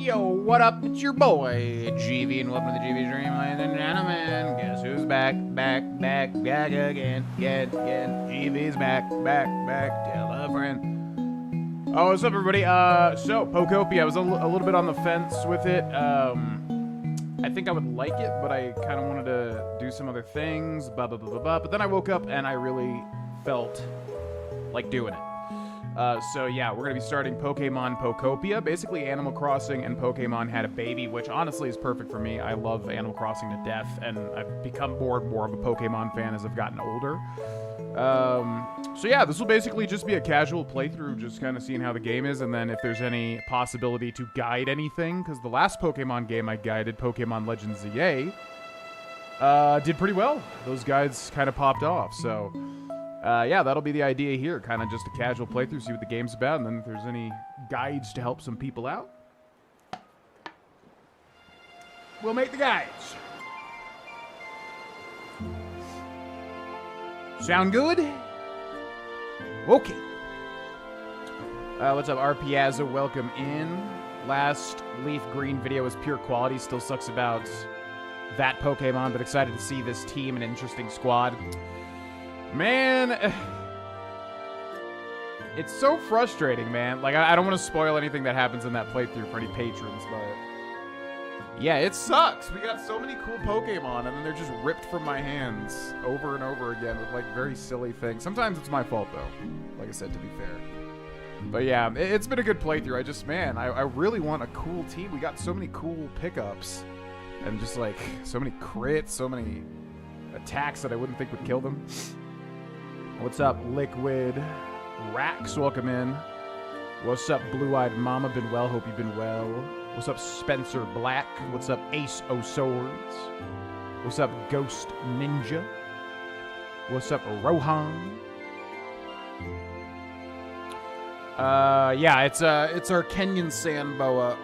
Yo, what up? It's your boy, GV, and welcome to the GV Stream, ladies and gentlemen. Guess who's back again, again. GV's back. Tell a friend. Oh, what's up, everybody? So, Pokopia, I was a little bit on the fence with it. I think I would like it, but I kind of wanted to do some other things, But then I woke up, and I really felt like doing it. So yeah, we're going to be starting Pokemon Pokopia. Basically, Animal Crossing and Pokemon had a baby, which honestly is perfect for me. I love Animal Crossing to death, and I've become more and more of a Pokemon fan as I've gotten older. So yeah, this will basically just be a casual playthrough, just kind of seeing how the game is, and then if there's any possibility to guide anything, because the last Pokemon game I guided, Pokemon Legends ZA, did pretty well. Those guides kind of popped off, so... yeah, that'll be the idea here. Kind of just a casual playthrough, see what the game's about, and then if there's any guides to help some people out, we'll make the guides. Sound good? Okay. What's up, RPazza? Welcome in. Last Leaf Green video was pure quality. Still sucks about that Pokemon, but excited to see this team, an interesting squad. Man, it's so frustrating, man. Like, I don't want to spoil anything that happens in that playthrough for any patrons, but... yeah, it sucks. We got so many cool Pokemon, and then they're just ripped from my hands over and over again with, like, very silly things. Sometimes it's my fault, though. Like I said, to be fair. But yeah, it's been a good playthrough. I just, man, I really want a cool team. We got so many cool pickups. And just, like, so many crits, so many attacks that I wouldn't think would kill them. What's up, Liquid Rax? Welcome in. What's up, Blue-Eyed Mama? Been well. Hope you've been well. What's up, Spencer Black? What's up, Ace O Swords? What's up, Ghost Ninja? What's up, Rohan? Yeah, it's our Kenyan Sandboa,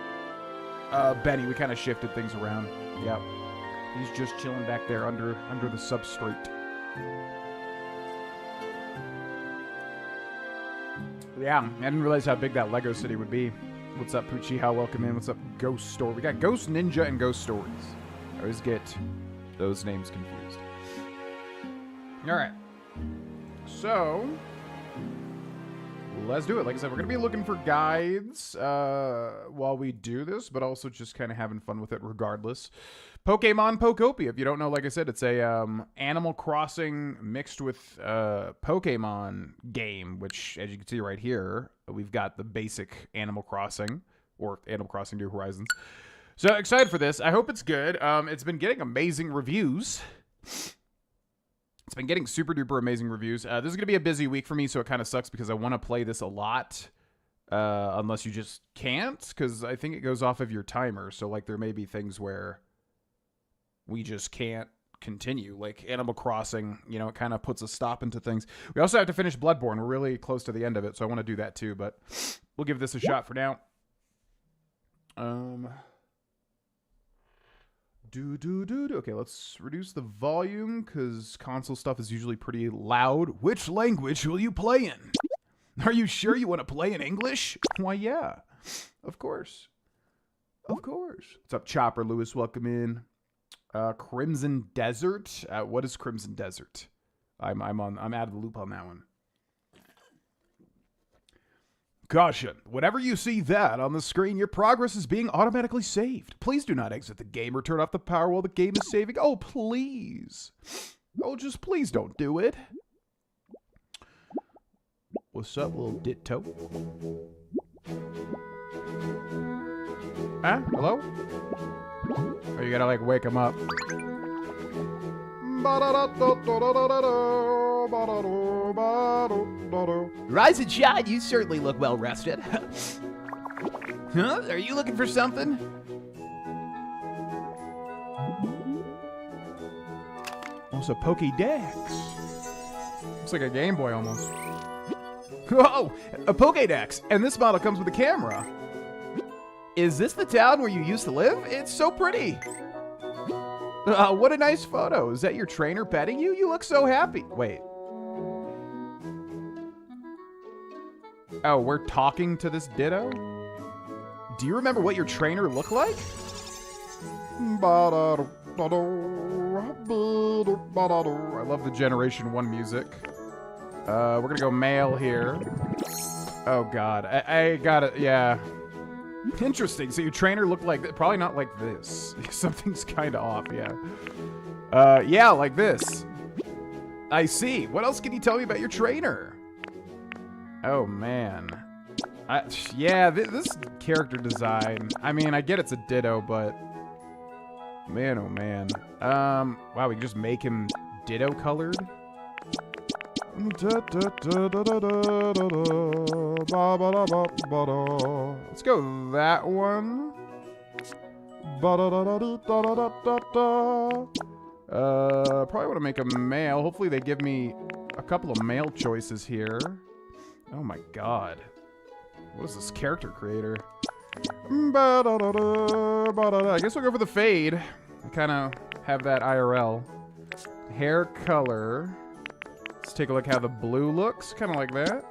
Benny. We kind of shifted things around. Yep. He's just chilling back there under the substrate. Yeah, I didn't realize how big that Lego city would be. What's up, Puchiha? Welcome in. What's up, Ghost Story? We got Ghost Ninja and Ghost Stories. I always get those names confused. Alright. So, let's do it. Like I said, we're going to be looking for guides while we do this, but also just kind of having fun with it regardless. Pokemon Pokopia. If you don't know, like I said, it's a Animal Crossing mixed with Pokemon game, which, as you can see right here, we've got the basic Animal Crossing, or Animal Crossing New Horizons. So excited for this. I hope it's good. It's been getting amazing reviews. It's been getting super duper amazing reviews. This is going to be a busy week for me, so it kind of sucks because I want to play this a lot. Unless you just can't, because I think it goes off of your timer. So, like, there may be things where we just can't continue. Like Animal Crossing, you know, it kind of puts a stop into things. We also have to finish Bloodborne. We're really close to the end of it, so I want to do that too, but we'll give this a shot for now. Okay, let's reduce the volume, because console stuff is usually pretty loud. Which language will you play in? Are you sure you want to play in English? Why, yeah. Of course. Of course. What's up, Chopper Lewis? Welcome in. Crimson Desert. What is Crimson Desert? I'm out of the loop on that one. Caution. Whenever you see that on the screen, your progress is being automatically saved. Please do not exit the game or turn off the power while the game is saving. Oh, please. Oh, just please don't do it. What's up, little Ditto? Huh? Hello? Oh, you gotta, like, wake him up. Rise and shine, you certainly look well rested. Huh? Are you looking for something? Also, Pokédex. Looks like a Game Boy almost. Whoa! A Pokédex! And this model comes with a camera. Is this the town where you used to live? It's so pretty. What a nice photo. Is that your trainer petting you? You look so happy. Wait. Oh, we're talking to this Ditto? Do you remember what your trainer looked like? I love the Generation 1 music. We're gonna go male here. Oh god, I got it, yeah. Interesting, so your trainer looked like, probably not like this. Something's kind of off, yeah. Yeah, like this. I see. What else can you tell me about your trainer? Oh man. Yeah, this character design, I mean, I get it's a ditto, but man, oh man. Wow, we can just make him ditto colored? Let's go that one. Probably want to make a male. Hopefully they give me a couple of male choices here. Oh my god. What is this character creator? I guess we'll go for the fade. Kind of have that IRL. Hair color. Let's take a look how the blue looks. Kind of like that.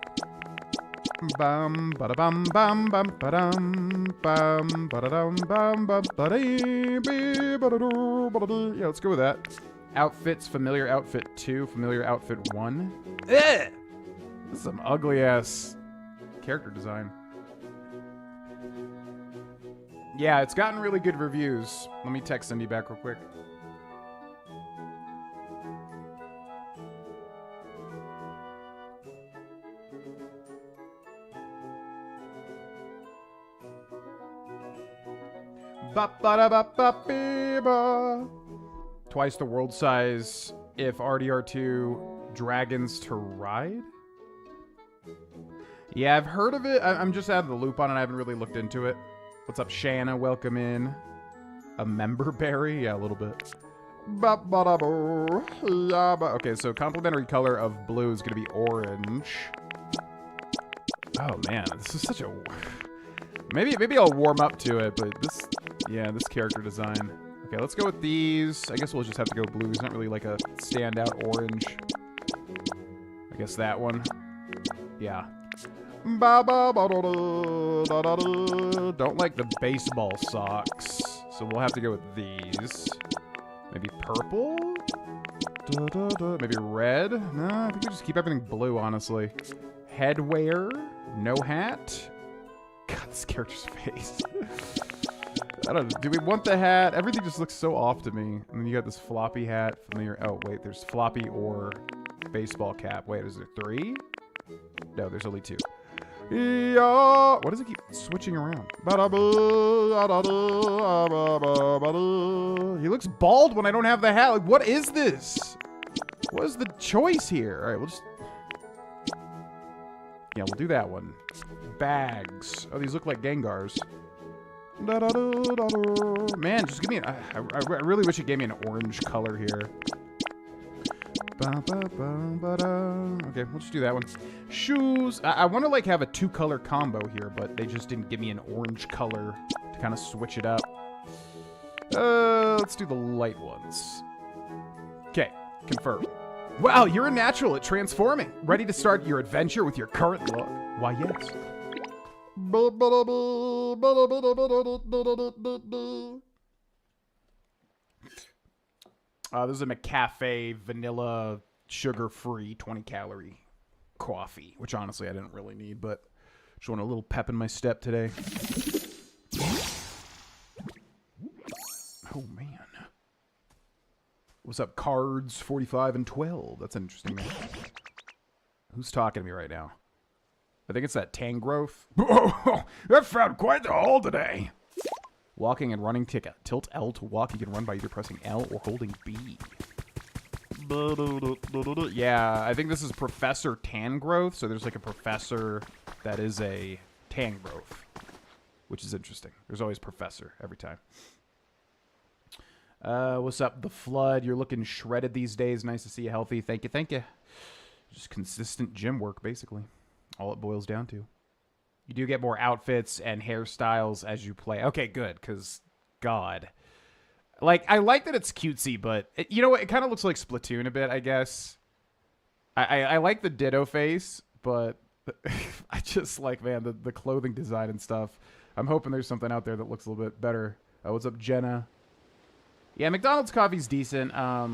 Bum ba da bum bum bum ba dum bum ba da dum bum bum ba dee bee ba da doo ba da dee. Yeah, let's go with that. Outfits, familiar outfit 2, familiar outfit 1. This is some ugly ass character design. Yeah, it's gotten really good reviews. Let me text Cindy back real quick. Twice the world size if RDR2 dragons to ride? Yeah, I've heard of it. I'm just out of the loop on it. I haven't really looked into it. What's up, Shanna? Welcome in. A member berry? Yeah, a little bit. Okay, so complementary color of blue is going to be orange. Oh, man. This is such a... Maybe I'll warm up to it, but this... Yeah, this character design. Okay, let's go with these. I guess we'll just have to go blue. It's not really like a standout orange. I guess that one. Yeah. Don't like the baseball socks, so we'll have to go with these. Maybe purple? Maybe red? No, I think we just keep everything blue, honestly. Headwear? No hat? God, this character's face. I don't know. Do we want the hat? Everything just looks so off to me. And then you got this floppy hat. Familiar. Oh, wait. There's floppy or baseball cap. Wait, is there 3? No, there's only 2. Yeah. What does it keep switching around? He looks bald when I don't have the hat. Like, what is this? What is the choice here? All right, we'll just... Yeah, we'll do that one. Bags. Oh, these look like Gengars. Man, just give me... I really wish it gave me an orange color here. Okay, we'll just do that one. Shoes. I want to like have a 2-color combo here, but they just didn't give me an orange color to kind of switch it up. Let's do the light ones. Okay, confirm. Wow, you're a natural at transforming. Ready to start your adventure with your current look? Why, yes. This is a McCafe vanilla sugar-free 20-calorie coffee, which honestly I didn't really need, but just want a little pep in my step today. Oh, man. What's up, Cards 45 and 12? That's an interesting name. Who's talking to me right now? I think it's that Tangrowth. Oh, that found quite the haul today. Walking and running, tilt L to walk. You can run by either pressing L or holding B. Yeah, I think this is Professor Tangrowth. So there's like a professor that is a Tangrowth, which is interesting. There's always Professor every time. What's up, The Flood? You're looking shredded these days. Nice to see you healthy. Thank you, thank you. Just consistent gym work, basically. All it boils down to. You do get more outfits and hairstyles as you play. Okay, good, because, God. Like, I like that it's cutesy, but, you know what? It kind of looks like Splatoon a bit, I guess. I like the Ditto face, but I just like, man, the clothing design and stuff. I'm hoping there's something out there that looks a little bit better. What's up, Jenna? Yeah, McDonald's coffee's decent. I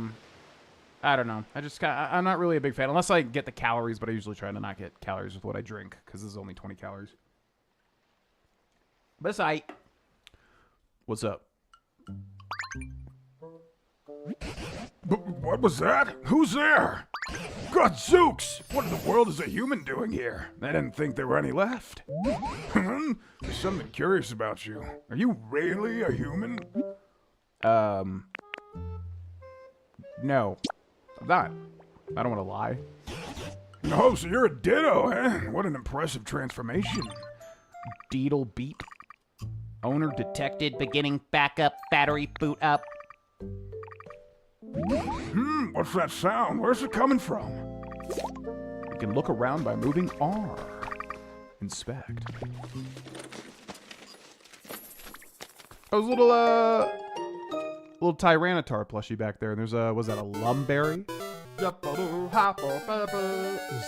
don't know. I'm not really a big fan unless I get the calories, but I usually try to not get calories with what I drink because this is only 20 calories. But it's aight. What's up? What was that? Who's there? Gadzooks! What in the world is a human doing here? I didn't think there were any left. There's something curious about you. Are you really a human? No. I'm not. I don't want to lie. No, so you're a ditto, eh? What an impressive transformation. Deedle beep. Owner detected. Beginning backup. Battery boot up. What's that sound? Where's it coming from? You can look around by moving R. Inspect. Oh, there's a little Tyranitar plushie back there. And there's was that a Lumberry? Is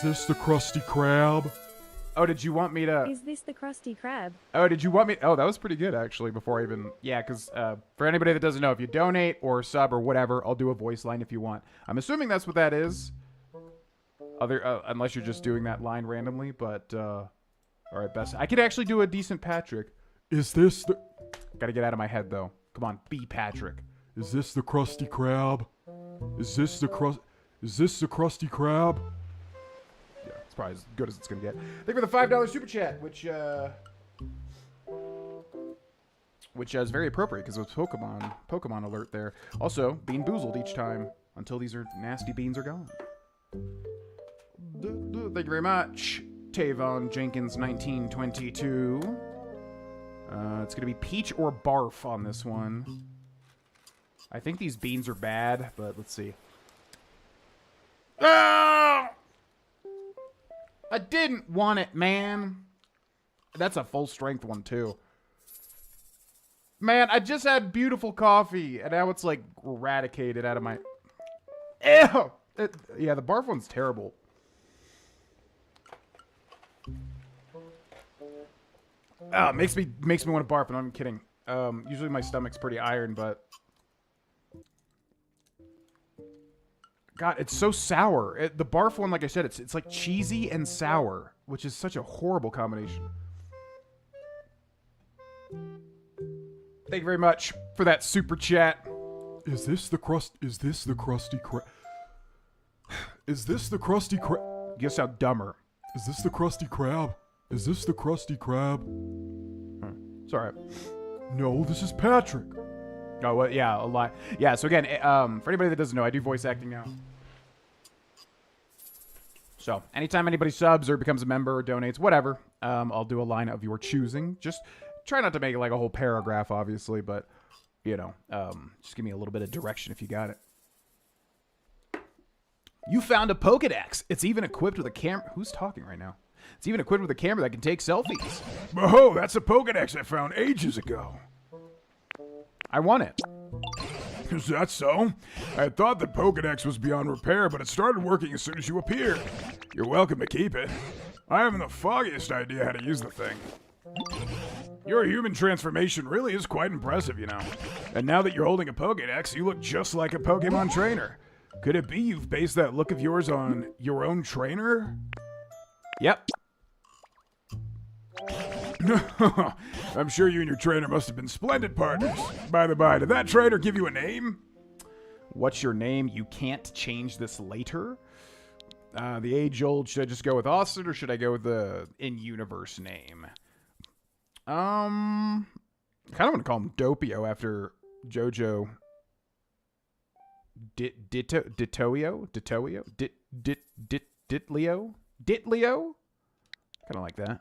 this the Krusty Krab? Oh, did you want me to... Is this the Krusty Krab? Oh, did you want me... Oh, that was pretty good, actually, before I even... Yeah, because for anybody that doesn't know, if you donate or sub or whatever, I'll do a voice line if you want. I'm assuming that's what that is. Unless you're just doing that line randomly, but... all right, best... I could actually do a decent Patrick. Is this the... Gotta get out of my head, though. Come on, be Patrick. Is this the Krusty Krab? Is this the Krusty Krab? Yeah, it's probably as good as it's gonna get. Thank you for the $5 super chat, which is very appropriate because it was Pokemon alert there. Also, being boozled each time until these nasty beans are gone. Thank you very much, Tavon Jenkins 1922. It's gonna be peach or barf on this one. I think these beans are bad, but let's see. Ah! I didn't want it, man. That's a full strength one, too. Man, I just had beautiful coffee, and now it's, like, eradicated out of my... Ew! Yeah, the barf one's terrible. Oh, it makes me want to barf, and I'm kidding. Usually my stomach's pretty iron, but... God, it's so sour. The barf one, like I said, it's like cheesy and sour, which is such a horrible combination. Thank you very much for that super chat. Is this the Krusty Krab? Is this the Krusty Krab? You sound dumber. Is this the Krusty Krab? Is this the Krusty Krab? It's alright. No, this is Patrick. Oh, well, yeah, a lot. Yeah, so again, for anybody that doesn't know, I do voice acting now. So, anytime anybody subs or becomes a member or donates, whatever, I'll do a line of your choosing. Just try not to make it like a whole paragraph, obviously, but, you know, just give me a little bit of direction if you got it. You found a Pokedex. It's even equipped with a camera. Who's talking right now? It's even equipped with a camera that can take selfies. Oh, that's a Pokedex I found ages ago. I want it. Is that so? I thought the Pokedex was beyond repair, but it started working as soon as you appeared. You're welcome to keep it. I haven't the foggiest idea how to use the thing. Your human transformation really is quite impressive, you know. And now that you're holding a Pokedex, you look just like a Pokemon trainer. Could it be you've based that look of yours on your own trainer? Yep. I'm sure you and your trainer must have been splendid partners. By the by, did that trainer give you a name? What's your name? You can't change this later? The age-old, should I just go with Austin or should I go with the in-universe name? I kind of want to call him Doppio after JoJo. Ditlio? Kind of like that.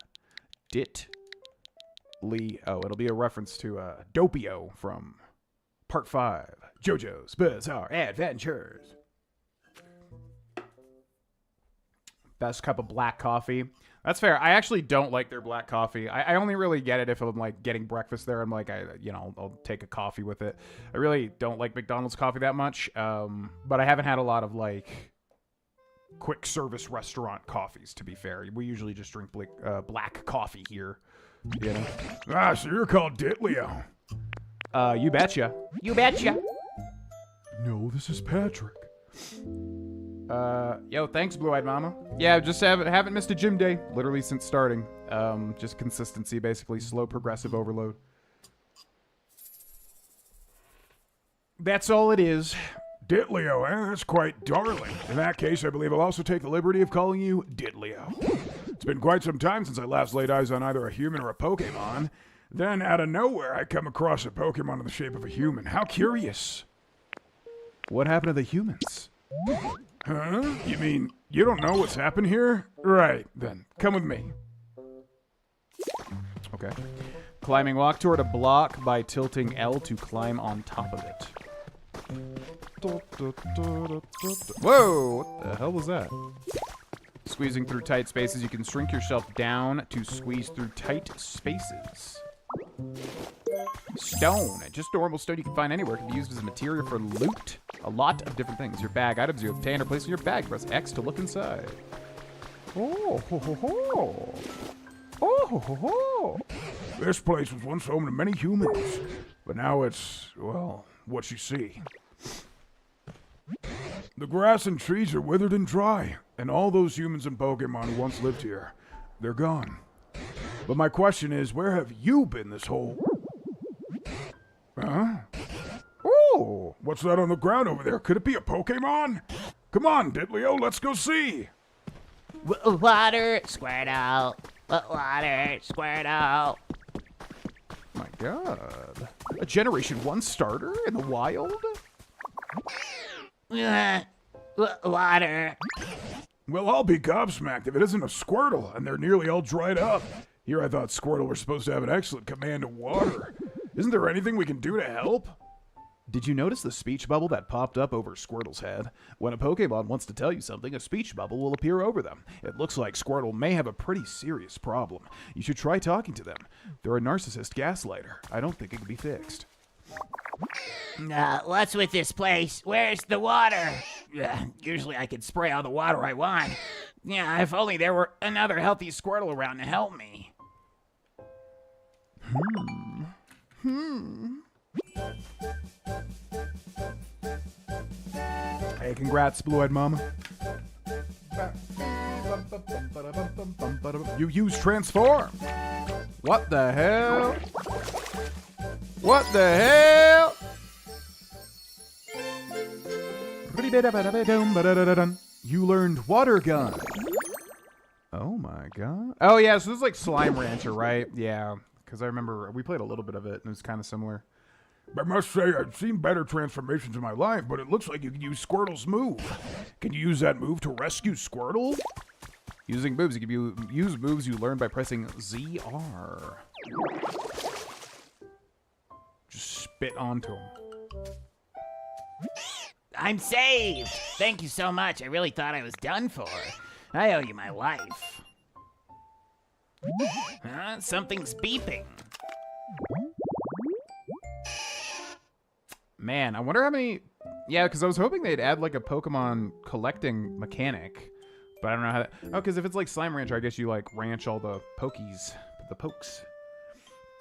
Oh, it'll be a reference to Doppio from Part 5, JoJo's Bizarre Adventures. Best cup of black coffee. That's fair. I actually don't like their black coffee. I only really get it if I'm like getting breakfast there. I'm like, I'll take a coffee with it. I really don't like McDonald's coffee that much. But I haven't had a lot of like quick service restaurant coffees, to be fair. We usually just drink black coffee here. You know? Ah, so you're called Ditlio. You betcha. You betcha. No, this is Patrick. Yo, thanks, Blue-Eyed Mama. Yeah, just haven't missed a gym day, literally since starting. Just consistency, basically. Slow, progressive overload. That's all it is. Ditlio, eh? That's quite darling. In that case, I believe I'll also take the liberty of calling you Ditlio. It's been quite some time since I last laid eyes on either a human or a Pokemon. Then, out of nowhere, I come across a Pokemon in the shape of a human. How curious. What happened to the humans? Huh? You mean you don't know what's happened here? Right, then. Come with me. Okay. Climbing walk toward a block by tilting L to climb on top of it. Whoa! What the hell was that? Squeezing through tight spaces, you can shrink yourself down to squeeze through tight spaces. Stone. Just normal stone you can find anywhere. It can be used as a material for loot. A lot of different things. Your bag items you obtain are placed in your bag. Press X to look inside. Oh, ho, ho, ho. Oh, ho, ho, ho. This place was once home to many humans, but now it's, well, what you see. The grass and trees are withered and dry, and all those humans and Pokemon who once lived here, they're gone. But my question is, where have you been this whole... Huh? Oh, what's that on the ground over there? Could it be a Pokemon? Come on, Ditlio, let's go see. Water, Squirtle. Water, Squirtle. My god. A Generation 1 starter in the wild? Water. Well, I'll be gobsmacked if it isn't a Squirtle, and they're nearly all dried up. Here I thought Squirtle were supposed to have an excellent command of water. Isn't there anything we can do to help? Did you notice the speech bubble that popped up over Squirtle's head? When a Pokemon wants to tell you something, a speech bubble will appear over them. It looks like Squirtle may have a pretty serious problem. You should try talking to them. They're a narcissist gaslighter. I don't think it can be fixed. What's with this place? Where's the water? Usually I could spray all the water I want. Yeah, if only there were another healthy Squirtle around to help me. Hey, congrats, Blue-Eyed Mama. You use Transform. What the hell? What the hell? You learned Water Gun. Oh my god. Oh yeah, so this is like Slime Rancher, right? Yeah, because I remember we played a little bit of it and it was kind of similar. I must say, I've seen better transformations in my life, but it looks like you can use Squirtle's move. Can you use that move to rescue Squirtle? Using moves, you can use moves you learn by pressing ZR. Just spit onto him. I'm saved! Thank you so much. I really thought I was done for. I owe you my life. Something's beeping. Man, I wonder how many... Yeah, because I was hoping they'd add like a Pokemon collecting mechanic. But I don't know how that... Oh, because if it's like Slime Rancher, I guess you like ranch all the Pokies. The pokes.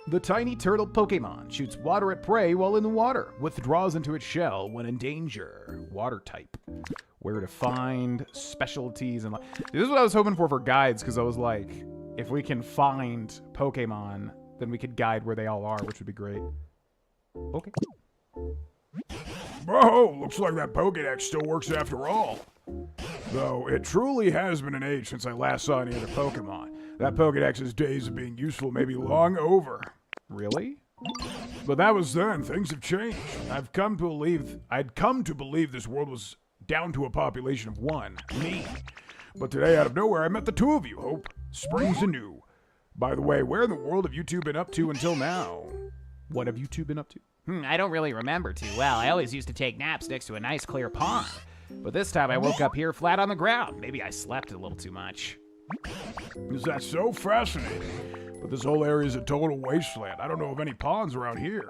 The tiny turtle Pokemon shoots water at prey while in the water. Withdraws into its shell when in danger. Water type. Where to find specialties and like... This is what I was hoping for guides, because I was like, if we can find Pokemon, then we could guide where they all are, which would be great. Okay. Whoa, looks like that Pokédex still works after all. Though it truly has been an age since I last saw any other Pokemon. That Pokédex's days of being useful may be long over. Really? But that was then. Things have changed. I'd come to believe this world was down to a population of one, me. But today, out of nowhere, I met the two of you, Hope. Springs anew. By the way, where in the world have you two been up to until now? What have you two been up to? I don't really remember too well. I always used to take naps next to a nice clear pond. But this time I woke up here flat on the ground. Maybe I slept a little too much. Is that so fascinating? But this whole area is a total wasteland. I don't know of any ponds around here.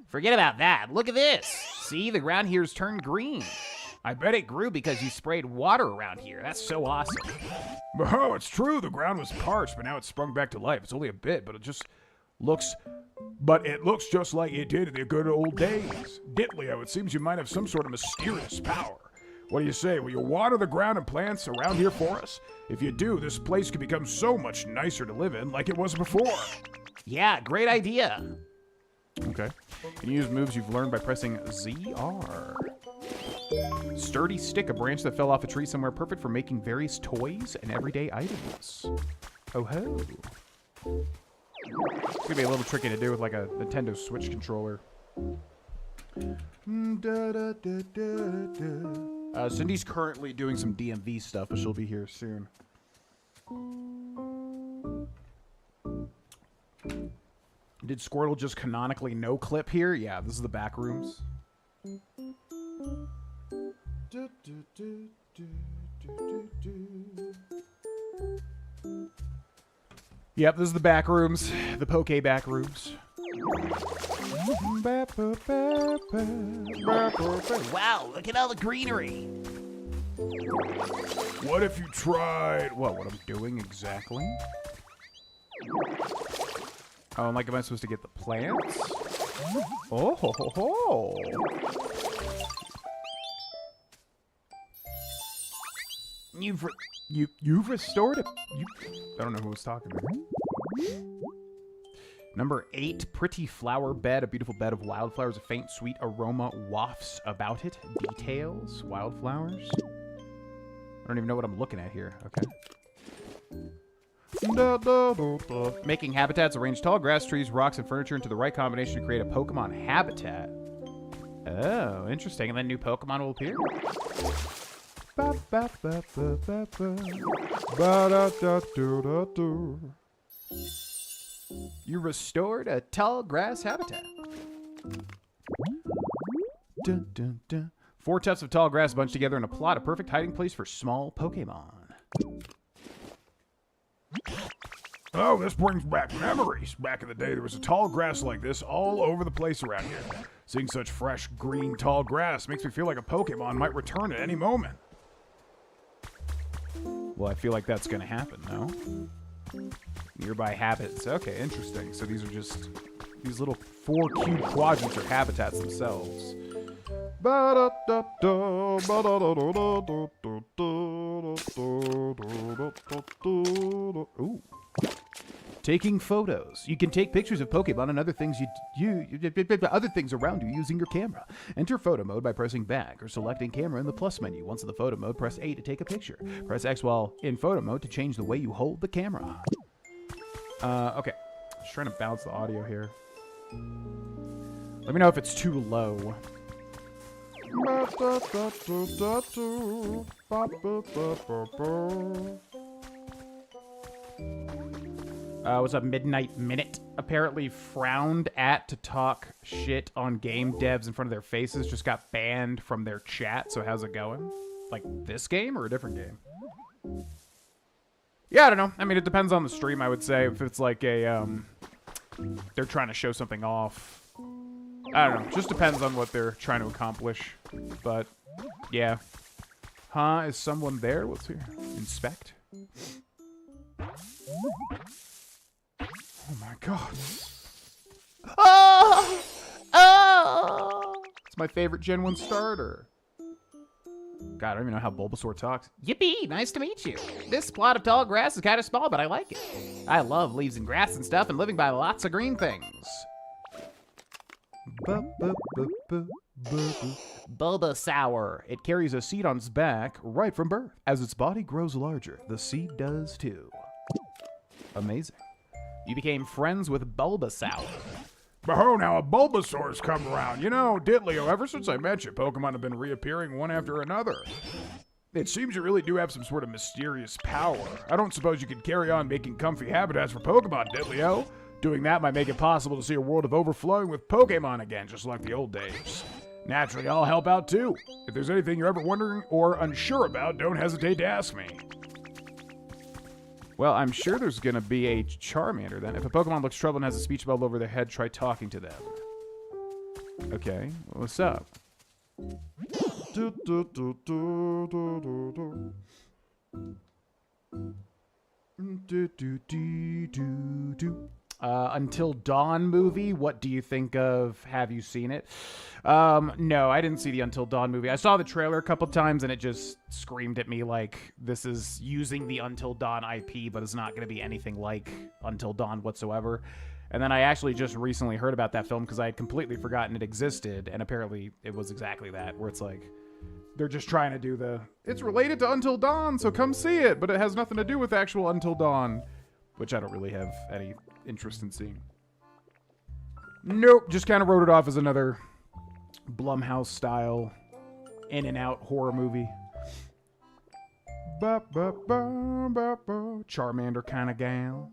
Forget about that. Look at this. See, the ground here's turned green. I bet it grew because you sprayed water around here. That's so awesome. Oh, it's true. The ground was parched, but now it's sprung back to life. It's only a bit, but it looks just like it did in the good old days. Ditlio, it seems you might have some sort of mysterious power. What do you say? Will you water the ground and plants around here for us? If you do, this place could become so much nicer to live in like it was before. Yeah, great idea. Okay. Can you use moves you've learned by pressing ZR? Sturdy stick, a branch that fell off a tree somewhere, perfect for making various toys and everyday items. Oh ho. It's gonna be a little tricky to do with like a Nintendo Switch controller. Cindy's currently doing some DMV stuff, but she'll be here soon. Did Squirtle just canonically no clip here? Yeah, this is the back rooms. Yep, this is the back rooms, the Poke back rooms. Wow, look at all the greenery. What if you tried? What I'm doing exactly? Oh, I'm like, am I supposed to get the plants? Oh, ho, ho, ho. You've restored it. I don't know who was talking to me. Number 8, pretty flower bed, a beautiful bed of wildflowers, a faint sweet aroma wafts about it. Details, wildflowers. I don't even know what I'm looking at here. Okay. Making habitats, arrange tall grass, trees, rocks, and furniture into the right combination to create a Pokemon habitat. Oh, interesting. And then new Pokemon will appear? You restored a tall grass habitat. Dun, dun, dun. 4 tufts of tall grass bunched together in a plot, a perfect hiding place for small Pokemon. Oh, this brings back memories. Back in the day, there was a tall grass like this all over the place around here. Seeing such fresh, green, tall grass makes me feel like a Pokemon might return at any moment. Well, I feel like that's going to happen, no? Nearby habits. Okay, interesting. So these are just... These little 4 cube quadrants are habitats themselves. Ooh. Taking photos. You can take pictures of Pokemon and other things other things around you using your camera. Enter photo mode by pressing back or selecting camera in the plus menu. Once in the photo mode, press A to take a picture. Press X while in photo mode to change the way you hold the camera. Okay. Just trying to balance the audio here. Let me know if it's too low. Was a Midnight Minute apparently frowned at to talk shit on game devs in front of their faces, just got banned from their chat. So how's it going? Like this game or a different game? Yeah, I don't know. I mean, it depends on the stream, I would say. If it's like a, they're trying to show something off. I don't know. Just depends on what they're trying to accomplish. But, yeah. Huh? Is someone there? Let's see. Inspect. Oh my god. Oh! Oh! It's my favorite Gen 1 starter. God, I don't even know how Bulbasaur talks. Yippee, nice to meet you. This plot of tall grass is kind of small, but I like it. I love leaves and grass and stuff and living by lots of green things. Bulbasaur. It carries a seed on its back right from birth. As its body grows larger, the seed does too. Amazing. You became friends with Bulbasaur. Oh, now a Bulbasaur's come around. You know, Ditlio, ever since I met you, Pokemon have been reappearing one after another. It seems you really do have some sort of mysterious power. I don't suppose you could carry on making comfy habitats for Pokemon, Ditlio. Doing that might make it possible to see a world of overflowing with Pokemon again, just like the old days. Naturally, I'll help out too. If there's anything you're ever wondering or unsure about, don't hesitate to ask me. Well, I'm sure there's going to be a Charmander then. If a Pokemon looks troubled and has a speech bubble over their head, try talking to them. Okay, what's up? Until Dawn movie. What do you think of? Have you seen it? No, I didn't see the Until Dawn movie. I saw the trailer a couple times and it just screamed at me like this is using the Until Dawn IP, but it's not going to be anything like Until Dawn whatsoever. And then I actually just recently heard about that film because I had completely forgotten it existed, and apparently it was exactly that, where it's like they're just trying to do it's related to Until Dawn, so come see it, but it has nothing to do with actual Until Dawn, which I don't really have any interest in seeing. Nope, just kind of wrote it off as another Blumhouse style in and out horror movie. Charmander kind of gal.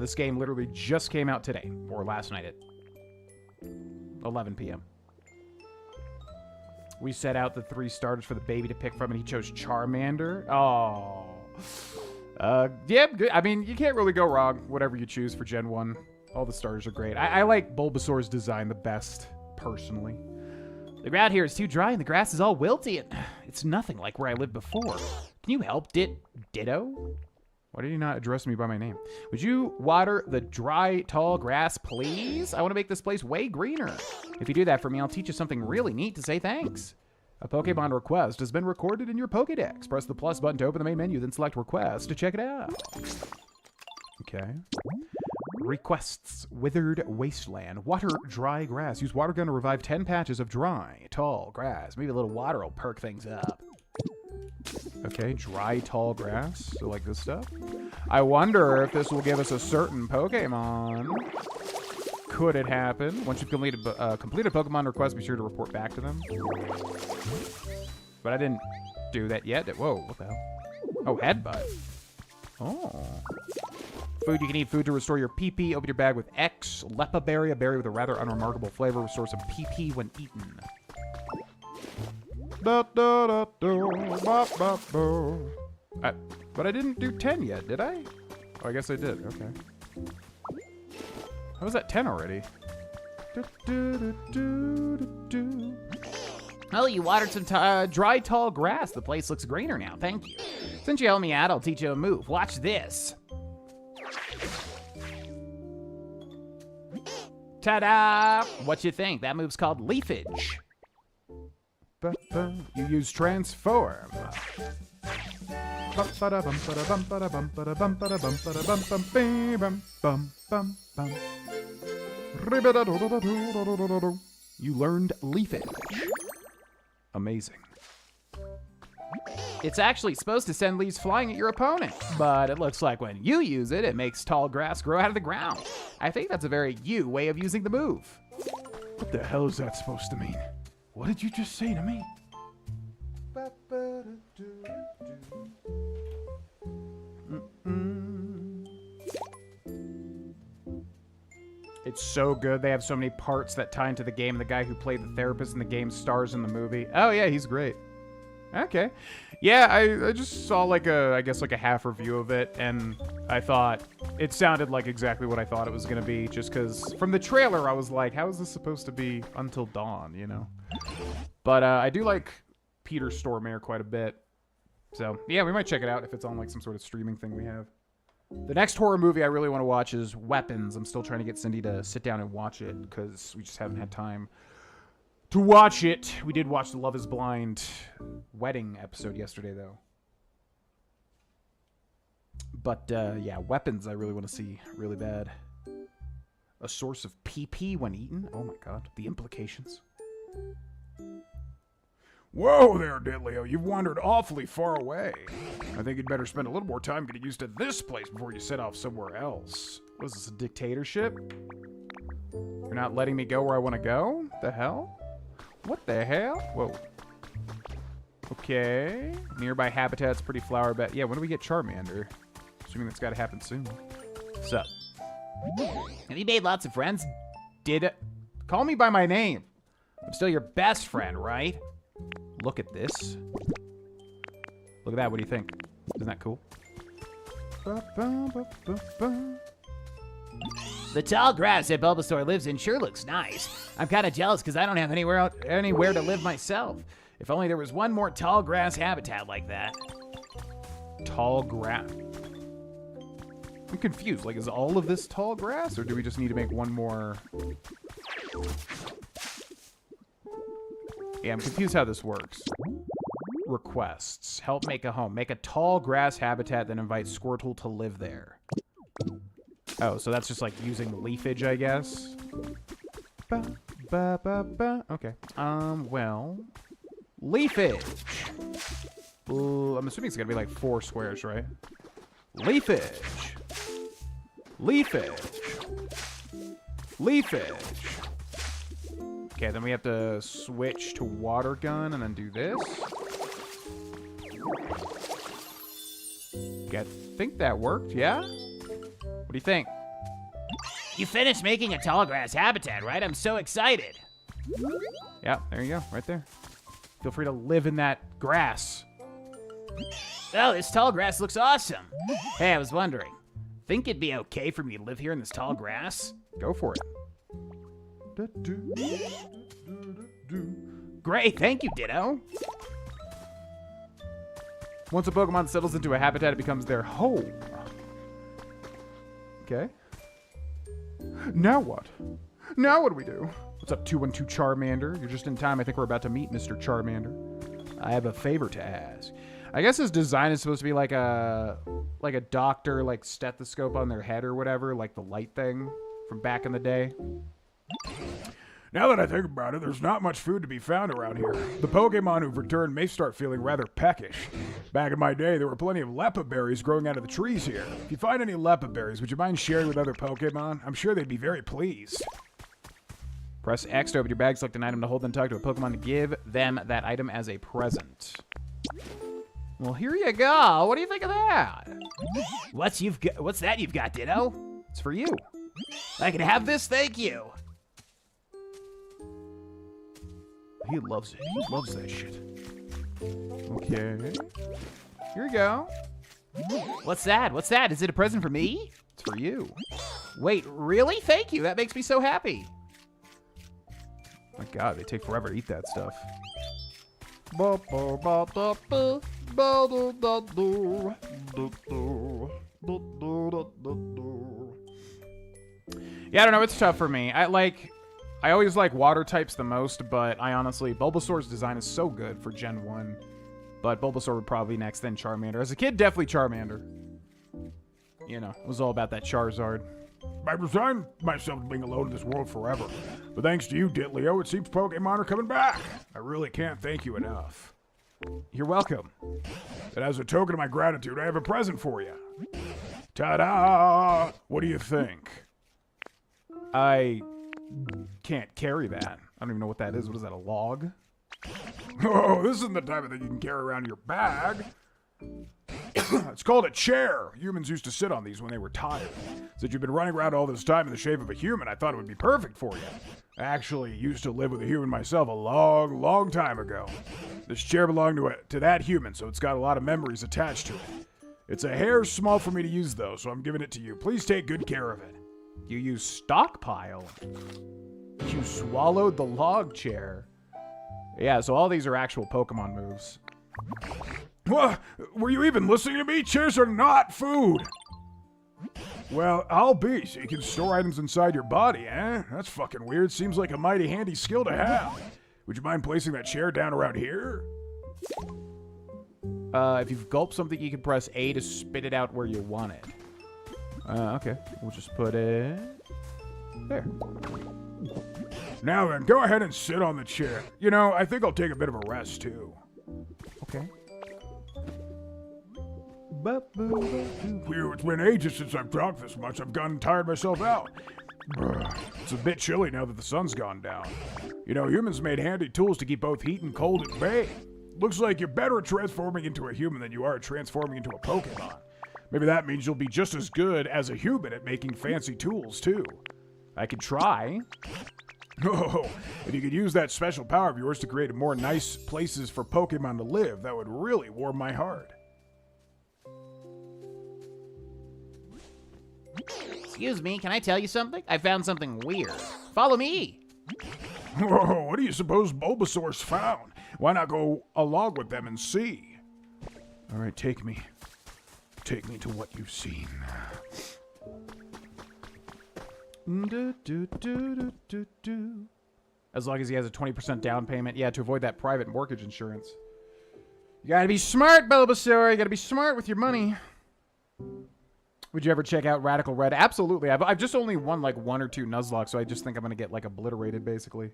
This game literally just came out today, or last night at 11 p.m. We set out the 3 starters for the baby to pick from, and he chose Charmander. Oh. Yeah, good. I mean, you can't really go wrong, whatever you choose for Gen 1. All the starters are great. I like Bulbasaur's design the best, personally. The ground here is too dry, and the grass is all wilty, and it's nothing like where I lived before. Can you help, Ditto? Why did you not address me by my name? Would you water the dry, tall grass, please? I want to make this place way greener. If you do that for me, I'll teach you something really neat to say thanks. A Pokemon request has been recorded in your Pokédex. Press the plus button to open the main menu, then select request to check it out. Okay. Requests. Withered wasteland. Water dry grass. Use water gun to revive 10 patches of dry, tall grass. Maybe a little water will perk things up. Okay, dry, tall grass. So like this stuff. I wonder if this will give us a certain Pokemon. Could it happen? Once you've completed Pokemon request, be sure to report back to them. But I didn't do that yet. Whoa, what the hell? Oh, headbutt. Oh. Food, you can eat food to restore your PP. Open your bag with X. Lepa berry, a berry with a rather unremarkable flavor. Restore some PP when eaten. But I didn't do 10 yet, did I? Oh, I guess I did. Okay. How was that 10 already? Oh, you watered some dry, tall grass. The place looks greener now. Thank you. Since you helped me out, I'll teach you a move. Watch this. Ta-da! What you think? That move's called leafage. You use transform. You learned leafage. Amazing. It's actually supposed to send leaves flying at your opponent, but it looks like when you use it, it makes tall grass grow out of the ground. I think that's a very you way of using the move. What the hell is that supposed to mean? What did you just say to me? It's so good. They have so many parts that tie into the game. The guy who played the therapist in the game stars in the movie. Oh yeah, he's great. Okay. Yeah, I just saw like I guess like a half review of it, and I thought it sounded like exactly what I thought it was going to be, just because from the trailer I was like, how is this supposed to be Until Dawn, you know? But I do like Peter Stormare quite a bit. So yeah, we might check it out if it's on like some sort of streaming thing we have. The next horror movie I really want to watch is Weapons. I'm still trying to get Cindy to sit down and watch it because we just haven't had time to watch it. We did watch the Love is Blind wedding episode yesterday, though. But, yeah, Weapons I really want to see really bad. A source of PP when eaten? Oh my god, the implications. Whoa there, Ditlio. You've wandered awfully far away. I think you'd better spend a little more time getting used to this place before you set off somewhere else. What is this, a dictatorship? You're not letting me go where I want to go? The hell? What the hell? Whoa. Okay. Nearby habitats, pretty flower bed. Yeah, when do we get Charmander? Assuming that's got to happen soon. What's up? Have you made lots of friends? Call me by my name. I'm still your best friend, right? Look at this. Look at that. What do you think? Isn't that cool? The tall grass that Bulbasaur lives in sure looks nice. I'm kind of jealous because I don't have anywhere to live myself. If only there was one more tall grass habitat like that. Tall grass. I'm confused. Like, is all of this tall grass, or do we just need to make one more? Yeah, I'm confused how this works. Requests. Help make a home. Make a tall grass habitat, then invite Squirtle to live there. Oh, so that's just like using leafage, I guess. Okay. Well, leafage. I'm assuming it's gonna be like 4 squares, right? Leafage. Leafage. Leafage. Okay, then we have to switch to water gun and then do this. Okay, I think that worked, yeah? What do you think? You finished making a tall grass habitat, right? I'm so excited. Yeah, there you go, right there. Feel free to live in that grass. Oh, this tall grass looks awesome. Hey, I was wondering, think it'd be okay for me to live here in this tall grass? Go for it. Great, thank you, Ditto. Once a Pokemon settles into a habitat, it becomes their home. Okay. Now what? Now what do we do? What's up, 212 Charmander? You're just in time. I think we're about to meet Mr. Charmander. I have a favor to ask. I guess his design is supposed to be like a doctor, like stethoscope on their head or whatever, like the light thing from back in the day. Now that I think about it, there's not much food to be found around here. The Pokemon who've returned may start feeling rather peckish. Back in my day, there were plenty of Leppa berries growing out of the trees here. If you find any Leppa berries, would you mind sharing with other Pokemon? I'm sure they'd be very pleased. Press X to open your bag, select an item to hold, then talk to a Pokemon to give them that item as a present. Well, here you go. What do you think of that? What's that you've got, Ditto? It's for you. I can have this, thank you. He loves it. He loves that shit. Okay. Here you go. What's that? What's that? Is it a present for me? It's for you. Wait, really? Thank you. That makes me so happy. My God, they take forever to eat that stuff. Yeah, I don't know. It's tough for me. I always like water types the most, but I honestly, Bulbasaur's design is so good for Gen 1. But Bulbasaur would probably be next, then Charmander. As a kid, definitely Charmander. You know, it was all about that Charizard. I resigned myself to being alone in this world forever. But thanks to you, Ditlio, it seems Pokemon are coming back. I really can't thank you enough. You're welcome. And as a token of my gratitude, I have a present for you. Ta-da! What do you think? I can't carry that. I don't even know what that is. What is that, a log? Oh, this isn't the type of thing you can carry around in your bag. It's called a chair. Humans used to sit on these when they were tired. Since you've been running around all this time in the shape of a human, I thought it would be perfect for you. I actually used to live with a human myself a long, long time ago. This chair belonged to that human, so it's got a lot of memories attached to it. It's a hair small for me to use, though, so I'm giving it to you. Please take good care of it. You use stockpile. You swallowed the log chair. Yeah, so all these are actual Pokemon moves. What? Were you even listening to me? Chairs are not food. Well, I'll be, so you can store items inside your body, eh? That's fucking weird. Seems like a mighty handy skill to have. Would you mind placing that chair down around here? If you've gulped something, you can press A to spit it out where you want it. Okay. We'll just put it there. Now then, go ahead and sit on the chair. You know, I think I'll take a bit of a rest, too. Okay. It's been ages since I've talked this much. I've gotten tired myself out. It's a bit chilly now that the sun's gone down. You know, humans made handy tools to keep both heat and cold at bay. Looks like you're better at transforming into a human than you are at transforming into a Pokemon. Maybe that means you'll be just as good as a human at making fancy tools, too. I could try. Oh, if you could use that special power of yours to create more nice places for Pokemon to live, that would really warm my heart. Excuse me, can I tell you something? I found something weird. Follow me. Whoa, what do you suppose Bulbasaur's found? Why not go along with them and see? All right, take me. Take me to what you've seen. As long as he has a 20% down payment. Yeah, to avoid that private mortgage insurance. You gotta be smart, Bulbasaur. You gotta be smart with your money. Would you ever check out Radical Red? Absolutely. I've just only won like 1 or 2 Nuzlocke, so I just think I'm gonna get like obliterated, basically.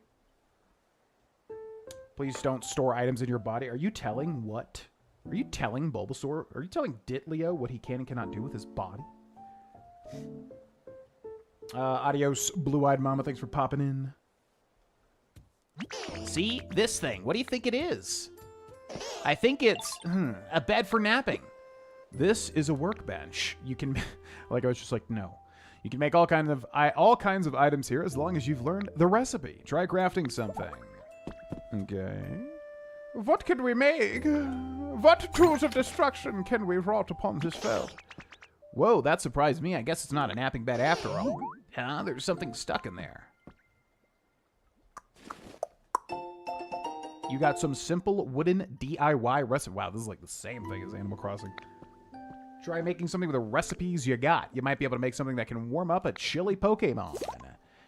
Please don't store items in your body. Are you telling what? Are you telling Bulbasaur? Are you telling Ditleo what he can and cannot do with his body? Adios, blue-eyed mama. Thanks for popping in. See? This thing. What do you think it is? I think it's a bed for napping. This is a workbench. You can, like I was just like, no. You can make all kinds of items here as long as you've learned the recipe. Try crafting something. Okay. What can we make? What tools of destruction can we wrought upon this felt? Whoa, that surprised me. I guess it's not a napping bed after all. Huh? There's something stuck in there. You got some simple wooden DIY recipe. Wow, this is like the same thing as Animal Crossing. Try making something with the recipes you got. You might be able to make something that can warm up a chilly Pokemon.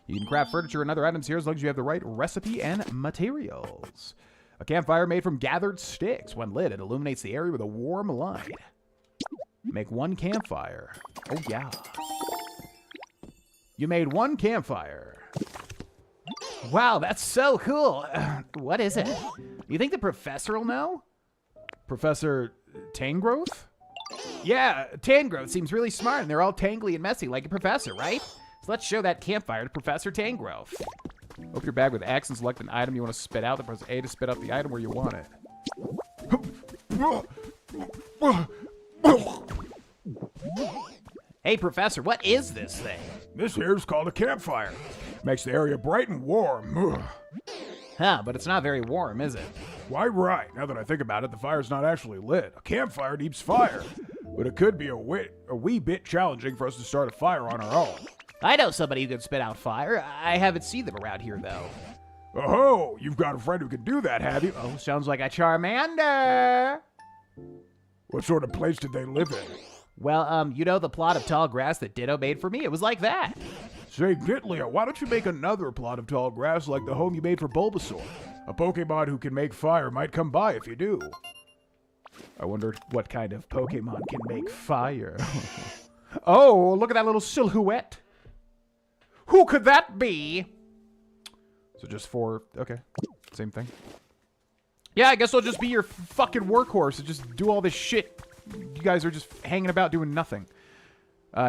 You can craft furniture and other items here as long as you have the right recipe and materials. A campfire made from gathered sticks. When lit, it illuminates the area with a warm light. Make 1 campfire. Oh, yeah. You made 1 campfire. Wow, that's so cool. What is it? You think the professor will know? Professor Tangrowth? Yeah, Tangrowth seems really smart, and they're all tangly and messy like a professor, right? So let's show that campfire to Professor Tangrowth. Open your bag with X and select an item you want to spit out. Then press A to spit out the item where you want it. Hey, Professor, what is this thing? This here's called a campfire. Makes the area bright and warm. Huh, but it's not very warm, is it? Why, right. Now that I think about it, the fire's not actually lit. A campfire keeps fire. But it could be a wee bit challenging for us to start a fire on our own. I know somebody who can spit out fire. I haven't seen them around here, though. Oh, you've got a friend who can do that, have you? Oh, sounds like a Charmander. What sort of place did they live in? Well, you know the plot of tall grass that Ditto made for me? It was like that. Say, Ditleo, why don't you make another plot of tall grass like the home you made for Bulbasaur? A Pokemon who can make fire might come by if you do. I wonder what kind of Pokemon can make fire. Oh, look at that little silhouette. Who could that be? So just 4, okay, same thing. Yeah, I guess I'll just be your fucking workhorse and just do all this shit. You guys are just hanging about doing nothing.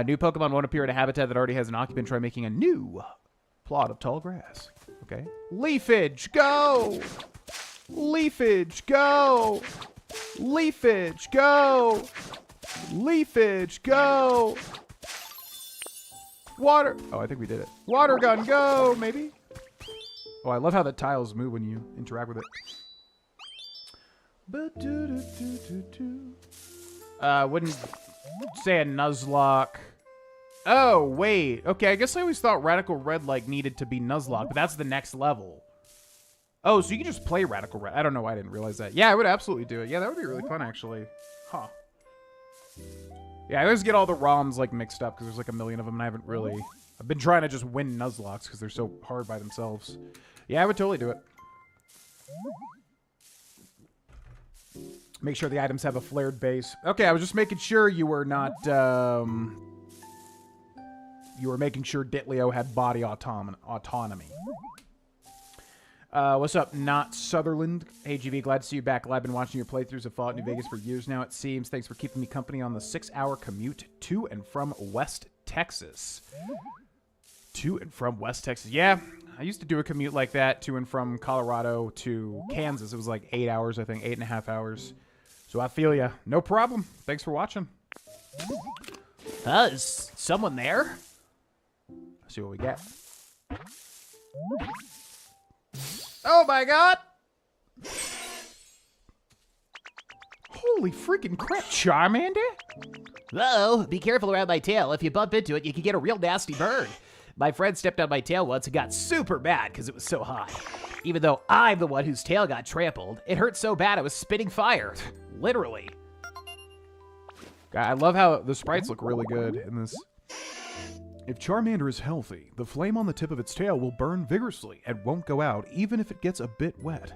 New Pokemon won't appear in a habitat that already has an occupant. Try making a new plot of tall grass. Okay. Leafage, go! Leafage, go! Leafage, go! Leafage, go! Water. Oh, I think we did it. Water gun, go! Maybe? Oh, I love how the tiles move when you interact with it. Wouldn't say a Nuzlocke. Oh, wait. Okay, I guess I always thought Radical Red, like, needed to be Nuzlocke, but that's the next level. Oh, so you can just play Radical Red. I don't know why I didn't realize that. Yeah, I would absolutely do it. Yeah, that would be really fun, actually. Huh. Yeah, I always get all the ROMs, like, mixed up, because there's, like, a million of them, and I haven't really... I've been trying to just win Nuzlocks, because they're so hard by themselves. Yeah, I would totally do it. Make sure the items have a flared base. Okay, I was just making sure you were not, you were making sure Ditleo had body autonomy. What's up, Not Sutherland? Hey, GV, glad to see you back. I've been watching your playthroughs of Fallout New Vegas for years now, it seems. Thanks for keeping me company on the 6-hour commute to and from West Texas. To and from West Texas. Yeah, I used to do a commute like that to and from Colorado to Kansas. It was like 8 hours, I think, 8.5 hours. So I feel ya. No problem. Thanks for watching. Is someone there? Let's see what we get. Oh my god! Holy freaking crap, Charmander! Uh-oh, be careful around my tail. If you bump into it, you can get a real nasty burn. My friend stepped on my tail once and got super mad because it was so hot. even though I'm the one whose tail got trampled. It hurt so bad I was spitting fire. Literally. I love how the sprites look really good in this. If Charmander is healthy, the flame on the tip of its tail will burn vigorously and won't go out even if it gets a bit wet.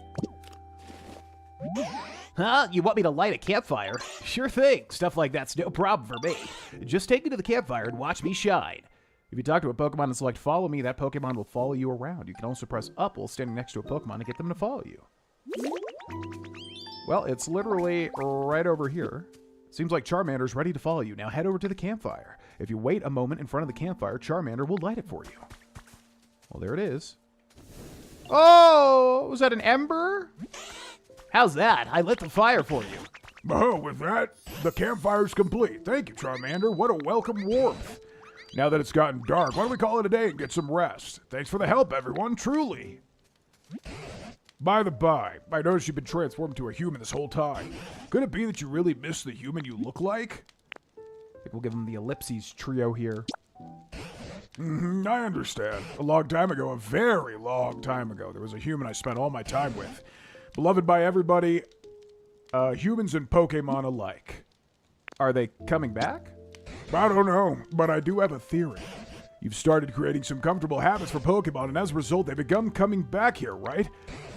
Huh? You want me to light a campfire? Sure thing. Stuff like that's no problem for me. Just take me to the campfire and watch me shine. If you talk to a Pokemon and select follow me, that Pokemon will follow you around. You can also press up while standing next to a Pokemon to get them to follow you. Well, it's literally right over here. Seems like Charmander's ready to follow you. Now head over to the campfire. If you wait a moment in front of the campfire, Charmander will light it for you. Well, there it is. Oh, was that an ember? How's that? I lit the fire for you. Oh, with that, the campfire's complete. Thank you, Charmander. What a welcome warmth. Now that it's gotten dark, why don't we call it a day and get some rest? Thanks for the help, everyone, truly. By the by, I noticed you've been transformed to a human this whole time. Could it be that you really miss the human you look like? I think we'll give them the ellipses trio here. I understand. A long time ago, a very long time ago, there was a human I spent all my time with. Beloved by everybody, humans and Pokemon alike. Are they coming back? I don't know, but I do have a theory. You've started creating some comfortable habits for Pokemon, and as a result, they've begun coming back here, right?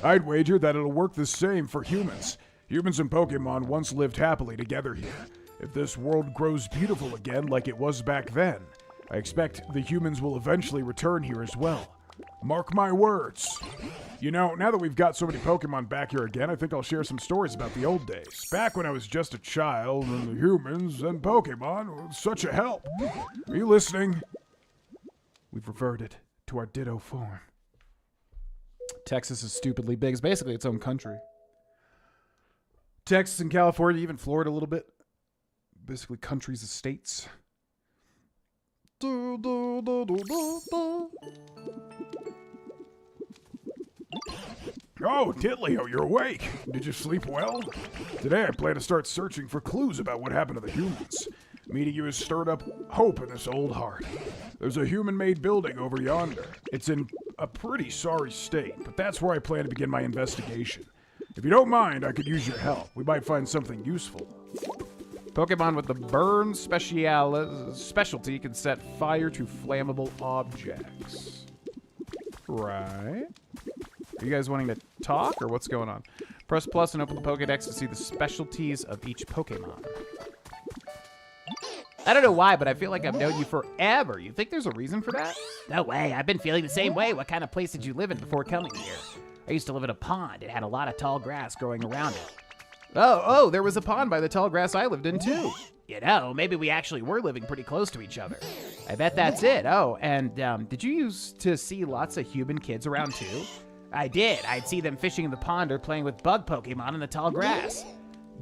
I'd wager that it'll work the same for humans. Humans and Pokemon once lived happily together here. If this world grows beautiful again like it was back then, I expect the humans will eventually return here as well. Mark my words. You know, now that we've got so many Pokemon back here again, I think I'll share some stories about the old days. Back when I was just a child, and the humans and Pokemon were such a help. Are you listening? We've reverted to our Ditto form. Texas is stupidly big. It's basically its own country. Texas and California, even Florida a little bit. Basically countries of states. Oh, Ditlio, you're awake. Did you sleep well? Today I plan to start searching for clues about what happened to the humans. Meeting you has stirred up hope in this old heart. There's a human-made building over yonder. It's in a pretty sorry state, but that's where I plan to begin my investigation. If you don't mind, I could use your help. We might find something useful. Pokemon with the burn specialty can set fire to flammable objects. Right. Are you guys wanting to talk, or what's going on? Press plus and open the Pokédex to see the specialties of each Pokemon. I don't know why, but I feel like I've known you forever. You think there's a reason for that? No way. I've been feeling the same way. What kind of place did you live in before coming here? I used to live in a pond. It had a lot of tall grass growing around it. Oh, there was a pond by the tall grass I lived in, too. You know, maybe we actually were living pretty close to each other. I bet that's it. Oh, and did you used to see lots of human kids around, too? I did. I'd see them fishing in the pond or playing with bug Pokemon in the tall grass.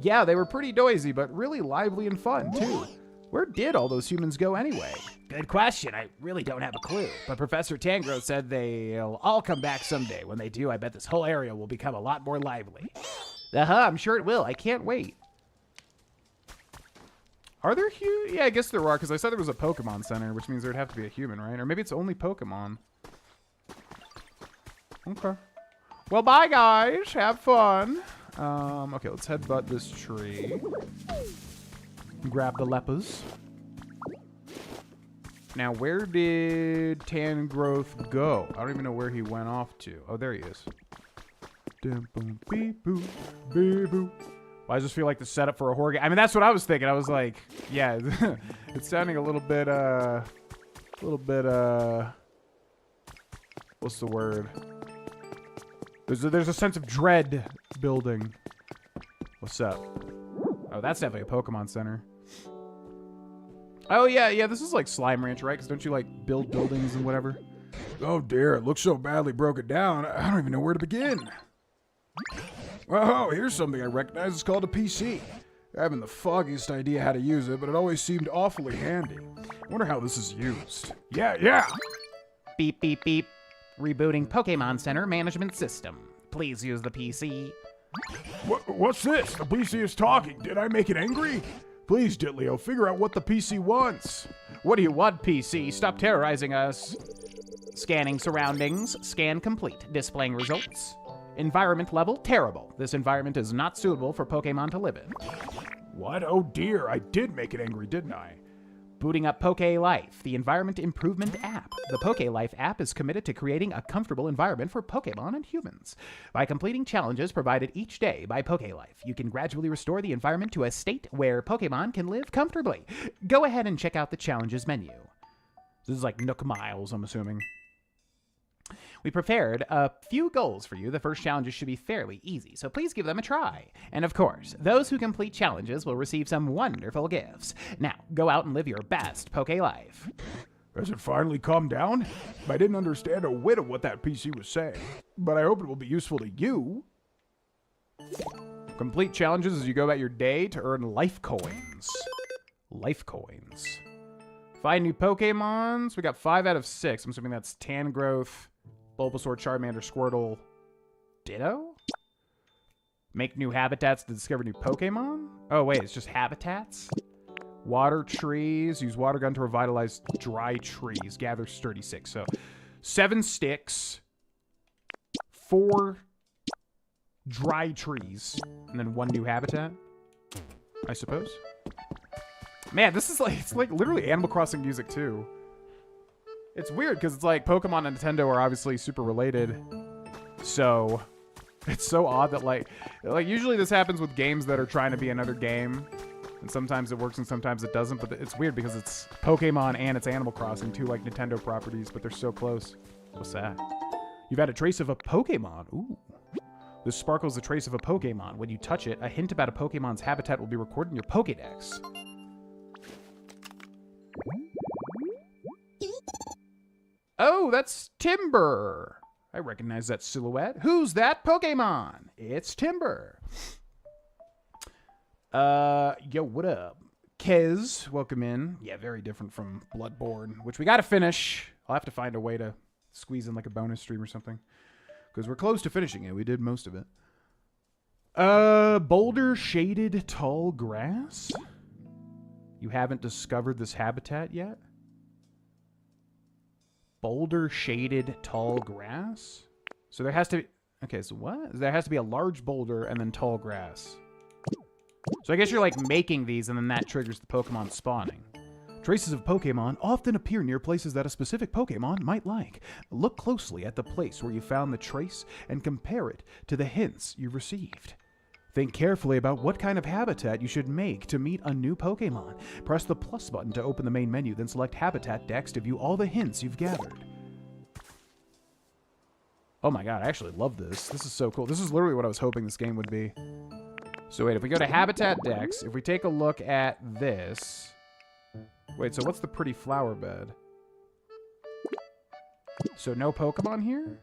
Yeah, they were pretty noisy, but really lively and fun, too. Where did all those humans go anyway? Good question. I really don't have a clue. But Professor Tangrowth said they'll all come back someday. When they do, I bet this whole area will become a lot more lively. I'm sure it will. I can't wait. Are there Yeah, I guess there are, because I said there was a Pokemon Center, which means there'd have to be a human, right? Or maybe it's only Pokemon. Okay. Well, bye, guys. Have fun. Okay, let's headbutt this tree. Grab the lepers. Now, where did Tangrowth go? I don't even know where he went off to. Oh, there he is. Well, I just feel like the setup for a horror game. I mean, that's what I was thinking. I was like, yeah, it's sounding a little bit, what's the word? There's a sense of dread building. What's up? Oh, that's definitely a Pokemon Center. Oh, yeah, this is like Slime Ranch, right? Because don't you, like, build buildings and whatever? Oh, dear, it looks so badly broken down, I don't even know where to begin. Oh, here's something I recognize. It's called a PC. I haven't the foggiest idea how to use it, but it always seemed awfully handy. I wonder how this is used. Yeah. Beep, beep, beep. Rebooting Pokemon Center management system. Please use the PC. What's this? The PC is talking. Did I make it angry? Please, Ditlio, figure out what the PC wants. What do you want, PC? Stop terrorizing us. Scanning surroundings. Scan complete. Displaying results. Environment level, terrible. This environment is not suitable for Pokemon to live in. What? Oh dear, I did make it angry, didn't I? Booting up Poke-Life, the environment improvement app. The Poke-Life app is committed to creating a comfortable environment for Pokemon and humans. By completing challenges provided each day by Poke-Life, you can gradually restore the environment to a state where Pokemon can live comfortably. Go ahead and check out the challenges menu. This is like Nook Miles, I'm assuming. We prepared a few goals for you. The first challenges should be fairly easy, so please give them a try. And of course, those who complete challenges will receive some wonderful gifts. Now, go out and live your best Poke life. Has it finally calmed down? I didn't understand a whit of what that PC was saying, but I hope it will be useful to you. Complete challenges as you go about your day to earn life coins. Life coins. Find new Pokemons. We got 5 out of 6. I'm assuming that's Tangrowth, Bulbasaur, Charmander, Squirtle, Ditto? Make new habitats to discover new Pokemon? Oh, wait, it's just habitats? Water trees. Use water gun to revitalize dry trees. Gather sturdy 6. So, 7 sticks, 4 dry trees, and then 1 new habitat, I suppose. Man, this is like, it's like literally Animal Crossing music, too. It's weird because it's like Pokemon and Nintendo are obviously super related. So it's so odd that like usually this happens with games that are trying to be another game. And sometimes it works and sometimes it doesn't. But it's weird because it's Pokemon and it's Animal Crossing, two like Nintendo properties, but they're so close. What's that? You've had a trace of a Pokemon. Ooh. This sparkles a trace of a Pokemon. When you touch it, a hint about a Pokemon's habitat will be recorded in your Pokédex. Oh, that's Timber. I recognize that silhouette. Who's that Pokemon? It's Timber. Yo, what up? Kez, welcome in. Yeah, very different from Bloodborne, which we gotta finish. I'll have to find a way to squeeze in like a bonus stream or something. Because we're close to finishing it. We did most of it. Boulder shaded tall grass? You haven't discovered this habitat yet? Boulder shaded tall grass? So there has to be... Okay, so what? There has to be a large boulder and then tall grass. So I guess you're like making these and then that triggers the Pokemon spawning. Traces of Pokemon often appear near places that a specific Pokemon might like. Look closely at the place where you found the trace and compare it to the hints you've received. Think carefully about what kind of habitat you should make to meet a new Pokemon. Press the plus button to open the main menu, then select Habitat Dex to view all the hints you've gathered. Oh my god, I actually love this. This is so cool. This is literally what I was hoping this game would be. So wait, if we go to Habitat Dex, if we take a look at this... Wait, so what's the pretty flower bed? So no Pokemon here?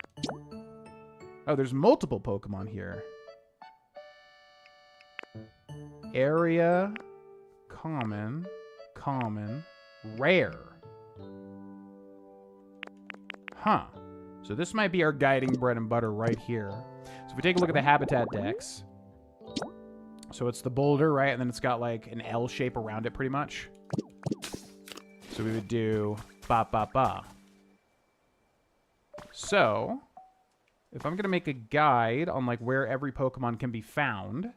Oh, there's multiple Pokemon here. Area, common, rare. Huh. So this might be our guiding bread and butter right here. So if we take a look at the Habitat Dex. So it's the boulder, right? And then it's got like an L shape around it pretty much. So we would do ba ba ba. So if I'm gonna make a guide on like where every Pokemon can be found,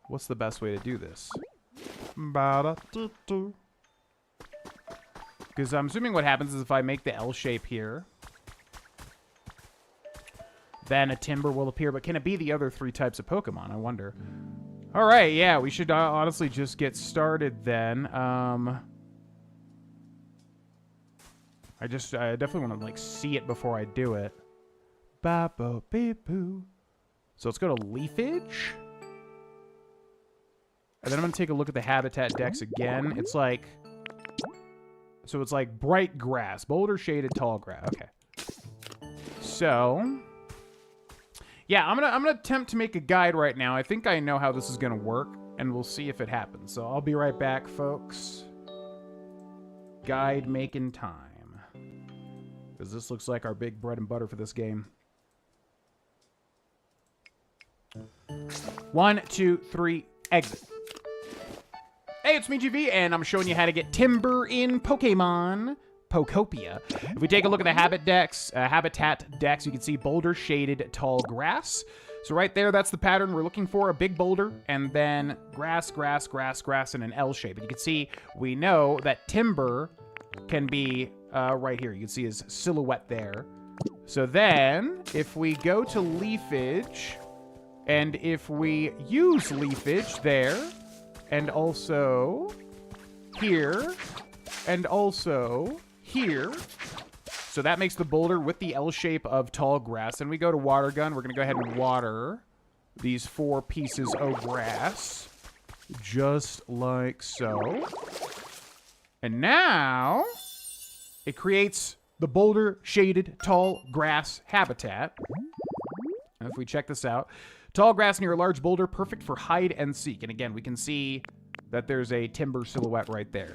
what's the best way to do this? Because I'm assuming what happens is if I make the L shape here, then a Timber will appear. But can it be the other 3 types of Pokemon? I wonder. All right, yeah, we should honestly just get started then. I definitely want to like see it before I do it. Ba-bo-beep-boo. So let's go to Leafage. And then I'm going to take a look at the Habitat Dex again. It's like... So it's like bright grass. Boulder shaded tall grass. Okay. So... Yeah, I'm gonna attempt to make a guide right now. I think I know how this is going to work. And we'll see if it happens. So I'll be right back, folks. Guide making time. Because this looks like our big bread and butter for this game. 1, 2, 3, exit. Hey, it's me, GV, and I'm showing you how to get Timber in Pokemon Pokopia. If we take a look at the habitat decks, you can see boulder shaded tall grass. So right there, that's the pattern we're looking for, a big boulder, and then grass, grass, grass, grass in an L shape. And you can see, we know that timber can be right here. You can see his silhouette there. So then, if we go to leafage, and if we use leafage there, and also here, and also here, so that makes the boulder with the L shape of tall grass. And we go to water gun. We're going to go ahead and water these 4 pieces of grass, just like so. And now it creates the boulder shaded tall grass habitat. And if we check this out, tall grass near a large boulder, perfect for hide and seek. And again, we can see that there's a timber silhouette right there.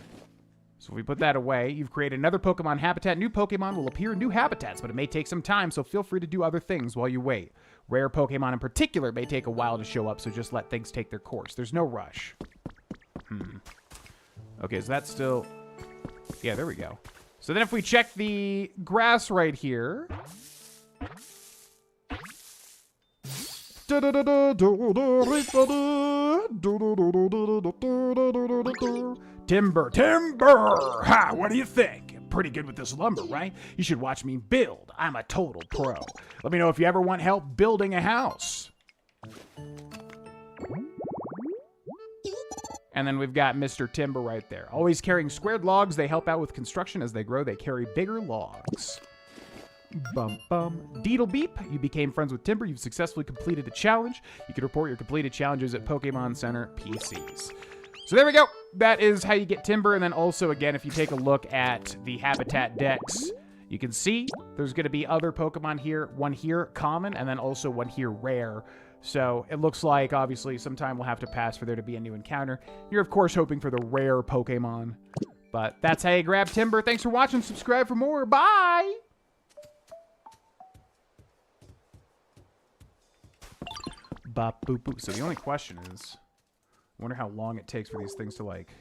So if we put that away, you've created another Pokemon habitat. New Pokemon will appear in new habitats, but it may take some time, so feel free to do other things while you wait. Rare Pokemon in particular may take a while to show up, so just let things take their course. There's no rush. Okay, so that's still... Yeah, there we go. So then if we check the grass right here... Timber, timber! Ha! What do you think? I'm pretty good with this lumber, right? You should watch me build. I'm a total pro. Let me know if you ever want help building a house. And then we've got Mr. Timber right there. Always carrying squared logs. They help out with construction. As they grow, they carry bigger logs. Bum bum. Deedle beep. You became friends with Timber. You've successfully completed a challenge. You can report your completed challenges at Pokemon Center PCs. So there we go. That is how you get Timber. And then also, again, if you take a look at the habitat decks, you can see there's going to be other Pokemon here. One here, common, and then also one here, rare. So it looks like, obviously, some time will have to pass for there to be a new encounter. You're, of course, hoping for the rare Pokemon. But that's how you grab Timber. Thanks for watching. Subscribe for more. Bye! Bop, boop, boop. So the only question is... I wonder how long it takes for these things to, like...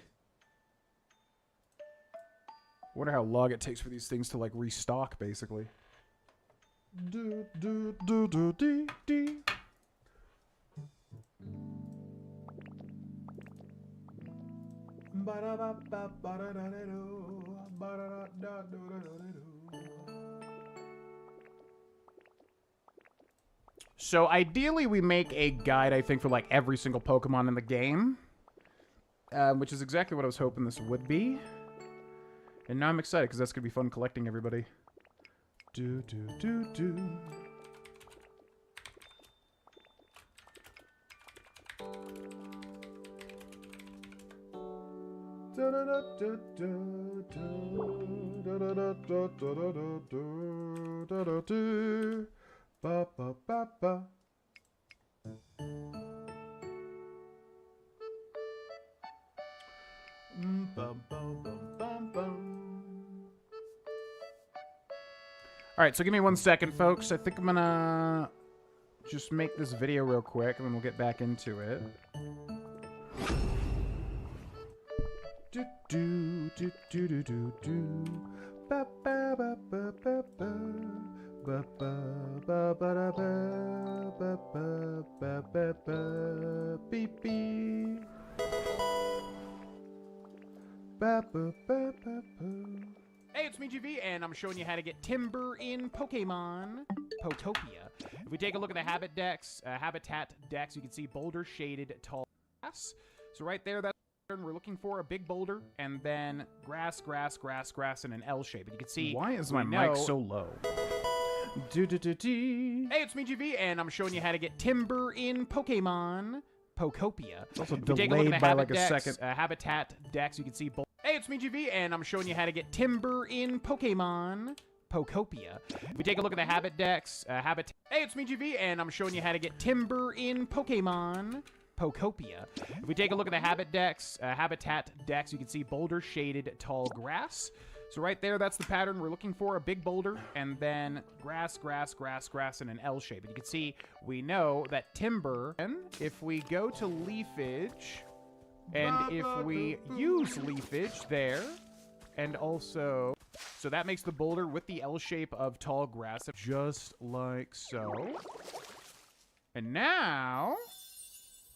restock, basically. So ideally we make a guide, I think, for like every single Pokemon in the game. Which is exactly what I was hoping this would be. And now I'm excited because that's going to be fun collecting everybody. Do, do, do, do. Da da da da da da da da da da da da. Ba ba ba ba. Bum bum bum bum bum. All right, so give me 1 second, folks. I think I'm gonna just make this video real quick, and then we'll get back into it. Do do do do do do do. Ba ba ba ba ba ba. Ba ba ba ba da ba ba ba ba ba ba beep beep. Ba ba ba ba ba. Hey, it's me, GV, and I'm showing you how to get Timber in Pokemon Pokopia. If we take a look at the habitat decks, you can see boulder shaded tall grass. So right there, that's what we're looking for, a big boulder, and then grass, grass, grass, grass in an L shape. And you can see... Why is my mic so low? Hey, it's me, GV, and I'm showing you how to get Timber in Pokemon Pokopia. It's also delayed by like a second. Habitat decks, you can see... Hey, it's me, GV, and I'm showing you how to get Timber in Pokemon Pokopia. If we take a look at the habitat... Hey, it's me, GV, and I'm showing you how to get Timber in Pokemon Pokopia. If we take a look at the habitat decks, you can see boulder shaded tall grass. So right there, that's the pattern we're looking for, a big boulder, and then grass, grass, grass, grass in an L shape. And you can see, we know that Timber, and if we go to leafage, and if we use leafage there, and also, so that makes the boulder with the L shape of tall grass, just like so. And now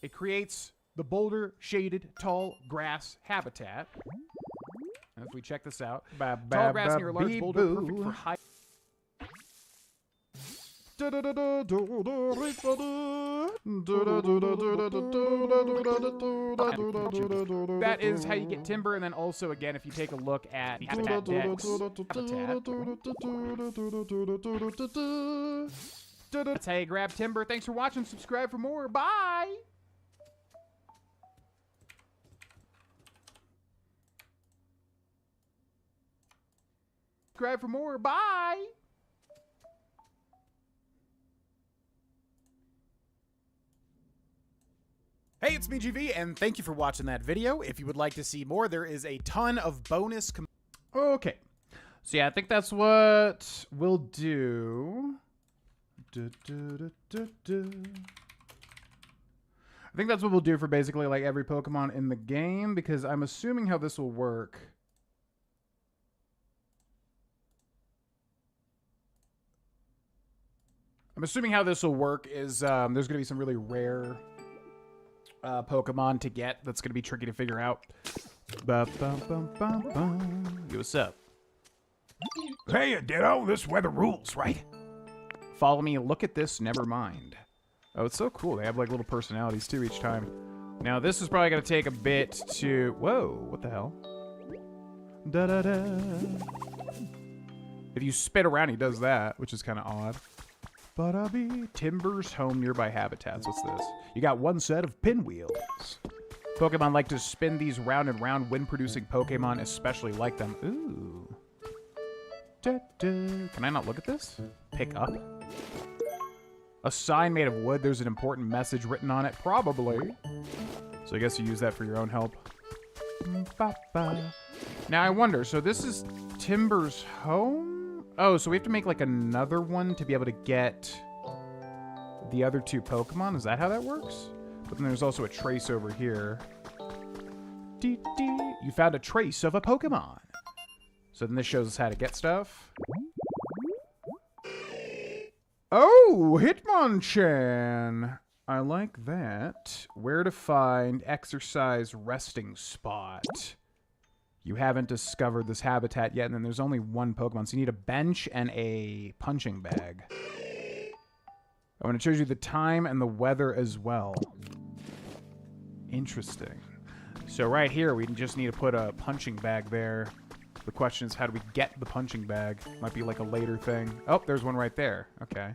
it creates the boulder shaded tall grass habitat. And if we check this out, tall grass near a large boulder, perfect for high. That is how you get timber, and then also, again, if you take a look at the habitat decks, that's how you grab timber. Thanks for watching. Subscribe for more. Bye! Subscribe for more. Bye! Hey, it's me, GV, and thank you for watching that video. If you would like to see more, there is a ton of bonus. Okay. So yeah, I think that's what we'll do. I think that's what we'll do for basically like every Pokemon in the game, because I'm assuming how this will work. Is there's going to be some really rare Pokemon to get that's going to be tricky to figure out. Yo, what's up? Hey, Ditto, this weather rules, right? Follow me, look at this, never mind. Oh, it's so cool. They have like little personalities too each time. Now, this is probably going to take a bit to... Whoa, what the hell? Da-da-da. If you spit around, he does that, which is kind of odd. Timber's home nearby habitats. What's this? You got one set of pinwheels. Pokemon like to spin these round and round when producing Pokemon, especially like them. Ooh. Can I not look at this? Pick up. A sign made of wood. There's an important message written on it. Probably. So I guess you use that for your own help. Now I wonder, so this is Timber's home? Oh, so we have to make like another one to be able to get the other two Pokemon? Is that how that works? But then there's also a trace over here. You found a trace of a Pokemon. So then this shows us how to get stuff. Oh, Hitmonchan! I like that. Where to find exercise resting spot. You haven't discovered this habitat yet, and then there's only one Pokemon, so you need a bench and a punching bag. Oh, and it shows you the time and the weather as well. Interesting. So right here, we just need to put a punching bag there. The question is, how do we get the punching bag? Might be like a later thing. Oh, there's one right there. Okay.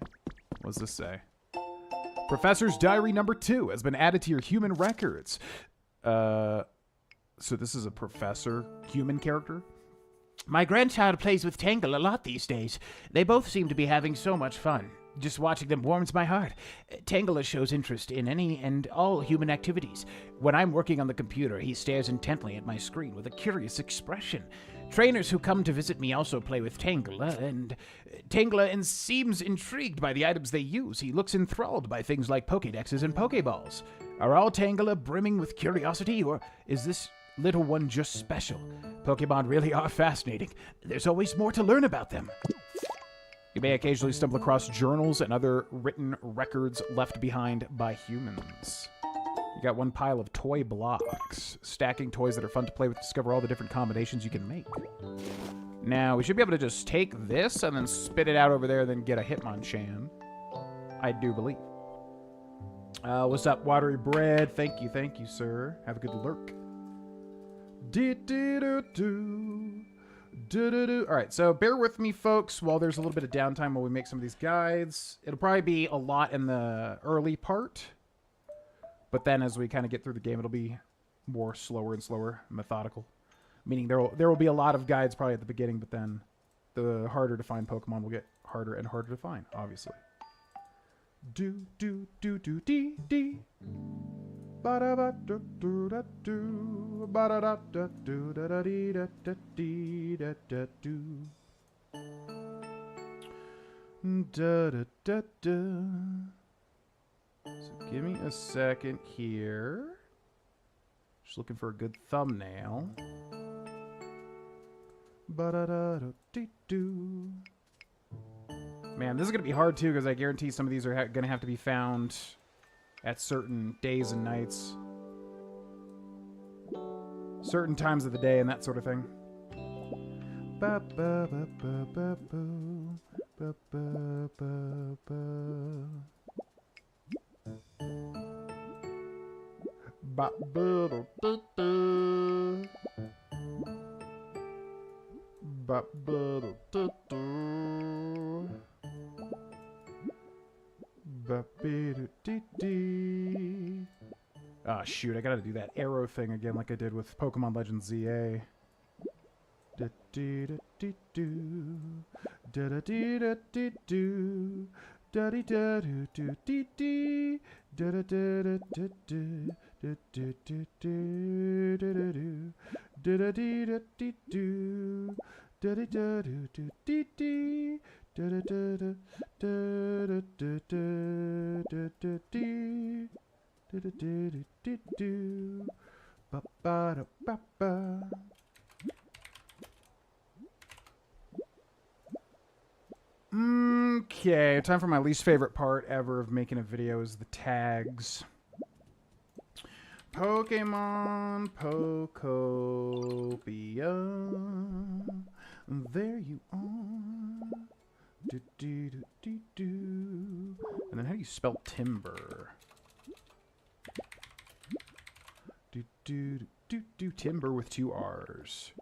What does this say? Professor's Diary number 2 has been added to your human records. So this is a professor, human character? My grandchild plays with Tangle a lot these days. They both seem to be having so much fun. Just watching them warms my heart. Tangle shows interest in any and all human activities. When I'm working on the computer, he stares intently at my screen with a curious expression. Trainers who come to visit me also play with Tangela, and Tangela seems intrigued by the items they use. He looks enthralled by things like Pokédexes and Pokéballs. Are all Tangela brimming with curiosity, or is this little one just special? Pokemon really are fascinating. There's always more to learn about them. You may occasionally stumble across journals and other written records left behind by humans. You got one pile of toy blocks. Stacking toys that are fun to play with, discover all the different combinations you can make. Now, we should be able to just take this and then spit it out over there, then get a Hitmonchan. I do believe. What's up, Watery Bread? Thank you, sir. Have a good lurk. Alright, so bear with me, folks, while there's a little bit of downtime while we make some of these guides. It'll probably be a lot in the early part, but then as we kind of get through the game, it'll be more slower and slower, methodical. Meaning there will be a lot of guides probably at the beginning, but then the harder to find Pokemon will get harder and harder to find, obviously. Do-do-do-do-dee-dee. Ba-da-ba-do-do-da-do. Ba-da-da-da-do-da-da-dee-da-da-dee-da-da-do. Da-da-da-da. So give me a second here. Just looking for a good thumbnail. Ba-da-da-do-dee-doo. Man, this is going to be hard, too, because I guarantee some of these are going to have to be found at certain days and nights. Certain times of the day and that sort of thing. Ba-ba-ba-ba-ba-boo. Ba-ba-ba-ba. Ba-ba-da-da-da. Ba-ba-da-da-da. Ba-ba-da-dee-dee. Ah, shoot, I gotta do that arrow thing again like I did with Pokemon Legends ZA. Da-dee-da-dee-doo. Da-da-dee-da-dee-doo. Da-dee-da-doo-doo-dee-dee. Da-da-da-da-da-doo. Da-da-dee-da-dee-doo. Da-da-dee-da-dee-doo. Da-dee-da-doo-doo-dee-dee. Da-da-da-da-da-da-da-da-dee. Da-da-dee-doo-dee-doo. Ba-ba-da-ba-ba. Okay, time for my least favorite part ever of making a video is the tags. Pokémon Pokopia. There you are. Do-do-do-do-do. And then how do you spell timber? Do-do-do-do-do. Timber with 2 R's.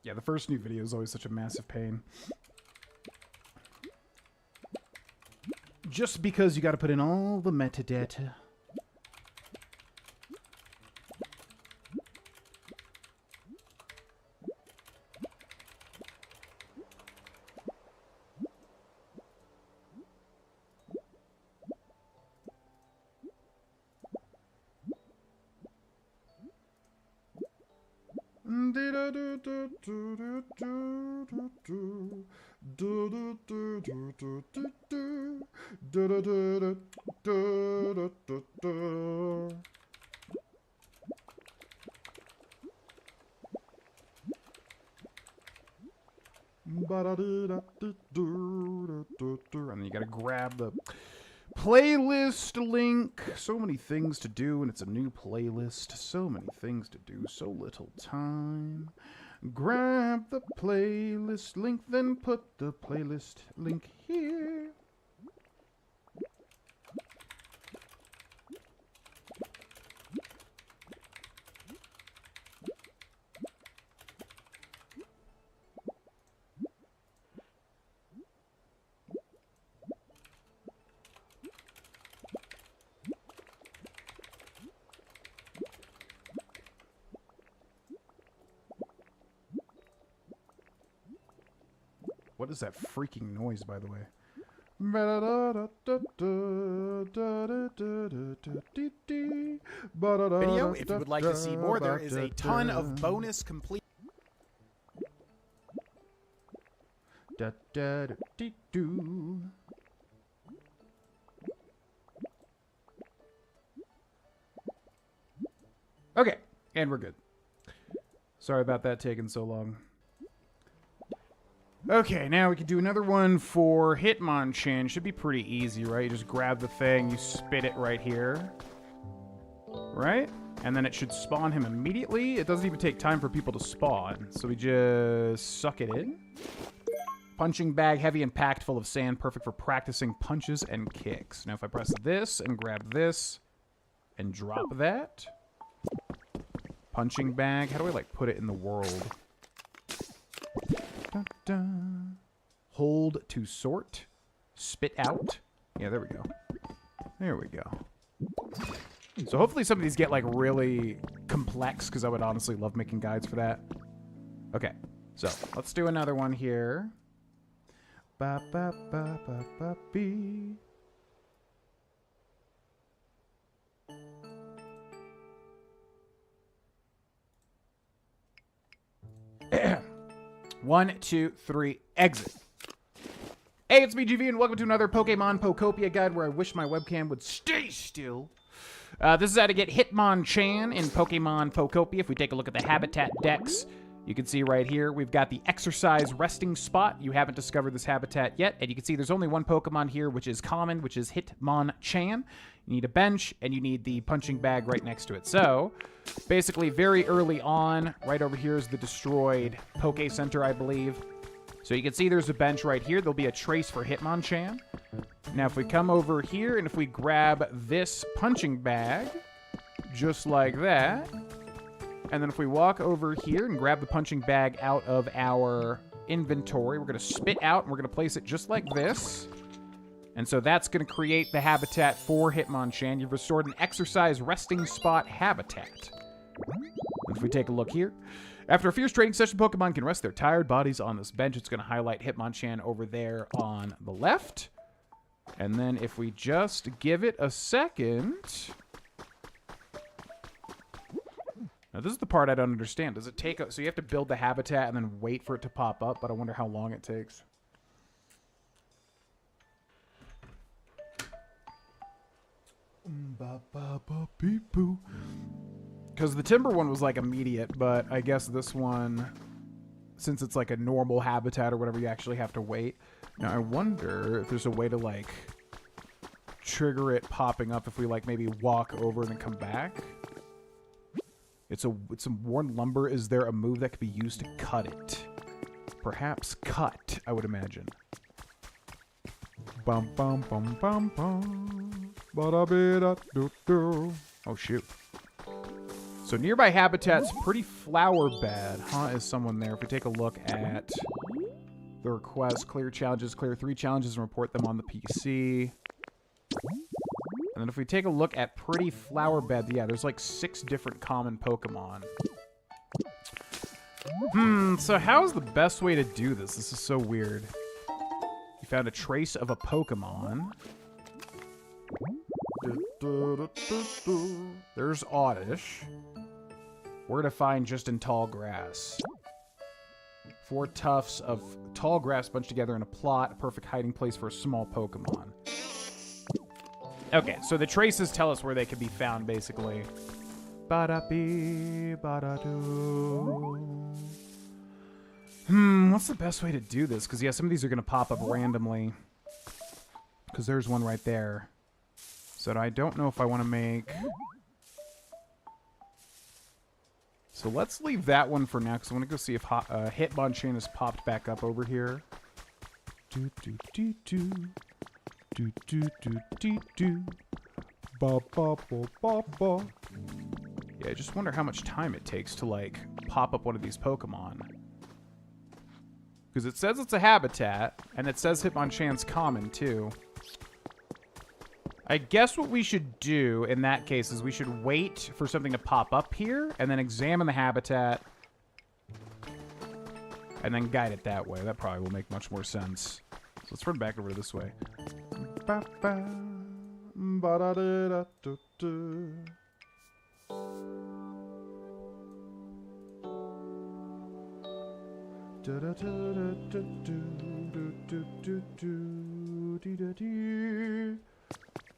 Yeah, the first new video is always such a massive pain. Just because you gotta put in all the metadata. And then you gotta grab the playlist link. So many things to do, and it's a new playlist. So many things to do, so little time. Grab the playlist link, then put the playlist link here. What is that freaking noise, by the way? Video, if you would like to see more, there is a ton of bonus complete. Okay, and we're good. Sorry about that taking so long. Okay, now we can do another one for Hitmonchan. Should be pretty easy, right? You just grab the thing, you spit it right here. Right? And then it should spawn him immediately. It doesn't even take time for people to spawn. So we just suck it in. Punching bag, heavy and packed full of sand, perfect for practicing punches and kicks. Now if I press this and grab this and drop that. Punching bag, how do I like put it in the world? Dun, dun. Hold to sort. Spit out. Yeah, there we go. There we go. So hopefully some of these get like really complex because I would honestly love making guides for that. Okay, so let's do another one here. Ba ba ba ba ba bee. One, two, three, exit. Hey, it's me, GV, and welcome to another Pokemon Pokopia guide where I wish my webcam would stay still. This is how to get Hitmonchan in Pokemon Pokopia. If we take a look at the habitat dex, you can see right here, we've got the exercise resting spot. You haven't discovered this habitat yet, and you can see there's only one Pokemon here, which is common, which is Hitmonchan. You need a bench, and you need the punching bag right next to it. So, basically, very early on, right over here is the destroyed Poke Center, I believe. So you can see there's a bench right here. There'll be a trace for Hitmonchan. Now, if we come over here, and if we grab this punching bag, just like that, and then if we walk over here and grab the punching bag out of our inventory, we're going to spit out, and we're going to place it just like this. And so that's going to create the habitat for Hitmonchan. You've restored an exercise resting spot habitat. And if we take a look here, after a fierce training session, Pokemon can rest their tired bodies on this bench. It's going to highlight Hitmonchan over there on the left. And then if we just give it a second... Now, this is the part I don't understand. Does it take... So you have to build the habitat and then wait for it to pop up, but I wonder how long it takes. Because the timber one was like immediate, but I guess this one, since it's like a normal habitat or whatever, you actually have to wait. Now I wonder if there's a way to like trigger it popping up if we like maybe walk over and then come back. It's some worn lumber. Is there a move that could be used to cut it? Perhaps cut, I would imagine. Bum bum bum bum bum. Oh shoot. So nearby habitat's pretty flower bad, huh? Is someone there? If we take a look at the request, clear challenges, clear 3 challenges and report them on the PC. And then if we take a look at pretty flower bed, yeah, there's like 6 different common Pokemon. So how's the best way to do this? This is so weird. You found a trace of a Pokemon. There's Oddish. Where to find just in tall grass. 4 tufts of tall grass bunched together in a plot, a perfect hiding place for a small Pokemon. Okay, so the traces tell us where they can be found, basically. Ba-da-bee, ba-da-doo. What's the best way to do this? Because, yeah, some of these are going to pop up randomly. Because there's one right there. So I don't know if I want to make... So let's leave that one for now, because I want to go see if Hitmonchan has popped back up over here. Do-do-do-do. Do-do-do-do-do. Ba-ba-ba-ba-ba. Yeah, I just wonder how much time it takes to, like, pop up one of these Pokemon. Because it says it's a habitat, and it says Hitmonchan's common, too. I guess what we should do in that case is we should wait for something to pop up here and then examine the habitat and then guide it that way. That probably will make much more sense. So let's run back over this way.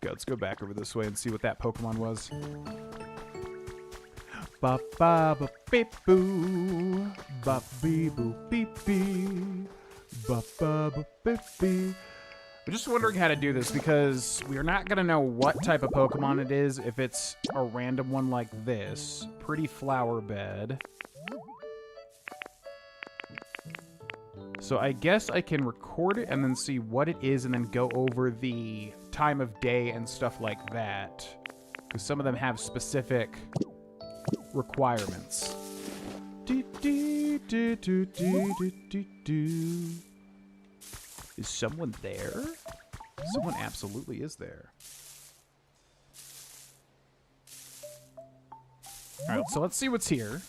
Okay, let's go back over this way and see what that Pokemon was. Ba ba ba beep boo, ba bee boo beep bee, ba ba ba beep bee. I'm just wondering how to do this because we're not gonna know what type of Pokemon it is if it's a random one like this. Pretty flower bed. So I guess I can record it and then see what it is and then go over the time of day and stuff like that. Because some of them have specific requirements. Is someone there? Someone absolutely is there. Alright, so let's see what's here.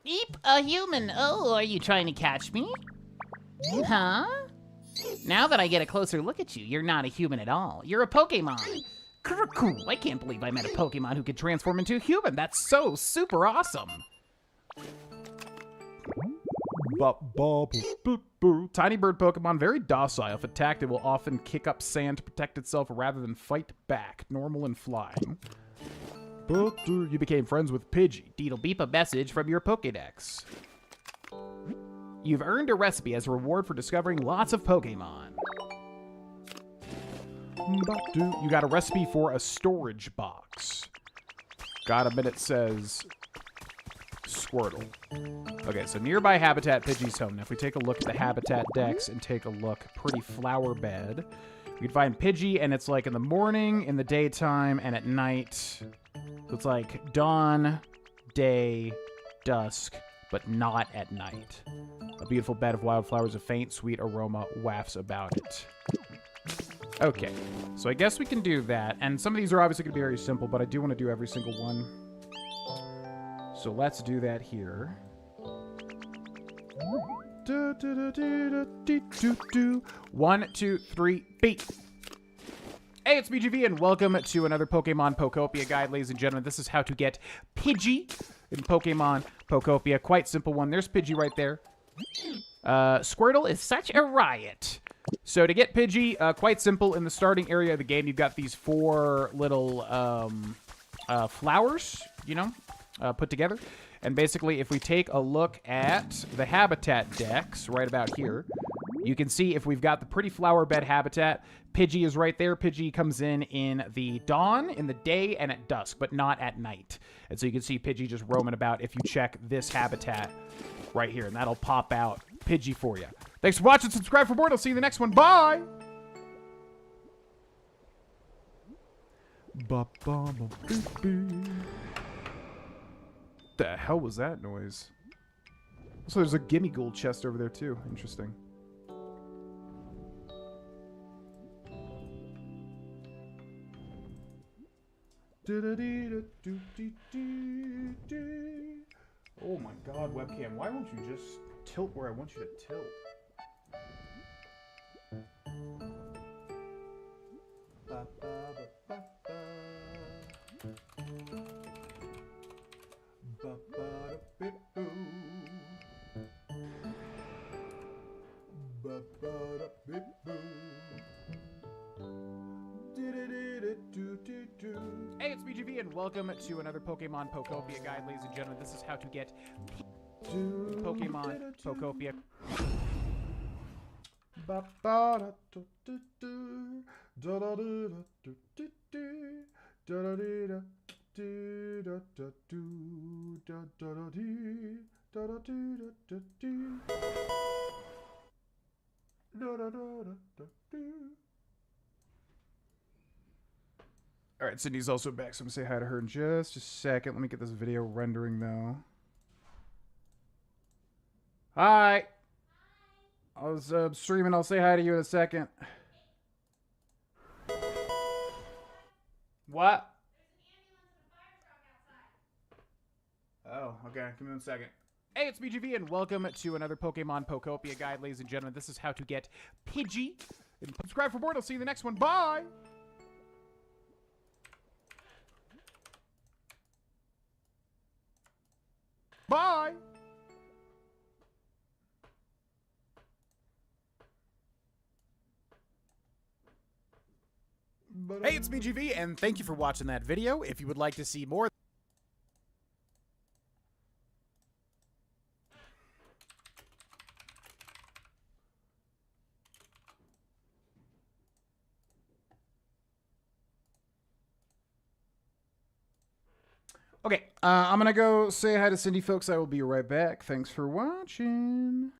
Eep, a human. Oh, are you trying to catch me? Huh? Now that I get a closer look at you, you're not a human at all. You're a Pokemon. Cool. I can't believe I met a Pokemon who could transform into a human. That's so super awesome. Tiny bird Pokemon, very docile. If attacked, it will often kick up sand to protect itself rather than fight back. Normal and flying. You became friends with Pidgey. Deedle beep, a message from your Pokédex. You've earned a recipe as a reward for discovering lots of Pokemon. You got a recipe for a storage box. Got a minute says Squirtle. Okay, so nearby habitat, Pidgey's home. Now if we take a look at the habitat decks and take a look, pretty flower bed, you can find Pidgey, and it's like in the morning, in the daytime, and at night. So it's like dawn, day, dusk, but not at night. A beautiful bed of wildflowers, a faint, sweet aroma wafts about it. Okay, so I guess we can do that. And some of these are obviously going to be very simple, but I do want to do every single one. So let's do that here. 1, 2, 3, beat! Hey, it's BGV, and welcome to another Pokemon Pokopia guide, ladies and gentlemen. This is how to get Pidgey in Pokemon Pokopia. Quite simple one. There's Pidgey right there. Squirtle is such a riot. So to get Pidgey, quite simple. In the starting area of the game, you've got these 4 little flowers, you know, put together. And basically, if we take a look at the habitat decks right about here, you can see if we've got the pretty flower bed habitat, Pidgey is right there. Pidgey comes in the dawn, in the day, and at dusk, but not at night. And so you can see Pidgey just roaming about if you check this habitat right here, and that'll pop out Pidgey for you. Thanks for watching. Subscribe for more. I'll see you in the next one. Bye! The hell was that noise? Also, there's a gimme gold chest over there, too. Interesting. Oh my god, webcam, why won't you just tilt where I want you to tilt? Hey, it's BGV, and welcome to another Pokemon Pokopia guide, ladies and gentlemen. This is how to get Pokemon Pokopia. All right, Sydney's also back, so I'm gonna say hi to her in just a second. Let me get this video rendering, though. Hi. I was streaming. I'll say hi to you in a second. What? Oh, okay. Give me 1 second. Hey, it's BGV, and welcome to another Pokemon Pokopia guide, ladies and gentlemen. This is how to get Pidgey. And subscribe for more. I'll see you in the next one. Bye! Bye! Hey, it's BGV, and thank you for watching that video. If you would like to see more... Okay, I'm gonna go say hi to Cindy, folks. I will be right back. Thanks for watching.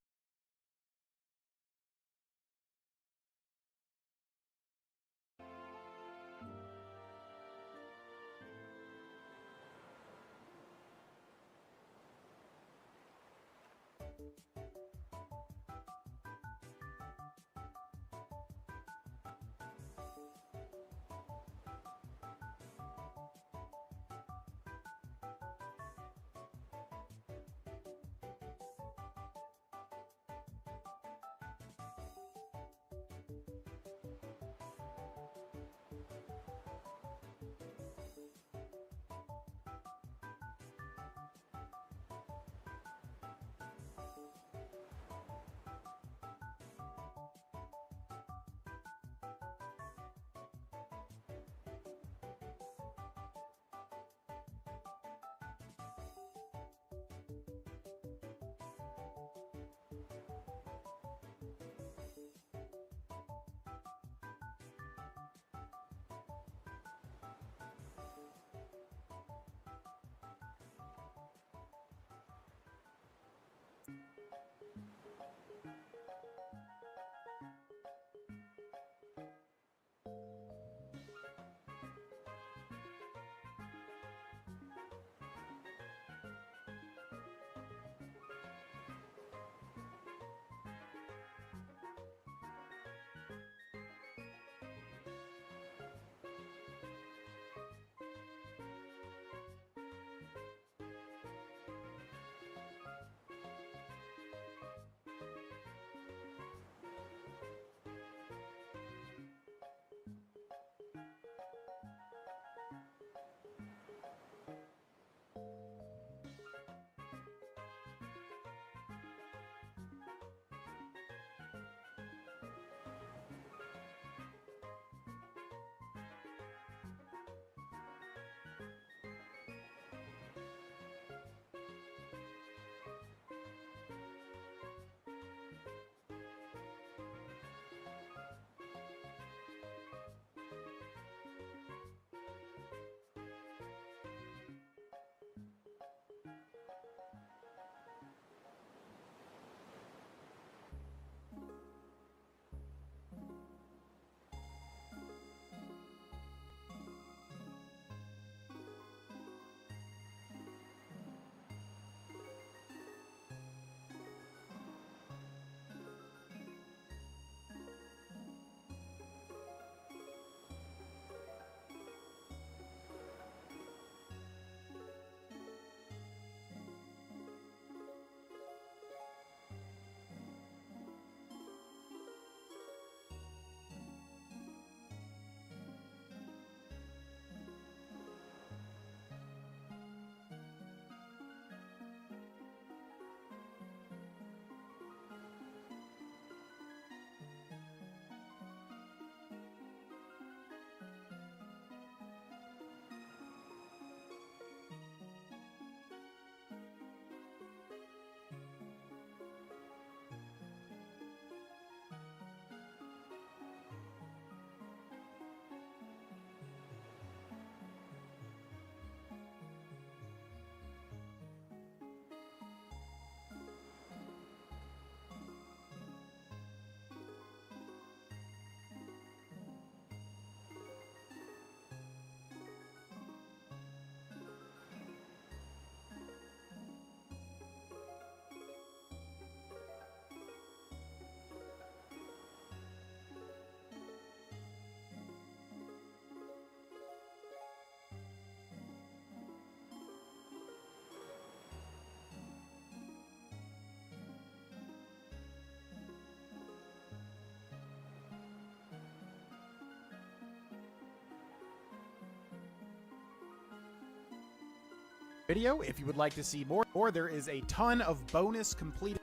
video. If you would like to see more, there is a ton of bonus completed.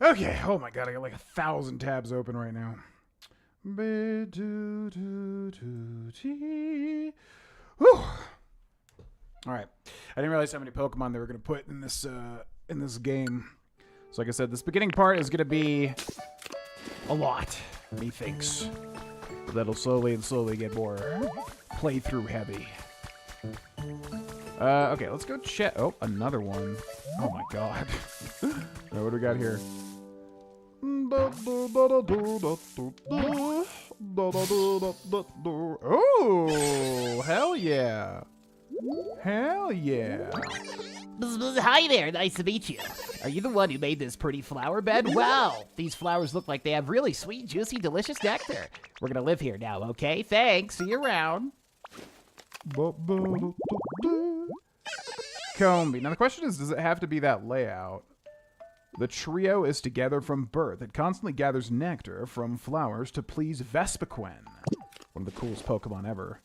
Okay, oh my god, I got like 1,000 tabs open right now. Whew. Alright. I didn't realize how many Pokemon they were going to put in this game. So like I said, this beginning part is going to be a lot, methinks. But that'll slowly get more playthrough heavy. Okay, let's go check. Oh, another one. Oh my god. What do we got here? Oh, hell yeah. Hell yeah. Hi there, nice to meet you. Are you the one who made this pretty flower bed? Wow, these flowers look like they have really sweet, juicy, delicious nectar. We're gonna live here now, okay? Thanks, see you around. Combee. Now the question is, does it have to be that layout? The trio is together from birth. It constantly gathers nectar from flowers to please Vespiquen, one of the coolest Pokemon ever.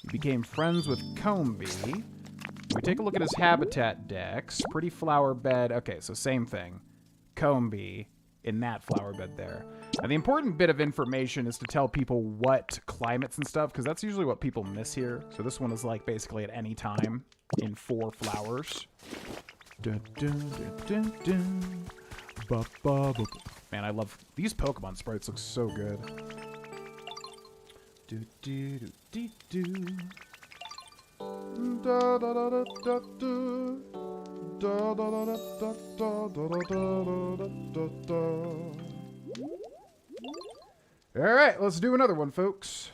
He became friends with Combee. We take a look at his habitat dex. Pretty flower bed. Okay, so same thing. Combee in that flower bed there. Now the important bit of information is to tell people what climates and stuff, because that's usually what people miss here. So this one is like basically at any time in 4 flowers. Dun, dun, dun, dun, dun. Man, I love these Pokemon sprites. Look so good. Do do do do do. Da da da da da do. Da da da da da da da da da da. All right, let's do another one, folks.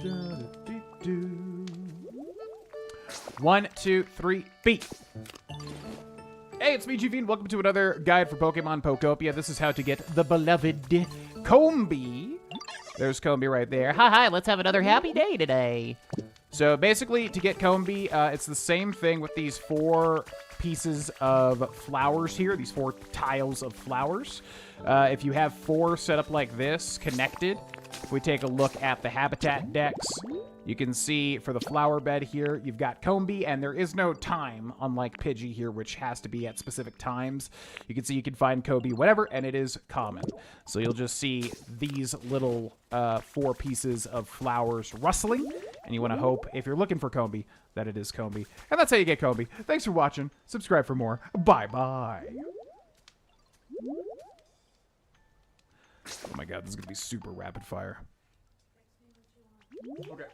Da da do do. 1, 2, 3, beat. Hey, it's me, GV, and welcome to another guide for Pokemon Pokopia. This is how to get the beloved Combee. There's Combee right there. Hi, let's have another happy day today. So basically, to get Combee, it's the same thing with these 4 pieces of flowers here, these 4 tiles of flowers. If you have 4 set up like this, connected, if we take a look at the habitat dex, you can see for the flower bed here, you've got Combee, and there is no time, unlike Pidgey here, which has to be at specific times. You can see you can find Combee whatever, and it is common. So you'll just see these little 4 pieces of flowers rustling, and you want to hope, if you're looking for Combee, that it is Combee. And that's how you get Combee. Thanks for watching. Subscribe for more. Bye-bye. Oh my god, this is going to be super rapid fire. Okay.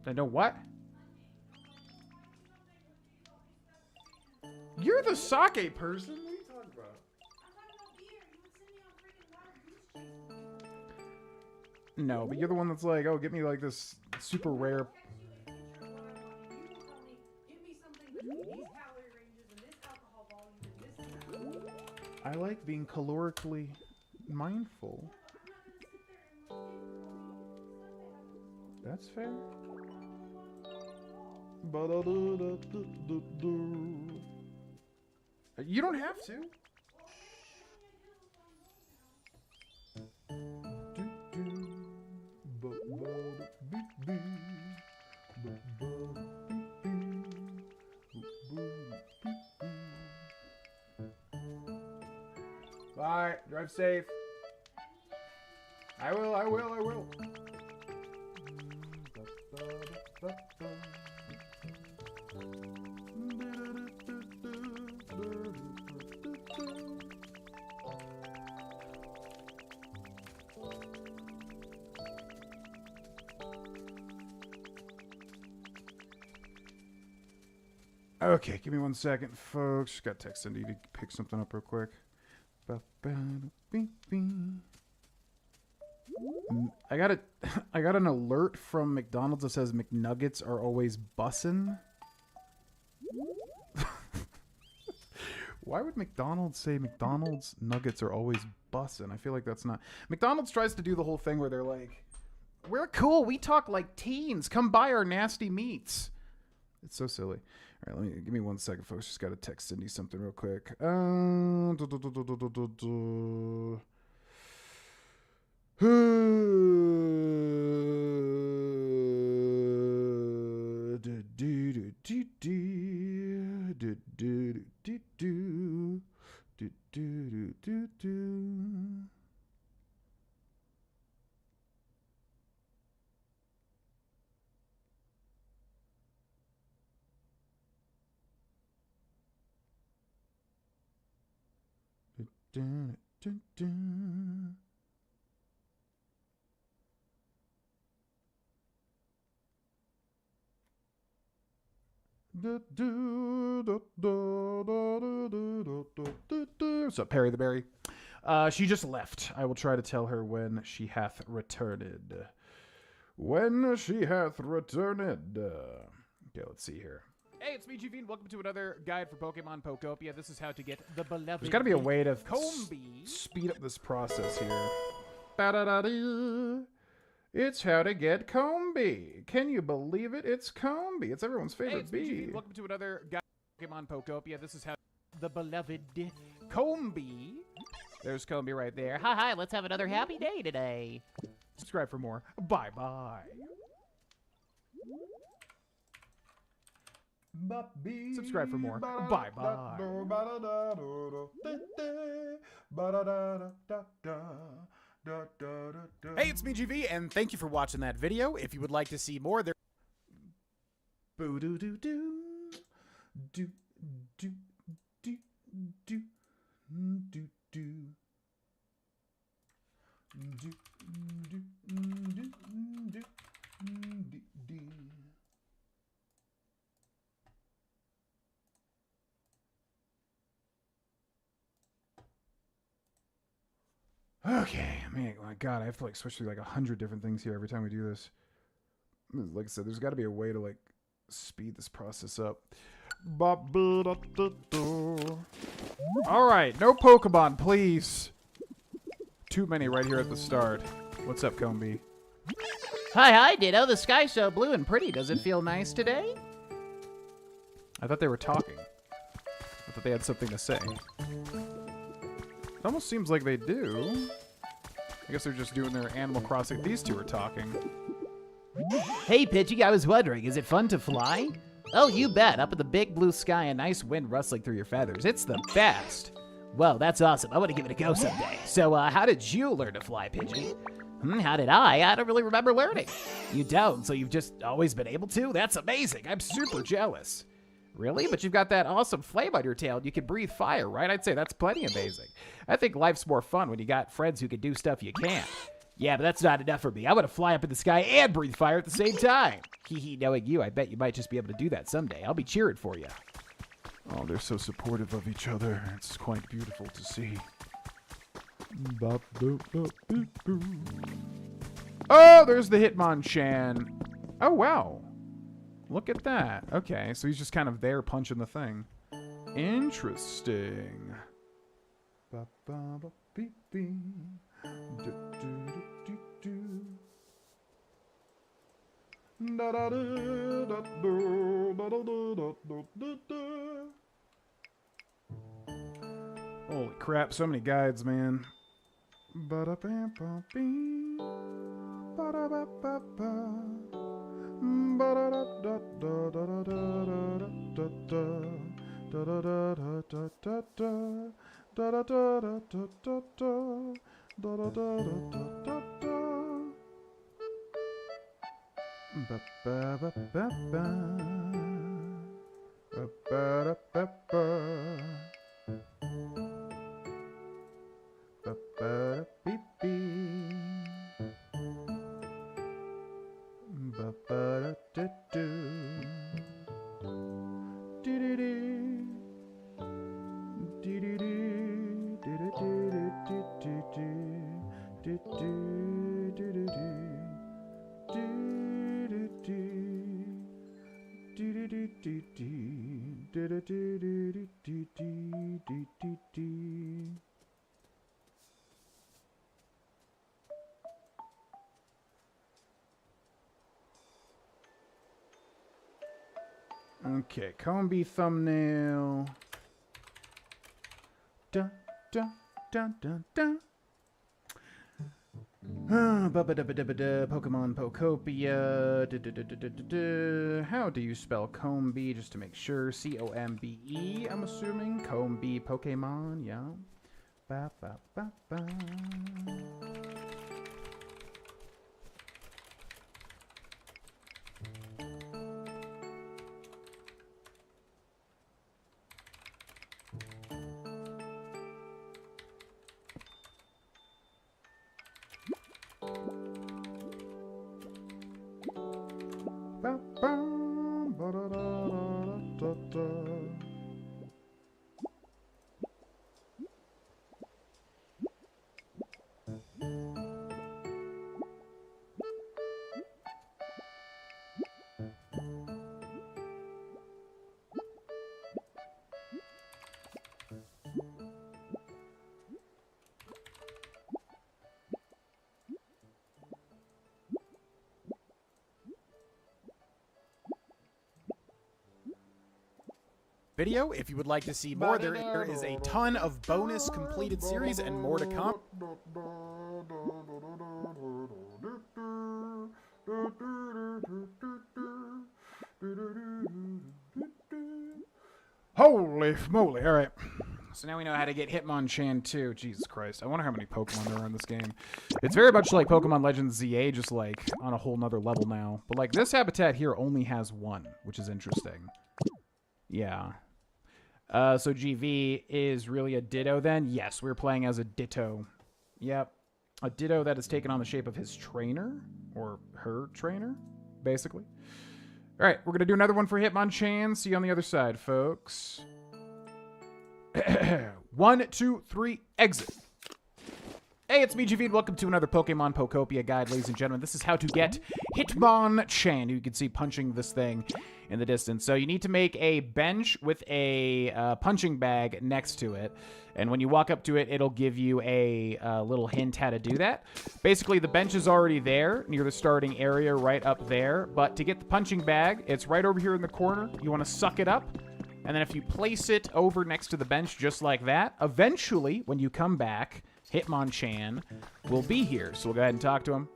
I know what? You're the sake person? What are you talking about? No, but you're the one that's like, oh, get me like this super rare. I like being calorically mindful. That's fair. You don't have to. Bye. Drive safe. I will. Okay, give me 1 second, folks. Got text Cindy to pick something up real quick. I got an alert from McDonald's that says McNuggets are always bussin'. Why would McDonald's say McDonald's nuggets are always bussin'? I feel like that's not... McDonald's tries to do the whole thing where they're like, we're cool, we talk like teens, come buy our nasty meats. It's so silly. All right, give me 1 second, folks. Just got to text Cindy something real quick. What's up, Perry the Berry? She just left. I will try to tell her when she hath returned. When she hath returned. Okay, let's see here. Hey, it's me, GV, and welcome to another guide for Pokemon Pokopia. This is how to get the beloved... There's got to be a way to Combee. speed up this process here. Ba-da-da-dee. It's how to get Combee. Can you believe it? It's Combee. It's everyone's Hey, favorite it's me, GV, bee. and welcome to another guide for Pokemon Pokopia. This is how the beloved Combee. There's Combee right there. Hi, let's have another happy day today. Subscribe for more. Bye-bye. Subscribe for more. Bye-bye. Hey, it's me, GV, and thank you for watching that video. If you would like to see more, there... Boo-doo-doo-doo. Do-do-do-do. Do-do-do-do. Do-do-do-do-do. Okay, man, my God, I have to like switch through like 100 different things here every time we do this. Like I said, there's got to be a way to like speed this process up. All right, no Pokemon, please. Too many right here at the start. What's up, Combee? Hi, Ditto. The sky's so blue and pretty. Does it feel nice today? I thought they were talking. I thought they had something to say. It almost seems like they do. I guess they're just doing their Animal Crossing. These two are talking. Hey, Pidgey, I was wondering, is it fun to fly? Oh, you bet. Up in the big blue sky, a nice wind rustling through your feathers. It's the best. Well, that's awesome. I want to give it a go someday. So, how did you learn to fly, Pidgey? How did I? I don't really remember learning. You don't, so you've just always been able to? That's amazing. I'm super jealous. Really? But you've got that awesome flame on your tail and you can breathe fire, right? I'd say that's plenty amazing. I think life's more fun when you got friends who can do stuff you can't. Yeah, but that's not enough for me. I want to fly up in the sky and breathe fire at the same time. Hee, knowing you, I bet you might just be able to do that someday. I'll be cheering for you. Oh, they're so supportive of each other. It's quite beautiful to see. Oh, there's the Hitmonchan. Oh, wow. Look at that. Okay, so he's just kind of there punching the thing. Interesting. Holy crap, so many guides, man. Okay, Combi thumbnail. Dun, dun, dun, dun, dun. Pokemon Pokopia. How do you spell Combi? Just to make sure. C-O-M-B-E, I'm assuming. Combi Pokemon, yeah. Ba, ba, ba, ba. Ba, ba, ba, da, da, da, da, da. Video. If you would like to see more, there is a ton of bonus completed series and more to come. Holy moly, alright. So now we know how to get Hitmonchan too. Jesus Christ. I wonder how many Pokemon there are in this game. It's very much like Pokemon Legends ZA, just like on a whole nother level now. But like this habitat here only has one, which is interesting. Yeah. So GV is really a Ditto then? Yes, we're playing as a Ditto. Yep. A Ditto that has taken on the shape of his trainer, or her trainer, basically. All right, we're going to do another one for Hitmonchan. See you on the other side, folks. 1, 2, 3, exit. Hey, it's me, GV, and welcome to another Pokemon Pokopia guide, ladies and gentlemen. This is how to get Hitmonchan. You can see punching this thing in the distance. So you need to make a bench with a punching bag next to it. And when you walk up to it, it'll give you a little hint how to do that. Basically, the bench is already there near the starting area right up there. But to get the punching bag, it's right over here in the corner. You want to suck it up. And then if you place it over next to the bench just like that, eventually, when you come back, Hitmonchan will be here. So we'll go ahead and talk to him.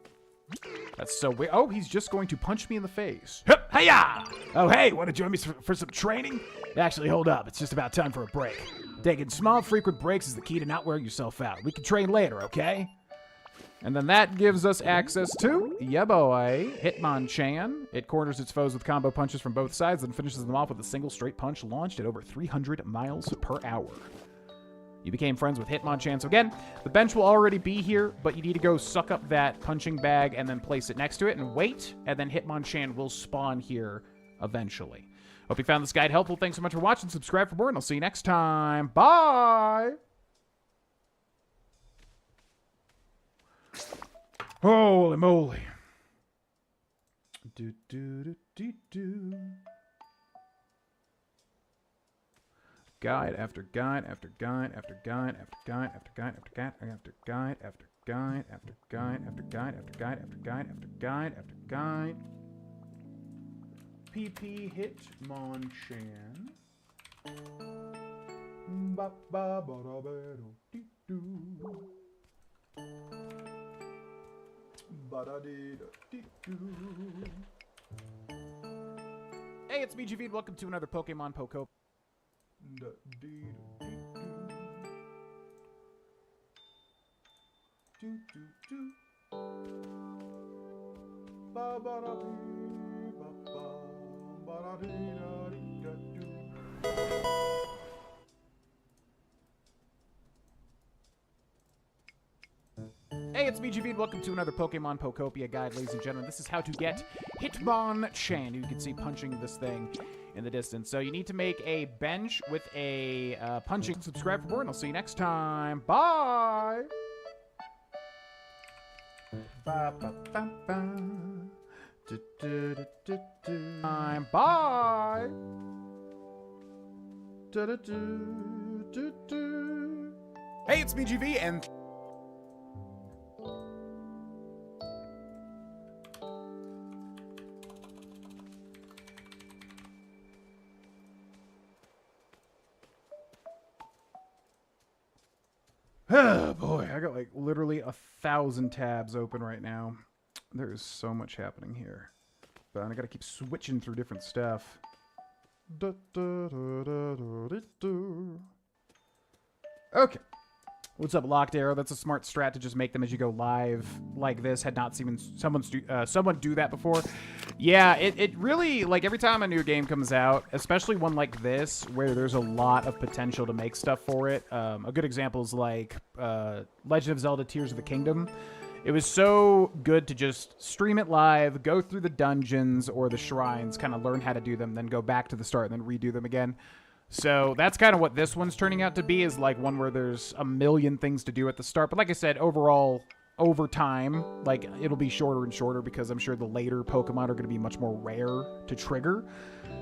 That's so weird. Oh, he's just going to punch me in the face. Hiya! Oh, hey, want to join me for some training? Actually, hold up. It's just about time for a break. Taking small, frequent breaks is the key to not wearing yourself out. We can train later, okay? And then that gives us access to, yeah boy, Hitmonchan. It corners its foes with combo punches from both sides and finishes them off with a single straight punch launched at over 300 miles per hour. You became friends with Hitmonchan. So again, the bench will already be here, but you need to go suck up that punching bag and then place it next to it and wait, and then Hitmonchan will spawn here eventually. Hope you found this guide helpful. Thanks so much for watching. Subscribe for more, and I'll see you next time. Bye! Holy moly. Do, do, do, do, do. Guide after guide after guide after guide after guide after guide after guide after guide after guide after guide after guide after guide after guide after guide after guide. PP Hitmonchan. Ba ba ba da ba do do. Ba da dee da dee do. Hey, it's me, GV, and welcome to another Pokemon Pokopia. Hey, it's me, GV, and welcome to another Pokemon Pokopia guide, ladies and gentlemen. This is how to get Hitmonchan. You can see punching this thing in the distance. So you need to make a bench with a punching. Subscribe for more, and I'll see you next time. Bye! Ba, ba, ba, ba. Du, du, du, du, du. Bye! Hey, it's me, GV, and oh boy, I got like literally 1,000 tabs open right now. There is so much happening here, but I gotta keep switching through different stuff. Okay. What's up, Locked Arrow? That's a smart strat to just make them as you go live like this. Had not seen someone do that before. Yeah, it really, like, every time a new game comes out, especially one like this, where there's a lot of potential to make stuff for it. A good example is, like, Legend of Zelda Tears of the Kingdom. It was so good to just stream it live, go through the dungeons or the shrines, kind of learn how to do them, then go back to the start and then redo them again. So that's kind of what this one's turning out to be, is like one where there's a million things to do at the start. But like I said, overall, over time, like, it'll be shorter and shorter because I'm sure the later Pokemon are going to be much more rare to trigger.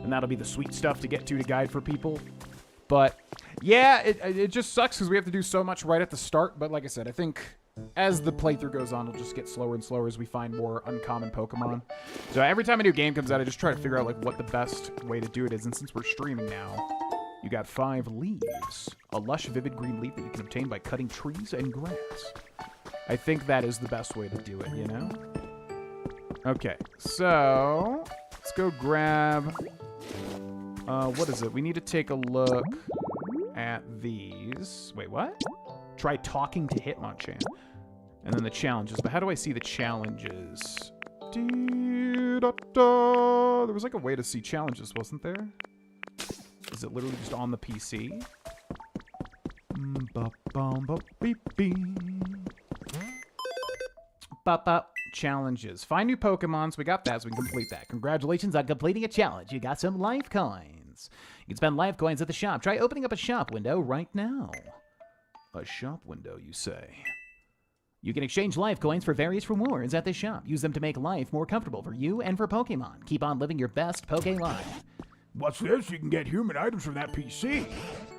And that'll be the sweet stuff to get to guide for people. But yeah, it just sucks because we have to do so much right at the start. But like I said, I think as the playthrough goes on, it'll just get slower and slower as we find more uncommon Pokemon. So every time a new game comes out, I just try to figure out like what the best way to do it is. And since we're streaming now, you got 5 leaves. A lush, vivid green leaf that you can obtain by cutting trees and grass. I think that is the best way to do it, you know? Okay, so let's go grab... what is it? We need to take a look at these. Wait, what? Try talking to Hitmonchan. And then the challenges. But how do I see the challenges? There was like a way to see challenges, wasn't there? Is it literally just on the PC? Challenges. Find new Pokemon, so we got that, so we can complete that. Congratulations on completing a challenge. You got some life coins. You can spend life coins at the shop. Try opening up a shop window right now. A shop window, you say? You can exchange life coins for various rewards at the shop. Use them to make life more comfortable for you and for Pokemon. Keep on living your best Poke life. What's this? You can get human items from that PC.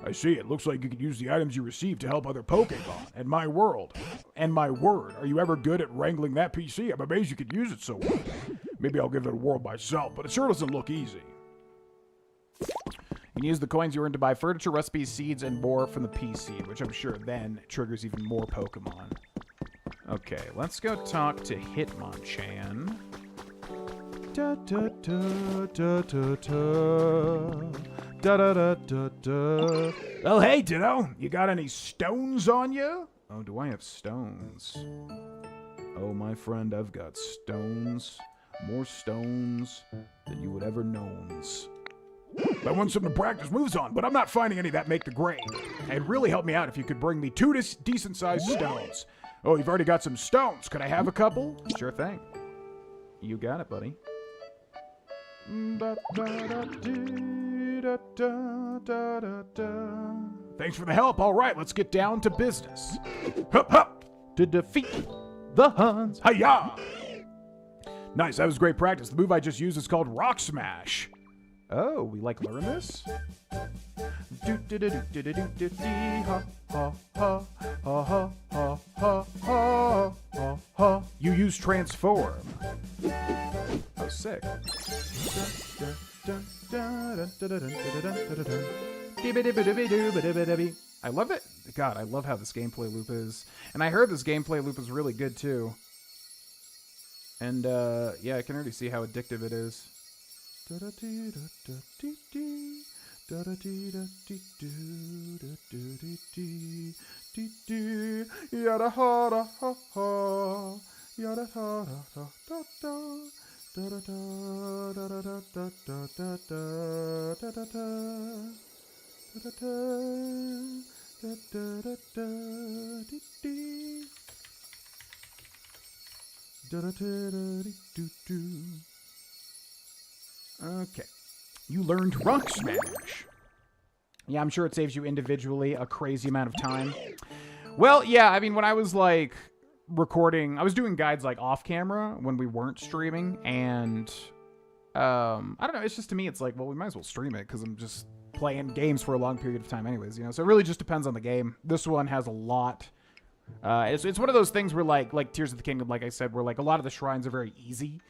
I see. It looks like you can use the items you receive to help other Pokemon. And my world. And my word. Are you ever good at wrangling that PC? I'm amazed you could use it so well. Maybe I'll give it a whirl myself, but it sure doesn't look easy. You can use the coins you earn to buy furniture, recipes, seeds, and more from the PC, which I'm sure then triggers even more Pokemon. Okay, let's go talk to Hitmonchan. Da da da da da da da da da da. Oh, hey, Ditto. You got any stones on you? Oh, do I have stones? Oh, my friend, I've got stones. More stones than you would ever knowns. I want some to practice moves on, but I'm not finding any that make the grade. It'd really help me out if you could bring me 2 decent-sized stones. Oh, you've already got some stones. Could I have a couple? Sure thing. You got it, buddy. Thanks for the help. All right, let's get down to business. Hup, hup. To defeat the Huns. Hi-ya! Nice, that was great practice. The move I just used is called Rock Smash. Oh, we like learn this? You use Transform. Oh, sick. I love it. God, I love how this gameplay loop is. And I heard this gameplay loop is really good, too. And, yeah, I can already see how addictive it is. Okay. You learned Rock Smash. Yeah, I'm sure it saves you individually a crazy amount of time. Well, yeah, I mean, when I was, like, recording, I was doing guides, like, off-camera when we weren't streaming, and, I don't know, it's just, to me, it's like, well, we might as well stream it, because I'm just playing games for a long period of time anyways, you know? So it really just depends on the game. This one has a lot. It's one of those things where, like Tears of the Kingdom, like I said, where, like, a lot of the shrines are very easy.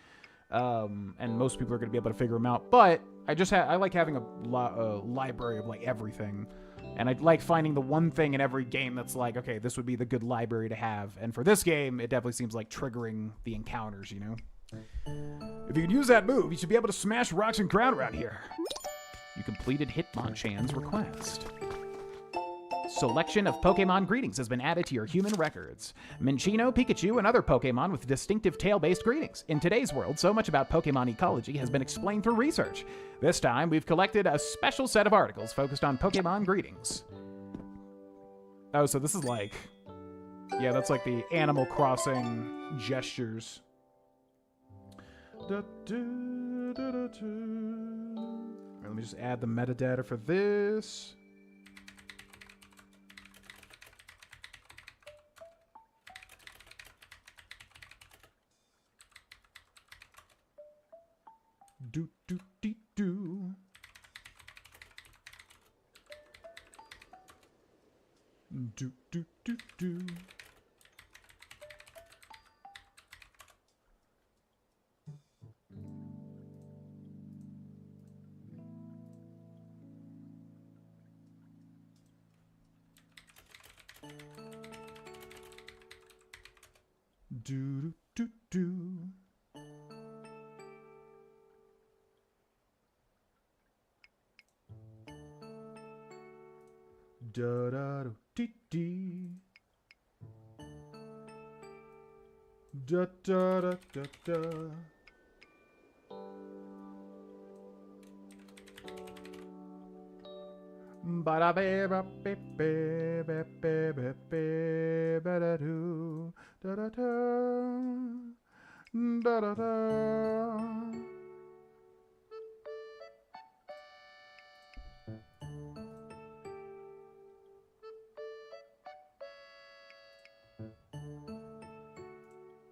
And most people are going to be able to figure them out. But I like having a library of, like, everything. And I like finding the one thing in every game that's like, okay, this would be the good library to have. And for this game, it definitely seems like triggering the encounters, you know? If you can use that move, you should be able to smash rocks and ground around here. You completed Hitmonchan's request. Selection of Pokemon greetings has been added to your human records. Minccino, Pikachu, and other Pokemon with distinctive tail-based greetings. In today's world, so much about Pokemon ecology has been explained through research. This time, we've collected a special set of articles focused on Pokemon greetings. Oh, so this is like... Yeah, that's like the Animal Crossing gestures. Let me just add the metadata for this. Do do do do. Do do do do. Do do do do. Da da do dee dee. Da da da da da. Ba da ba ba ba ba ba ba ba ba ba da do da da da da da da.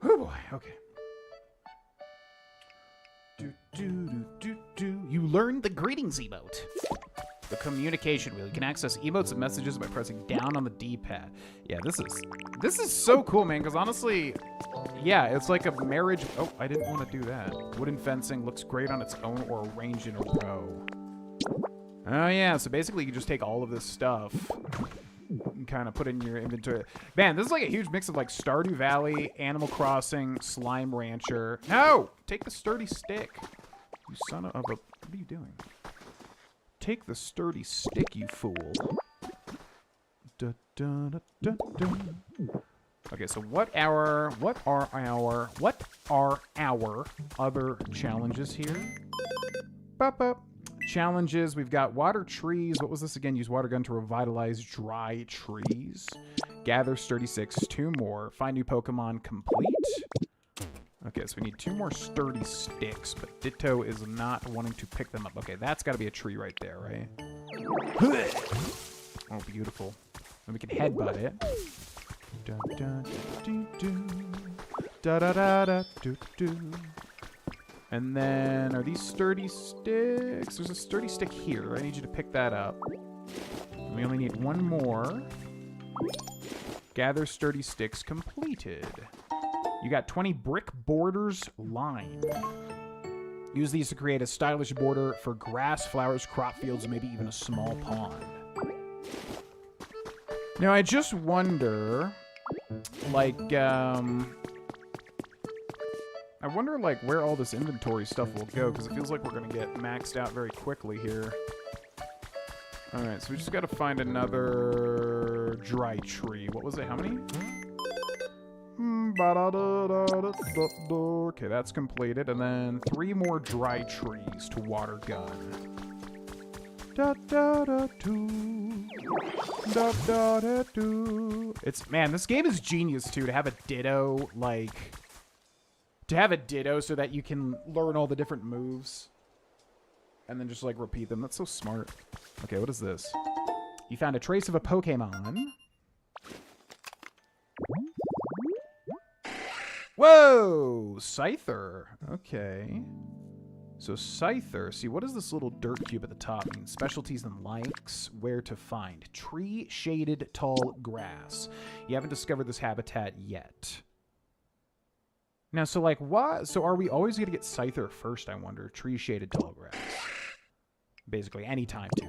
Oh boy, okay. Do, do, do, do, do. You learned the greetings emote. The communication wheel. You can access emotes and messages by pressing down on the D-pad. Yeah, this is so cool, man, because honestly, yeah, it's like a marriage. Oh, I didn't want to do that. Wooden fencing looks great on its own or arranged in a row. Oh yeah, so basically you can just take all of this stuff and kind of put it in your inventory. Man, this is like a huge mix of like Stardew Valley, Animal Crossing, Slime Rancher. No! Take the sturdy stick. You son of a... What are you doing? Take the sturdy stick, you fool. Da, da, da, da, da. Okay, so what are our other challenges here? Bop, bop. Challenges, we've got water trees. What was this again? Use water gun to revitalize dry trees. Gather sturdy sticks, 2 more. Find new Pokemon, complete. Okay, so we need 2 more sturdy sticks, but Ditto is not wanting to pick them up. Okay, that's got to be a tree right there, right? Oh, beautiful. And we can headbutt it. Da da do do. Da da da da do do. And then, are these sturdy sticks? There's a sturdy stick here. I need you to pick that up. And we only need 1 more. Gather sturdy sticks completed. You got 20 brick borders lined. Use these to create a stylish border for grass, flowers, crop fields, and maybe even a small pond. Now, I just wonder, like, I wonder, like, where all this inventory stuff will go, because it feels like we're going to get maxed out very quickly here. Alright, so we just got to find another dry tree. What was it? How many? Okay, that's completed. And then 3 more dry trees to water gun. It's, man, this game is genius, too, to have a Ditto, like... To have a Ditto so that you can learn all the different moves and then just, like, repeat them. That's so smart. Okay, what is this? You found a trace of a Pokemon. Whoa! Scyther. Okay. So Scyther, see, what does this little dirt cube at the top mean? Specialties and likes, where to find. Tree-shaded tall grass. You haven't discovered this habitat yet. Now, so like, what? So are we always going to get Scyther first, I wonder? Tree-shaded tall grass. Basically, any time, too.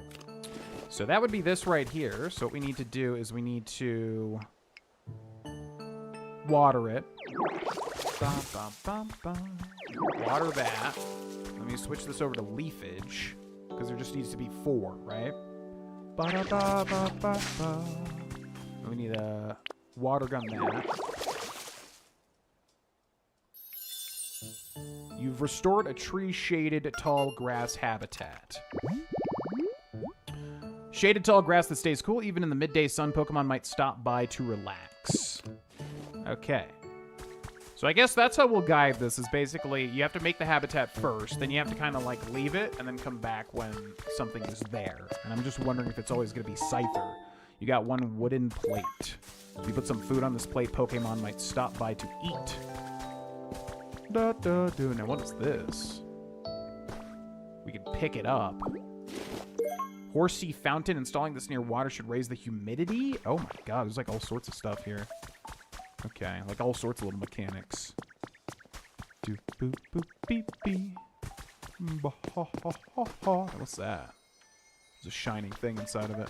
So that would be this right here. So what we need to do is we need to water it. Bum, bum, bum, bum. Water that. Let me switch this over to leafage, because there just needs to be 4, right? Ba-da-ba-ba-ba-ba. We need a water gun that. You've restored a tree-shaded tall grass habitat. Shaded tall grass that stays cool even in the midday sun. Pokemon might stop by to relax. Okay. So I guess that's how we'll guide this, is basically you have to make the habitat first, then you have to kind of like leave it, and then come back when something is there. And I'm just wondering if it's always going to be Scyther. You got 1 wooden plate. If you put some food on this plate, Pokemon might stop by to eat. Da-da-da. Now what is this? We can pick it up. Horsey fountain. Installing this near water should raise the humidity. Oh my god, there's like all sorts of stuff here. Okay, like all sorts of little mechanics. Doop boop boop beep beep. Ha ha ha ha. What's that? There's a shining thing inside of it.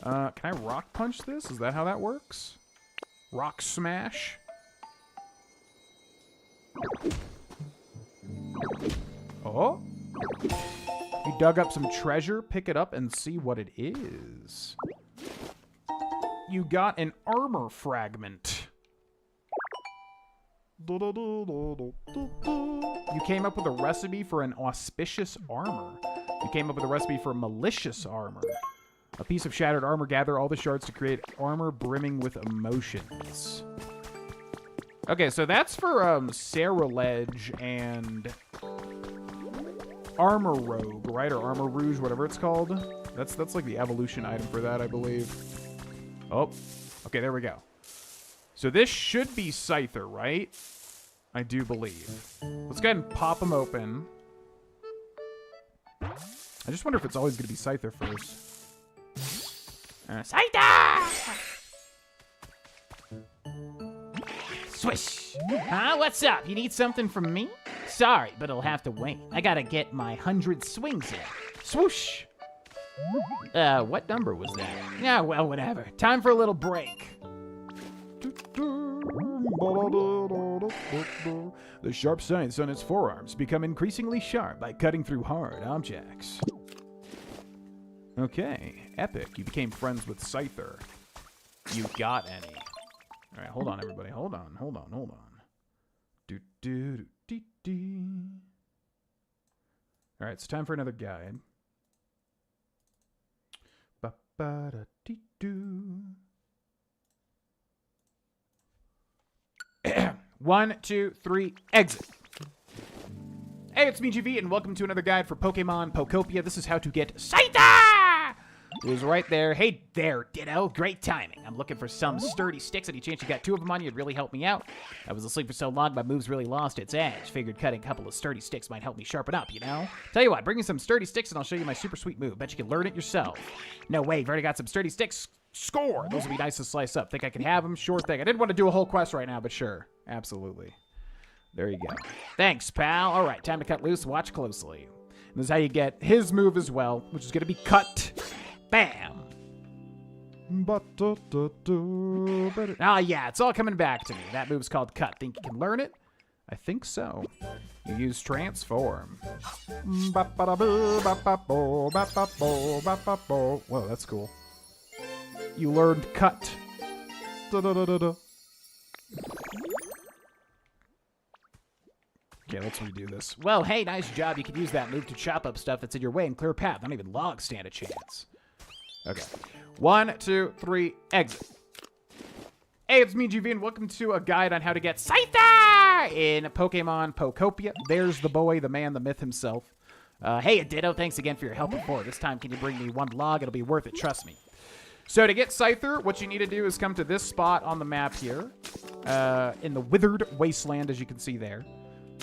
Can I rock punch this? Is that how that works? Rock smash? Oh? You dug up some treasure, pick it up and see what it is. You got an armor fragment. You came up with a recipe for an auspicious armor. You came up with a recipe for malicious armor. A piece of shattered armor. Gather all the shards to create armor brimming with emotions. Okay, so that's for Ceruledge and Armor Rogue, right? Or Armor Rouge, whatever it's called. That's like the evolution item for that, I believe. Oh, okay, there we go. So this should be Scyther, right? I do believe. Let's go ahead and pop them open. I just wonder if it's always going to be Scyther first. Scyther! Swish! Huh? What's up? You need something from me? Sorry, but it'll have to wait. I gotta get my 100 swings in. Swoosh! What number was that? Yeah, well, whatever. Time for a little break. The sharp sights on its forearms become increasingly sharp by cutting through hard objects. Okay, epic. You became friends with Scyther. You got any. All right, hold on, everybody. Hold on. Do do do do do. All right, it's time for another guide. Ba ba da dee doo. 1, 2, 3, exit. Hey, it's me, GV, and welcome to another guide for Pokemon Pokopia. This is how to get Scyther! It was right there. Hey there, Ditto. Great timing. I'm looking for some sturdy sticks. Any chance you got 2 of them on you? It'd really help me out. I was asleep for so long, my move's really lost its edge. Figured cutting a couple of sturdy sticks might help me sharpen up, you know? Tell you what, bring me some sturdy sticks and I'll show you my super sweet move. Bet you can learn it yourself. No way, you've already got some sturdy sticks. Score! Those would be nice to slice up. Think I can have them? Sure thing. I didn't want to do a whole quest right now, but sure. Absolutely. There you go. Thanks, pal. All right, time to cut loose. Watch closely. And this is how you get his move as well, which is going to be cut. Bam! Ah, yeah, it's all coming back to me. That move's called cut. Think you can learn it? I think so. You use transform. Whoa, that's cool. You learned cut. Okay, let's redo this. Well, hey, nice job. You can use that move to chop up stuff that's in your way and clear a path. Not even logs stand a chance. Okay. 1, 2, 3, exit. Hey, it's me, GV, and welcome to a guide on how to get Scyther in Pokemon Pokopia. There's the boy, the man, the myth himself. Hey, Ditto, thanks again for your help before. This time, can you bring me 1 log? It'll be worth it, trust me. So to get Scyther, what you need to do is come to this spot on the map here, in the Withered Wasteland, as you can see there.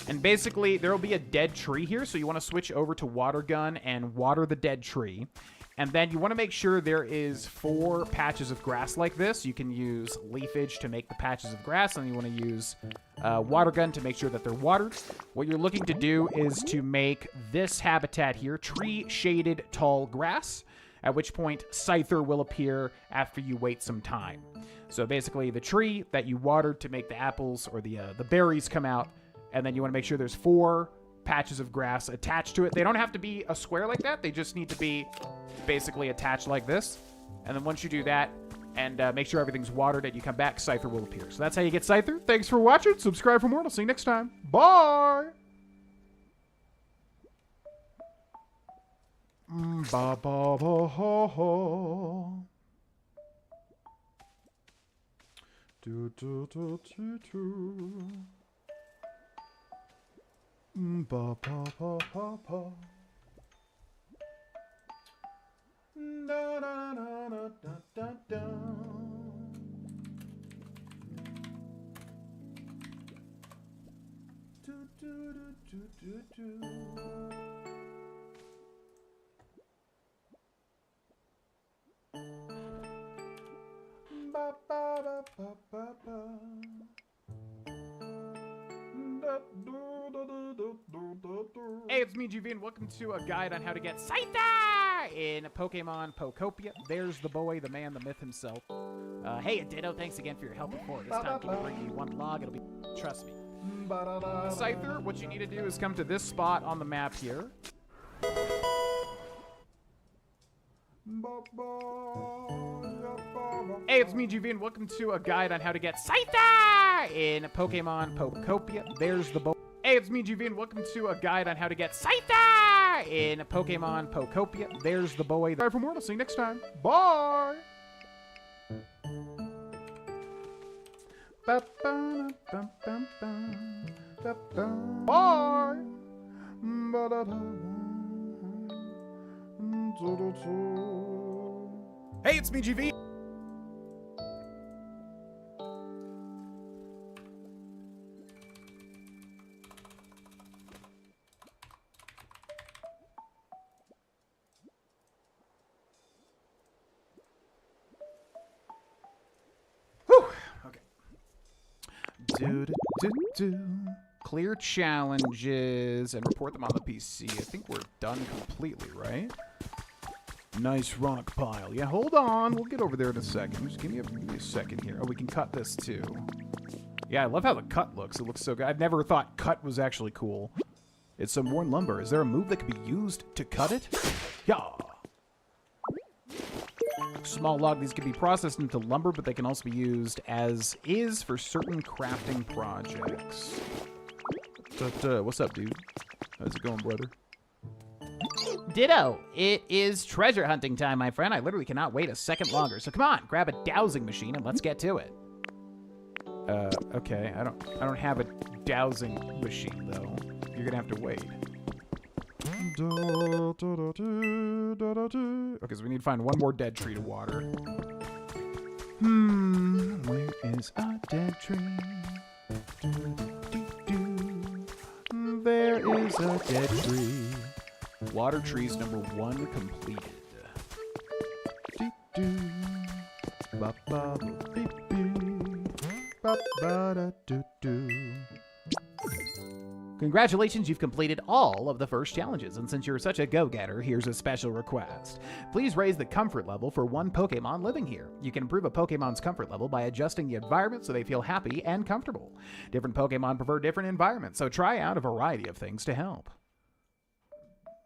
And basically, there will be a dead tree here, so you want to switch over to water gun and water the dead tree. And then you want to make sure there is 4 patches of grass like this. You can use leafage to make the patches of grass, and you want to use water gun to make sure that they're watered. What you're looking to do is to make this habitat here tree-shaded tall grass, at which point Scyther will appear after you wait some time. So basically, the tree that you watered to make the apples or the berries come out, and then you want to make sure there's 4 patches of grass attached to it. They don't have to be a square like that. They just need to be basically attached like this. And then once you do that and make sure everything's watered and you come back, Scyther will appear. So that's how you get Scyther. Thanks for watching. Subscribe for more, and I'll see you next time. Bye! Ba ba ba ha ha. Do do do do do. Ba ba ba ba ba. Da da da da da da da. Do do do do do do. Ba ba ba ba ba ba. Hey, it's me, GV, and welcome to a guide on how to get Scyther in Pokemon Pokopia. There's the boy, the man, the myth himself. Hey, Ditto, thanks again for your help before. This time, can you bring me 1 log? It'll be... Trust me. Scyther, what you need to do is come to this spot on the map here. Hey, it's me, GV, and welcome to a guide on how to get Scyther in Pokemon Pokopia. There's the boy. Hey, it's me, GV, and welcome to a guide on how to get Scyther in Pokemon Pokopia. There's the boy. Bye for more. I'll see you next time. Bye. Bye. Hey, it's me, GV. Whew. Okay. Clear challenges and report them on the PC. I think we're done completely, right? Nice rock pile. Yeah, hold on. We'll get over there in a second. Just give me a second here. Oh, we can cut this too. Yeah, I love how the cut looks. It looks so good. I've never thought cut was actually cool. It's some worn lumber. Is there a move that can be used to cut it? Yeah. Small log. These can be processed into lumber, but they can also be used as is for certain crafting projects. What's up, dude? How's it going, brother? Ditto, it is treasure hunting time, my friend. I literally cannot wait a second longer. So come on, grab a dowsing machine and let's get to it. Okay. I don't have a dowsing machine though. You're gonna have to wait. Okay, so we need to find 1 more dead tree to water. Where is a dead tree? There is a dead tree. Water trees number 1 completed. Congratulations, you've completed all of the first challenges, and since you're such a go-getter, here's a special request. Please raise the comfort level for 1 Pokemon living here. You can improve a Pokemon's comfort level by adjusting the environment so they feel happy and comfortable. Different Pokemon prefer different environments, so try out a variety of things to help.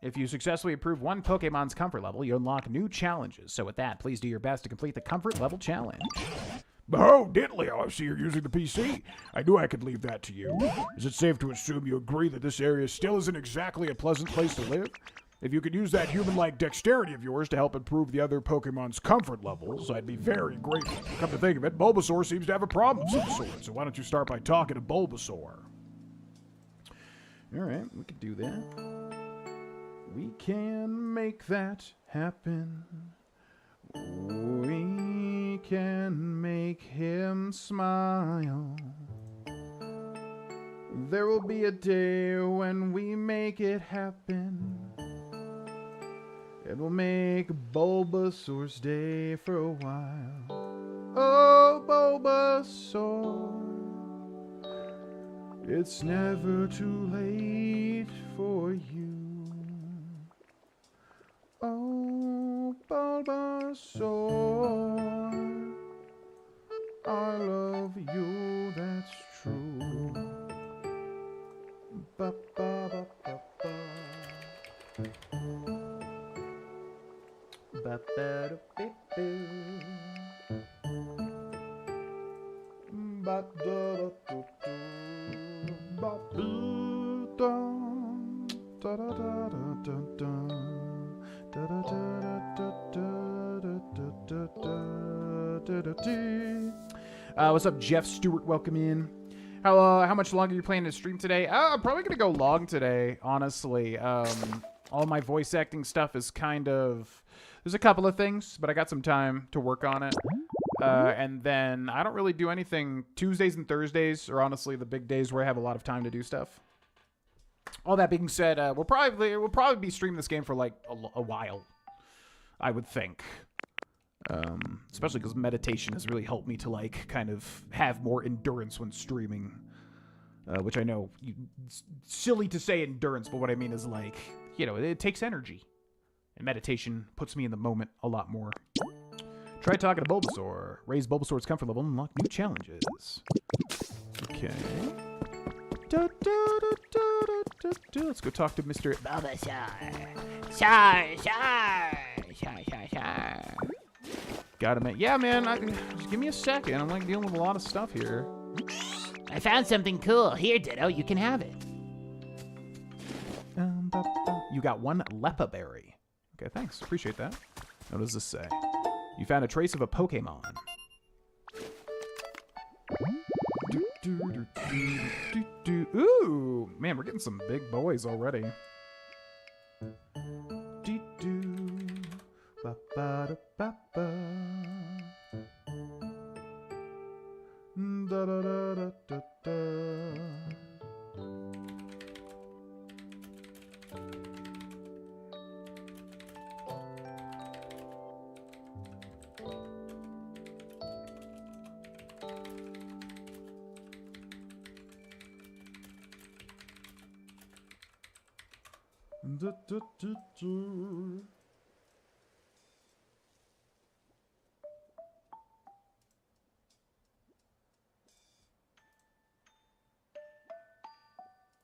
If you successfully improve 1 Pokemon's comfort level, you unlock new challenges. So with that, please do your best to complete the comfort level challenge. Oh, Diddley, I see you're using the PC. I knew I could leave that to you. Is it safe to assume you agree that this area still isn't exactly a pleasant place to live? If you could use that human-like dexterity of yours to help improve the other Pokemon's comfort levels, I'd be very grateful. Come to think of it, Bulbasaur seems to have a problem of some sort, so why don't you start by talking to Bulbasaur? Alright, we could do that. We can make that happen. We can make him smile. There will be a day when we make it happen. It will make Bulbasaur's day for a while. Oh, Bulbasaur, it's never too late for you. Oh, Bulbasaur, I love you, that's true. Ba, ba, ba, ba, ba. Ba, ba, da, beep, boo. Ba, da, da, do, do. Ba, boo, da. Da, da, da, da, da, da. Da, da, da, da, da, da, da, da, da. What's up, Jeff Stewart? Welcome in. How much longer are you planning to stream today? I'm probably gonna go long today, honestly. All my voice acting stuff is kind of... There's a couple of things, but I got some time to work on it. And then I don't really do anything. Tuesdays and Thursdays are honestly the big days where I have a lot of time to do stuff. All that being said, we'll probably be streaming this game for like a while, I would think. Especially because meditation has really helped me to like kind of have more endurance when streaming. Which I know, it's silly to say endurance, but what I mean is like, you know, it takes energy. And meditation puts me in the moment a lot more. Try talking to Bulbasaur. Raise Bulbasaur's comfort level and unlock new challenges. Okay. Let's go talk to Mr. Bulbasaur. Sar. Got him. Yeah, man. Just give me a second. I'm like dealing with a lot of stuff here. I found something cool. Here, Ditto, you can have it. You got one Lepa berry. Okay, thanks. Appreciate that. What does this say? You found a trace of a Pokémon. Ooh, man, we're getting some big boys already.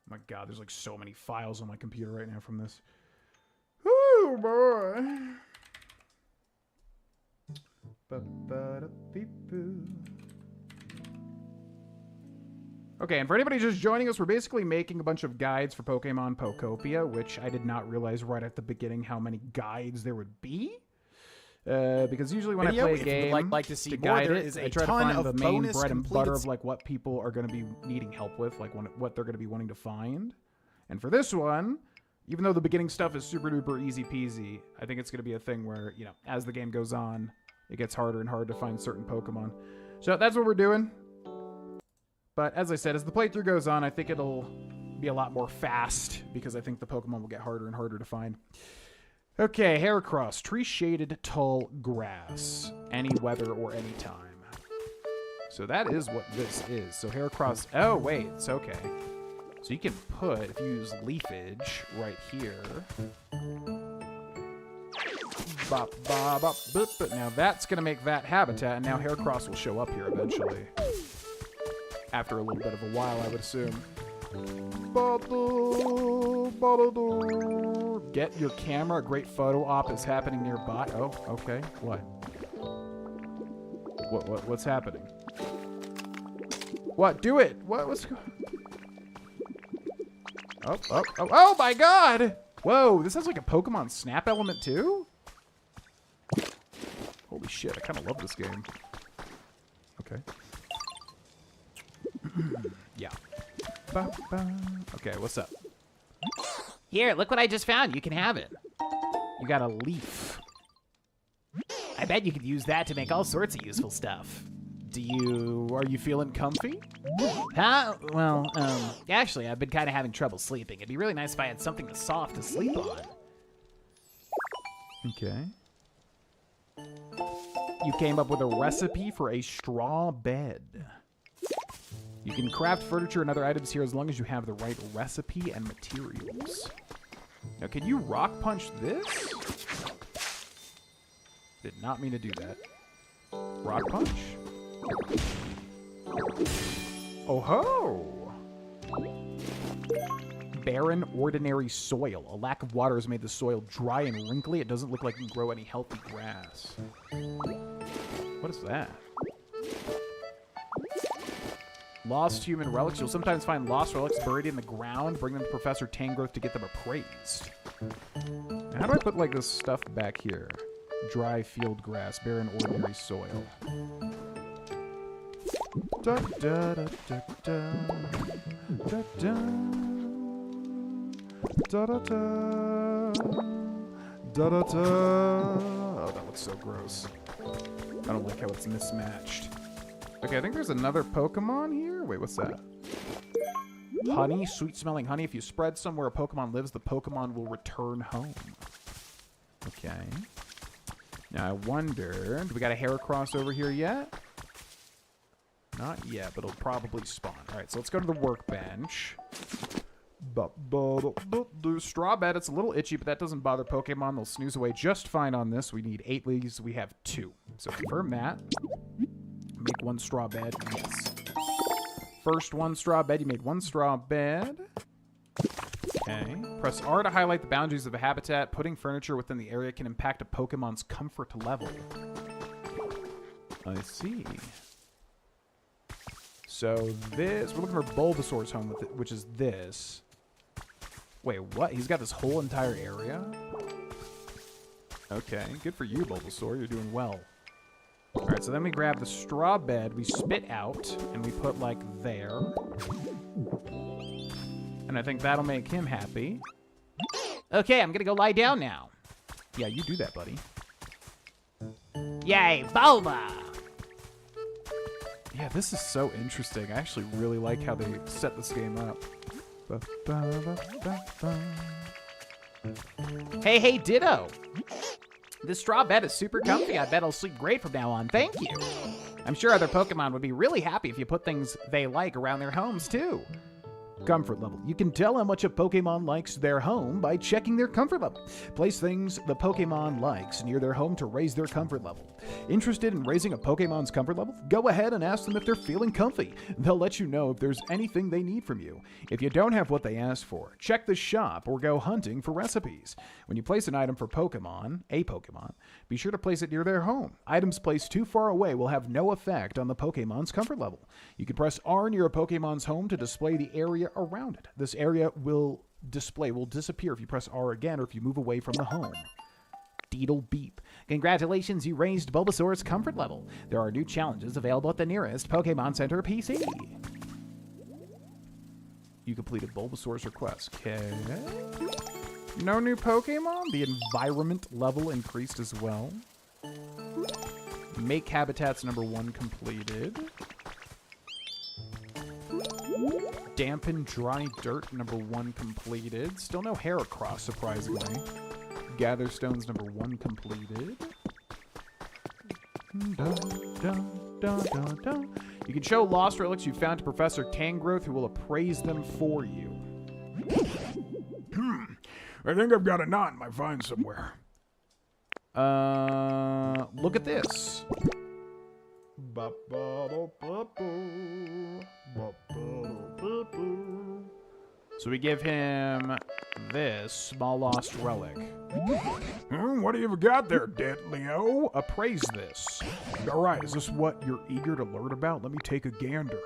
My God, there's like so many files on my computer right now from this. Oh boy. Okay, and for anybody just joining us, we're basically making a bunch of guides for Pokemon Pokopia, which I did not realize right at the beginning how many guides there would be. Because usually when I play a game, like to see to more, guide there it, is I a try to ton find of the main bonus bread and butter completed of like what people are going to be needing help with, like what they're going to be wanting to find. And for this one, even though the beginning stuff is super duper easy peasy, I think it's going to be a thing where, you know, as the game goes on, it gets harder and harder to find certain Pokemon. So that's what we're doing. But as I said, as the playthrough goes on, I think it'll be a lot more fast because I think the Pokemon will get harder and harder to find. Okay, Heracross, tree-shaded tall grass, any weather or any time. So that is what this is. So Heracross, oh wait, it's okay. So you can put, if you use leafage right here. Bop, bop, bop, boop, boop. Now that's gonna make that habitat, and now Heracross will show up here eventually. After a little bit of a while, I would assume. Get your camera. A great photo op is happening nearby. Oh, okay. What? What's happening? What? Do it. What's going? Oh my God! Whoa, this has like a Pokemon Snap element too? Holy shit, I kind of love this game. Okay. Yeah. Okay, what's up? Here, look what I just found. You can have it. You got a leaf. I bet you could use that to make all sorts of useful stuff. Are you feeling comfy? Huh? Well, actually, I've been kind of having trouble sleeping. It'd be really nice if I had something soft to sleep on. Okay. You came up with a recipe for a straw bed. You can craft furniture and other items here as long as you have the right recipe and materials. Now, can you rock punch this? Did not mean to do that. Rock punch. Oh ho! Barren, ordinary soil. A lack of water has made the soil dry and wrinkly. It doesn't look like it can grow any healthy grass. What is that? Lost human relics. You'll sometimes find lost relics buried in the ground. Bring them to Professor Tangrowth to get them appraised. Now, how do I put, like, this stuff back here? Dry field grass, barren, ordinary soil. Da, da, da, da, da, da, da, da, da, da, da, da. Oh, that looks so gross. I don't like how it's mismatched. Okay, I think there's another Pokemon here. Wait, what's that? Honey, sweet-smelling honey. If you spread some where a Pokemon lives, the Pokemon will return home. Okay. Now, I wonder, do we got a Heracross over here yet? Not yet, but it'll probably spawn. All right, so let's go to the workbench. The straw bed, it's a little itchy, but that doesn't bother Pokemon. They'll snooze away just fine on this. We need 8 leaves. We have 2. So confirm that. Make 1 straw bed. Yes. First 1 straw bed. You made 1 straw bed. Okay. Press R to highlight the boundaries of a habitat. Putting furniture within the area can impact a Pokemon's comfort level. I see. So this, we're looking for Bulbasaur's home, which is this. Wait, what? He's got this whole entire area? Okay, good for you, Bulbasaur. You're doing well. All right, so then we grab the straw bed, we spit out, and we put, like, there. And I think that'll make him happy. Okay, I'm gonna go lie down now. Yeah, you do that, buddy. Yay, Bulba! Yeah, this is so interesting. I actually really like how they set this game up. Hey, Ditto! This straw bed is super comfy. I bet I'll sleep great from now on. Thank you. I'm sure other Pokemon would be really happy if you put things they like around their homes, too. Comfort level. You can tell how much a Pokemon likes their home by checking their comfort level. Place things the Pokemon likes near their home to raise their comfort level. Interested in raising a Pokemon's comfort level? Go ahead and ask them if they're feeling comfy. They'll let you know if there's anything they need from you. If you don't have what they asked for, check the shop or go hunting for recipes. When you place an item for a Pokemon, be sure to place it near their home. Items placed too far away will have no effect on the Pokemon's comfort level. You can press R near a Pokemon's home to display the area around it. This area will disappear if you press R again or if you move away from the home. Deedle beep. Congratulations, you raised Bulbasaur's comfort level. There are new challenges available at the nearest Pokemon Center PC. You completed Bulbasaur's request. Okay. No new Pokemon? The environment level increased as well. Make habitats #1 completed. Dampen dry dirt #1 completed. Still no Heracross, surprisingly. Gather stones #1 completed. You can show lost relics you found to Professor Tangrowth, who will appraise them for you. I think I've got a knot in my vine somewhere. Look at this. So we give him this small lost relic. What have you got there, Leo? Appraise this. All right, is this what you're eager to learn about? Let me take a gander.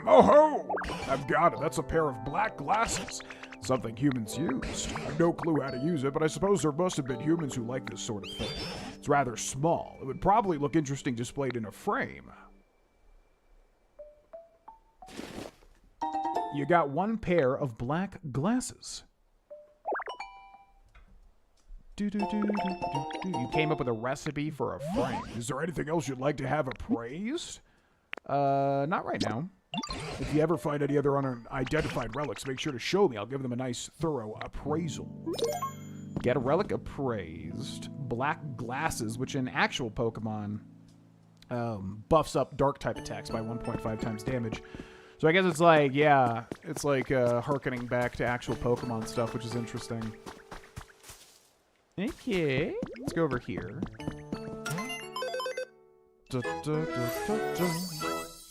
Oh ho! I've got it. That's a pair of black glasses. Something humans used. I've no clue how to use it, but I suppose there must have been humans who like this sort of thing. It's rather small. It would probably look interesting displayed in a frame. You got 1 pair of black glasses. You came up with a recipe for a frame. Is there anything else you'd like to have appraised? Not right now. If you ever find any other unidentified relics, make sure to show me. I'll give them a nice, thorough appraisal. Get a relic appraised. Black glasses, which in actual Pokemon buffs up dark type attacks by 1.5 times damage. So I guess it's like, yeah, it's like harkening back to actual Pokemon stuff, which is interesting. Okay, let's go over here.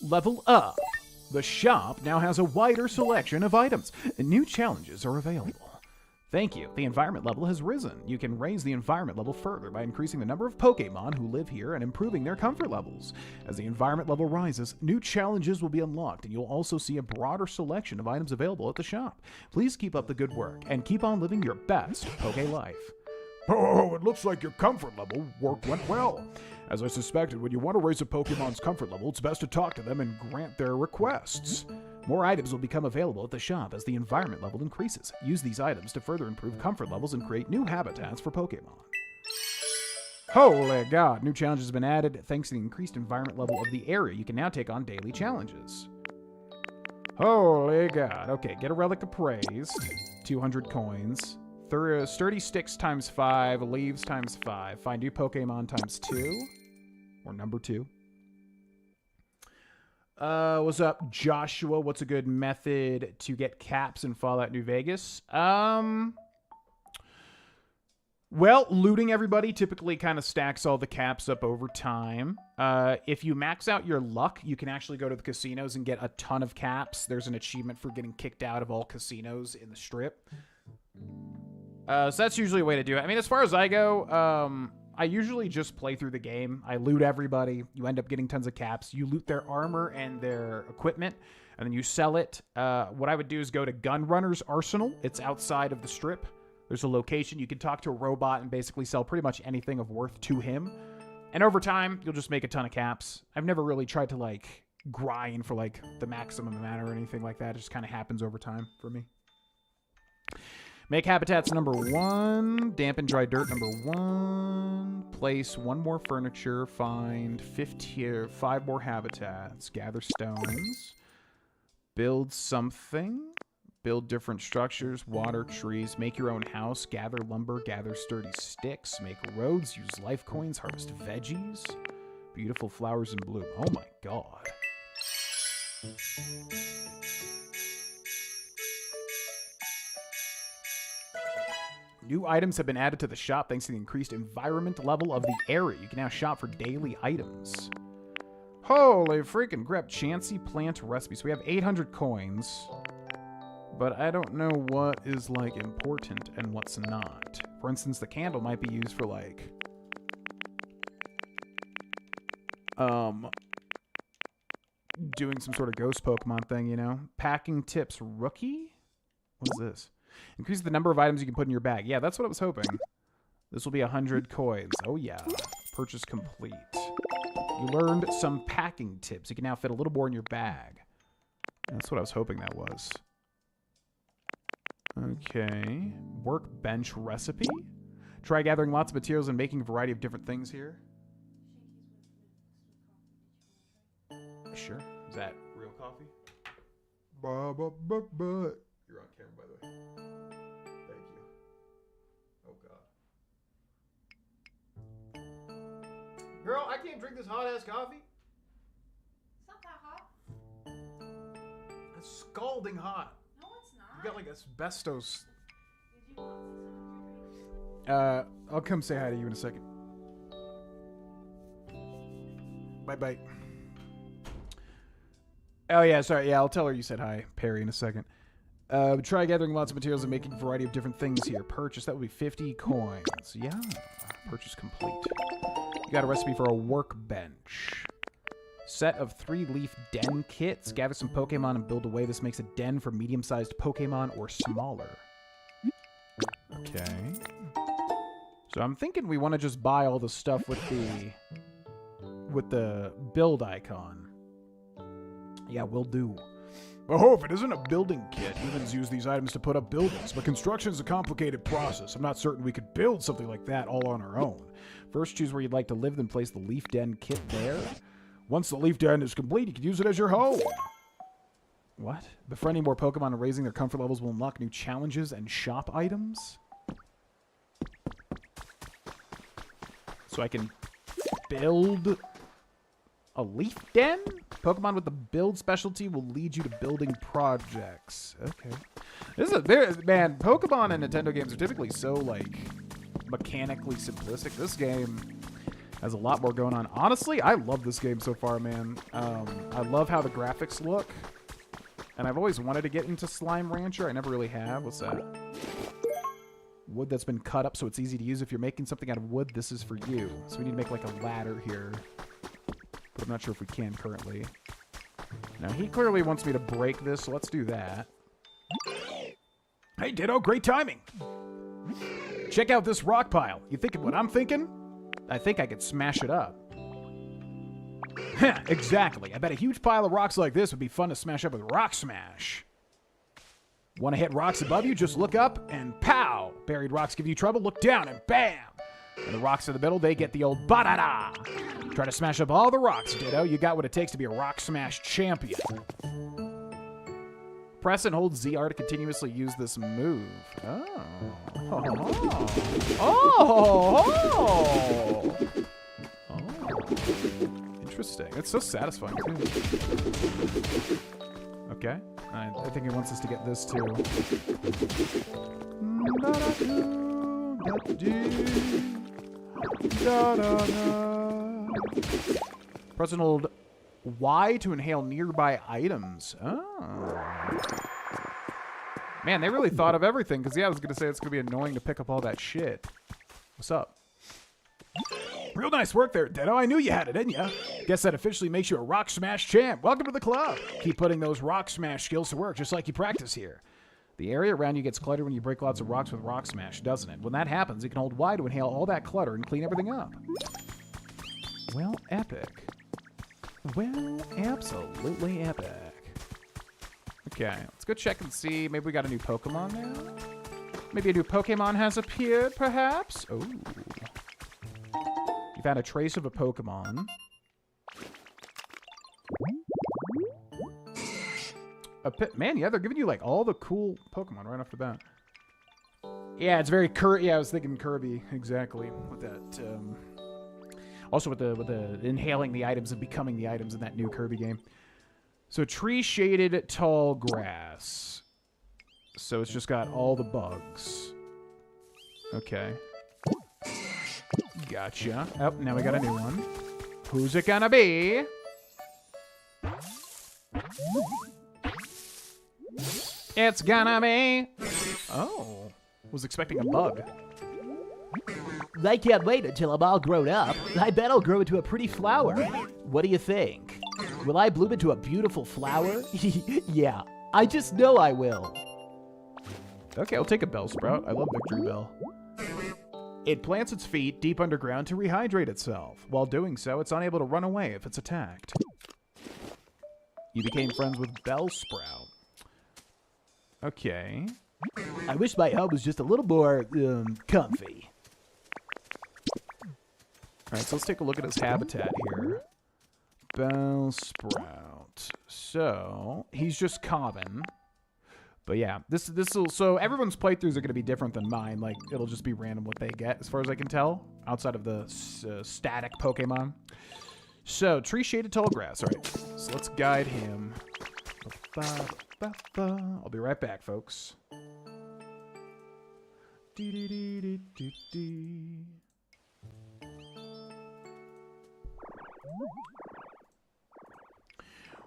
Level up. The shop now has a wider selection of items, and new challenges are available. Thank you. The environment level has risen. You can raise the environment level further by increasing the number of Pokemon who live here and improving their comfort levels. As the environment level rises, new challenges will be unlocked, and you'll also see a broader selection of items available at the shop. Please keep up the good work, and keep on living your best Poke life. Oh, it looks like your comfort level work went well. As I suspected, when you want to raise a Pokemon's comfort level, it's best to talk to them and grant their requests. More items will become available at the shop as the environment level increases. Use these items to further improve comfort levels and create new habitats for Pokemon. Holy God! New challenges have been added. Thanks to the increased environment level of the area, you can now take on daily challenges. Holy God. Okay, get a relic appraised. 200 coins. Sturdy sticks times 5. Leaves times 5. Find new Pokemon times 2. Or number 2. What's up, Joshua? What's a good method to get caps in Fallout New Vegas? Well, looting everybody typically kind of stacks all the caps up over time. If you max out your luck, you can actually go to the casinos and get a ton of caps. There's an achievement for getting kicked out of all casinos in the Strip. So that's usually a way to do it. I mean, as far as I go, I usually just play through the game. I loot everybody. You end up getting tons of caps. You loot their armor and their equipment, and then you sell it. What I would do is go to Gunrunner's Arsenal. It's outside of the Strip. There's a location. You can talk to a robot and basically sell pretty much anything of worth to him. And over time, you'll just make a ton of caps. I've never really tried to, like, grind for, like, the maximum amount or anything like that. It just kind of happens over time for me. Make habitats number 1. Dampen dry dirt number 1. Place 1 more furniture. Find 5 more habitats. Gather stones. Build something. Build different structures. Water trees. Make your own house. Gather lumber. Gather sturdy sticks. Make roads. Use life coins. Harvest veggies. Beautiful flowers in bloom. Oh my God. New items have been added to the shop thanks to the increased environment level of the area. You can now shop for daily items. Holy freaking crap. Chansey plant recipes. We have 800 coins. But I don't know what is, like, important and what's not. For instance, the candle might be used for, like... doing some sort of ghost Pokemon thing, you know? Packing tips rookie? What is this? Increase the number of items you can put in your bag. Yeah, that's what I was hoping. This will be 100 coins. Oh, yeah. Purchase complete. You learned some packing tips. You can now fit a little more in your bag. That's what I was hoping that was. Okay. Workbench recipe. Try gathering lots of materials and making a variety of different things here. Sure. Is that real coffee? You're on camera, by the way. Thank you. Oh, God. Girl, I can't drink this hot-ass coffee. It's not that hot. It's scalding hot. No, it's not. You got like asbestos. Did you not see some of your drinks? I'll come say hi to you in a second. Bye-bye. Oh, yeah, sorry. Yeah, I'll tell her you said hi, Perry, in a second. Try gathering lots of materials and making a variety of different things here. Purchase. That would be 50 coins. Yeah. Purchase complete. You got a recipe for a workbench. Set of 3-leaf den kits. Gather some Pokemon and build away. This makes a den for medium-sized Pokemon or smaller. Okay. So I'm thinking we want to just buy all the stuff with the build icon. Yeah, will do. Oh, if it isn't a building kit, humans use these items to put up buildings, but construction is a complicated process. I'm not certain we could build something like that all on our own. First, choose where you'd like to live, then place the Leaf Den kit there. Once the Leaf Den is complete, you can use it as your home. What? Befriending more Pokemon and raising their comfort levels will unlock new challenges and shop items? So I can build a Leaf Den? Pokemon with the build specialty will lead you to building projects. Okay. This is a very, man, Pokemon and Nintendo games are typically so, like, mechanically simplistic. This game has a lot more going on. Honestly, I love this game so far, man. I love how the graphics look. And I've always wanted to get into Slime Rancher. I never really have. What's that? Wood that's been cut up so it's easy to use. If you're making something out of wood, this is for you. So we need to make like a ladder here. But I'm not sure if we can currently. Now, he clearly wants me to break this, so let's do that. Hey, Ditto, great timing. Check out this rock pile. You thinking what I'm thinking? I think I could smash it up. Exactly. I bet a huge pile of rocks like this would be fun to smash up with Rock Smash. Want to hit rocks above you? Just look up and pow! Buried rocks give you trouble. Look down and bam! And the rocks in the middle, they get the old ba-da-da! Try to smash up all the rocks, Ditto. You got what it takes to be a Rock Smash champion. Press and hold ZR to continuously use this move. Oh. Oh. Interesting. It's so satisfying, too. Okay. I think he wants us to get this, too. Press and hold Y to inhale nearby items. Oh. Man, they really thought of everything, because, yeah, I was going to say it's going to be annoying to pick up all that shit. What's up? Real nice work there, Ditto. I knew you had it in ya. Guess that officially makes you a Rock Smash champ. Welcome to the club. Keep putting those Rock Smash skills to work, just like you practice here. The area around you gets cluttered when you break lots of rocks with Rock Smash, doesn't it? When that happens, you can hold Y to inhale all that clutter and clean everything up. Well, epic. Well, absolutely epic. Okay, let's go check and see. Maybe we got a new Pokemon now? Maybe a new Pokemon has appeared, perhaps? Oh. You found a trace of a Pokemon. Man, yeah, they're giving you, like, all the cool Pokemon right off the bat. Yeah, it's very yeah, I was thinking Kirby, exactly, with that, also with the inhaling the items and becoming the items in that new Kirby game. So tree-shaded tall grass. So it's just got all the bugs. Okay. Gotcha. Oh, now we got a new one. Who's it gonna be? It's gonna be... Oh. Was expecting a bug. I can't wait until I'm all grown up. I bet I'll grow into a pretty flower. What do you think? Will I bloom into a beautiful flower? Yeah, I just know I will. Okay, I'll take a Bellsprout. I love Victory Bell. It plants its feet deep underground to rehydrate itself. While doing so, it's unable to run away if it's attacked. You became friends with Bellsprout. Okay. I wish my home was just a little more, comfy. Alright, so let's take a look at his habitat here. Bellsprout. So, he's just common. But yeah, this will, so everyone's playthroughs are going to be different than mine. Like, it'll just be random what they get, as far as I can tell, outside of the static Pokemon. So, tree-shaded tall grass. All right, so let's guide him. I'll be right back, folks.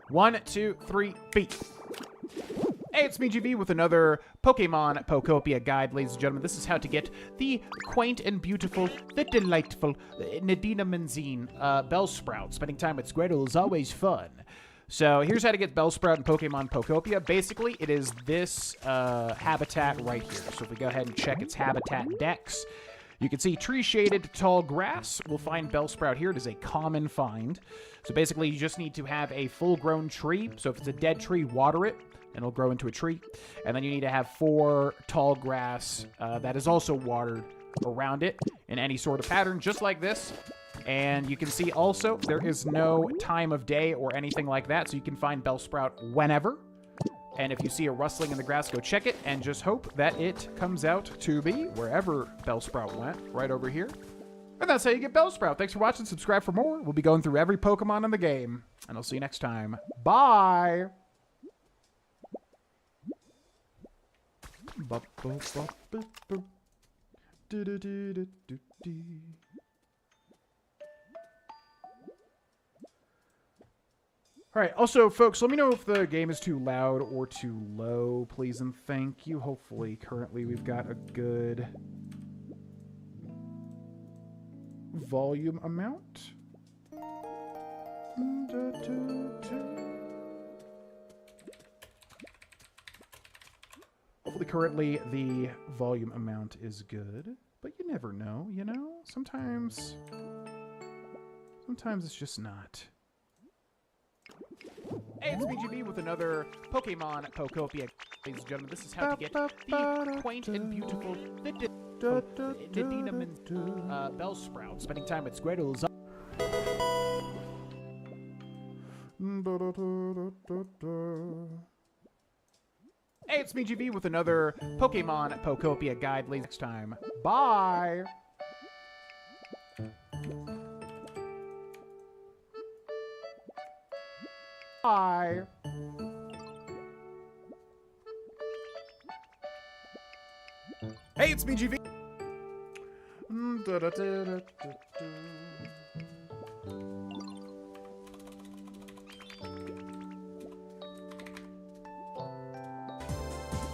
One, two, three, beat. Hey, it's me, GB, with another Pokemon Pokopia guide, ladies and gentlemen. This is how to get the quaint and beautiful, the delightful Nadina Menzine Bellsprout. Spending time with Squirtle is always fun. So here's how to get Bellsprout in Pokemon Pokopia. Basically, it is this habitat right here. So if we go ahead and check its habitat dex, You can see tree-shaded tall grass. We'll find Bellsprout here. It is a common find. So basically, you just need to have a full-grown tree. So if it's a dead tree, water it, and it'll grow into a tree. And then you need to have 4 tall grass that is also watered around it in any sort of pattern, just like this. And you can see also there is no time of day or anything like that, so you can find Bellsprout whenever. And if you see a rustling in the grass, go check it and just hope that it comes out to be wherever Bellsprout went, right over here. And that's how you get Bellsprout. Thanks for watching. Subscribe for more. We'll be going through every Pokemon in the game. And I'll see you next time. Bye! All right, also, folks, let me know if the game is too loud or too low, please and thank you. Hopefully, currently, we've got a good volume amount. Hopefully, currently, the volume amount is good, but you never know, you know? Sometimes it's just not. Hey, it's BGB with another Pokemon Pokopia. Ladies and gentlemen, this is how to get the quaint and beautiful Nadinum and Bellsprout. Spending time with Squirtles. Hey, it's BGB with another Pokemon Pokopia guide. Next time. Bye! Bye. Hey, it's BGV.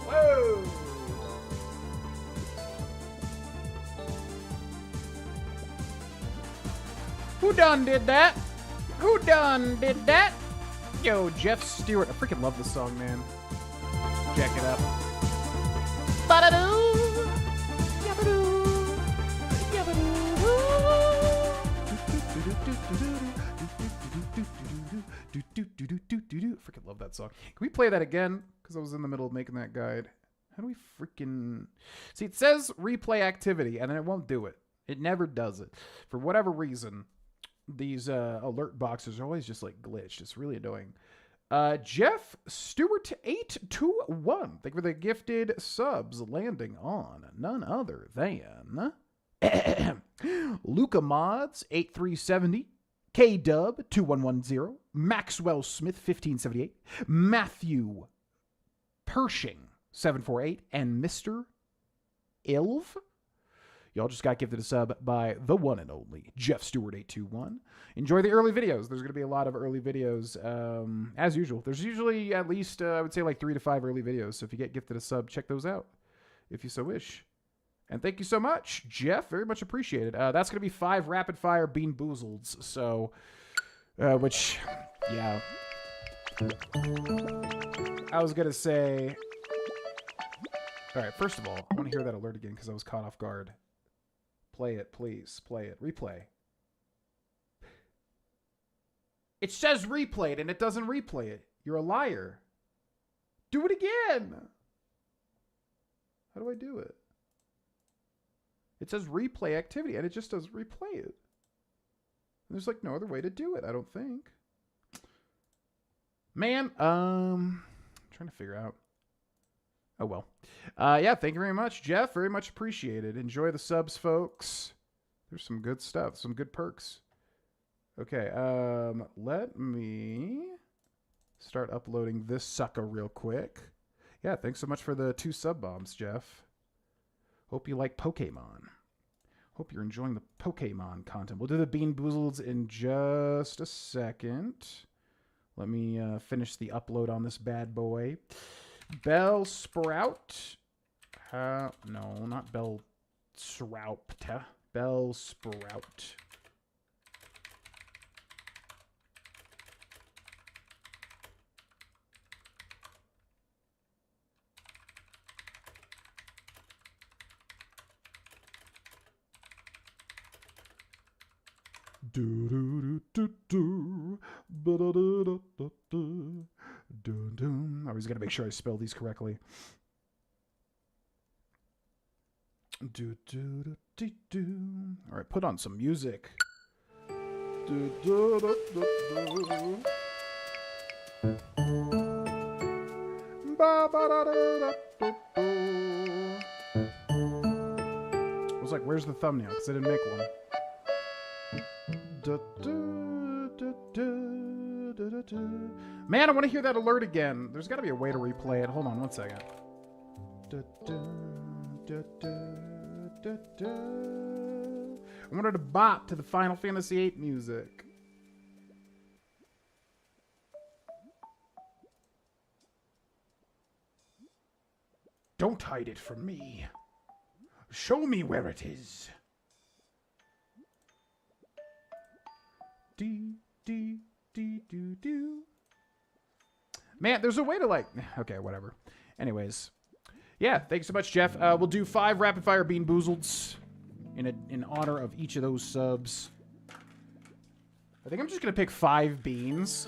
Whoa! Who done did that? Who done did that? Yo, Jeff Stewart. I freaking love this song, man. Check it out. Ba-da-doo! Yabba-doo! Yabba-doo! Freaking love that song. Can we play that again? Because I was in the middle of making that guide. How do we freaking... See, it says replay activity, and then it won't do it. It never does it. For whatever reason... These alert boxes are always just like glitched. It's really annoying. Jeff Stewart 821. Thank you for the gifted subs, landing on none other than Luca Mods 8370, K Dub 2110, Maxwell Smith 1578, Matthew Pershing 748, and Mr. Ilv. Y'all just got gifted a sub by the one and only Jeff Stewart 821. Enjoy the early videos. There's going to be a lot of early videos, as usual. There's usually at least, I would say, like 3 to 5 early videos. So if you get gifted a sub, check those out if you so wish. And thank you so much, Jeff. Very much appreciated. That's going to be 5 rapid-fire Bean Boozleds. So, which, yeah. I was going to say... All right, first of all, I want to hear that alert again because I was caught off guard. Play it, please. Play it. Replay. It says replayed and it doesn't replay it. You're a liar. Do it again. How do I do it? It says replay activity and it just does replay it. There's like no other way to do it, I don't think. Man, I'm trying to figure out. Oh, well. Yeah, thank you very much, Jeff. Very much appreciated. Enjoy the subs, folks. There's some good stuff, some good perks. Okay, let me start uploading this sucker real quick. Yeah, thanks so much for the 2 sub bombs, Jeff. Hope you like Pokemon. Hope you're enjoying the Pokemon content. We'll do the Bean Boozleds in just a second. Let me finish the upload on this bad boy. Bellsprout. No, not Bellsprout. Bellsprout. I was gonna make sure I spell these correctly. All right, put on some music. I was like, where's the thumbnail? Because I didn't make one. Man, I want to hear that alert again. There's got to be a way to replay it. Hold on one second. I wanted to bop to the Final Fantasy VIII music. Don't hide it from me. Show me where it is. Do. Man, there's a way to like... Okay, whatever. Anyways. Yeah, thanks so much, Jeff. We'll do 5 rapid fire Bean Boozleds in honor of each of those subs. I think I'm just going to pick 5 beans.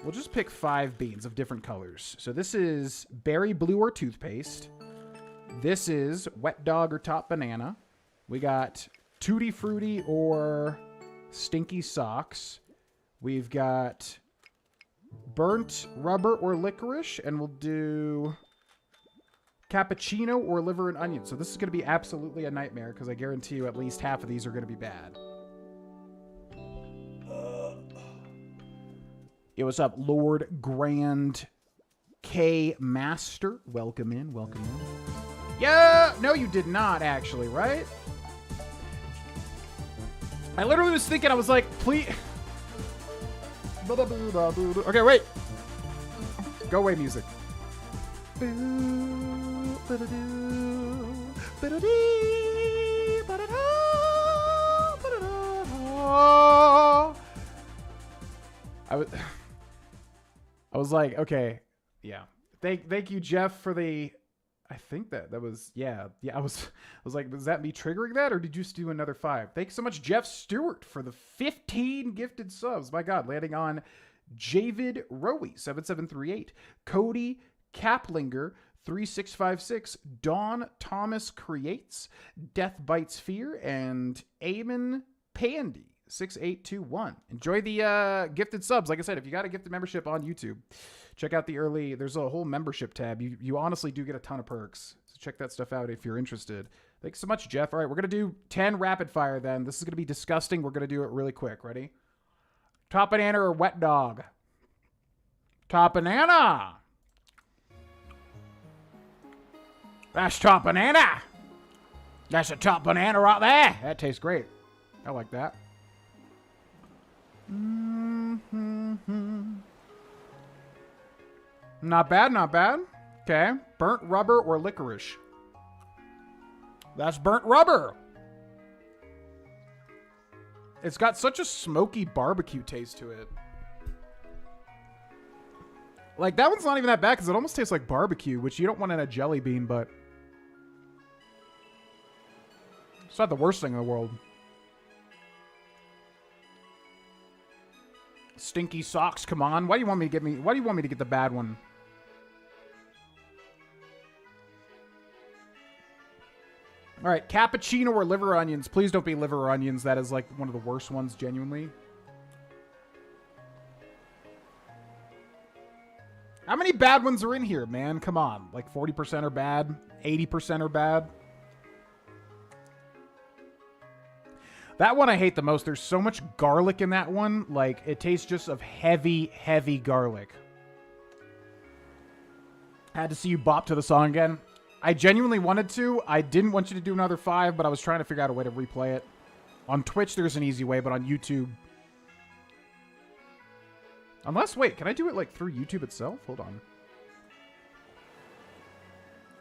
We'll just pick 5 beans of different colors. So this is berry blue or toothpaste. This is wet dog or top banana. We got tutti frutti or stinky socks. We've got burnt rubber or licorice. And we'll do cappuccino or liver and onion. So this is going to be absolutely a nightmare because I guarantee you at least half of these are going to be bad. Yo, what's up, Lord Grand K Master? Welcome in, welcome in. Yeah, no, you did not actually, right? I literally was thinking, I was like, please. Okay, wait. Go away, music. I was like, okay, yeah. Thank you, Jeff, for the. I think that was yeah. I was like, was that me triggering that, or did you just do another 5? Thanks so much, Jeff Stewart, for the 15 gifted subs. My God, landing on Javid Rowie 7738, Cody Kaplinger 3656, Dawn Thomas Creates, Death Bites Fear, and Eamon Pandy 6821. Enjoy the gifted subs. Like I said, if you got a gifted membership on YouTube, check out the early. There's a whole membership tab. You honestly do get a ton of perks. So check that stuff out if you're interested. Thanks so much, Jeff. All right, we're gonna do 10 rapid fire then. This is gonna be disgusting. We're gonna do it really quick. Ready? Top banana or wet dog? Top banana. That's top banana. That's a top banana right there. That tastes great. I like that. Not bad, not bad. Okay. Burnt rubber or licorice? That's burnt rubber. It's got such a smoky barbecue taste to it. Like, that one's not even that bad because it almost tastes like barbecue, which you don't want in a jelly bean, but it's not the worst thing in the world. Stinky socks, come on. Why do you want me to get the bad one? All right, cappuccino or liver onions. Please don't be liver onions. That is like one of the worst ones, genuinely. How many bad ones are in here, man? Come on. Like 40% are bad, 80% are bad. That one I hate the most. There's so much garlic in that one. Like, it tastes just of heavy, heavy garlic. Had to see you bop to the song again. I genuinely wanted to. I didn't want you to do another 5, but I was trying to figure out a way to replay it. On Twitch, there's an easy way, but on YouTube... Unless, wait, can I do it, like, through YouTube itself? Hold on.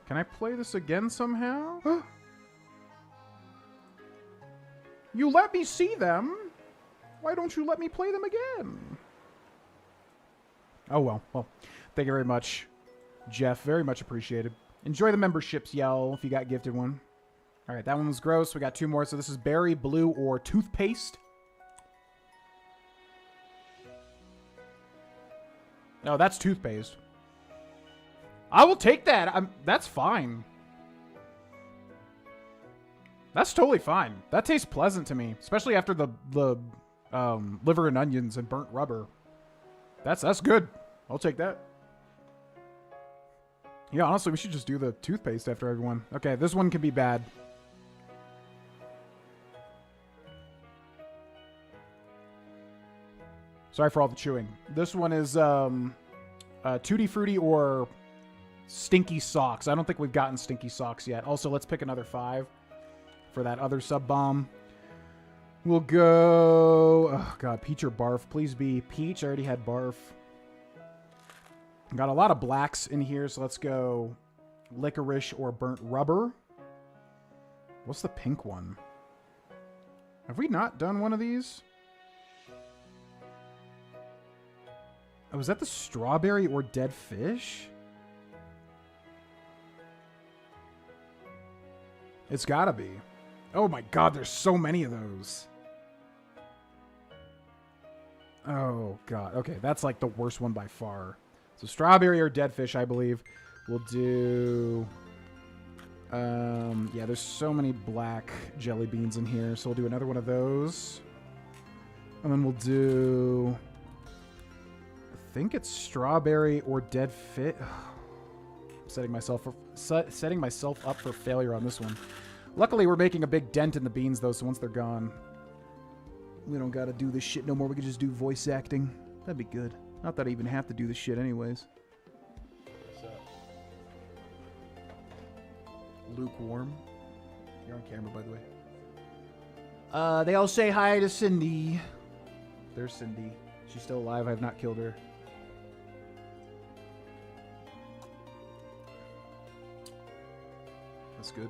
Can I play this again somehow? You let me see them. Why don't you let me play them again? Oh, well. Well, thank you very much, Jeff. Very much appreciated. Enjoy the memberships, y'all, if you got gifted one. All right, that one was gross. We got 2 more. So this is berry, blue, or toothpaste. No, that's toothpaste. I will take that. That's fine. That's totally fine. That tastes pleasant to me, especially after the liver and onions and burnt rubber. That's good. I'll take that. Yeah, honestly, we should just do the toothpaste after everyone. Okay, this one can be bad. Sorry for all the chewing. This one is Tutti Frutti or Stinky Socks. I don't think we've gotten Stinky Socks yet. Also, let's pick another 5 for that other sub-bomb. We'll go... Oh, God, Peach or Barf. Please be Peach. I already had Barf. Got a lot of blacks in here, so let's go Licorice or Burnt Rubber. What's the pink one? Have we not done one of these? Oh, was that the Strawberry or Dead Fish? It's gotta be. Oh my God, there's so many of those. Oh God, okay, that's like the worst one by far. So Strawberry or Dead Fish, I believe. We'll do... yeah, there's so many black jelly beans in here, so we'll do another one of those. And then we'll do... I think it's Strawberry or Dead Fish. Setting myself up for failure on this one. Luckily, we're making a big dent in the beans, though, so once they're gone, we don't gotta do this shit no more. We can just do voice acting. That'd be good. Not that I even have to do this shit anyways. Lukewarm. You're on camera, by the way. They all say hi to Cindy. There's Cindy. She's still alive. I have not killed her. That's good.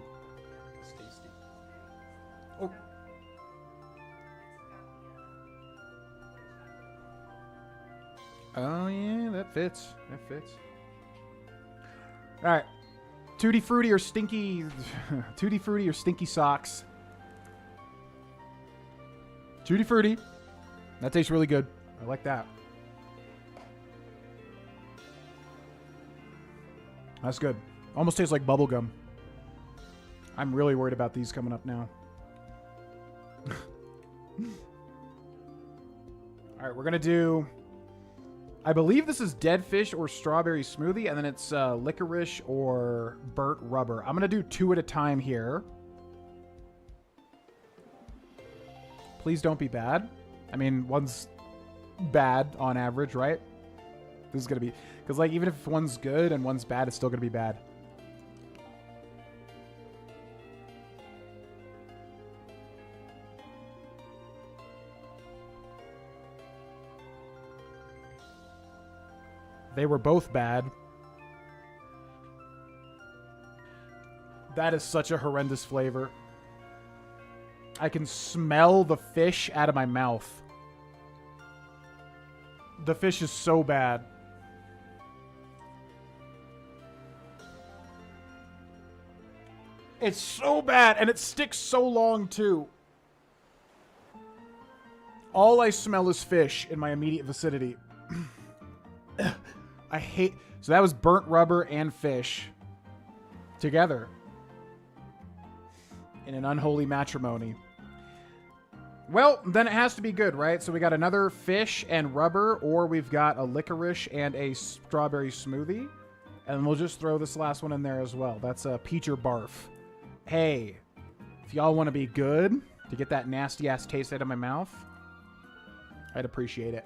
It's tasty. Oh. Oh, yeah, that fits. That fits. All right. Tutti Frutti or Stinky... Tutti Frutti or Stinky Socks. Tutti Frutti. That tastes really good. I like that. That's good. Almost tastes like bubble gum. I'm really worried about these coming up now. All right, we're going to do... I believe this is Dead Fish or Strawberry Smoothie, and then it's Licorice or Burnt Rubber. I'm going to do 2 at a time here. Please don't be bad. I mean, one's bad on average, right? This is going to be... Because, like, even if one's good and one's bad, it's still going to be bad. They were both bad. That is such a horrendous flavor. I can smell the fish out of my mouth. The fish is so bad. It's so bad, and it sticks so long, too. All I smell is fish in my immediate vicinity. I hate... So that was Burnt Rubber and fish together in an unholy matrimony. Well, then it has to be good, right? So we got another fish and rubber, or we've got a licorice and a strawberry smoothie. And we'll just throw this last one in there as well. That's a peach or barf. Hey, if y'all want to be good, to get that nasty-ass taste out of my mouth, I'd appreciate it.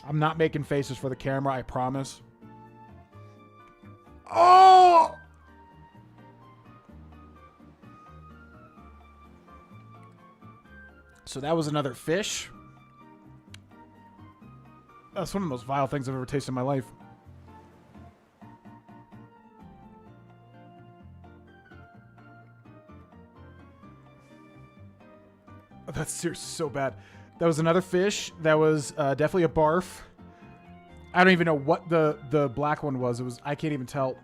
I'm not making faces for the camera, I promise. Oh! So that was another fish. That's one of the most vile things I've ever tasted in my life. Oh, that's seriously so bad. That was another fish. That was definitely a barf. I don't even know what the black one was. It was... I can't even tell.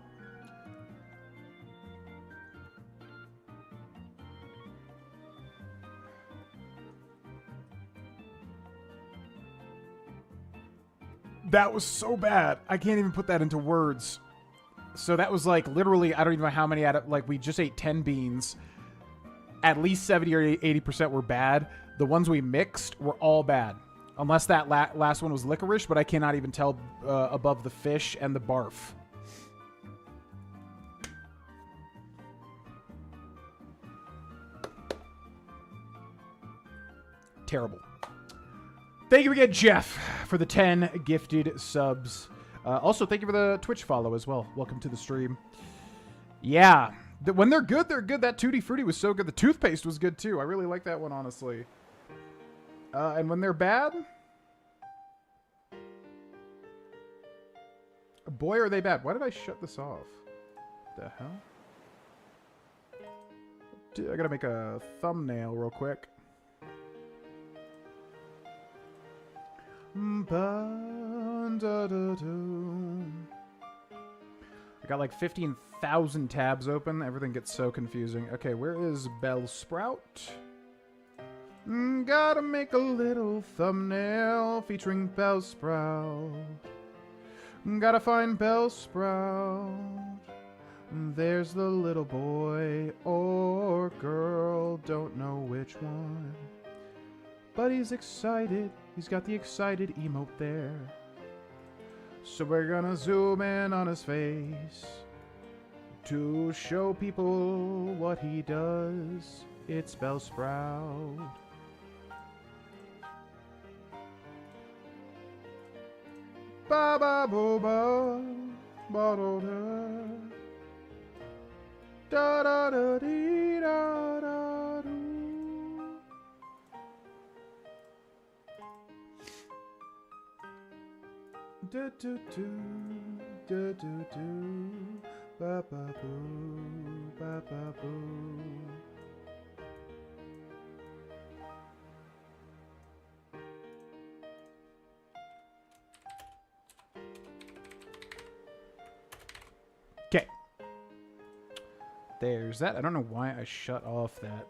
That was so bad. I can't even put that into words. So that was like literally, I don't even know how many out of, like, we just ate 10 beans. At least 70 or 80% were bad. The ones we mixed were all bad. Unless that last one was licorice, but I cannot even tell above the fish and the barf. Terrible. Thank you again, Jeff, for the 10 gifted subs. Also, thank you for the Twitch follow as well. Welcome to the stream. Yeah. When they're good, they're good. That Tutti Frutti was so good. The toothpaste was good, too. I really like that one, honestly. And when they're bad... boy, are they bad. Why did I shut this off? The hell? Dude, I gotta make a thumbnail real quick. I got like 15,000 tabs open. Everything gets so confusing. Okay, where is Bellsprout? Gotta make a little thumbnail featuring Bellsprout. Gotta find Bellsprout. There's the little boy or girl, don't know which one. But he's excited. He's got the excited emote there. So we're gonna zoom in on his face to show people what he does. It's Bellsprout. Ba ba bo ba ba do da da da dee da da do. Do do do do do do ba ba boo ba ba boo. Okay. There's that. I don't know why I shut off that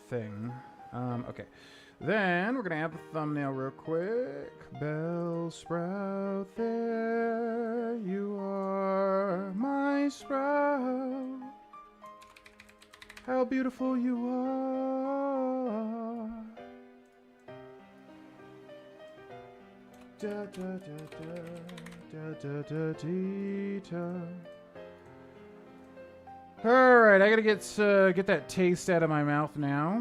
thing. Okay. Then we're going to add the thumbnail real quick. Bellsprout, there you are, my sprout. How beautiful you are. Da da da da da da dee da. All right, I gotta get that taste out of my mouth now.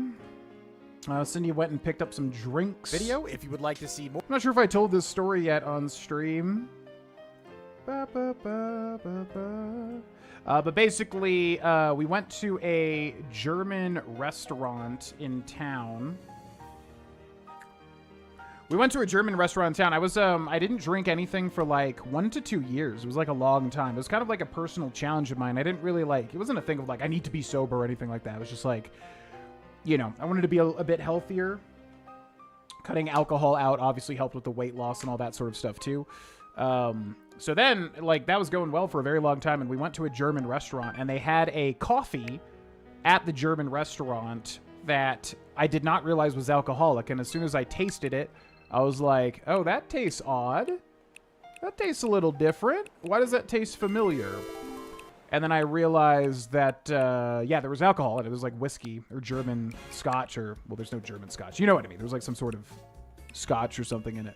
Cindy went and picked up some drinks. Video, if you would like to see more. I'm not sure if I told this story yet on stream. But basically, we went to a German restaurant in town. I didn't drink anything for like 1 to 2 years. It was like a long time. It was kind of like a personal challenge of mine. I didn't really it wasn't a thing of like, I need to be sober or anything like that. It was just like, you know, I wanted to be a bit healthier. Cutting alcohol out obviously helped with the weight loss and all that sort of stuff too. So then, like, that was going well for a very long time, and we went to a German restaurant, and they had a coffee at the German restaurant that I did not realize was alcoholic, and as soon as I tasted it, I was like, oh, that tastes odd. That tastes a little different. Why does that taste familiar? And then I realized that, yeah, there was alcohol, and it was like whiskey or German scotch or, well, there's no German scotch. You know what I mean. There was like some sort of scotch or something in it.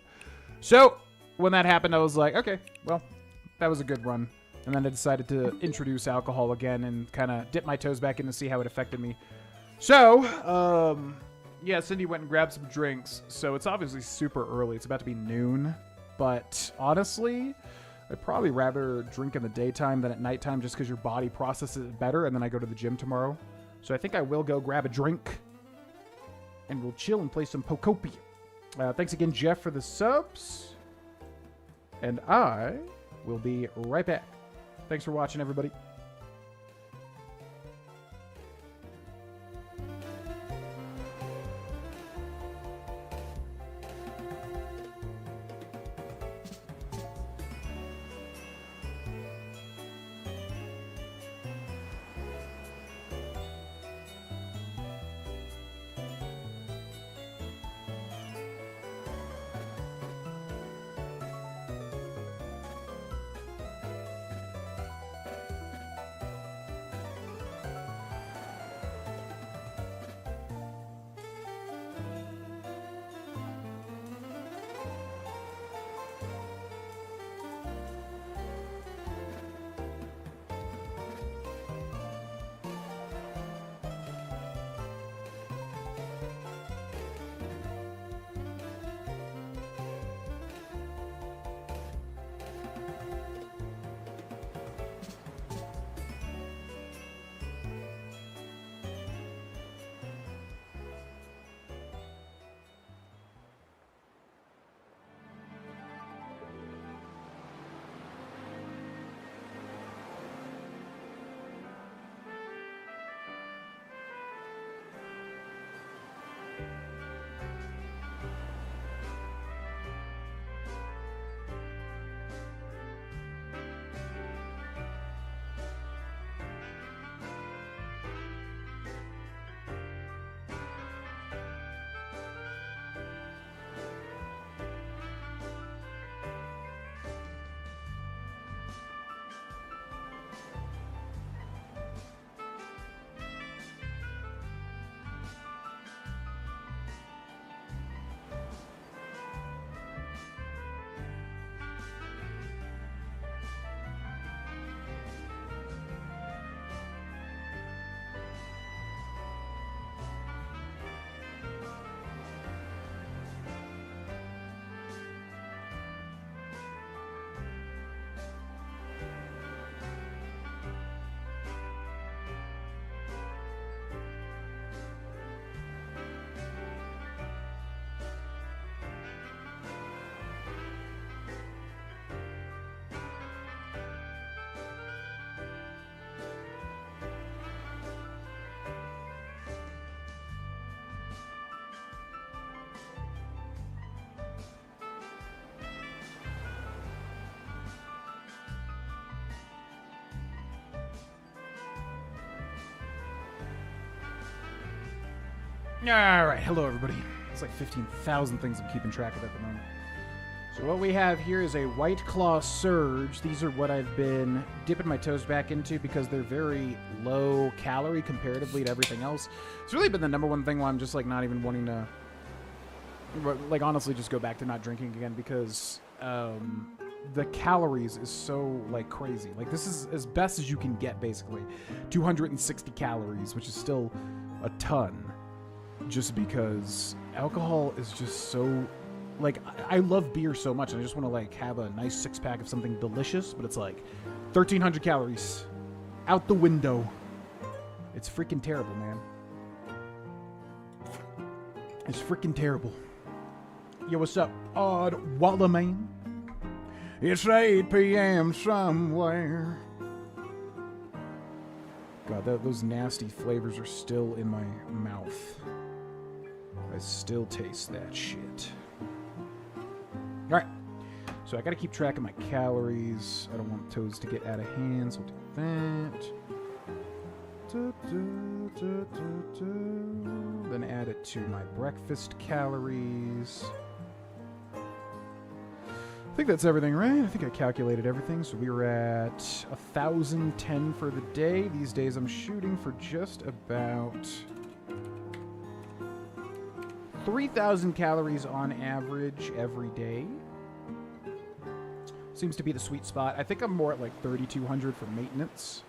So when that happened, I was like, okay, well, that was a good run. And then I decided to introduce alcohol again and kind of dip my toes back in to see how it affected me. So, yeah, Cindy went and grabbed some drinks. So it's obviously super early. It's about to be noon. But honestly, I'd probably rather drink in the daytime than at nighttime just because your body processes it better, and then I go to the gym tomorrow. So I think I will go grab a drink, and we'll chill and play some Pokopia. Thanks again, Jeff, for the subs. And I will be right back. Thanks for watching, everybody. Alright, hello everybody. It's like 15,000 things I'm keeping track of at the moment. So what we have here is a White Claw Surge. These are what I've been dipping my toes back into because they're very low calorie comparatively to everything else. It's really been the number one thing why I'm just like not even wanting to, like, honestly just go back to not drinking again because the calories is so like crazy. Like, this is as best as you can get, basically. 260 calories, which is still a ton, just because alcohol is just so, like, I love beer so much and I just want to like have a nice six-pack of something delicious, but it's like 1,300 calories out the window. It's freaking terrible, man. It's freaking terrible. Yo, what's up, Odd Walla Man? It's 8 p.m. somewhere. God, those nasty flavors are still in my mouth. I still taste that shit. Alright, so I gotta keep track of my calories. I don't want toes to get out of hand, so I'll do that. Then add it to my breakfast calories. I think that's everything, right? I think I calculated everything. So we were at 1,010 for the day. These days I'm shooting for just about 3,000 calories on average every day. Seems to be the sweet spot. I think I'm more at like 3,200 for maintenance.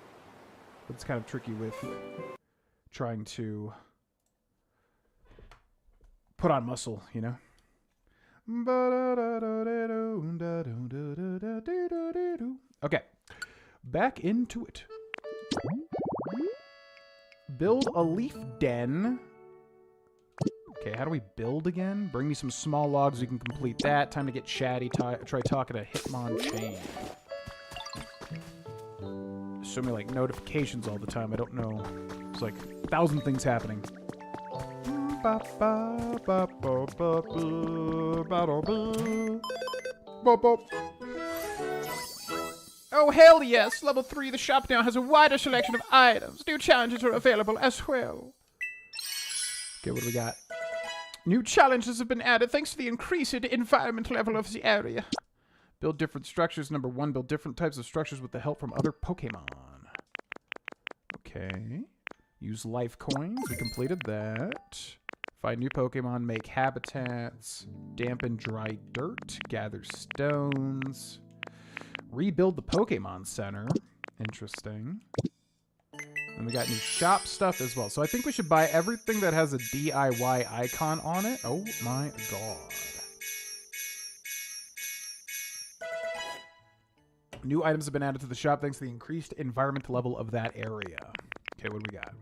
But it's kind of tricky with trying to put on muscle, you know? Okay, back into it. Build a leaf den. Okay, how do we build again? Bring me some small logs, we can complete that. Time to get chatty, try talking to Hitmonchan. So many like notifications all the time, I don't know. It's like 1,000 things happening. Oh, hell yes! Level 3, the shop now has a wider selection of items. New challenges are available as well. Okay, what do we got? New challenges have been added thanks to the increased environment level of the area. Build different structures. Number 1, build different types of structures with the help from other Pokemon. Okay. Use life coins. We completed that. Find new Pokemon. Make habitats. Dampen dry dirt. Gather stones. Rebuild the Pokemon Center. Interesting. And we got new shop stuff as well. So I think we should buy everything that has a DIY icon on it. Oh my god. New items have been added to the shop thanks to the increased environment level of that area. Okay, what do we got?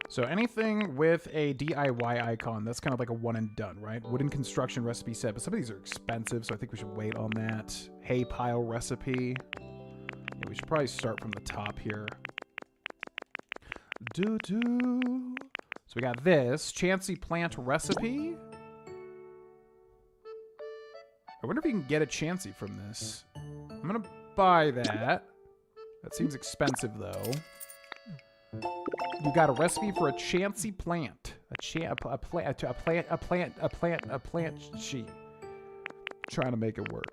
So anything with a DIY icon, that's kind of like a one and done, right? Wooden construction recipe set, but some of these are expensive, so I think we should wait on that. Hay pile recipe. Yeah, we should probably start from the top here. So we got this. Chansey plant recipe. I wonder if you can get a Chansey from this. I'm gonna buy that. That seems expensive, though. You got a recipe for a Chansey plant. A plant sheet. Trying to make it work.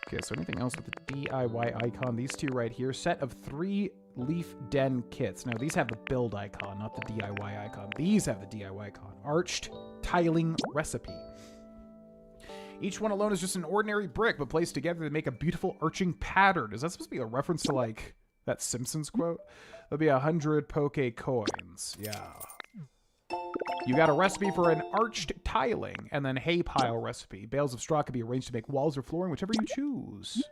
Okay, so anything else with the DIY icon? These two right here. Set of 3 leaf den kits. Now, these have the build icon, not the DIY icon. These have the DIY icon. Arched tiling recipe. Each one alone is just an ordinary brick, but placed together to make a beautiful arching pattern. Is that supposed to be a reference to, like, that Simpsons quote? There'll be 100 Poke coins. Yeah. You got a recipe for an arched tiling, and then hay pile recipe. Bales of straw can be arranged to make walls or flooring, whichever you choose.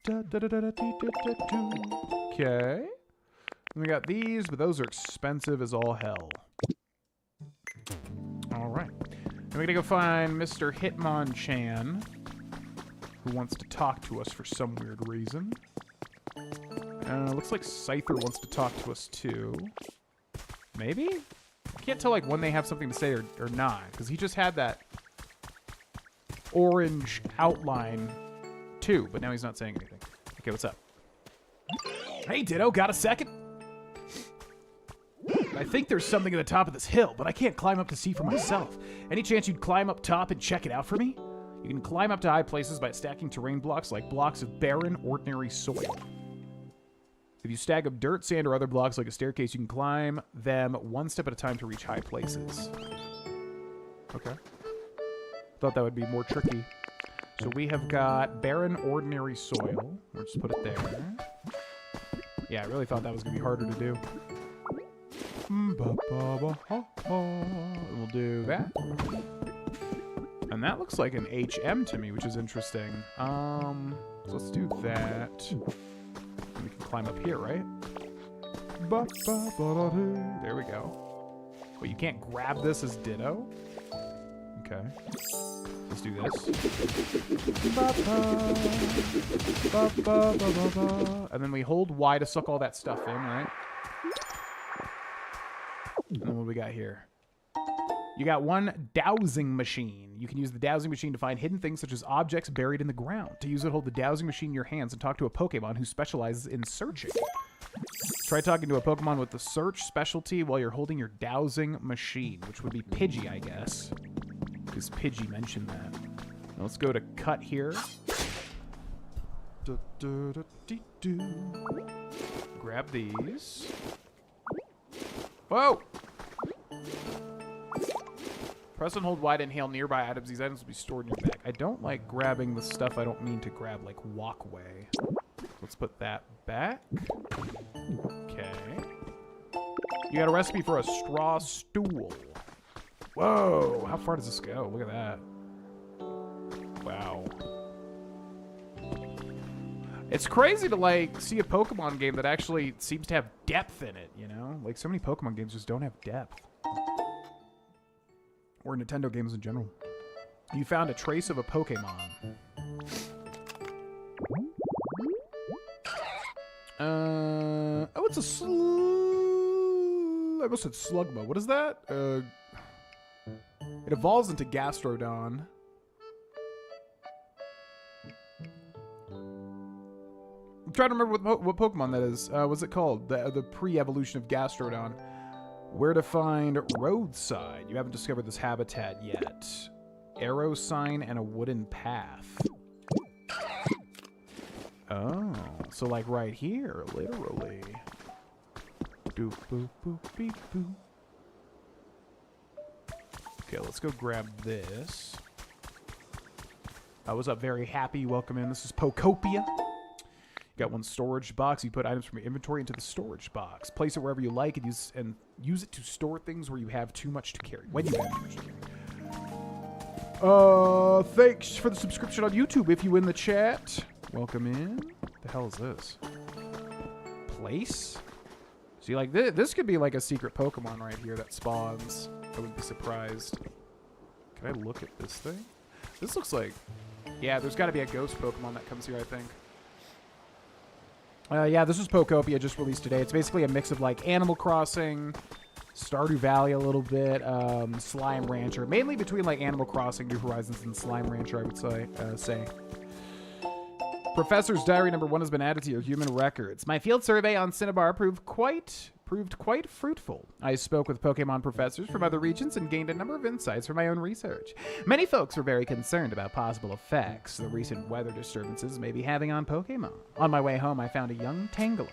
Okay. And we got these, but those are expensive as all hell. All right. And we're gonna go find Mr. Hitmonchan, who wants to talk to us for some weird reason. Looks like Scyther wants to talk to us too. Maybe? I can't tell like when they have something to say or not, because he just had that orange outline too, but now he's not saying anything. Okay, what's up? Hey, Ditto, got a second? I think there's something at the top of this hill, but I can't climb up to see for myself. Any chance you'd climb up top and check it out for me? You can climb up to high places by stacking terrain blocks like blocks of barren, ordinary soil. If you stack up dirt, sand, or other blocks like a staircase, you can climb them one step at a time to reach high places. Okay. Thought that would be more tricky. So we have got barren, ordinary soil. We'll just put it there. Yeah, I really thought that was going to be harder to do. And we'll do that. And that looks like an HM to me, which is interesting. So let's do that. And we can climb up here, right? There we go. Wait, you can't grab this as ditto? Okay. Let's do this. And then we hold Y to suck all that stuff in, right? And then what do we got here? You got one dowsing machine. You can use the dowsing machine to find hidden things such as objects buried in the ground. To use it, hold the dowsing machine in your hands and talk to a Pokemon who specializes in searching. Try talking to a Pokemon with the search specialty while you're holding your dowsing machine, which would be Pidgey, I guess. Because Pidgey mentioned that. Now let's go to cut here. Grab these. Whoa! Press and hold Y to inhale nearby items. These items will be stored in your bag. I don't like grabbing the stuff I don't mean to grab, like walkway. Let's put that back. Okay. You got a recipe for a straw stool. Whoa! How far does this go? Look at that. Wow. It's crazy to, like, see a Pokemon game that actually seems to have depth in it, you know? Like, so many Pokemon games just don't have depth. Or Nintendo games in general. You found a trace of a Pokemon. Oh, it's a I almost said Slugma. What is that? It evolves into Gastrodon. I'm trying to remember what Pokemon that is. What's it called? The pre-evolution of Gastrodon. Where to find roadside. You haven't discovered this habitat yet. Arrow sign and a wooden path. Oh, so like right here, literally. Doop boop boop beep boop. Okay, let's go grab this. I was up very happy. Welcome in. This is Pokopia. You got one storage box. You put items from your inventory into the storage box. Place it wherever you like and use it to store things where you have too much to carry. When you have too much to carry. Thanks for the subscription on YouTube. If you in the chat, welcome in. The hell is this? Place? See, like this could be like a secret Pokemon right here that spawns. I wouldn't be surprised. Can I look at this thing? This looks like, yeah, there's got to be a ghost Pokemon that comes here, I think. Yeah, this is Pokopia, just released today. It's basically a mix of like Animal Crossing, Stardew Valley a little bit, Slime Rancher. Mainly between like Animal Crossing, New Horizons, and Slime Rancher, I would say. Professor's Diary #1 has been added to your human records. My field survey on Cinnabar proved quite fruitful. I spoke with Pokemon professors from other regions and gained a number of insights from my own research. Many folks were very concerned about possible effects the recent weather disturbances may be having on Pokemon. On my way home, I found a young Tangela.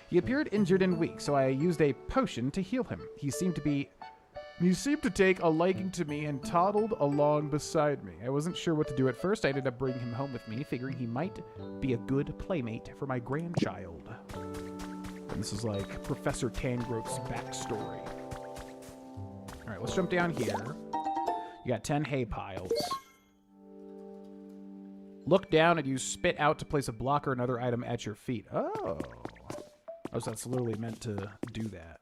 He appeared injured and weak, so I used a potion to heal him. He seemed to take a liking to me and toddled along beside me. I wasn't sure what to do at first. I ended up bringing him home with me, figuring he might be a good playmate for my grandchild. And this is like Professor Tangrope's backstory. All right, let's jump down here. You got 10 hay piles. Look down and you spit out to place a block or another item at your feet. Oh, so that's literally meant to do that.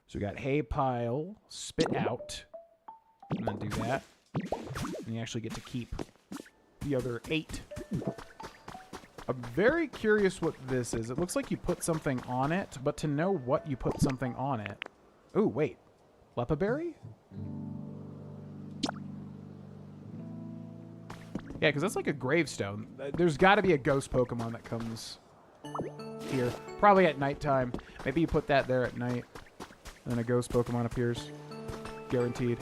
So we got hay pile, spit out, and then do that. And you actually get to keep the other 8. I'm very curious what this is. It looks like you put something on it, but to know what you put something on it... Oh, wait. Lepaberry? Yeah, because that's like a gravestone. There's got to be a ghost Pokemon that comes here. Probably at nighttime. Maybe you put that there at night. And then a ghost Pokemon appears. Guaranteed.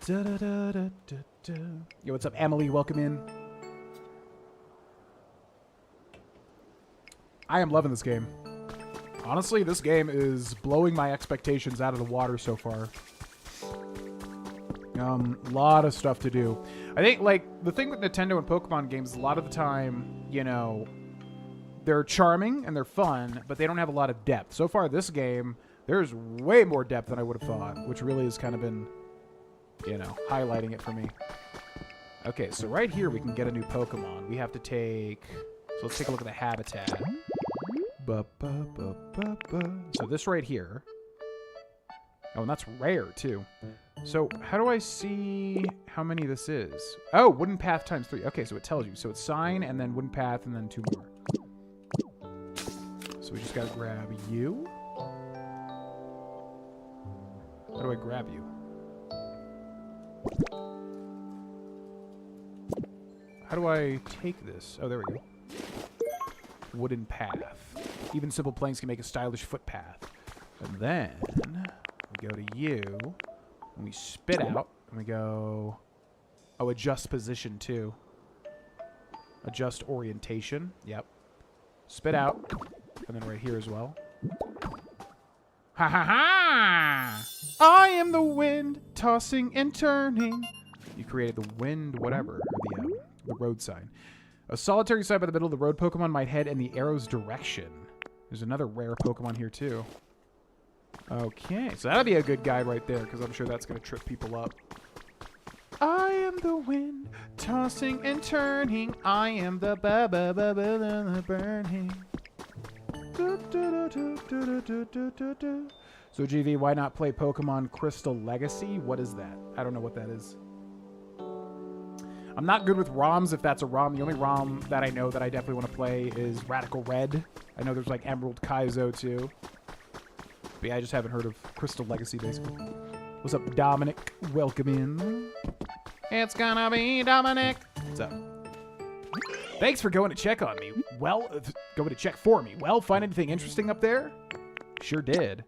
Da-da-da-da-da-da. Yo, what's up, Emily? Welcome in. I am loving this game. Honestly, this game is blowing my expectations out of the water so far. Lot of stuff to do. I think, like, the thing with Nintendo and Pokemon games, a lot of the time, you know, they're charming and they're fun, but they don't have a lot of depth. So far, this game, there's way more depth than I would have thought, which really has kind of been, you know, highlighting it for me. Okay, so right here we can get a new Pokemon. We have to take... So let's take a look at the habitat. So this right here. Oh, and that's rare, too. So how do I see how many this is? Oh, wooden path times 3. Okay, so it tells you. So it's sign, and then wooden path, and then 2 more. So we just gotta grab you. How do I grab you? How do I take this? Oh, there we go. Wooden path. Even simple planes can make a stylish footpath. And then we go to you, and we spit out, and we go... Oh, adjust position, too. Adjust orientation. Yep. Spit out, and then right here as well. Ha ha ha! I am the wind, tossing and turning. You created the wind, whatever, or the road sign. A solitary sign by the middle of the road Pokemon might head in the arrow's direction. There's another rare Pokemon here, too. Okay, so that'll be a good guide right there, because I'm sure that's going to trip people up. I am the wind, tossing and turning. I am the burning. So, GV, why not play Pokemon Crystal Legacy? What is that? I don't know what that is. I'm not good with ROMs, if that's a ROM. The only ROM that I know that I definitely want to play is Radical Red. I know there's like Emerald Kaizo too. But yeah, I just haven't heard of Crystal Legacy, basically. What's up, Dominic? Welcome in. It's gonna be Dominic. What's up? Thanks for going to check on me. Well, going to check for me. Well, find anything interesting up there? Sure did.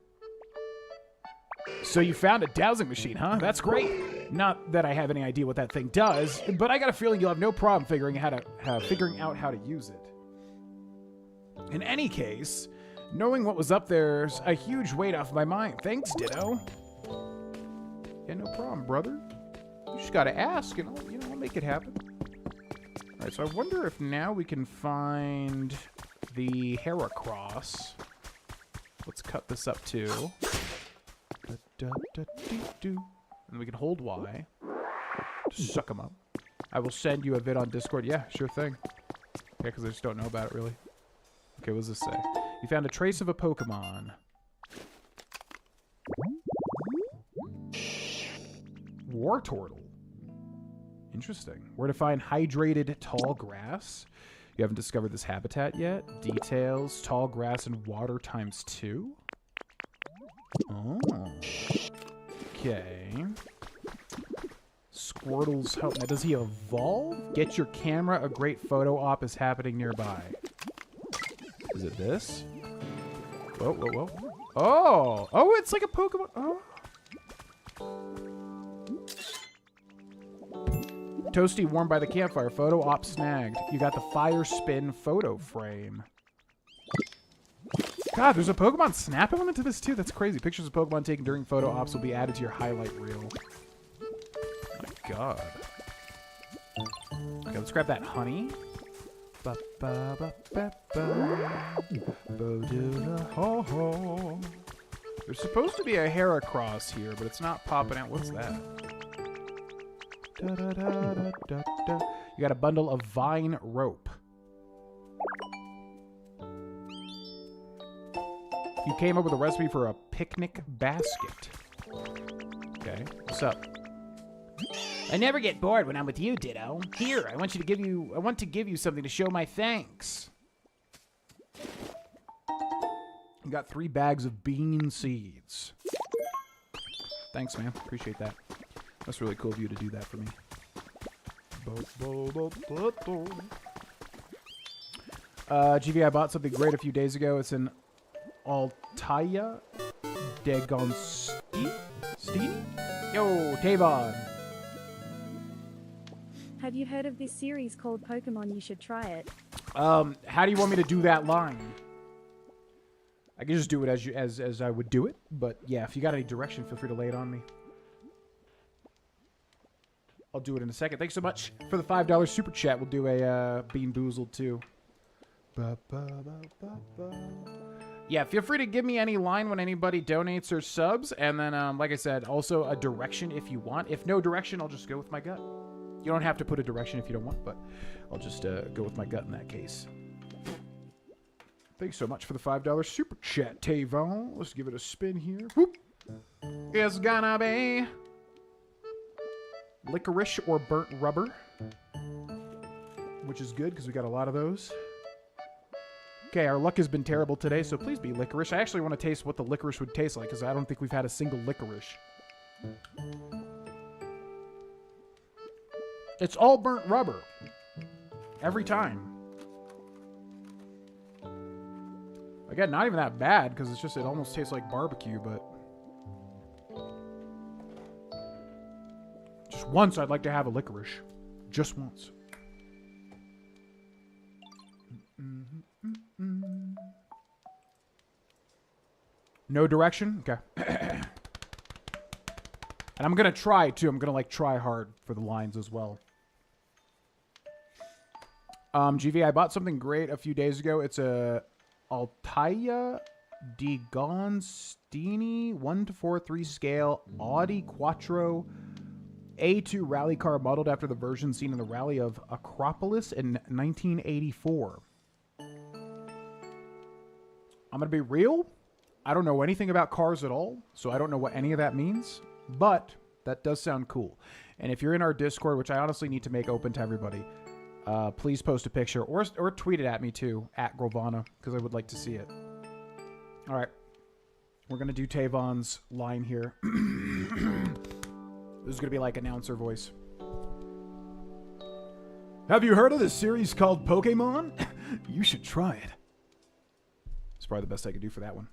So you found a dowsing machine, huh? That's great. Not that I have any idea what that thing does, but I got a feeling you'll have no problem figuring out how to use it. In any case, knowing what was up there's a huge weight off my mind. Thanks, Ditto. Yeah, no problem, brother. You just gotta ask, and I'll make it happen. All right, so I wonder if now we can find the Heracross. Let's cut this up too. And we can hold Y to suck them up. I will send you a vid on Discord. Yeah, sure thing. Yeah, because I just don't know about it, really. Okay, what does this say? You found a trace of a Pokemon. Wartortle. Interesting. Where to find hydrated tall grass? You haven't discovered this habitat yet? Details, tall grass and water times 2? Oh. Okay. Squirtle's help. Now, does he evolve? Get your camera. A great photo op is happening nearby. Is it this? Whoa, whoa, whoa. Oh! Oh, it's like a Pokemon. Oh. Toasty warmed by the campfire. Photo op snagged. You got the fire spin photo frame. God, there's a Pokemon Snap element to this too. That's crazy. Pictures of Pokemon taken during photo ops will be added to your highlight reel. My God. Okay, let's grab that honey. There's supposed to be a Heracross here, but it's not popping out. What's that? You got a bundle of vine rope. You came up with a recipe for a picnic basket. Okay, what's up? I never get bored when I'm with you, Ditto. Here, I want to give you something to show my thanks. You got 3 bags of bean seeds. Thanks, man. Appreciate that. That's really cool of you to do that for me. GV, I bought something great a few days ago. It's an Altaia Dagon Steen? Yo, Tavon. Have you heard of this series called Pokemon? You should try it. How do you want me to do that line? I can just do it as I would do it, but yeah, if you got any direction, feel free to lay it on me. I'll do it in a second. Thanks so much for the $5 super chat. We'll do a Bean Boozled too. Yeah, feel free to give me any line when anybody donates or subs, and then, like I said, also a direction if you want. If no direction, I'll just go with my gut. You don't have to put a direction if you don't want, but I'll just go with my gut in that case. Thanks so much for the $5 super chat, Tavon. Let's give it a spin here. Whoop. It's gonna be licorice or burnt rubber, which is good because we got a lot of those. Okay, our luck has been terrible today, so please be licorice. I actually want to taste what the licorice would taste like because I don't think we've had a single licorice. It's all burnt rubber. Every time. Again, not even that bad, because it's just, it almost tastes like barbecue, but... Just once, I'd like to have a licorice. Just once. No direction? Okay. And I'm going to try, too. I'm going to, like, try hard for the lines as well. GV, I bought something great a few days ago. It's a Altaia di Gonstini 1-4-3 scale Audi Quattro A2 rally car modeled after the version seen in the rally of Acropolis in 1984. I'm going to be real. I don't know anything about cars at all, so I don't know what any of that means, but that does sound cool. And if you're in our Discord, which I honestly need to make open to everybody, please post a picture or tweet it at me too, at Grovana, because I would like to see it. All right. We're going to do Tavon's line here. This is going to be like announcer voice. Have you heard of this series called Pokemon? You should try it. It's probably the best I could do for that one.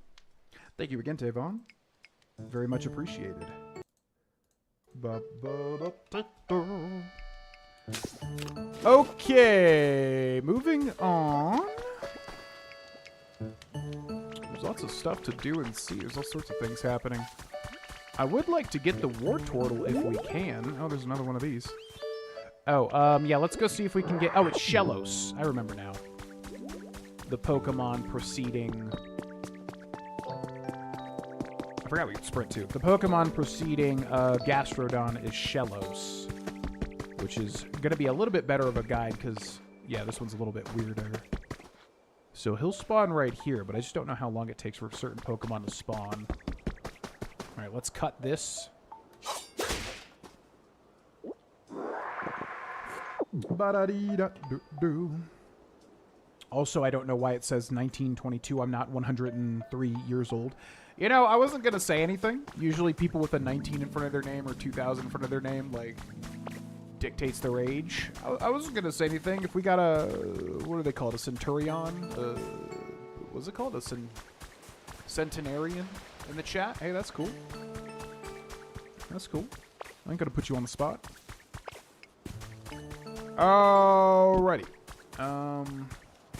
Thank you again, Tavon. Very much appreciated. Okay, moving on. There's lots of stuff to do and see. There's all sorts of things happening. I would like to get the Wartortle if we can. Oh, there's another one of these. Oh, yeah, let's go see if we can get... Oh, it's Shellos. I remember now. The Pokemon preceding... I forgot we could sprint too. The Pokemon preceding Gastrodon is Shellos, which is going to be a little bit better of a guide because, yeah, this one's a little bit weirder. So he'll spawn right here, but I just don't know how long it takes for certain Pokemon to spawn. All right, let's cut this. Also, I don't know why it says 1922. I'm not 103 years old. You know, I wasn't going to say anything. Usually people with a 19 in front of their name or 2000 in front of their name, like, dictates their age. I wasn't going to say anything. If we got a, what do they call it, a Centurion? What's it called? A Centenarian in the chat? Hey, that's cool. That's cool. I ain't going to put you on the spot. Alrighty.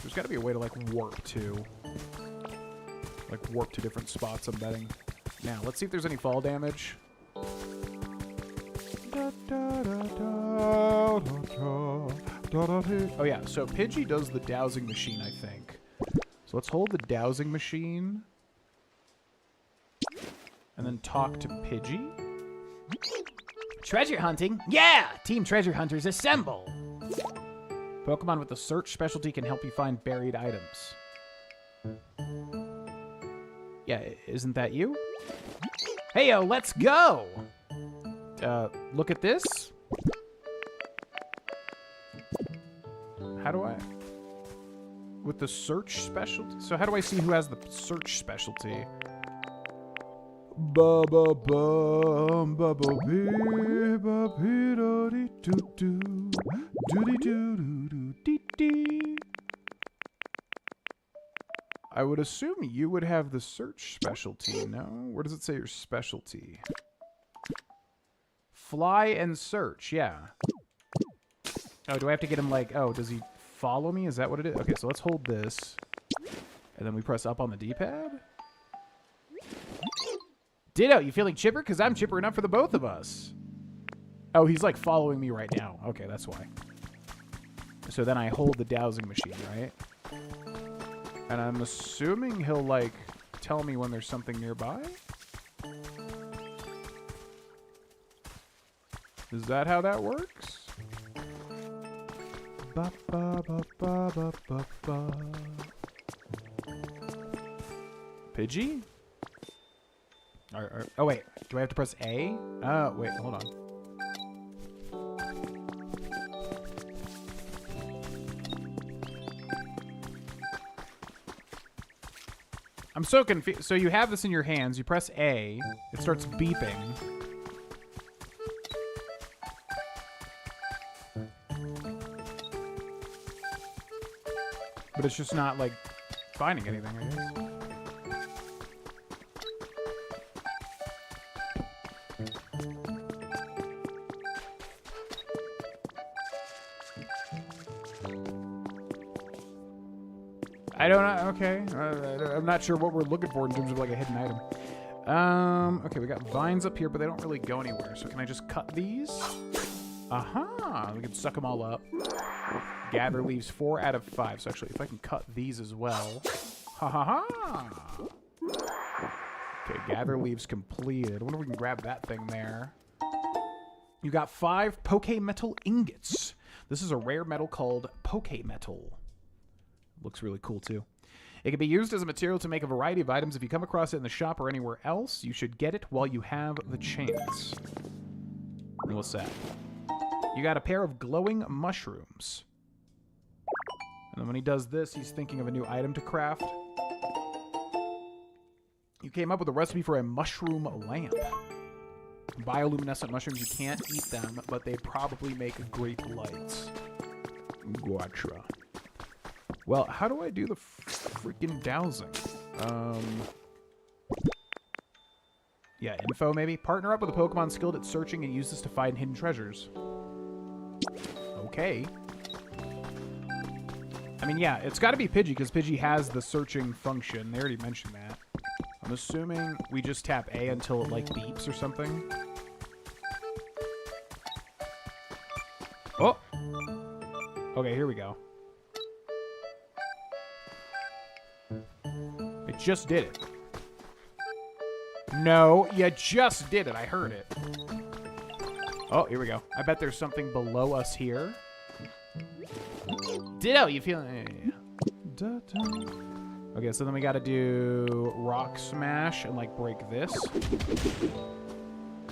There's got to be a way to, like, warp to. Like, warp to different spots, I'm betting. Now, let's see if there's any fall damage. Oh, yeah. So, Pidgey does the dowsing machine, I think. So, let's hold the dowsing machine. And then talk to Pidgey. Treasure hunting? Yeah! Team Treasure Hunters, assemble! Pokemon with the search specialty can help you find buried items. Yeah, isn't that you? Heyo, let's go! Look at this. How do I... With the search specialty? So how do I see who has the search specialty? I would assume you would have the search specialty, no? Where does it say your specialty? Fly and search, yeah. Oh, do I have to get him like, oh, does he follow me? Is that what it is? Okay, so let's hold this. And then we press up on the D-pad? Ditto, you feeling chipper? Because I'm chipper enough for the both of us. Oh, he's like following me right now. Okay, that's why. So then I hold the dowsing machine, right? And I'm assuming he'll like tell me when there's something nearby? Is that how that works? Ba, ba, ba, ba, ba, ba, ba. Pidgey? Oh, wait. Do I have to press A? Oh, wait. Hold on. I'm so confused. So you have this in your hands. You press A. It starts beeping. But it's just not, like, finding anything, I guess. I don't know. Okay. I'm not sure what we're looking for in terms of, like, a hidden item. Okay, we got vines up here, but they don't really go anywhere. So can I just cut these? Aha! We can suck them all up. Gather leaves 4 out of 5. So actually, if I can cut these as well. Ha ha ha! Okay, gather leaves completed. I wonder if we can grab that thing there. You got 5 Pokemetal ingots. This is a rare metal called Pokemetal. Looks really cool, too. It can be used as a material to make a variety of items. If you come across it in the shop or anywhere else, you should get it while you have the chance. And what's that? You got a pair of glowing mushrooms. And then when he does this, he's thinking of a new item to craft. You came up with a recipe for a mushroom lamp. Bioluminescent mushrooms, you can't eat them, but they probably make great lights. Gotcha. Well, how do I do the freaking dowsing? Yeah, info maybe? Partner up with a Pokemon skilled at searching and use this to find hidden treasures. Okay. I mean, yeah, it's got to be Pidgey, because Pidgey has the searching function. They already mentioned that. I'm assuming we just tap A until it, like, beeps or something. Oh! Okay, here we go. It just did it. No, you just did it. I heard it. Oh, here we go. I bet there's something below us here. Ditto, you feeling? Okay, so then we gotta do rock smash and like break this.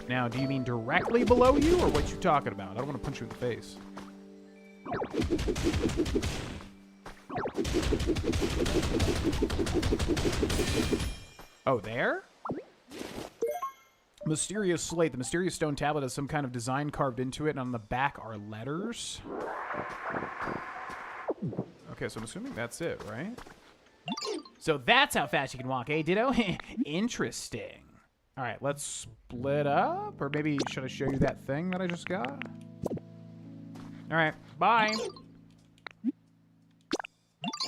Now, do you mean directly below you or what you talking about? I don't want to punch you in the face. Oh, there? Mysterious Slate. The mysterious stone tablet has some kind of design carved into it, and on the back are letters. Okay, so I'm assuming that's it, right? So that's how fast you can walk, eh, Ditto? Interesting. All right, let's split up. Or maybe should I show you that thing that I just got? All right, bye.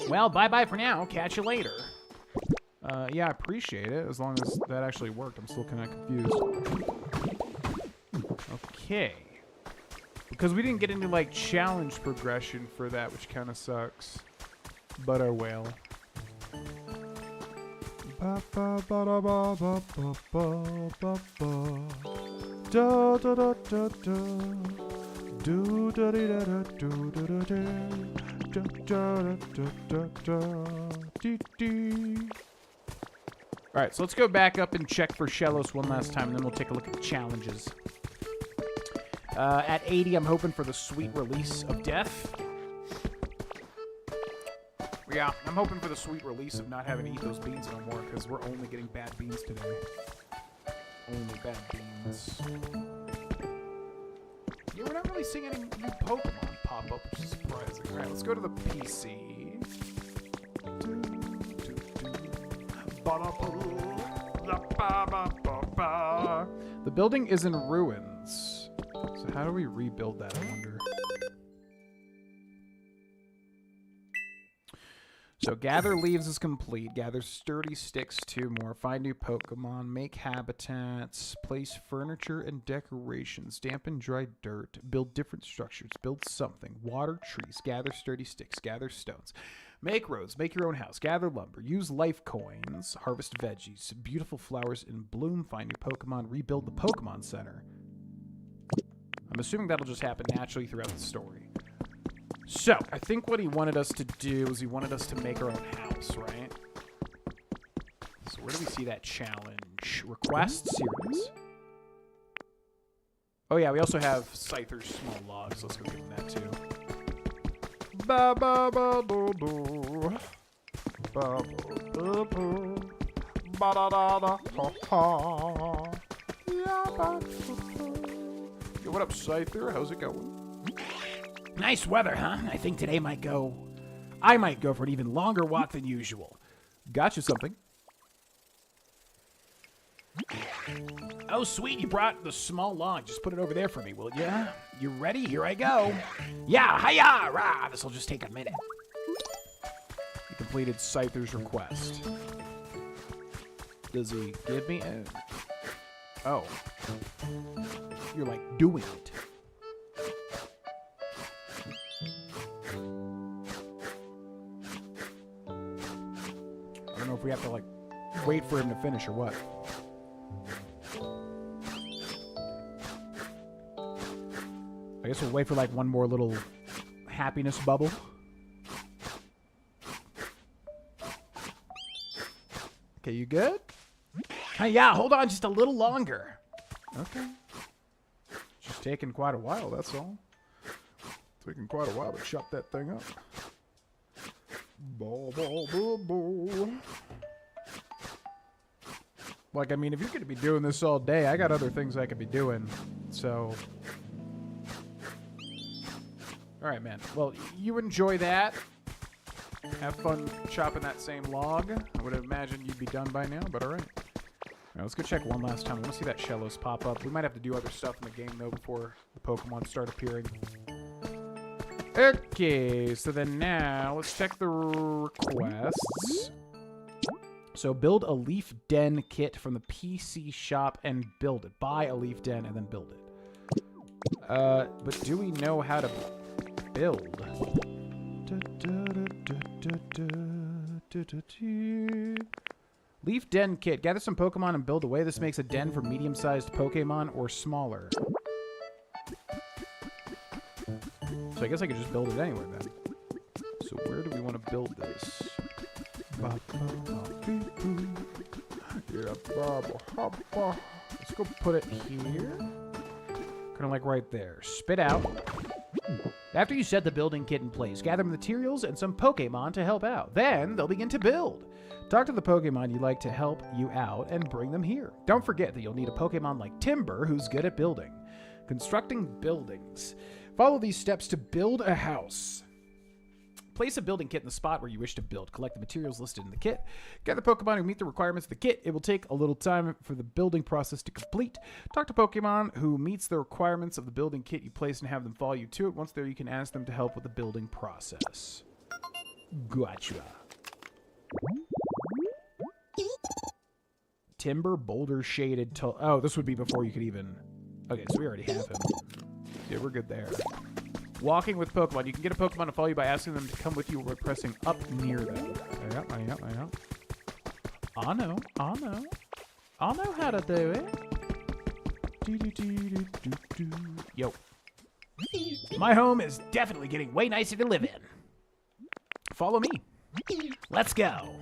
Well, bye-bye for now. Catch you later. Yeah, I appreciate it, as long as that actually worked. I'm still kind of confused. Okay. Because we didn't get into, like, challenge progression for that, which kind of sucks. But oh well. Alright, so let's go back up and check for Shellos one last time, and then we'll take a look at the challenges. At 80, I'm hoping for the sweet release of death. Yeah, I'm hoping for the sweet release of not having to eat those beans no more, because we're only getting bad beans today. Only bad beans. Yeah, we're not really seeing any new Pokemon pop up, which is surprising. Alright, let's go to the PC. The building is in ruins. So how do we rebuild that, I wonder? So gather leaves is complete. Gather sturdy sticks 2 more. Find new Pokemon. Make habitats. Place furniture and decorations. Dampen dry dirt. Build different structures. Build something. Water trees. Gather sturdy sticks. Gather stones. Make roads. Make your own house. Gather lumber. Use life coins. Harvest veggies. Beautiful flowers in bloom. Find new Pokemon. Rebuild the Pokemon Center. I'm assuming that'll just happen naturally throughout the story. So, I think what he wanted us to do is he wanted us to make our own house, right? So where do we see that challenge? Requests? Here it is. Oh yeah, we also have Scyther's small logs. Let's go give him that too. Ba ba ba do do. Ba ba do. Ba da da da ha ha. Yeah, ba do. Yo, what up, Scyther? How's it going? Nice weather, huh? I think today I might go for an even longer walk than usual. Got you something. Oh, sweet, you brought the small log. Just put it over there for me, will ya? You ready? Here I go. Yeah, hiya, rah. This'll just take a minute. You completed Scyther's request. Does he give me a... Oh. You're like doing it. I don't know if we have to, like, wait for him to finish or what. I guess we'll wait for, like, one more little happiness bubble. Okay, you good? Hey, yeah, hold on just a little longer. Okay. Just taking quite a while, that's all. Taking quite a while to chop that thing up. Like, I mean, if you're going to be doing this all day, I got other things I could be doing, so... Alright, man. Well, you enjoy that. Have fun chopping that same log. I would imagine you'd be done by now, but alright. Alright, let's go check one last time. I want to see that Shellos pop up. We might have to do other stuff in the game, though, before the Pokemon start appearing. Okay, so then now, let's check the requests. So build a leaf den kit from the PC shop and build it. Buy a leaf den and then build it. But do we know how to build? Leaf den kit. Gather some Pokemon and build away. This makes a den for medium-sized Pokemon or smaller. So I guess I could just build it anywhere then. So where do we want to build this? Let's go put it here. Kind of like right there. Spit out. After you set the building kit in place, gather materials and some Pokemon to help out. Then they'll begin to build. Talk to the Pokemon you'd like to help you out and bring them here. Don't forget that you'll need a Pokemon like Timber who's good at building. Constructing buildings. Follow these steps to build a house. Place a building kit in the spot where you wish to build. Collect the materials listed in the kit. Gather Pokemon who meet the requirements of the kit. It will take a little time for the building process to complete. Talk to Pokemon who meets the requirements of the building kit you place and have them follow you to it. Once there, you can ask them to help with the building process. Gotcha. Timber, boulder, shaded... Oh, this would be before you could even... Okay, so we already have him. Yeah, we're good there. Walking with Pokemon. You can get a Pokemon to follow you by asking them to come with you or pressing up near them. I know. I know. I know how to do it. Yo. My home is definitely getting way nicer to live in. Follow me. Let's go.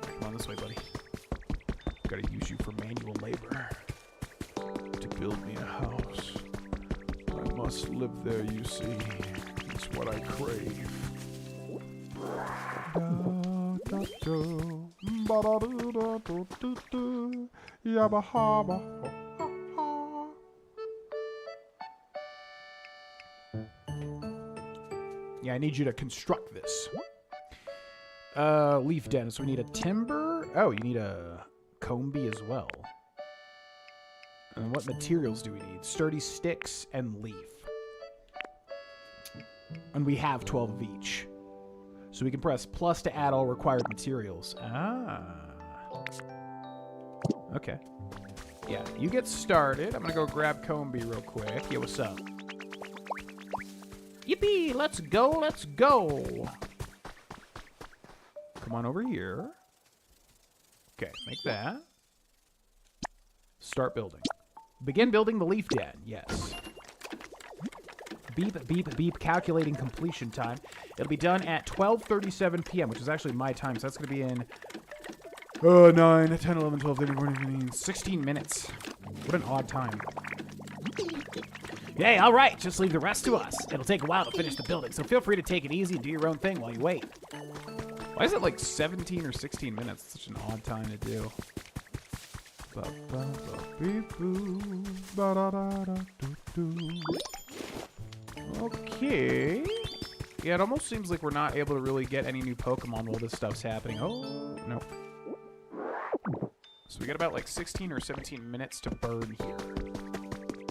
Come on this way, buddy. Gotta use you for manual labor. To build me a house. I must live there, you see. It's what I crave. Yeah, I need you to construct this. Leaf den. So we need a timber. Oh, you need a Combee as well. And what materials do we need? Sturdy sticks and leaf. And we have 12 of each. So we can press plus to add all required materials. Ah. Okay. Yeah, you get started. I'm gonna go grab Combee real quick. Yeah, what's up? Yippee! Let's go, let's go! Come on over here. Okay, make that. Start building. Begin building the leaf den, yes. Beep, beep, beep, calculating completion time. It'll be done at 12:37 p.m., which is actually my time, so that's going to be in 9, 10, 11, 12, 13, 14, 15, 16 minutes. What an odd time. Hey, all right, just leave the rest to us. It'll take a while to finish the building, so feel free to take it easy and do your own thing while you wait. Why is it like 17 or 16 minutes? It's such an odd time to do. Okay. Yeah, it almost seems like we're not able to really get any new Pokemon while this stuff's happening. Oh, no. So we got about like 16 or 17 minutes to burn here.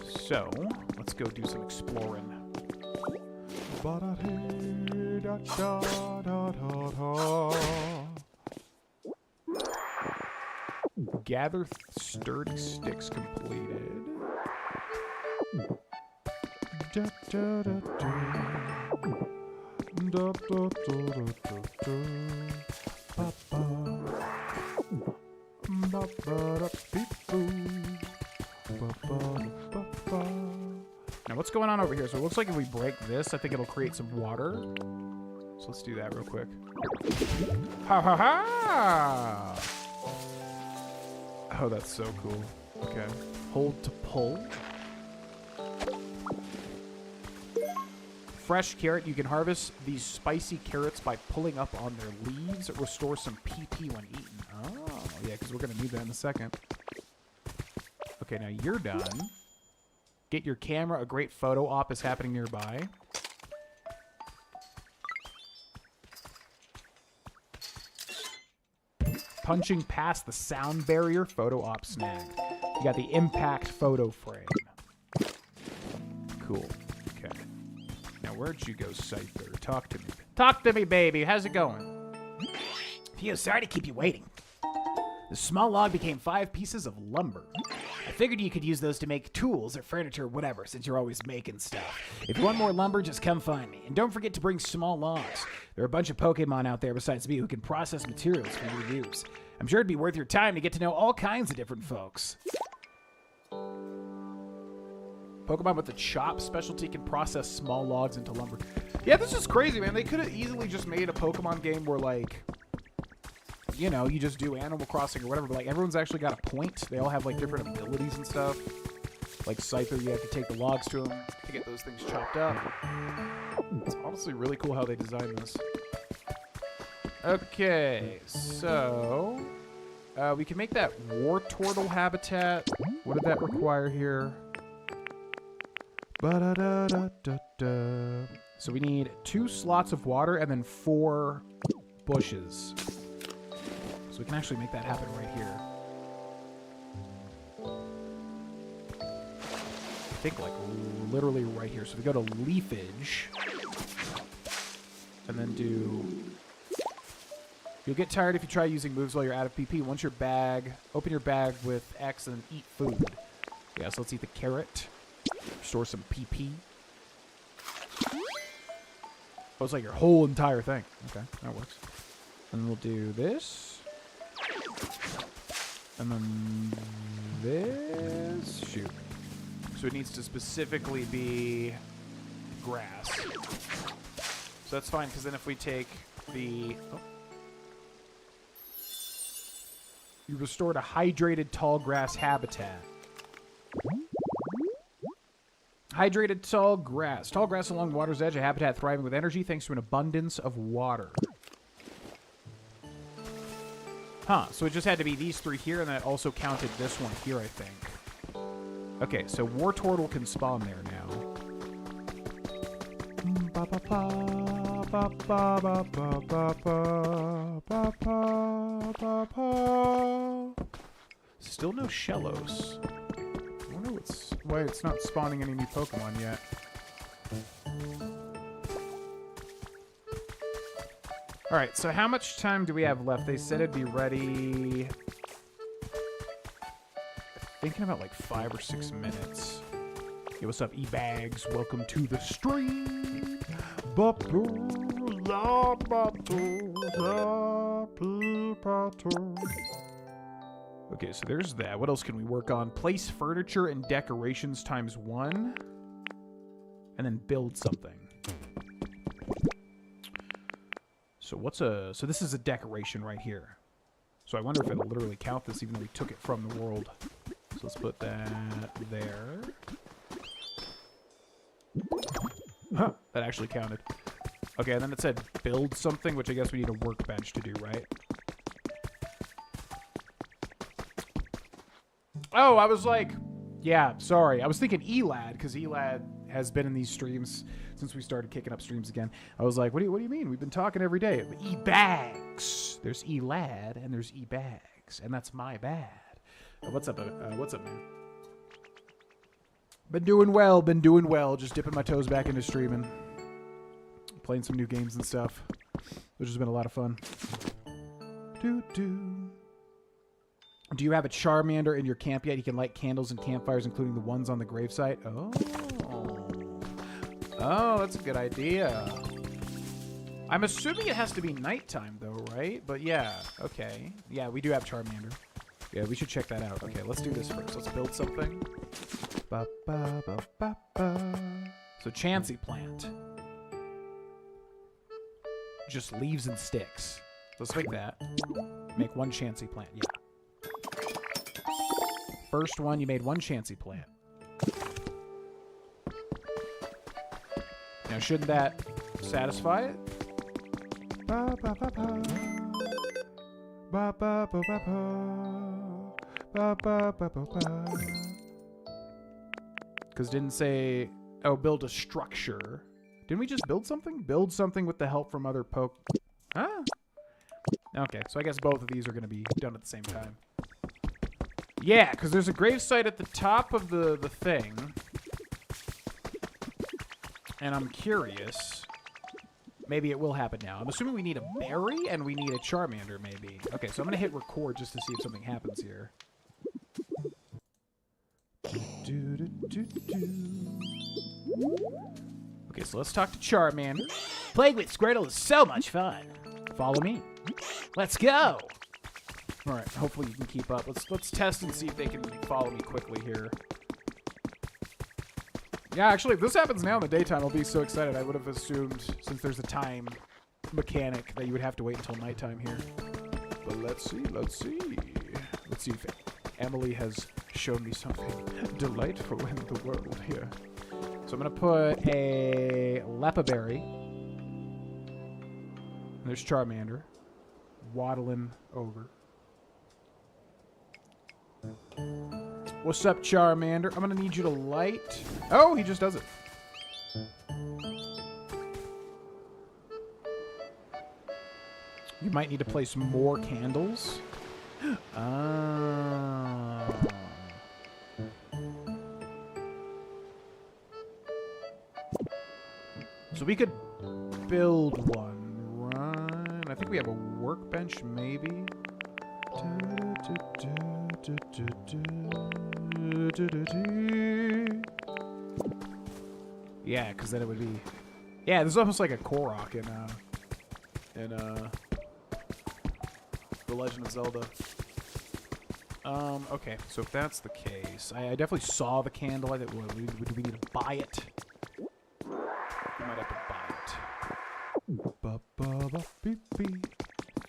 So, let's go do some exploring. Gather sturdy sticks completed. Now what's going on over here? So it looks like if we break this, I think it'll create some water. So let's do that real quick. Ha ha ha! Oh, that's so cool. Okay. Hold to pull. Fresh carrot. You can harvest these spicy carrots by pulling up on their leaves. It restores some PP when eaten. Oh, yeah, because we're going to need that in a second. Okay, now you're done. Get your camera. A great photo op is happening nearby. Punching past the sound barrier. Photo op snagged. You got the impact photo frame. Cool. Okay. Now, where'd you go, Scyther? Talk to me. Talk to me, baby. How's it going? Phew, sorry to keep you waiting. The small log became 5 pieces of lumber. I figured you could use those to make tools or furniture or whatever, since you're always making stuff. If you want more lumber, just come find me. And don't forget to bring small logs. There are a bunch of Pokemon out there besides me who can process materials for your use. I'm sure it'd be worth your time to get to know all kinds of different folks. Pokemon with the chop specialty can process small logs into lumber. Yeah, this is crazy, man. They could have easily just made a Pokemon game where, like, you know, you just do Animal Crossing or whatever, but, like, everyone's actually got a point. They all have, like, different abilities and stuff. Like Scyther, you have to take the logs to them to get those things chopped up. It's honestly really cool how they designed this. Okay, so we can make that war turtle habitat. What did that require here? So we need 2 slots of water and then 4 bushes. So we can actually make that happen right here. I think like literally right here. So we go to leafage and then do... You'll get tired if you try using moves while you're out of PP. Once your bag, open your bag with X and eat food. Yeah, so let's eat the carrot. Restore some PP. Oh, it's like your whole entire thing. Okay, that works. And we'll do this. And then this. Shoot. So it needs to specifically be grass. So that's fine, because then if we take the... Oh. You restored a hydrated tall grass habitat. Hydrated tall grass. Tall grass along water's edge, a habitat thriving with energy thanks to an abundance of water. Huh, so it just had to be these 3 here, and that also counted this one here, I think. Okay, so War Turtle can spawn there now. Ba, ba, ba, ba, ba, ba, ba, ba, ba, ba. Still no Shellos. I wonder why it's not spawning any new Pokemon yet. Alright, so how much time do we have left? They said it'd be ready... thinking about like 5 or 6 minutes. Hey, what's up, E-Bags? Welcome to the stream. Okay, so there's that. What else can we work on? Place furniture and decorations ×1. And then build something. So so this is a decoration right here. So I wonder if it'll literally count this even though we took it from the world. So let's put that there. Huh, that actually counted. Okay, and then it said build something, which I guess we need a workbench to do, right? Oh, I was like, yeah, sorry. I was thinking Elad, because Elad has been in these streams since we started kicking up streams again. I was like, what do you mean? We've been talking every day. E-Bags. There's Elad and there's E-Bags, and that's my bad. What's up, man? Been doing well. Just dipping my toes back into streaming. Playing some new games and stuff, which has been a lot of fun. Do you have a Charmander in your camp yet? He can light candles and campfires, including the ones on the gravesite. Oh, that's a good idea. I'm assuming it has to be nighttime, though, right? But yeah, okay. Yeah, we do have Charmander. Yeah, we should check that out. Okay, let's do this first. Let's build something. Ba, ba, ba, ba, ba. So, Chansey plant. Just leaves and sticks. Let's make that. Make one Chansey plant, yeah. First one, you made one Chansey plant. Now, shouldn't that satisfy it? Ba, ba, ba, ba. Ba, ba, ba, ba, ba. Ba, ba, ba, ba, ba. Because didn't say, oh, build a structure. Didn't we just build something? Build something with the help from other Huh? Okay, so I guess both of these are going to be done at the same time. Yeah, because there's a gravesite at the top of the thing. And I'm curious. Maybe it will happen now. I'm assuming we need a berry and we need a Charmander, maybe. Okay, so I'm going to hit record just to see if something happens here. Okay, so let's talk to Charmander. Playing with Squirtle is so much fun. Follow me. Let's go. All right, hopefully you can keep up. Let's test and see if they can follow me quickly here. Yeah, actually, if this happens now in the daytime, I'll be so excited. I would have assumed, since there's a time mechanic, that you would have to wait until nighttime here. But let's see. Let's see if Emily has shown me something delightful in the world here. So I'm going to put a Lepaberry. There's Charmander. Waddling over. What's up, Charmander? I'm going to need you to light... Oh, he just does it. You might need to place more candles. Ah. So we could build one, right? I think we have a workbench, maybe. Yeah, because then it would be... Yeah, this is almost like a Korok in The Legend of Zelda. Okay, so if that's the case, I definitely saw the candle. I think, do we need to buy it? We might have to buy it.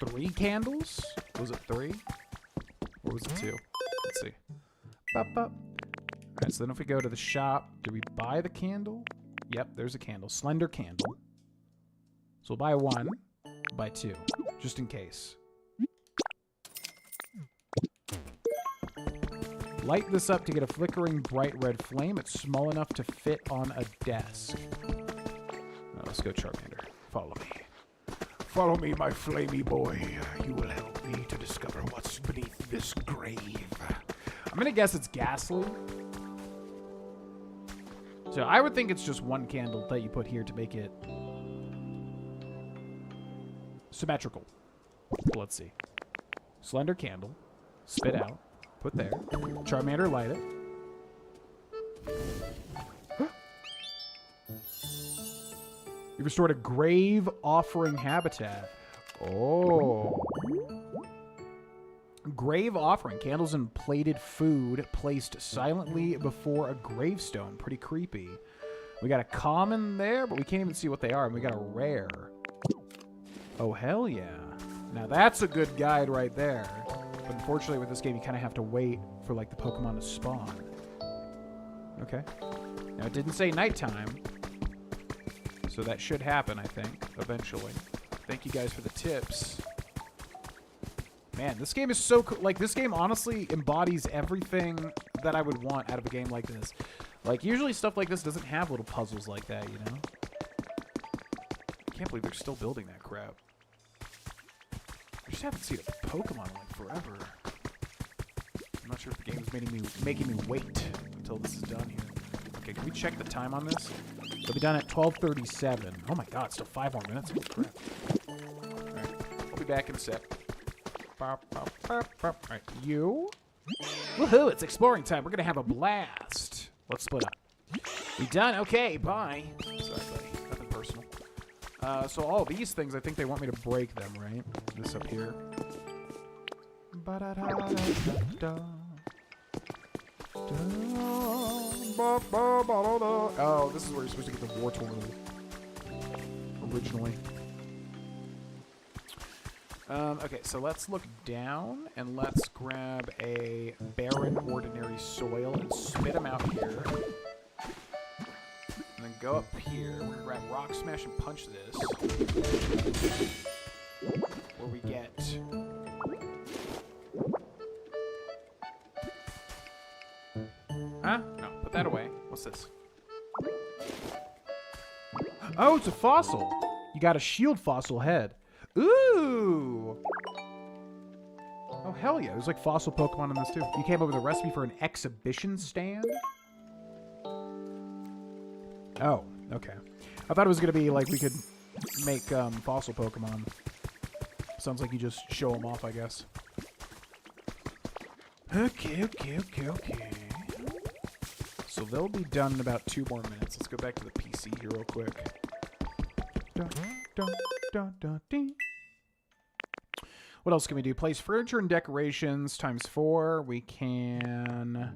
3 candles? Was it 3? Or was it 2? Let's see. Alright, so then if we go to the shop, do we buy the candle? Yep, there's a candle. Slender candle. So we'll buy 1, buy 2, just in case. Light this up to get a flickering bright red flame. It's small enough to fit on a desk. Oh, let's go Charmander. Follow me. Follow me, my flamey boy. You will help me to discover what's beneath this grave. I'm gonna guess it's ghastly. So I would think it's just one candle that you put here to make it symmetrical. Let's see. Slender candle. Spit out. Put there. Charmander, light it. You've restored a grave offering habitat. Oh. Grave offering. Candles and plated food placed silently before a gravestone. Pretty creepy. We got a common there, but we can't even see what they are. And we got a rare. Oh, hell yeah. Now that's a good guide right there. But unfortunately with this game, you kind of have to wait for like the Pokemon to spawn. Okay. Now it didn't say nighttime. So that should happen, I think, eventually. Thank you guys for the tips. Man, this game is so cool. Like, this game honestly embodies everything that I would want out of a game like this. Like, usually stuff like this doesn't have little puzzles like that, you know? I can't believe they're still building that crap. I just haven't seen a Pokemon in like forever. I'm not sure if the game's making me wait until this is done here. Okay, can we check the time on this? It'll be done at 12:37. Oh my god, still 5 more minutes. Holy crap. Alright, I'll be back in a sec. Alright, you? Woohoo, it's exploring time. We're gonna have a blast. Let's split up. We done? Okay, bye. Sorry, buddy. Nothing personal. So all these things, I think they want me to break them, right? This up here. Oh, this is where you're supposed to get the Wartortle originally. Okay, so let's look down and let's grab a barren ordinary soil and spit them out here. And then go up here. We're gonna grab Rock Smash and punch this. Where we get... Huh? No, put that away. What's this? Oh, it's a fossil. You got a shield fossil head. Ooh! Oh, hell yeah. There's like fossil Pokemon in this too. You came up with a recipe for an exhibition stand? Oh, okay. I thought it was going to be like we could make fossil Pokemon. Sounds like you just show them off, I guess. Okay. So they'll be done in about 2 more minutes. Let's go back to the PC here real quick. What else can we do? Place furniture and decorations ×4. We can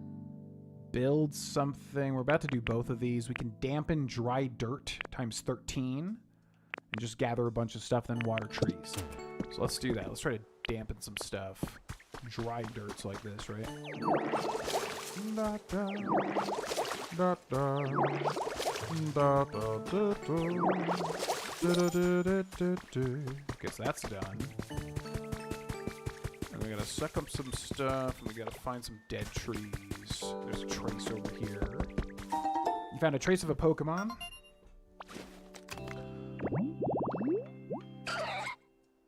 build something. We're about to do both of these. We can dampen dry dirt ×13 and just gather a bunch of stuff, then water trees. So let's do that. Let's try to dampen some stuff. Dry dirts like this, right? Okay, so that's done. And we gotta suck up some stuff, and we gotta find some dead trees. There's a trace over here. You found a trace of a Pokemon.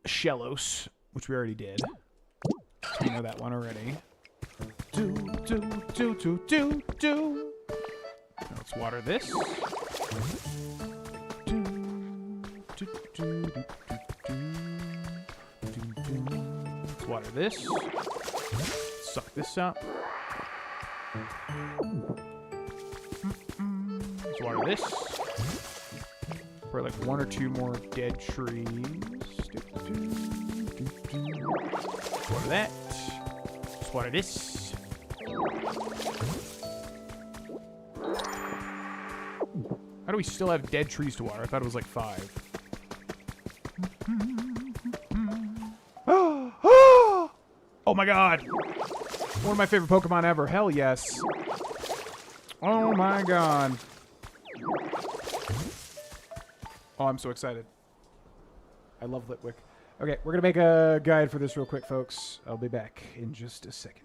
Shellos, which we already did. We know that one already. Now let's water this. Let's water this. Suck this up. Let's water this. For like 1 or 2 more dead trees. Water that. Let's water this. How do we still have dead trees to water? I thought it was like 5. Oh my god! One of my favorite Pokemon ever. Hell yes. Oh my god. Oh, I'm so excited. I love Litwick. Okay, we're gonna make a guide for this real quick, folks. I'll be back in just a second.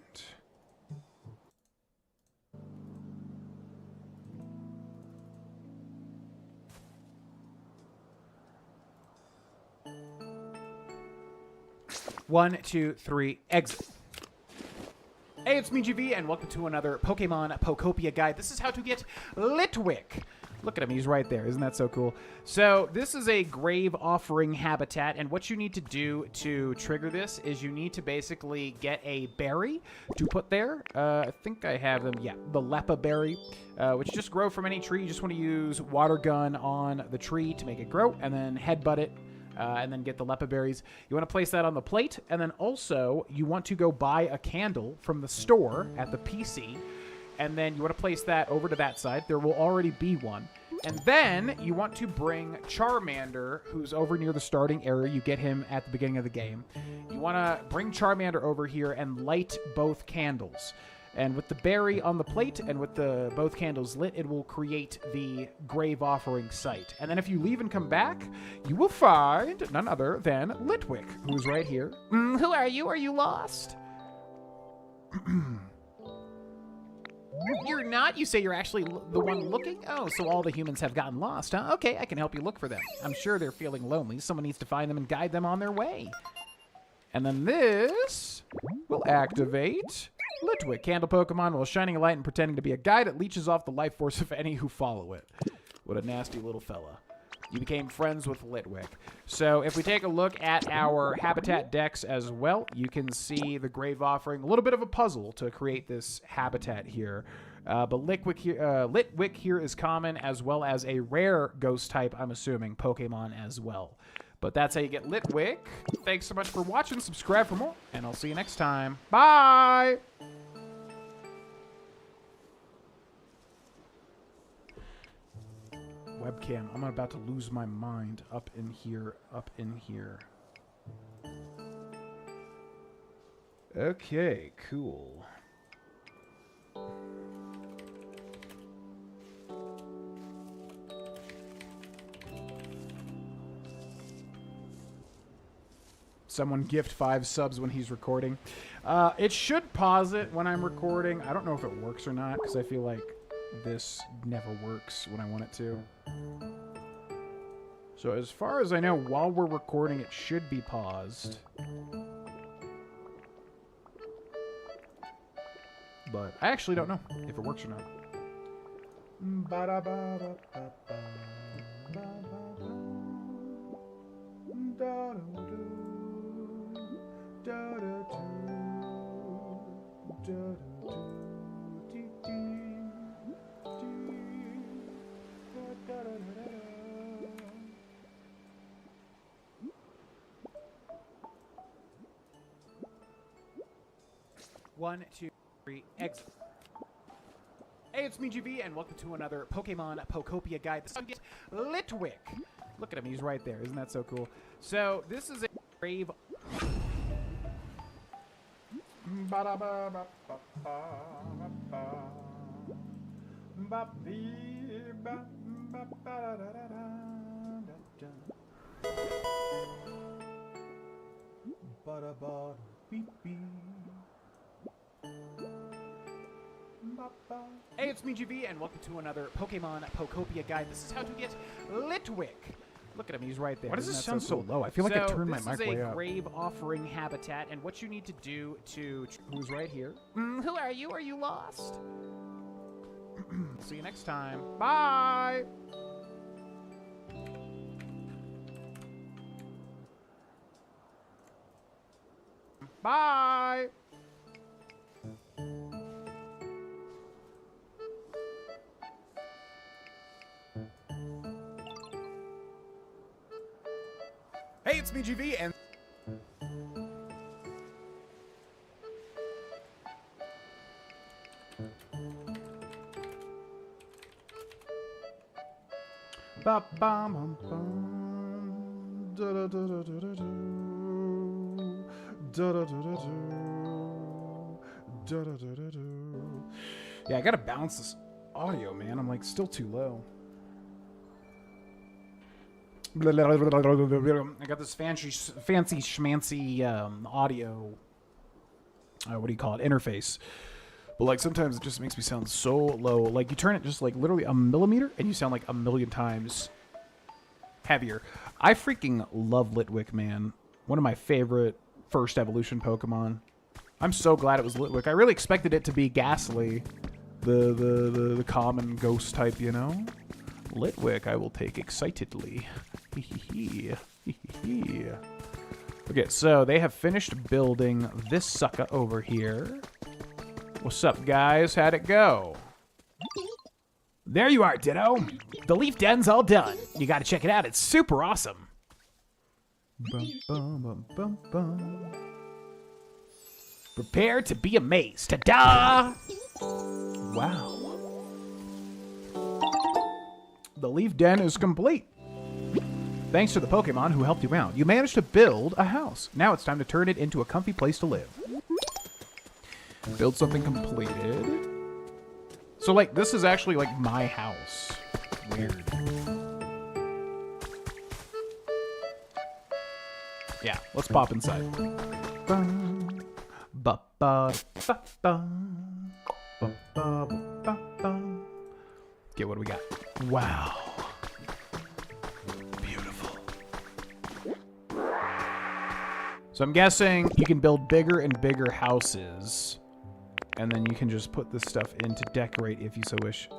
1, 2, 3, exit. Hey, it's me, GV, and welcome to another Pokemon Pokopia guide. This is how to get Litwick. Look at him, he's right there. Isn't that so cool? So this is a grave offering habitat, and what you need to do to trigger this is you need to basically get a berry to put there. I think I have them. Yeah, the Lepa berry, which just grow from any tree. You just want to use water gun on the tree to make it grow, and then headbutt it. And then get the Lepa berries. You want to place that on the plate, and then also you want to go buy a candle from the store at the PC, and then you want to place that over to that side. There will already be one. And then you want to bring Charmander, who's over near the starting area. You get him at the beginning of the game. You want to bring Charmander over here and light both candles. And with the berry on the plate and with the both candles lit, it will create the grave offering site. And then if you leave and come back, you will find none other than Litwick, who's right here. Who are you? Are you lost? You're not? You say you're actually the one looking? Oh, so all the humans have gotten lost, huh? Okay, I can help you look for them. I'm sure they're feeling lonely. Someone needs to find them and guide them on their way. And then this will activate Litwick. Candle Pokemon, while shining a light and pretending to be a guide, it leeches off the life force of any who follow it. What a nasty little fella. You became friends with Litwick. So if we take a look at our habitat decks as well, you can see the grave offering. A little bit of a puzzle to create this habitat here. But Litwick here is common, as well as a rare ghost type, I'm assuming, Pokemon as well. But that's how you get Litwick. Thanks so much for watching. Subscribe for more, and I'll see you next time. Bye! Webcam. I'm about to lose my mind. Up in here. Up in here. Okay, cool. Someone gift 5 subs when he's recording. It should pause it when I'm recording. I don't know if it works or not, because I feel like this never works when I want it to. So as far as I know, while we're recording, it should be paused. But I actually don't know if it works or not. One, two, three, exit. Hey, it's me, GV, and welcome to another Pokemon Pokopia guide. This one gets Litwick. Look at him, he's right there. Isn't that so cool? So, this is a grave... Hey, it's me, GV, and welcome to another Pokemon Pokopia guide. This is how to get Litwick. Look at him, he's right there. Why does Isn't this that sound so cool? low? I feel like I turned my mic way This is a up. grave offering habitat, and what you need to do to... Who's right here? Who are you? Are you lost? See you next time. Bye! Bye! Hey, it's me, GV, and... Ba bum bum bum. Da da da da da da da. Da da da da da. Da da da da da. Yeah, I gotta balance this audio, man. I'm like still too low. I got this fancy schmancy audio. What do you call it? Interface. But like sometimes it just makes me sound so low. Like you turn it just like literally a millimeter and you sound like a million times heavier. I freaking love Litwick, man. One of my favorite first evolution Pokemon. I'm so glad it was Litwick. I really expected it to be Ghastly, the common ghost type, you know? Litwick, I will take excitedly. Okay, so they have finished building this sucker over here. What's up, guys? How'd it go? There you are, Ditto. The leaf den's all done. You gotta check it out. It's super awesome. Bum, bum, bum, bum, bum. Prepare to be amazed. Ta-da! Wow. The leaf den is complete. Thanks to the Pokemon who helped you out, you managed to build a house. Now it's time to turn it into a comfy place to live. Build something completed. So, like, this is actually, like, my house. Weird. Yeah, let's pop inside. Okay, what do we got? Wow. Beautiful. So I'm guessing you can build bigger and bigger houses, and then you can just put this stuff in to decorate if you so wish.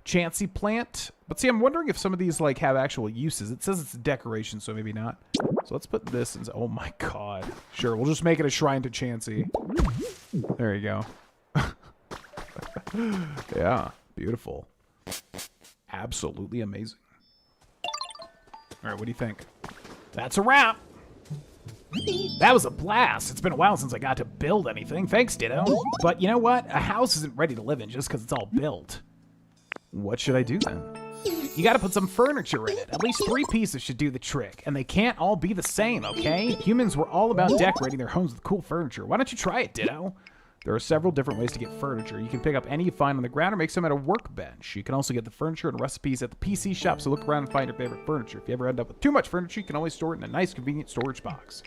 Chansey plant. But see, I'm wondering if some of these like have actual uses. It says it's a decoration, so maybe not. So let's put this in. Oh my god. Sure, we'll just make it a shrine to Chansey. There you go. Yeah, beautiful. Absolutely amazing. All right, what do you think? That's a wrap. That was a blast. It's been a while since I got to build anything. Thanks, Ditto. But you know what? A house isn't ready to live in just because it's all built. What should I do then? You gotta put some furniture in it. At least 3 pieces should do the trick. And they can't all be the same, okay? Humans were all about decorating their homes with cool furniture. Why don't you try it, Ditto? There are several different ways to get furniture. You can pick up any you find on the ground or make some at a workbench. You can also get the furniture and recipes at the PC shop, so look around and find your favorite furniture. If you ever end up with too much furniture, you can always store it in a nice, convenient storage box.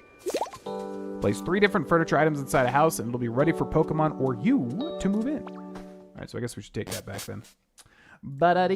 Place 3 different furniture items inside a house, and it'll be ready for Pokemon or you to move in. All right, so I guess we should take that back then. Yeah,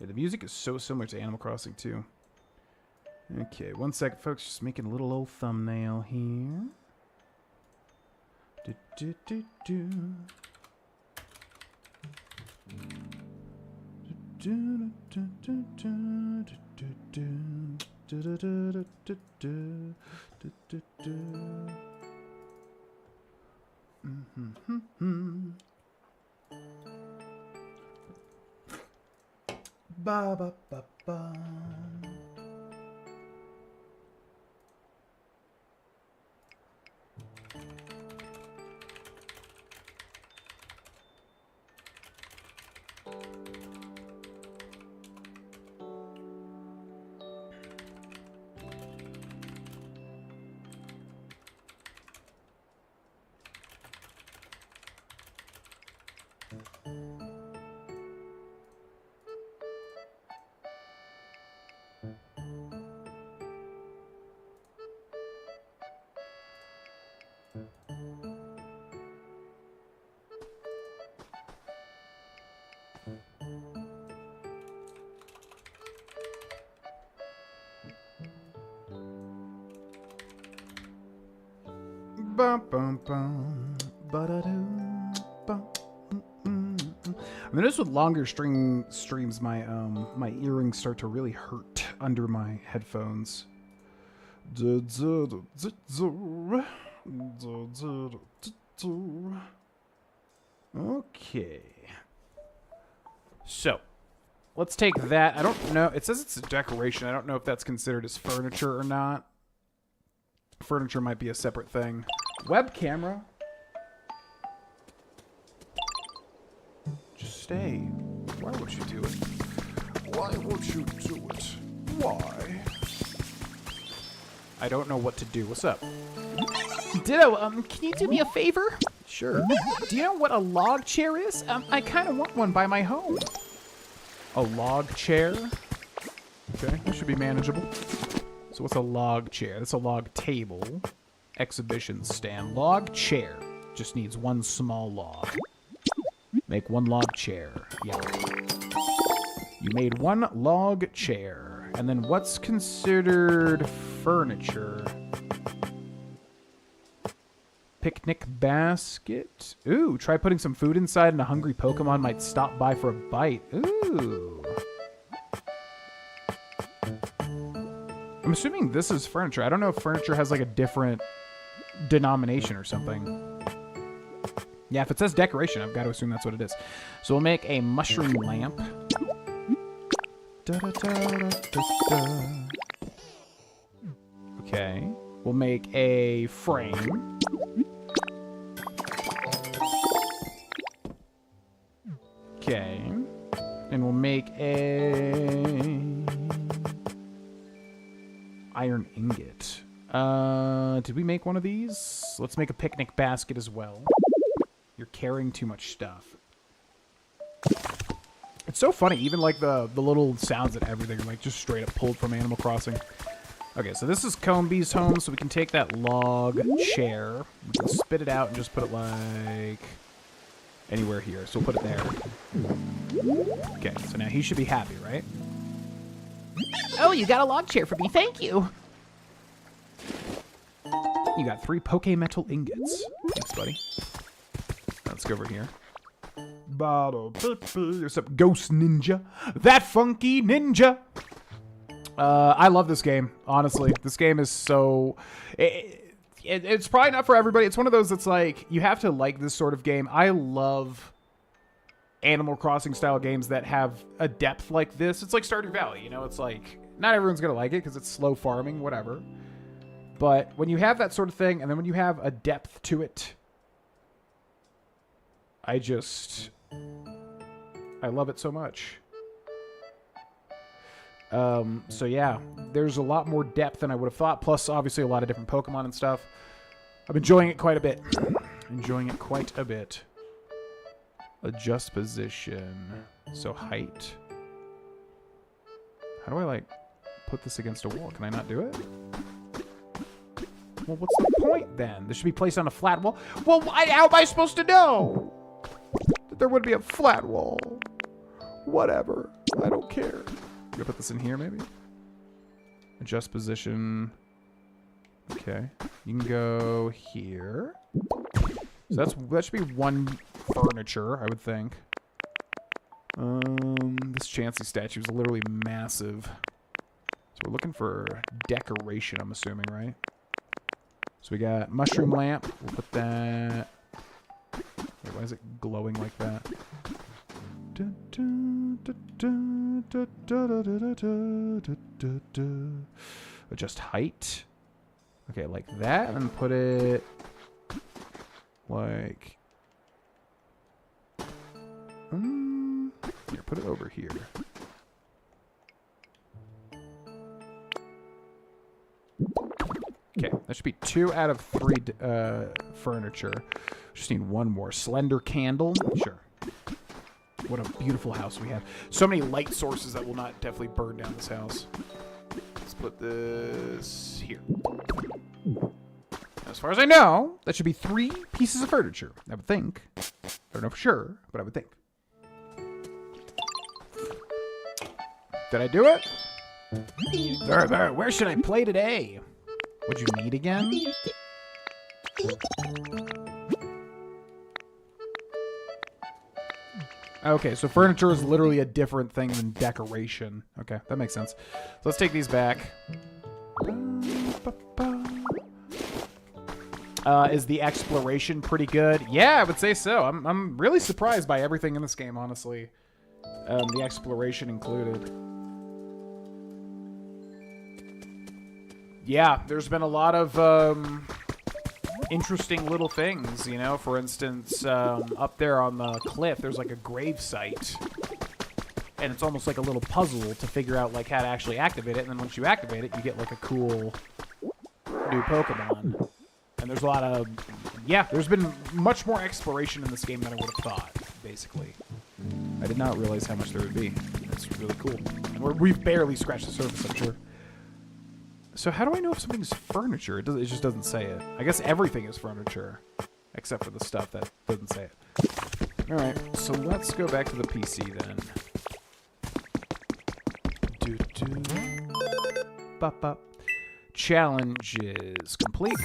the music is so similar to Animal Crossing too. Okay, 1 second, folks. Just making a little old thumbnail here. Ba ba ba ba. Bum, bum, bum. Ba-da-doo, bum, I mean, with longer streams, my my earrings start to really hurt under my headphones. Okay. So, let's take that. I don't know. It says it's a decoration. I don't know if that's considered as furniture or not. Furniture might be a separate thing. Web camera. Just stay. Why would you do it? Why would you do it? Why? I don't know what to do. What's up? Ditto, can you do me a favor? Sure. Do you know what a log chair is? I kind of want one by my home. A log chair? Okay, that should be manageable. So what's a log chair? That's a log table. Exhibition stand. Log chair. Just needs one small log. Make one log chair. Yeah. You made one log chair. And then what's considered furniture? Picnic basket. Ooh, try putting some food inside and a hungry Pokemon might stop by for a bite. Ooh. I'm assuming this is furniture. I don't know if furniture has like a different denomination or something. Yeah, if it says decoration, I've got to assume that's what it is. So we'll make a mushroom lamp. Okay. We'll make a frame. Okay. And we'll make a iron ingot. Did we make one of these? Let's make a picnic basket as well. You're carrying too much stuff. It's so funny, even like the little sounds and everything are like just straight up pulled from Animal Crossing. Okay, so this is Combee's home, so we can take that log chair, we can spit it out and just put it like anywhere here. So we'll put it there. Okay, so now he should be happy, right? Oh, you got a log chair for me. Thank you. You got 3 Pokemetal ingots. Thanks, buddy. Let's go over here. What's up, Ghost Ninja? That funky ninja! I love this game, honestly. This game is so... It's probably not for everybody. It's one of those that's like, you have to like this sort of game. I love Animal Crossing style games that have a depth like this. It's like Stardew Valley, you know? It's like, not everyone's going to like it because it's slow farming, whatever. But when you have that sort of thing, and then when you have a depth to it, I love it so much. So yeah, there's a lot more depth than I would have thought, plus obviously a lot of different Pokemon and stuff. I'm enjoying it quite a bit. Adjust position. So height. How do I, like, put this against a wall? Can I not do it? Well, what's the point, then? This should be placed on a flat wall? Well, how am I supposed to know that there would be a flat wall? Whatever. I don't care. I'm gonna put this in here, maybe? Adjust position. Okay. You can go here. So that should be one furniture, I would think. This Chansey statue is literally massive. So we're looking for decoration, I'm assuming, right? So we got mushroom lamp. We'll put that... Wait, why is it glowing like that? Adjust height. Okay, like that, and put it like... Here, put it over here. Okay, that should be 2 out of 3 furniture. Just need one more. Slender candle. Sure. What a beautiful house we have. So many light sources that will not definitely burn down this house. Let's put this here. As far as I know, that should be 3 pieces of furniture. I would think. I don't know for sure, but I would think. Did I do it? There. Where should I play today? What'd you need again? Okay, so furniture is literally a different thing than decoration. Okay, that makes sense. So let's take these back. Is the exploration pretty good? Yeah, I would say so. I'm really surprised by everything in this game, honestly. The exploration included. Yeah, there's been a lot of interesting little things, you know. For instance, up there on the cliff, there's like a grave site. And it's almost like a little puzzle to figure out like how to actually activate it. And then once you activate it, you get like a cool new Pokemon. And there's a lot of... Yeah, there's been much more exploration in this game than I would have thought, basically. I did not realize how much there would be. It's really cool. And we've barely scratched the surface, I'm sure. So how do I know if something's furniture? It just doesn't say it. I guess everything is furniture, except for the stuff that doesn't say it. Alright, so let's go back to the PC then. Bop. Challenges. Complete.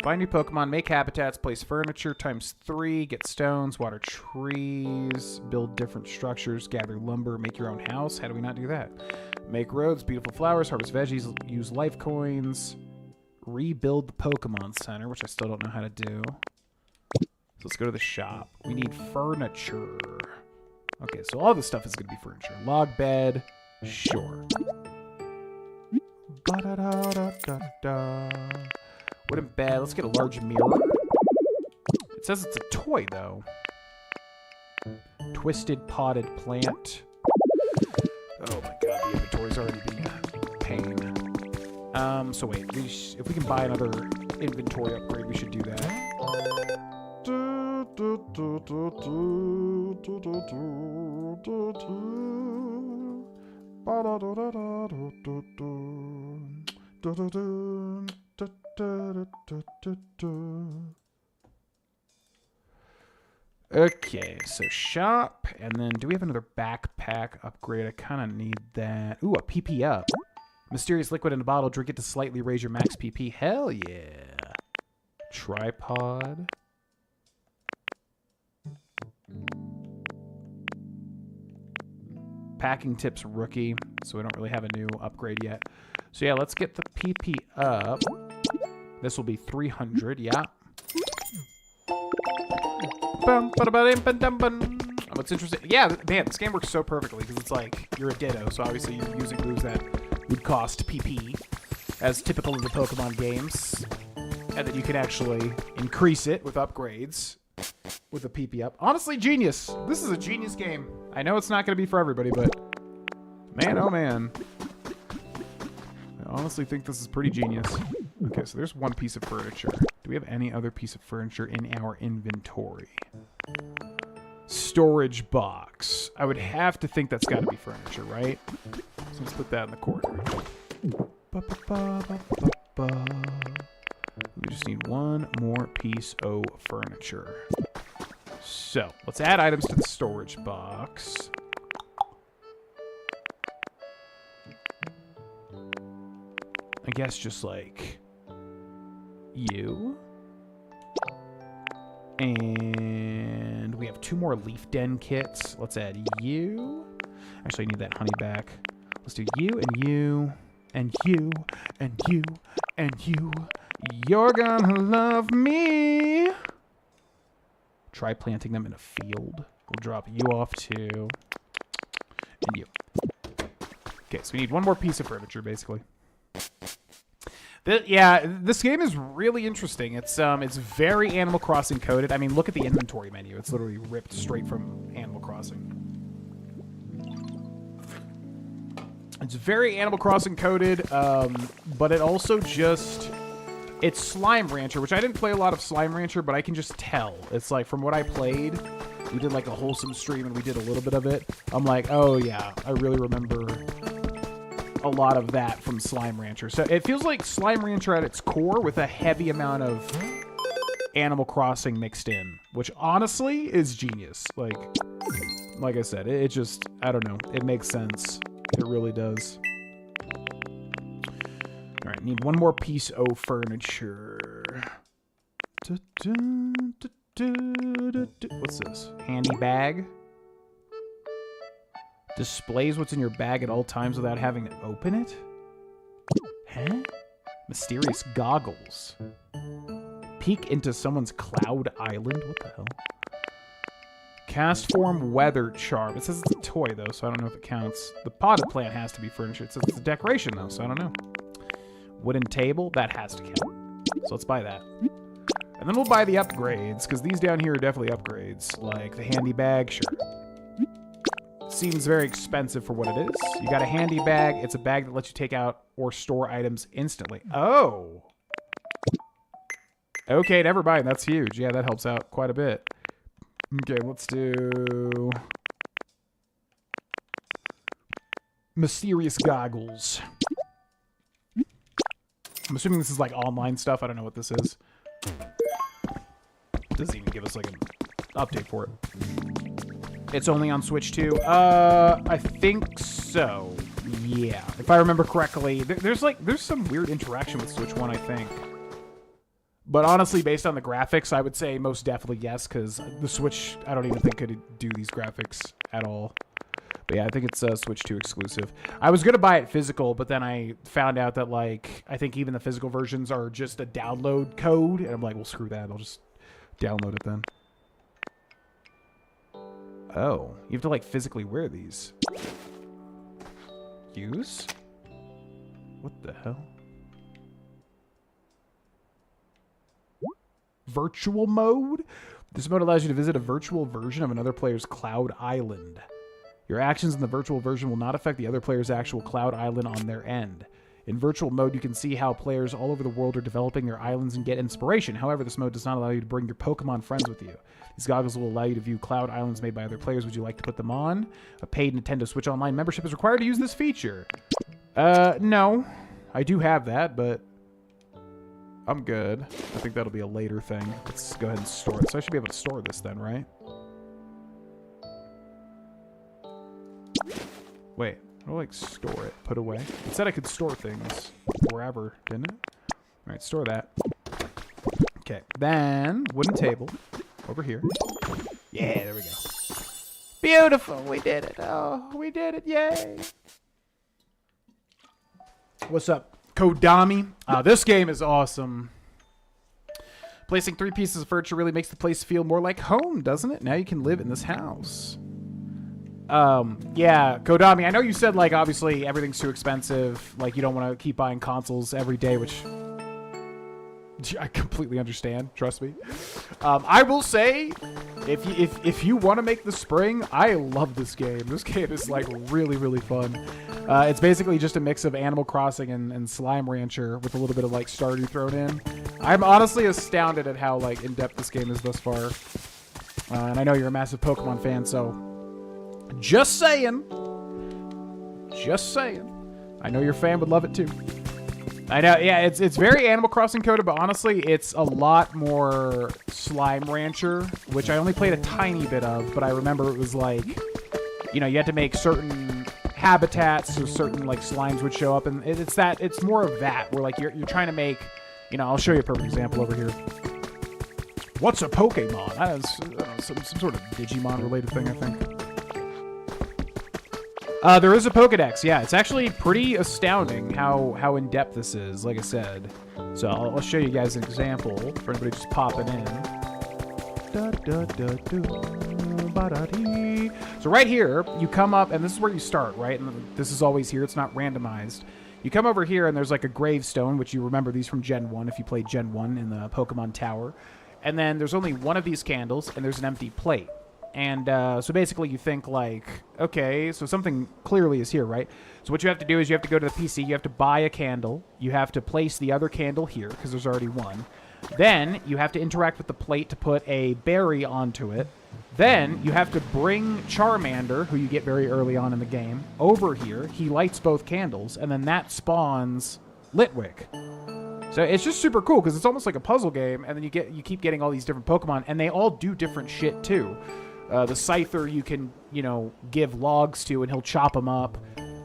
Find new Pokemon, make habitats, place furniture, ×3, get stones, water trees, build different structures, gather lumber, make your own house. How do we not do that? Make roads, beautiful flowers, harvest veggies, use life coins, rebuild the Pokemon Center, which I still don't know how to do. So let's go to the shop. We need furniture. Okay, so all this stuff is going to be furniture. Log bed, sure. Ba-da-da-da-da-da. Wooden bed. Let's get a large mirror. It says it's a toy, though. Twisted potted plant. Oh my god, the inventory's already being a pain. So wait, if we can buy another inventory upgrade, we should do that. Okay, so shop, and then do we have another backpack upgrade? I kind of need that. Ooh, a PP up. Mysterious liquid in a bottle. Drink it to slightly raise your max PP. Hell yeah. Tripod. Packing tips rookie, so we don't really have a new upgrade yet. So yeah, let's get the PP up. This will be 300, yeah. What's interesting, yeah, man, this game works so perfectly because it's like you're a Ditto, so obviously you're using moves that would cost PP, as typical of the Pokemon games, and then you can actually increase it with upgrades with the PP up. Honestly, genius. This is a genius game. I know it's not going to be for everybody, but man, oh man. I honestly think this is pretty genius. Okay, so there's one piece of furniture. Do we have any other piece of furniture in our inventory? Storage box. I would have to think that's got to be furniture, right? So let's put that in the corner. We just need one more piece of furniture. So, let's add items to the storage box. I guess just like you. And we have 2 more leaf den kits. Let's add you. Actually, I need that honey back. Let's do you and you and you and you and you. You're gonna love me. Try planting them in a field. We'll drop you off too. And you. Okay, so we need one more piece of furniture, basically. Yeah, this game is really interesting. It's very Animal Crossing coded. I mean, look at the inventory menu. It's literally ripped straight from Animal Crossing. It's very Animal Crossing coded, but it also just... It's Slime Rancher, which I didn't play a lot of Slime Rancher, but I can just tell. It's like, from what I played, we did like a wholesome stream and we did a little bit of it. I'm like, oh yeah, I really remember a lot of that from Slime Rancher. So it feels like Slime Rancher at its core with a heavy amount of Animal Crossing mixed in, which honestly is genius. Like I said, it just, I don't know, it makes sense. It really does. All right, need one more piece of furniture. What's this? Handy bag? Displays what's in your bag at all times without having to open it? Huh? Mysterious goggles. Peek into someone's cloud island. What the hell? Cast form weather charm. It says it's a toy, though, so I don't know if it counts. The potted plant has to be furniture. It says it's a decoration, though, so I don't know. Wooden table. That has to count. So let's buy that. And then we'll buy the upgrades, because these down here are definitely upgrades. Like the handy bag, sure. Seems very expensive for what it is. You got a handy bag. It's a bag that lets you take out or store items instantly. Oh! Okay, never mind. That's huge. Yeah, that helps out quite a bit. Okay, let's do... Mysterious goggles. I'm assuming this is like online stuff. I don't know what this is. Doesn't even give us like an update for it. It's only on Switch 2. I think so. Yeah, if I remember correctly. There's some weird interaction with Switch 1, I think. But honestly, based on the graphics, I would say most definitely yes, because the Switch, I don't even think could do these graphics at all. But yeah, I think it's Switch 2 exclusive. I was going to buy it physical, but then I found out that, like, I think even the physical versions are just a download code. And I'm like, well, screw that. I'll just download it then. Oh, you have to, like, physically wear these. Use? What the hell? Virtual mode? This mode allows you to visit a virtual version of another player's cloud island. Your actions in the virtual version will not affect the other player's actual cloud island on their end. In virtual mode, you can see how players all over the world are developing their islands and get inspiration. However, this mode does not allow you to bring your Pokemon friends with you. These goggles will allow you to view cloud islands made by other players. Would you like to put them on? A paid Nintendo Switch Online membership is required to use this feature. No. I do have that, but I'm good. I think that'll be a later thing. Let's go ahead and store it. So I should be able to store this then, right? Wait, how do I, like, store it? Put away? It said I could store things forever, didn't it? All right, store that. Okay, then wooden table over here. Yeah, there we go. Beautiful, we did it. Oh, we did it, yay. What's up, Kodami? This game is awesome. Placing 3 pieces of furniture really makes the place feel more like home, doesn't it? Now you can live in this house. Yeah, Kodami, I know you said, like, obviously everything's too expensive. Like, you don't want to keep buying consoles every day, which I completely understand. Trust me. I will say, if you want to make the spring, I love this game. This game is, like, really, really fun. It's basically just a mix of Animal Crossing and Slime Rancher with a little bit of, like, Stardew thrown in. I'm honestly astounded at how, like, in-depth this game is thus far. And I know you're a massive Pokemon fan, so just saying. Just saying. I know your fan would love it too. I know, yeah, it's very Animal Crossing coded, but honestly, it's a lot more Slime Rancher, which I only played a tiny bit of, but I remember it was like, you know, you had to make certain habitats so certain, like, slimes would show up, and it's more of that, where, like, you're trying to make, you know, I'll show you a perfect example over here. What's a Pokemon? I don't know, some sort of Digimon-related thing, I think. There is a Pokedex, yeah. It's actually pretty astounding how in-depth this is, like I said. So I'll show you guys an example for anybody just popping in. So right here, you come up, and this is where you start, right? And this is always here. It's not randomized. You come over here, and there's like a gravestone, which you remember these from Gen 1 if you played Gen 1 in the Pokemon Tower. And then there's only one of these candles, and there's an empty plate. And so basically you think like, okay, so something clearly is here, right? So what you have to do is you have to go to the PC, you have to buy a candle, you have to place the other candle here, because there's already one. Then you have to interact with the plate to put a berry onto it. Then you have to bring Charmander, who you get very early on in the game, over here. He lights both candles, and then that spawns Litwick. So it's just super cool, because it's almost like a puzzle game, and then you keep getting all these different Pokemon, and they all do different shit too. The Scyther you can, you know, give logs to, and he'll chop them up.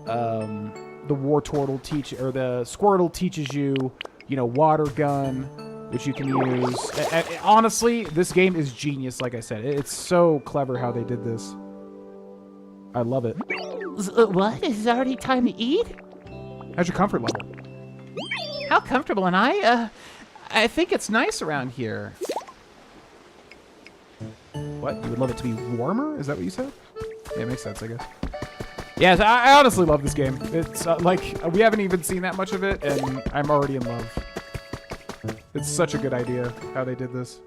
The Wartortle the Squirtle teaches you, you know, Water Gun, which you can use. Honestly, this game is genius, like I said. It's so clever how they did this. I love it. What? Is it already time to eat? How's your comfort level? How comfortable, and I think it's nice around here. What? You would love it to be warmer? Is that what you said? Yeah, it makes sense, I guess. Yes, I honestly love this game. It's we haven't even seen that much of it, and I'm already in love. It's such a good idea how they did this.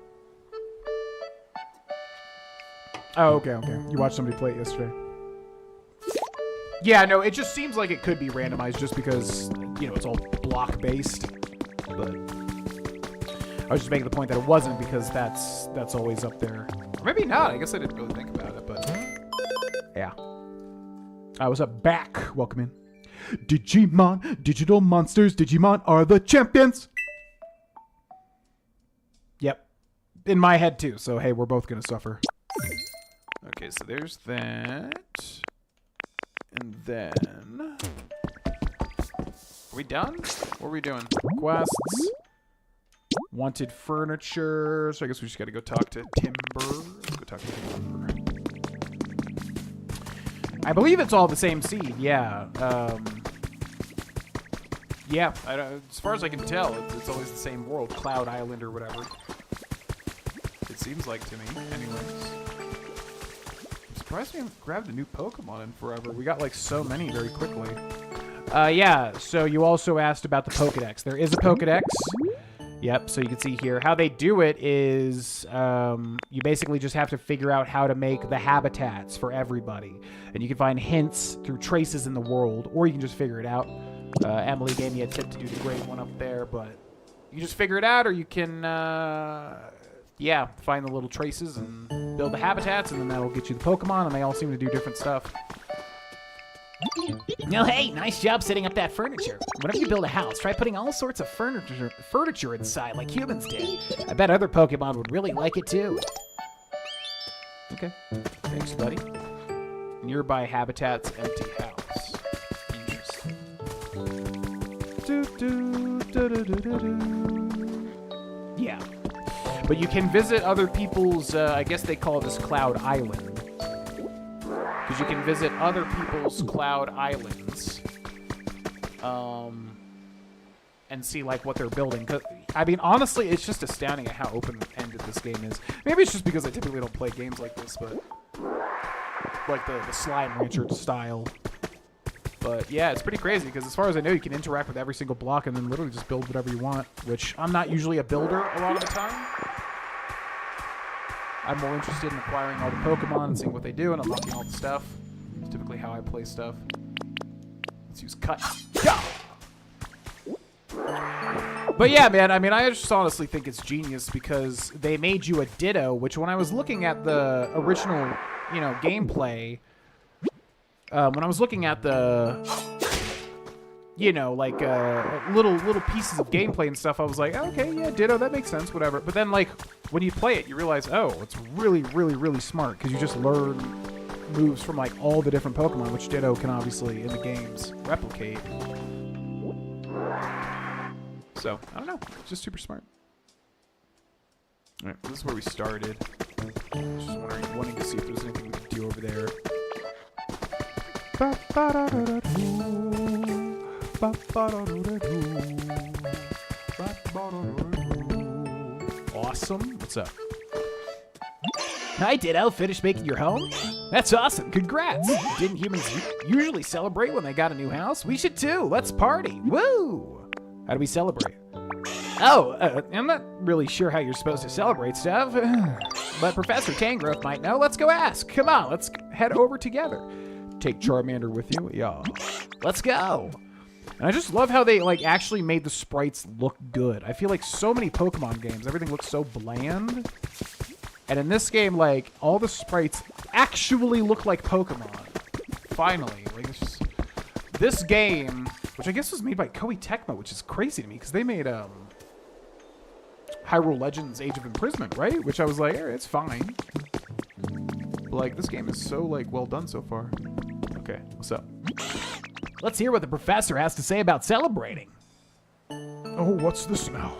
Oh, okay. You watched somebody play it yesterday. Yeah, no, it just seems like it could be randomized just because, you know, it's all block-based. But I was just making the point that it wasn't because that's always up there. Or maybe not. I guess I didn't really think about it, but Yeah. What's up, back? Welcome in. Digimon, digital monsters, Digimon are the champions. Yep. In my head, too. So, hey, we're both going to suffer. okay. So there's that, and then are we done? What are we doing? Quests. Wanted furniture. So I guess we just got to go talk to Timber. Let's go talk to Timber. I believe it's all the same seed. Yeah. Yeah. As far as I can tell, it's always the same world, Cloud Island or whatever. It seems like to me, anyways. I'm surprised we haven't grabbed a new Pokemon in forever. We got like so many very quickly. Yeah, so you also asked about the Pokedex. There is a Pokedex. Yep, so you can see here. How they do it is you basically just have to figure out how to make the habitats for everybody. And you can find hints through traces in the world, or you can just figure it out. Emily gave me a tip to do the great one up there, but you just figure it out, or you can, yeah, find the little traces and build the habitats, and then that'll get you the Pokemon, and they all seem to do different stuff. No, hey, nice job setting up that furniture. Whenever you build a house, try putting all sorts of furniture inside like humans did. I bet other Pokemon would really like it too. Okay. Thanks, buddy. Nearby habitats, empty house. Interesting. Yeah. But you can visit other people's, I guess they call this Cloud Island. Because you can visit other people's Cloud Islands. And see, like, what they're building. 'Cause, I mean, honestly, it's just astounding at how open-ended this game is. Maybe it's just because I typically don't play games like this, but... like the Slime Rancher style. But, yeah, it's pretty crazy, because as far as I know, you can interact with every single block and then literally just build whatever you want, which I'm not usually a builder a lot of the time. I'm more interested in acquiring all the Pokemon and seeing what they do and unlocking all the stuff. It's typically how I play stuff. Let's use Cut. Yeah! But yeah, man, I mean, I just honestly think it's genius because they made you a Ditto, which when I was looking at the original, you know, gameplay, when I was looking at the, you know, like, little pieces of gameplay and stuff, I was like, okay, yeah, Ditto, that makes sense, whatever. But then, like, when you play it, you realize, oh, it's really, really, really smart because you just learn moves from, like, all the different Pokemon, which Ditto can obviously, in the games, replicate. So, I don't know. It's just super smart. Alright, this is where we started. Just wanting to see if there's anything we could do over there. Awesome. What's up? Hi, Ditto. Finished making your home? That's awesome. Congrats. Didn't humans usually celebrate when they got a new house? We should too. Let's party. Woo! How do we celebrate? Oh, I'm not really sure how you're supposed to celebrate stuff, but Professor Tangrowth might know. Let's go ask. Come on, let's head over together. Take Charmander with you? Yeah. Let's go. And I just love how they, like, actually made the sprites look good. I feel like so many Pokemon games, everything looks so bland. And in this game, like, all the sprites actually look like Pokemon. Finally. Like, it's just... This game, which I guess was made by Koei Tecmo, which is crazy to me, because they made, Hyrule Legends Age of Imprisonment, right? Which I was like, it's fine. But, like, this game is so, like, well done so far. Okay, what's up? Let's hear what the professor has to say about celebrating. Oh, what's this now?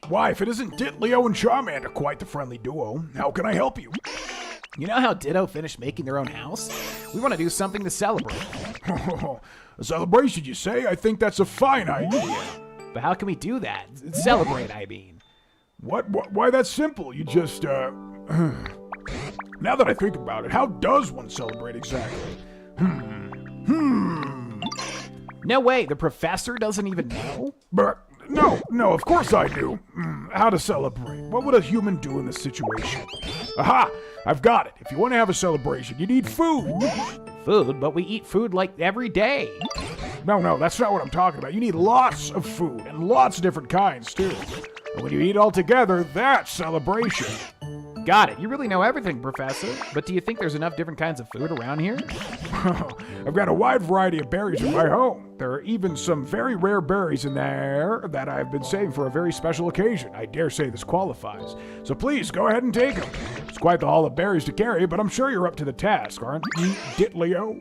Why, if it isn't Ditleo and Charmander, quite the friendly duo, how can I help you? You know how Ditto finished making their own house? We want to do something to celebrate. A celebration, you say? I think that's a fine idea. But how can we do that? Celebrate, I mean. What? Why, that's simple. You just, Now that I think about it, how does one celebrate exactly? No way, the professor doesn't even know? But, no, of course I do. How to celebrate. What would a human do in this situation? Aha! I've got it. If you want to have a celebration, you need food. Food? But we eat food like every day. No, that's not what I'm talking about. You need lots of food, and lots of different kinds, too. And when you eat all together, that's celebration. Got it. You really know everything, Professor. But do you think there's enough different kinds of food around here? I've got a wide variety of berries in my home. There are even some very rare berries in there that I've been saving for a very special occasion. I dare say this qualifies. So please, go ahead and take them. It's quite the haul of berries to carry, but I'm sure you're up to the task, aren't you, Ditlio?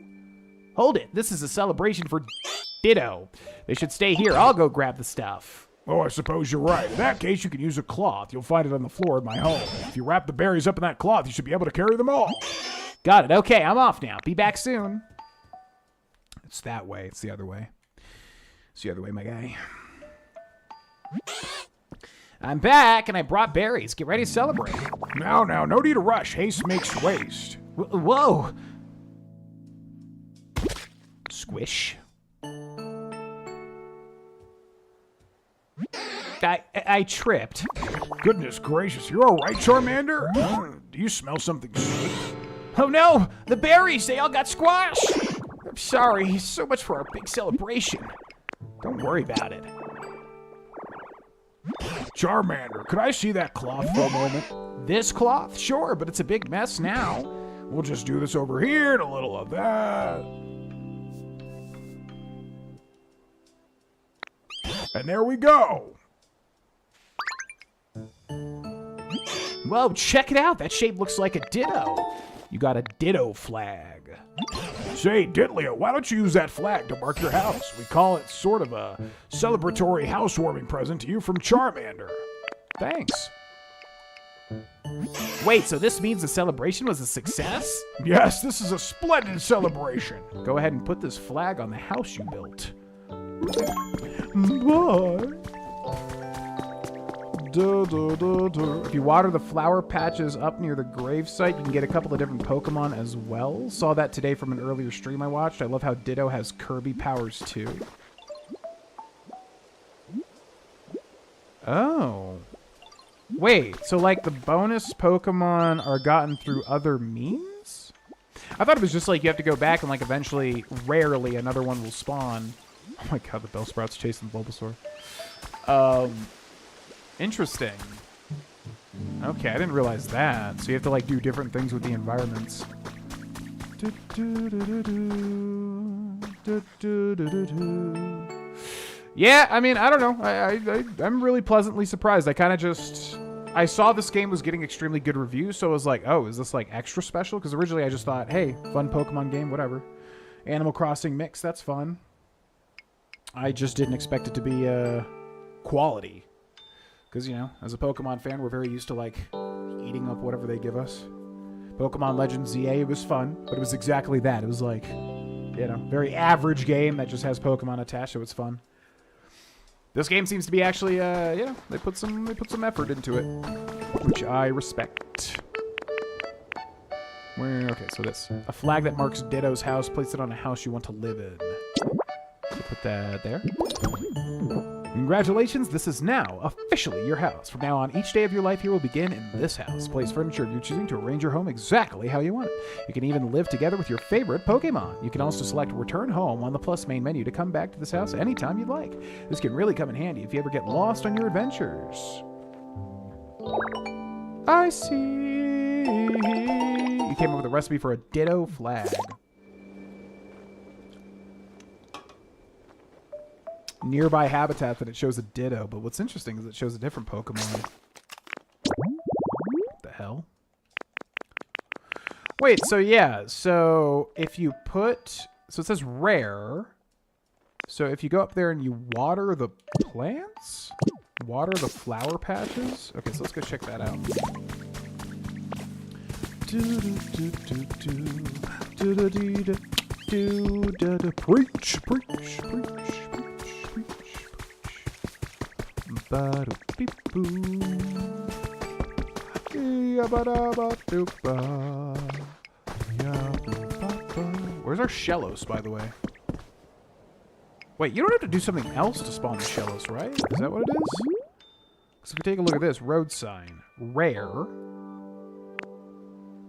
Hold it. This is a celebration for Ditto. They should stay here. I'll go grab the stuff. Oh, I suppose you're right. In that case, you can use a cloth. You'll find it on the floor in my home. If you wrap the berries up in that cloth, you should be able to carry them all. Got it. Okay, I'm off now. Be back soon. It's that way. It's the other way. It's the other way, my guy. I'm back, and I brought berries. Get ready to celebrate. Now, no need to rush. Haste makes waste. Whoa. Squish. I tripped. Goodness gracious, you're all right, Charmander? Do you smell something sweet? Oh no! The berries! They all got squashed! I'm sorry. So much for our big celebration. Don't worry about it. Charmander, could I see that cloth for a moment? This cloth? Sure, but it's a big mess now. We'll just do this over here and a little of that. And there we go. Whoa, check it out. That shape looks like a ditto. You got a ditto flag. Say, Ditlio, why don't you use that flag to mark your house? We call it sort of a celebratory housewarming present to you from Charmander. Thanks. Wait, so this means the celebration was a success? Yes, this is a splendid celebration. Go ahead and put this flag on the house you built. If you water the flower patches up near the gravesite, you can get a couple of different Pokemon as well. Saw that today from an earlier stream I watched. I love how Ditto has Kirby powers too. Oh. Wait, so like the bonus Pokemon are gotten through other means? I thought it was just like you have to go back and like eventually, rarely, another one will spawn. Oh my god, the Bellsprout's chasing the Bulbasaur. Interesting. Okay, I didn't realize that. So you have to like do different things with the environments. Yeah, I mean, I don't know. I'm really pleasantly surprised. I saw this game was getting extremely good reviews, so I was like, oh, is this like extra special? Because originally I just thought, hey, fun Pokemon game, whatever. Animal Crossing mix, that's fun. I just didn't expect it to be quality. Because, you know, as a Pokemon fan, we're very used to, like, eating up whatever they give us. Pokemon Legends ZA was fun, but it was exactly that. It was like, you know, very average game that just has Pokemon attached, so it's fun. This game seems to be actually, yeah, they put some effort into it, which I respect. Okay, so this. A flag that marks Ditto's house. Place it on a house you want to live in. So put that there. Congratulations, this is now officially your house. From now on, each day of your life here will begin in this house. Place furniture of your choosing to arrange your home exactly how you want it. You can even live together with your favorite Pokemon. You can also select Return Home on the Plus main menu to come back to this house anytime you'd like. This can really come in handy if you ever get lost on your adventures. I see. You came up with a recipe for a Ditto flag. Nearby habitat that it shows a Ditto, but what's interesting is it shows a different Pokemon. What the hell? Wait, so yeah, so if you put, so it says rare, so if you go up there and you water the plants? Water the flower patches? Okay, so let's go check that out. Preach, preach, preach, preach, Where's our Shellos, by the way? Wait, you don't have to do something else to spawn the Shellos, right? Is that what it is? So if we take a look at this, road sign, rare.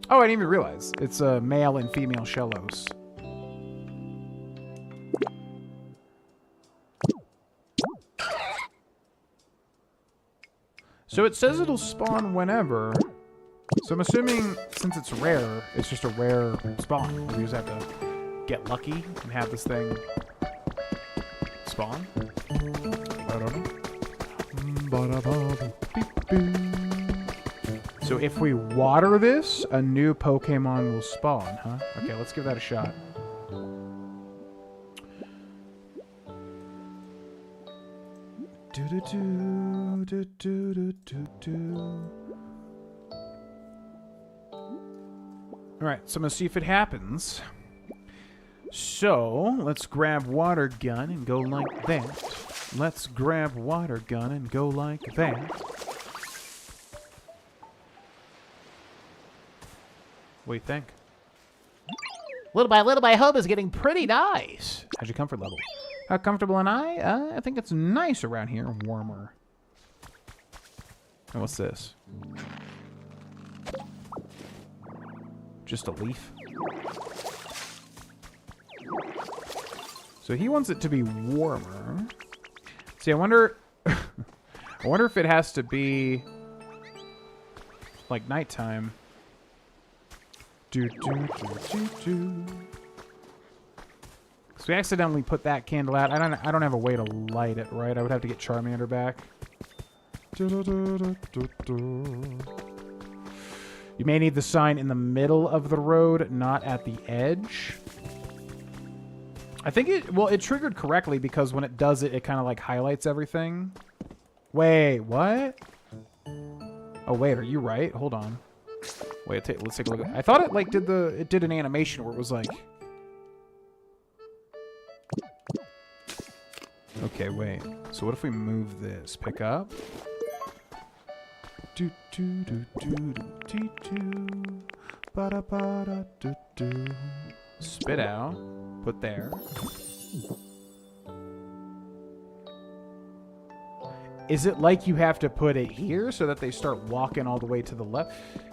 Oh, I didn't even realize. It's a male and female Shellos. So it says it'll spawn whenever. So I'm assuming since it's rare, it's just a rare spawn. We just have to get lucky and have this thing spawn. I don't know. So if we water this, a new Pokemon will spawn, huh? Okay, let's give that a shot. Alright, so I'm gonna see if it happens. So, let's grab water gun and go like that. Let's grab water gun and go like that. What do you think? Little by little, my home is getting pretty nice. How's your comfort level? How comfortable am I? I think it's nice around here, warmer. And what's this? Just a leaf? So he wants it to be warmer. See, I wonder... I wonder if it has to be... like nighttime. So we accidentally put that candle out. I don't have a way to light it, right? I would have to get Charmander back. You may need the sign in the middle of the road, not at the edge. I think it triggered correctly because when it does it, it kind of like highlights everything. Wait, what? Oh, wait, are you right? Hold on. Wait, let's take a look at it. I thought it like it did an animation where it was like... Okay, wait. So what if we move this? Pick up. Spit out. Put there. Is it like you have to put it here so that they start walking all the way to the left?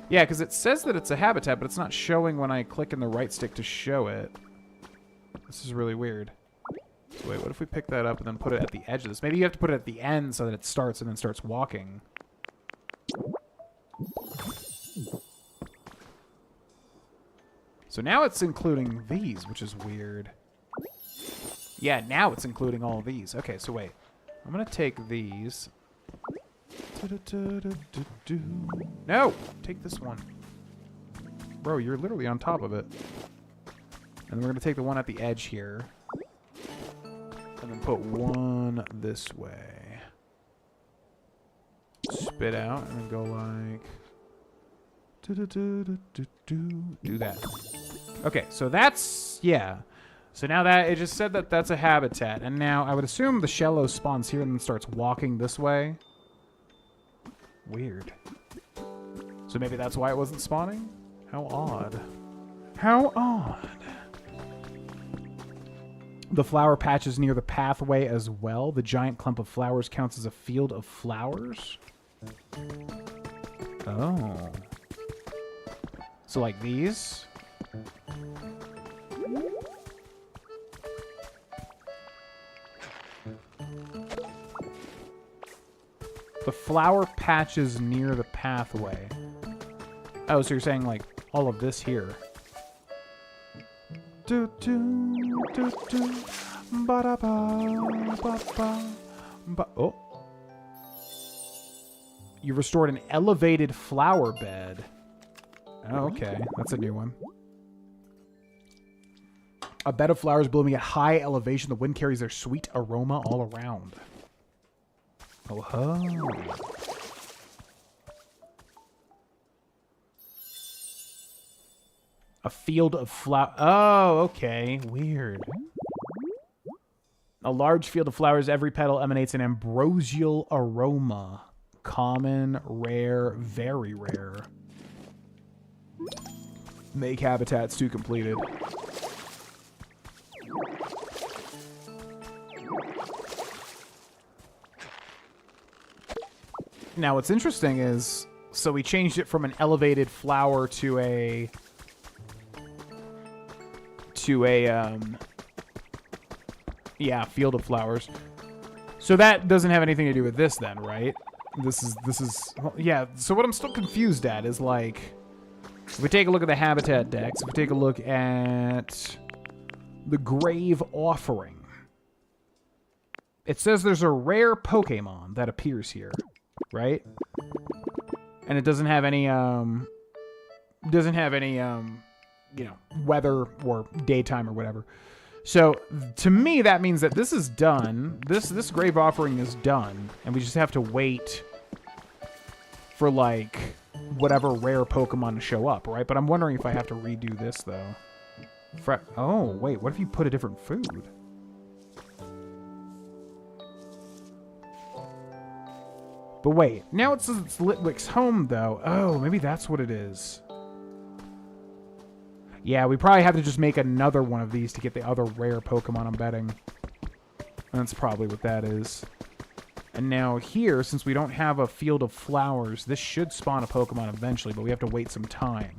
Yeah, because it says that it's a habitat, but it's not showing when I click in the right stick to show it. This is really weird. So wait, what if we pick that up and then put it at the edge of this? Maybe you have to put it at the end so that it starts and then starts walking. So now it's including these, which is weird. Yeah, now it's including all of these. Okay, so wait. I'm going to take these. No! Take this one. Bro, you're literally on top of it. And we're going to take the one at the edge here. And then put one this way. Spit out and then go like... Do that. Okay, so that's... Yeah. So now that... It just said that that's a habitat. And now I would assume the Shello spawns here and then starts walking this way. Weird. So maybe that's why it wasn't spawning? How odd. How odd. The flower patch is near the pathway as well. The giant clump of flowers counts as a field of flowers. Oh. So like these? The flower patches near the pathway. Oh, so you're saying like all of this here. Oh. You restored an elevated flower bed. Oh, okay. That's a new one. A bed of flowers blooming at high elevation. The wind carries their sweet aroma all around. Oh, ho. A field of flower. Oh, okay. Weird. A large field of flowers. Every petal emanates an ambrosial aroma. Common, rare, very rare. Make habitats to completed. Now, what's interesting is, so we changed it from an elevated flower to a yeah, field of flowers. So that doesn't have anything to do with this then, right? This is, well, yeah, so what I'm still confused at is, like, if we take a look at the habitat decks, if we take a look at the Grave Offering, it says there's a rare Pokemon that appears here, right? And it doesn't have any, you know, weather or daytime or whatever. So, to me, that means that this is done. This Grave Offering is done, and we just have to wait for, like, whatever rare Pokemon to show up, right? But I'm wondering if I have to redo this, though. Oh, wait, what if you put a different food? But wait, now it says it's Litwick's home, though. Oh, maybe that's what it is. Yeah, we probably have to just make another one of these to get the other rare Pokemon, I'm betting. That's probably what that is. And now here, since we don't have a field of flowers, this should spawn a Pokemon eventually, but we have to wait some time.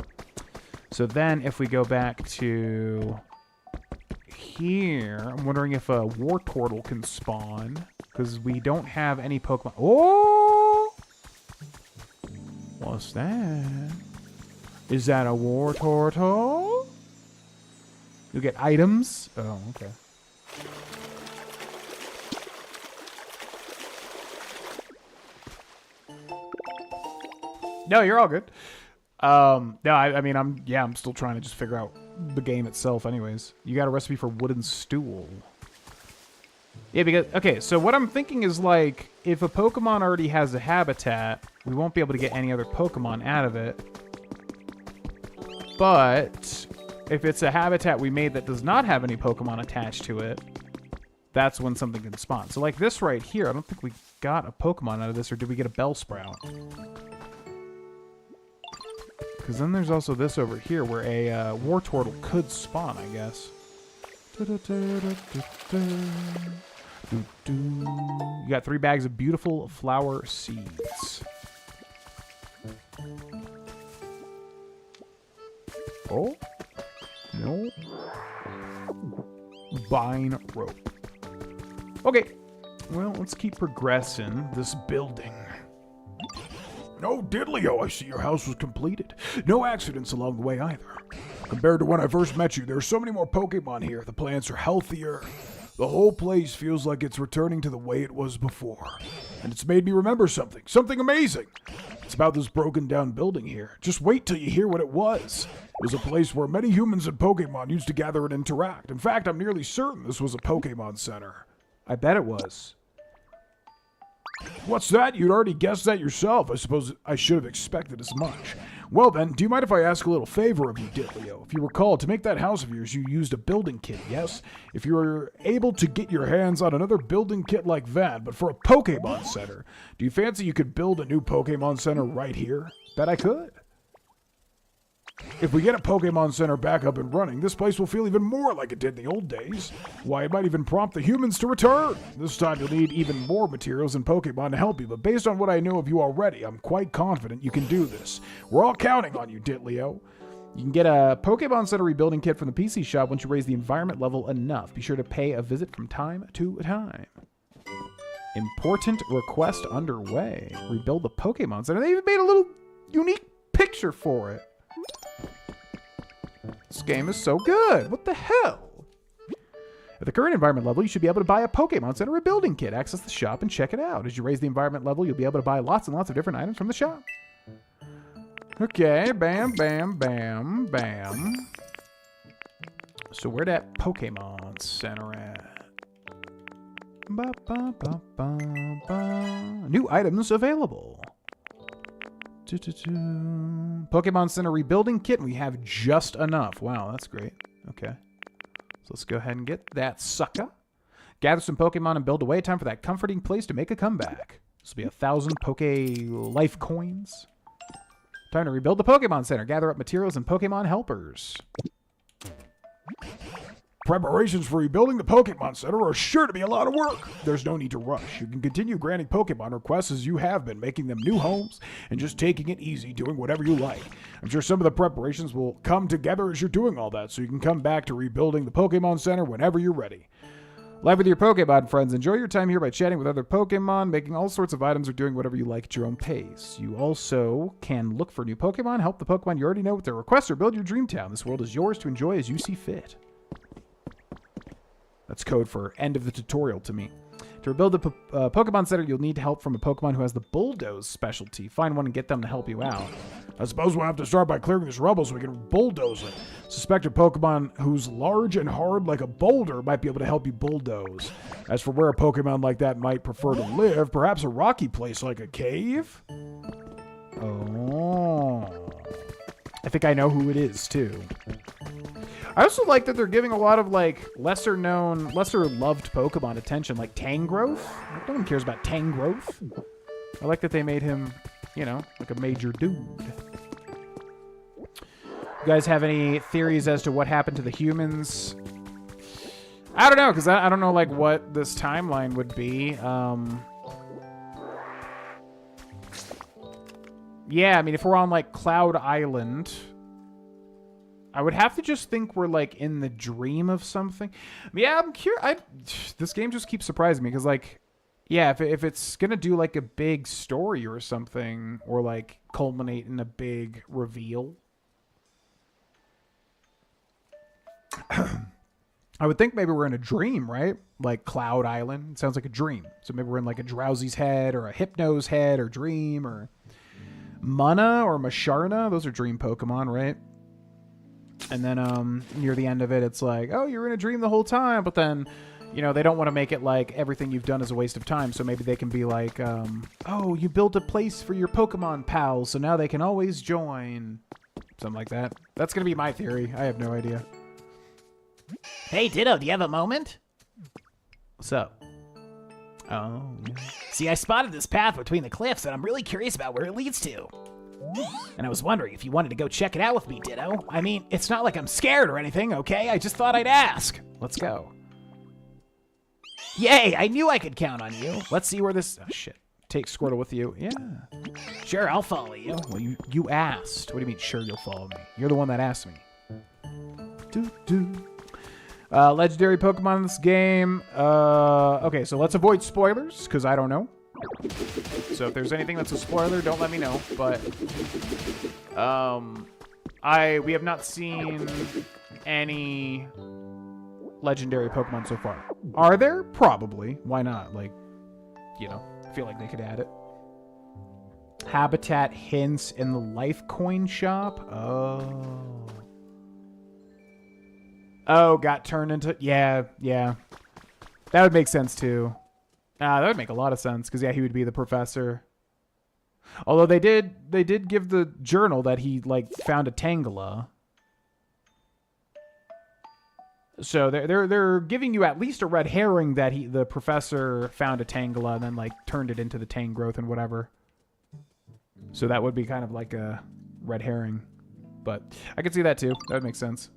So then if we go back to here, I'm wondering if a Wartortle can spawn, because we don't have any Pokemon. Oh! What's that? Is that a Wartortle? You'll get items? Oh, okay. No, you're all good. No, I mean, I'm still trying to just figure out the game itself anyways. You got a recipe for wooden stool. Yeah, because, okay, so what I'm thinking is, like, if a Pokemon already has a habitat, we won't be able to get any other Pokemon out of it. But if it's a habitat we made that does not have any Pokemon attached to it, that's when something can spawn. So like this right here, I don't think we got a Pokemon out of this, or did we get a Bellsprout? Because then there's also this over here where a Wartortle could spawn, I guess. You got 3 bags of beautiful flower seeds. Oh? No. Vine rope. Okay. Well, let's keep progressing this building. No, Diddley-o, I see your house was completed. No accidents along the way either. Compared to when I first met you, there are so many more Pokemon here. The plants are healthier. The whole place feels like it's returning to the way it was before. And it's made me remember something. Something amazing. It's about this broken down building here. Just wait till you hear what it was. It was a place where many humans and Pokemon used to gather and interact. In fact, I'm nearly certain this was a Pokemon Center. I bet it was. What's that? You'd already guessed that yourself. I suppose I should have expected as much. Well then, do you mind if I ask a little favor of you, Diddley-o? If you recall, to make that house of yours, you used a building kit, yes? If you were able to get your hands on another building kit like that, but for a Pokemon Center, do you fancy you could build a new Pokemon Center right here? Bet I could. If we get a Pokemon Center back up and running, this place will feel even more like it did in the old days. Why, it might even prompt the humans to return. This time you'll need even more materials and Pokemon to help you, but based on what I know of you already, I'm quite confident you can do this. We're all counting on you, Diddley-o. You can get a Pokemon Center rebuilding kit from the PC shop once you raise the environment level enough. Be sure to pay a visit from time to time. Important request underway. Rebuild the Pokemon Center. They even made a little unique picture for it. This game is so good. What the hell? At the current environment level, you should be able to buy a Pokemon Center rebuilding kit. Access the shop and check it out. As you raise the environment level, you'll be able to buy lots and lots of different items from the shop. Okay, bam, bam, bam, bam. So where that Pokemon Center at? Ba, ba, ba, ba, ba. New items available. Pokemon Center rebuilding kit. We have just enough. Wow, that's great. Okay. So let's go ahead and get that sucker. Gather some Pokemon and build away. Time for that comforting place to make a comeback. This will be 1,000 Poke Life Coins. Time to rebuild the Pokemon Center. Gather up materials and Pokemon helpers. Preparations for rebuilding the Pokemon Center are sure to be a lot of work. There's no need to rush. You can continue granting Pokemon requests as you have been, making them new homes and just taking it easy, doing whatever you like. I'm sure some of the preparations will come together as you're doing all that, so you can come back to rebuilding the Pokemon Center whenever you're ready. Live with your Pokemon friends. Enjoy your time here by chatting with other Pokemon, making all sorts of items, or doing whatever you like at your own pace. You also can look for new Pokemon, help the Pokemon you already know with their requests, or build your dream town. This world is yours to enjoy as you see fit. That's code for end of the tutorial to me. To rebuild the Pokemon Center, you'll need help from a Pokemon who has the Bulldoze specialty. Find one and get them to help you out. I suppose we'll have to start by clearing this rubble so we can bulldoze it. Suspect a Pokemon who's large and hard like a boulder might be able to help you bulldoze. As for where a Pokemon like that might prefer to live, perhaps a rocky place like a cave? Oh. I think I know who it is, too. I also like that they're giving a lot of, like, lesser-known, lesser-loved Pokemon attention, like Tangrowth. No one cares about Tangrowth. I like that they made him, you know, like a major dude. You guys have any theories as to what happened to the humans? I don't know, because I don't know, like, what this timeline would be. Yeah, I mean, if we're on, like, Cloud Island, I would have to just think we're, like, in the dream of something. Yeah, I'm curious. This game just keeps surprising me, because, like, yeah, if it's going to do, like, a big story or something, or, like, culminate in a big reveal, I would think maybe we're in a dream, right? Like Cloud Island. It sounds like a dream. So maybe we're in, like, a Drowsy's head, or a Hypno's head, or dream, or Mana, or Masharna. Those are dream Pokemon, right? And then near the end of it, it's like, oh, you're in a dream the whole time. But then, you know, they don't want to make it like everything you've done is a waste of time. So maybe they can be like, oh, you built a place for your Pokemon pals, so now they can always join. Something like that. That's going to be my theory. I have no idea. Hey, Ditto, do you have a moment? What's up? Oh, yeah. See, I spotted this path between the cliffs, and I'm really curious about where it leads to. And I was wondering if you wanted to go check it out with me, Ditto. I mean, it's not like I'm scared or anything, okay? I just thought I'd ask. Let's go. Yay, I knew I could count on you. Let's see where this... Oh, shit. Take Squirtle with you. Yeah. Sure, I'll follow you. Well, you asked. What do you mean, sure, you'll follow me? You're the one that asked me. Legendary Pokemon in this game. Okay, so let's avoid spoilers, because I don't know. So if there's anything that's a spoiler, don't let me know. But we have not seen any legendary Pokemon so far. Are there? Probably. Why not? Like, you know, I feel like they could add it. Habitat hints in the life coin shop. Oh, got turned into... Yeah. That would make sense, too. That would make a lot of sense, because, yeah, he would be the professor. Although they did give the journal that he, like, found a Tangela. So they're giving you at least a red herring that the professor found a Tangela and then, like, turned it into the Tangrowth and whatever. So that would be kind of like a red herring. But I could see that, too. That would make sense.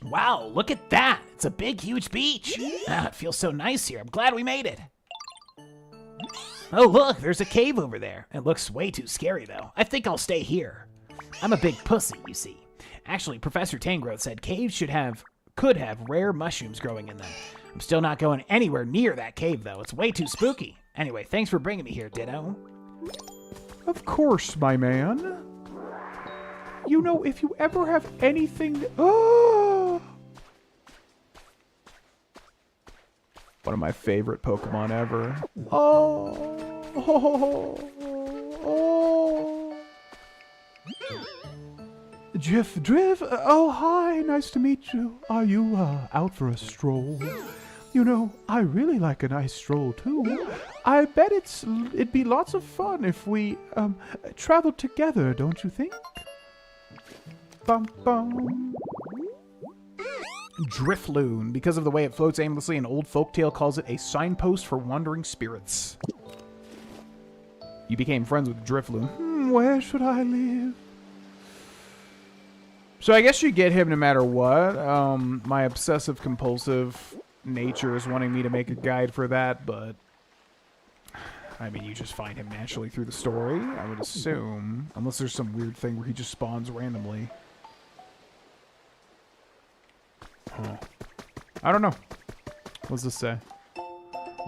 Wow, look at that. It's a big, huge beach. It feels so nice here. I'm glad we made it. Oh, look, there's a cave over there. It looks way too scary, though. I think I'll stay here. I'm a big pussy, you see. Actually, Professor Tangrowth said caves could have rare mushrooms growing in them. I'm still not going anywhere near that cave, though. It's way too spooky. Anyway, thanks for bringing me here, Ditto. Of course, my man. You know, if you ever have anything... Oh! One of my favorite Pokemon ever. Oh! Drift. Oh, hi. Nice to meet you. Are you out for a stroll? You know, I really like a nice stroll too. I bet it'd be lots of fun if we traveled together, don't you think? Bum bum. Drifloon. Because of the way it floats aimlessly, an old folktale calls it a signpost for wandering spirits. You became friends with Drifloon. Where should I live? So I guess you get him no matter what. My obsessive-compulsive nature is wanting me to make a guide for that, but... I mean, you just find him naturally through the story, I would assume. Unless there's some weird thing where he just spawns randomly. Huh. I don't know. What's this say?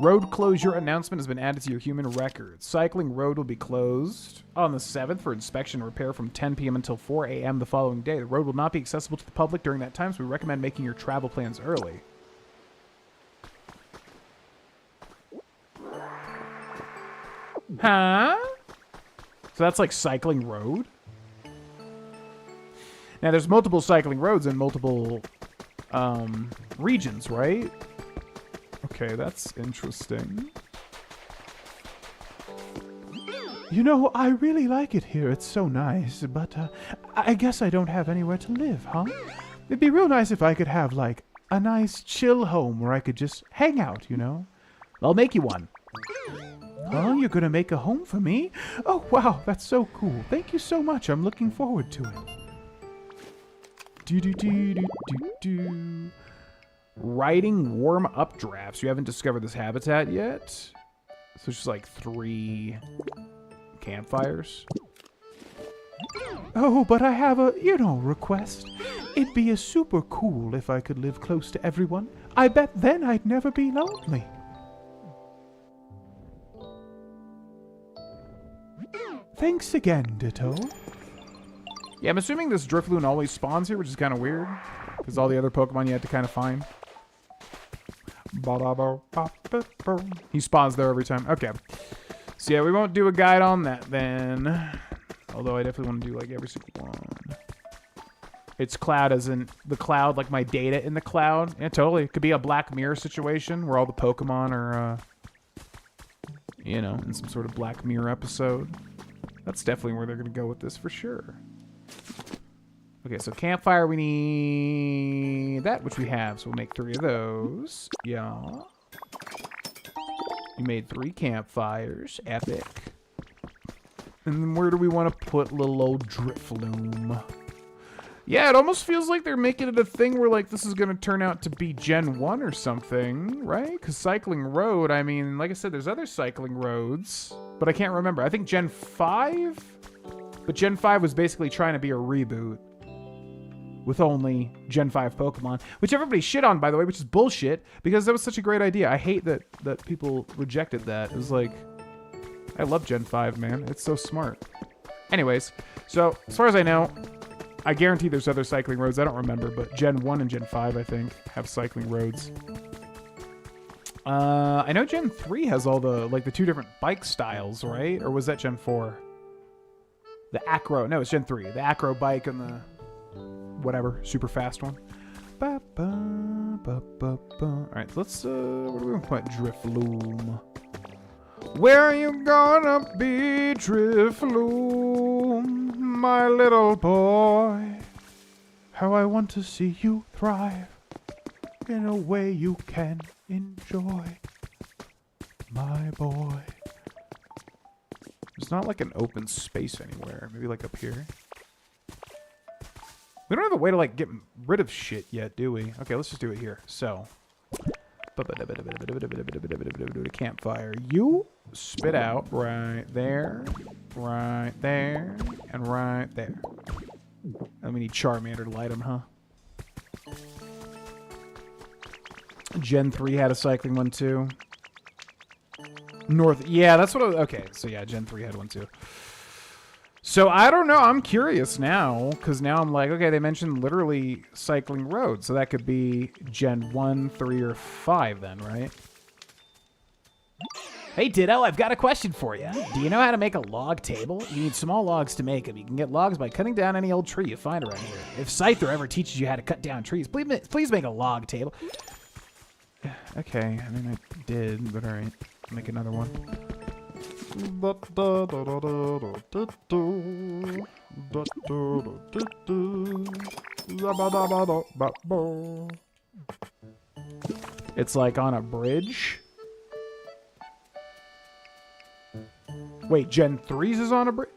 Road closure announcement has been added to your human record. Cycling road will be closed on the 7th for inspection and repair from 10 p.m. until 4 a.m. the following day. The road will not be accessible to the public during that time, so we recommend making your travel plans early. Huh? So that's like cycling road? Now, there's multiple cycling roads in multiple regions, right? Okay, that's interesting. You know, I really like it here. It's so nice, but I guess I don't have anywhere to live, huh? It'd be real nice if I could have, like, a nice chill home where I could just hang out, you know? I'll make you one. Oh, you're gonna make a home for me? Oh, wow, that's so cool. Thank you so much. I'm looking forward to it. Do-do-do-do-do-do. Writing warm-up drafts. You haven't discovered this habitat yet? So it's just like 3 campfires. Oh, but I have a, request. It'd be super cool if I could live close to everyone. I bet then I'd never be lonely. Thanks again, Ditto. Yeah, I'm assuming this Drifloon always spawns here, which is kind of weird. Because all the other Pokemon you have to kind of find. He spawns there every time. Okay. So yeah, we won't do a guide on that then. Although I definitely want to do like every single one. It's cloud as in the cloud, like my data in the cloud. Yeah, totally. It could be a Black Mirror situation where all the Pokemon are, in some sort of Black Mirror episode. That's definitely where they're going to go with this for sure. Okay, so campfire, we need that, which we have. So we'll make 3 of those. Yeah. You made 3 campfires. Epic. And then where do we want to put little old Drifloon? Yeah, it almost feels like they're making it a thing where, like, this is going to turn out to be Gen 1 or something, right? Because Cycling Road, I mean, like I said, there's other cycling roads, but I can't remember. I think Gen 5? But Gen 5 was basically trying to be a reboot with only Gen 5 Pokemon, which everybody shit on, by the way, which is bullshit, because that was such a great idea. I hate that people rejected that. It was like, I love Gen 5, man. It's so smart. Anyways, so as far as I know, I guarantee there's other cycling roads. I don't remember, but Gen 1 and Gen 5, I think, have cycling roads. I know Gen 3 has all the, like, the 2 different bike styles, right? Or was that Gen 4? The Acro. No, it's Gen 3. The Acro bike and the whatever, super fast one. Ba, ba, ba, ba, ba. All right, let's, where do we want to put Drifloon? Where are you gonna be, Drifloon, my little boy? How I want to see you thrive in a way you can enjoy, my boy. There's not like an open space anywhere. Maybe like up here. We don't have a way to like get rid of shit yet, do we? Okay, let's just do it here. So, campfire. You spit out right there, and right there. And we need Charmander to light them, huh? Gen 3 had a cycling one too. North, yeah, that's what okay, so yeah, Gen 3 had one too. So I don't know, I'm curious now, because now I'm like, okay, they mentioned literally cycling roads, so that could be Gen 1, 3, or 5 then, right? Hey, Ditto, I've got a question for you. Do you know how to make a log table? You need small logs to make them. You can get logs by cutting down any old tree you find around here. If Scyther ever teaches you how to cut down trees, please make a log table. Okay, I mean, I did, but alright. Make another one. It's like on a bridge. Wait, Gen 3's is on a bridge?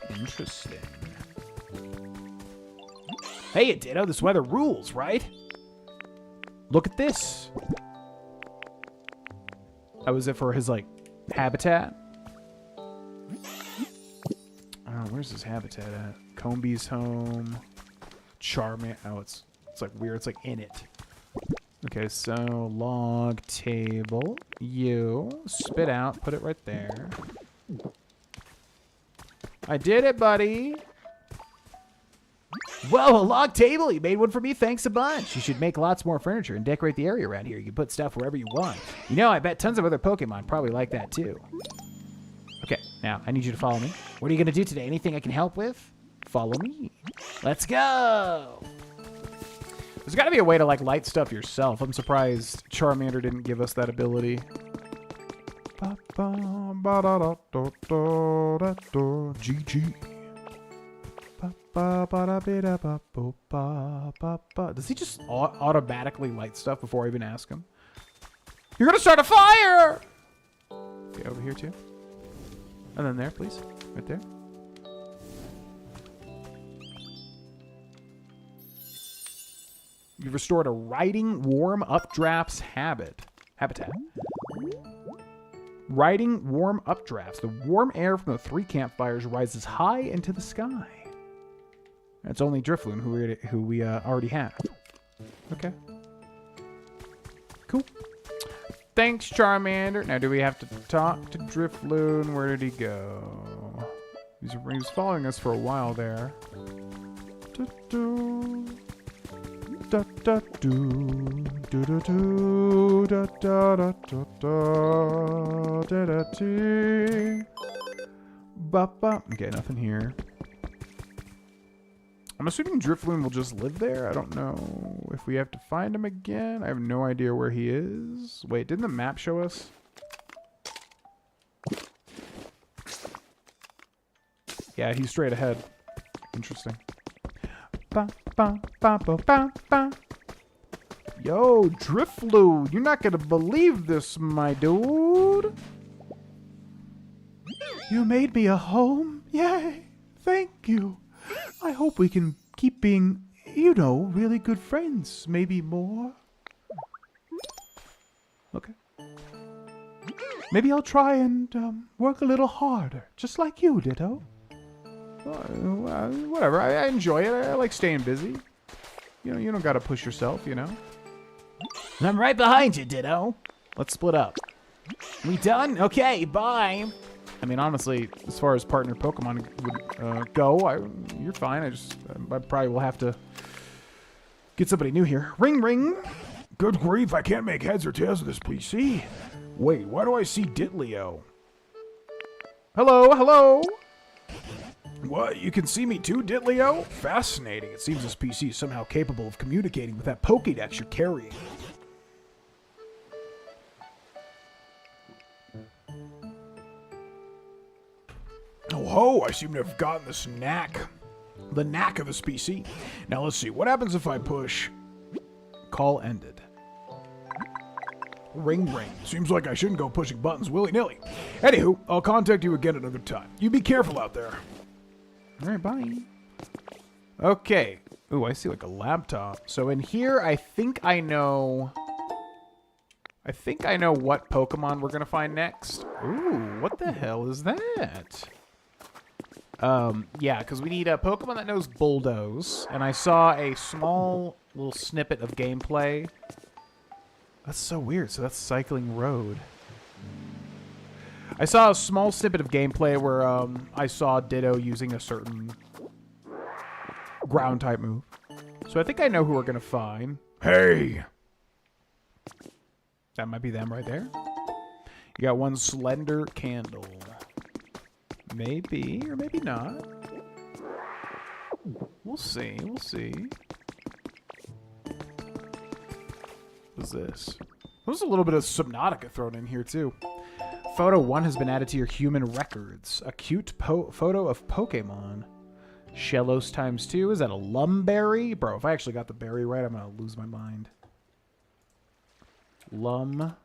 Interesting. Hey, Ditto, this weather rules, right? Look at this. That was it for his, like, habitat? Oh, where's his habitat at? Combee's home. Charmant. Oh, it's like weird. It's like in it. Okay, so log table. You spit out. Put it right there. I did it, buddy. Whoa, a log table! You made one for me, thanks a bunch! You should make lots more furniture and decorate the area around here. You can put stuff wherever you want. You know, I bet tons of other Pokemon probably like that too. Okay, now I need you to follow me. What are you gonna do today? Anything I can help with? Follow me. Let's go! There's got to be a way to, like, light stuff yourself. I'm surprised Charmander didn't give us that ability. GG. Does he just automatically light stuff before I even ask him? You're gonna start a fire! Okay, over here too. And then there, please. Right there. You've restored a riding warm updrafts habitat. Riding warm updrafts. The warm air from the 3 campfires rises high into the sky. That's only Drifloon, who we already have. Okay. Cool. Thanks, Charmander. Now, do we have to talk to Drifloon? Where did he go? He was following us for a while there. Da da do do do do da da da da da da da da. Ba ba. Okay, nothing here. I'm assuming Drifloon will just live there. I don't know if we have to find him again. I have no idea where he is. Wait, didn't the map show us? Yeah, he's straight ahead. Interesting. Ba, ba, ba, ba, ba, ba. Yo, Drifloon, you're not gonna believe this, my dude. You made me a home? Yay! Thank you. I hope we can keep being, you know, really good friends. Maybe more. Okay. Maybe I'll try and work a little harder, just like you, Ditto. Whatever. I enjoy it. I like staying busy. You know, you don't gotta push yourself, you know? I'm right behind you, Ditto. Let's split up. We done? Okay, bye. I mean, honestly, as far as partner Pokemon would go, you're fine. I probably will have to get somebody new here. Ring, ring. Good grief, I can't make heads or tails of this PC. Wait, why do I see Ditlio? Hello, hello. What? You can see me too, Ditlio? Fascinating. It seems this PC is somehow capable of communicating with that Pokédex you're carrying. Oh ho, I seem to have gotten this knack. The knack of this PC. Now let's see, what happens if I push... Call ended. Ring ring. Seems like I shouldn't go pushing buttons willy-nilly. Anywho, I'll contact you again another time. You be careful out there. All right, bye. Okay. Ooh, I see like a laptop. So in here, I think I know what Pokemon we're gonna find next. Ooh, what the hell is that? Yeah, because we need a Pokemon that knows Bulldoze, and I saw a small little snippet of gameplay. That's so weird. So that's Cycling Road. I saw a small snippet of gameplay where I saw Ditto using a certain ground type move. So I think I know who we're gonna find. Hey! That might be them right there. You got one Slender Candle. Maybe, or maybe not. We'll see, we'll see. What's this? There's a little bit of Subnautica thrown in here, too. Photo 1 has been added to your human records. A cute photo of Pokemon. Shellos times 2. Is that a Lumberry? Bro, if I actually got the berry right, I'm going to lose my mind. Lumberry?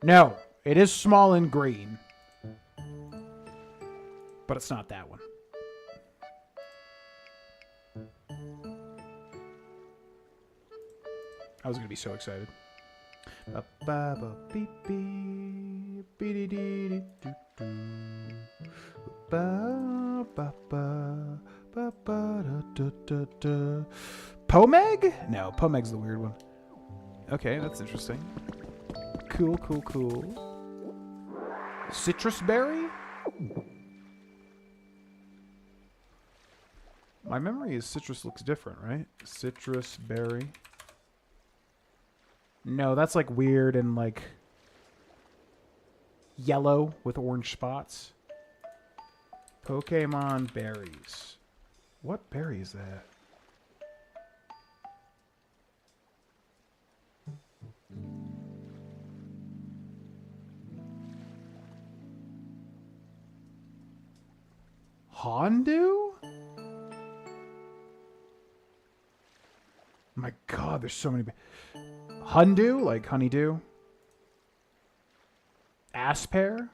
No, it is small and green. But it's not that one. I was going to be so excited. Pomeg? No, Pomeg's the weird one. Okay, that's interesting. Cool, cool, cool. Citrus berry? My memory is citrus looks different, right? Citrus berry. No, that's like weird and like yellow with orange spots. Pokemon berries. What berry is that? Hondu? My God, there's so many. Hondu, like honeydew. Aspear.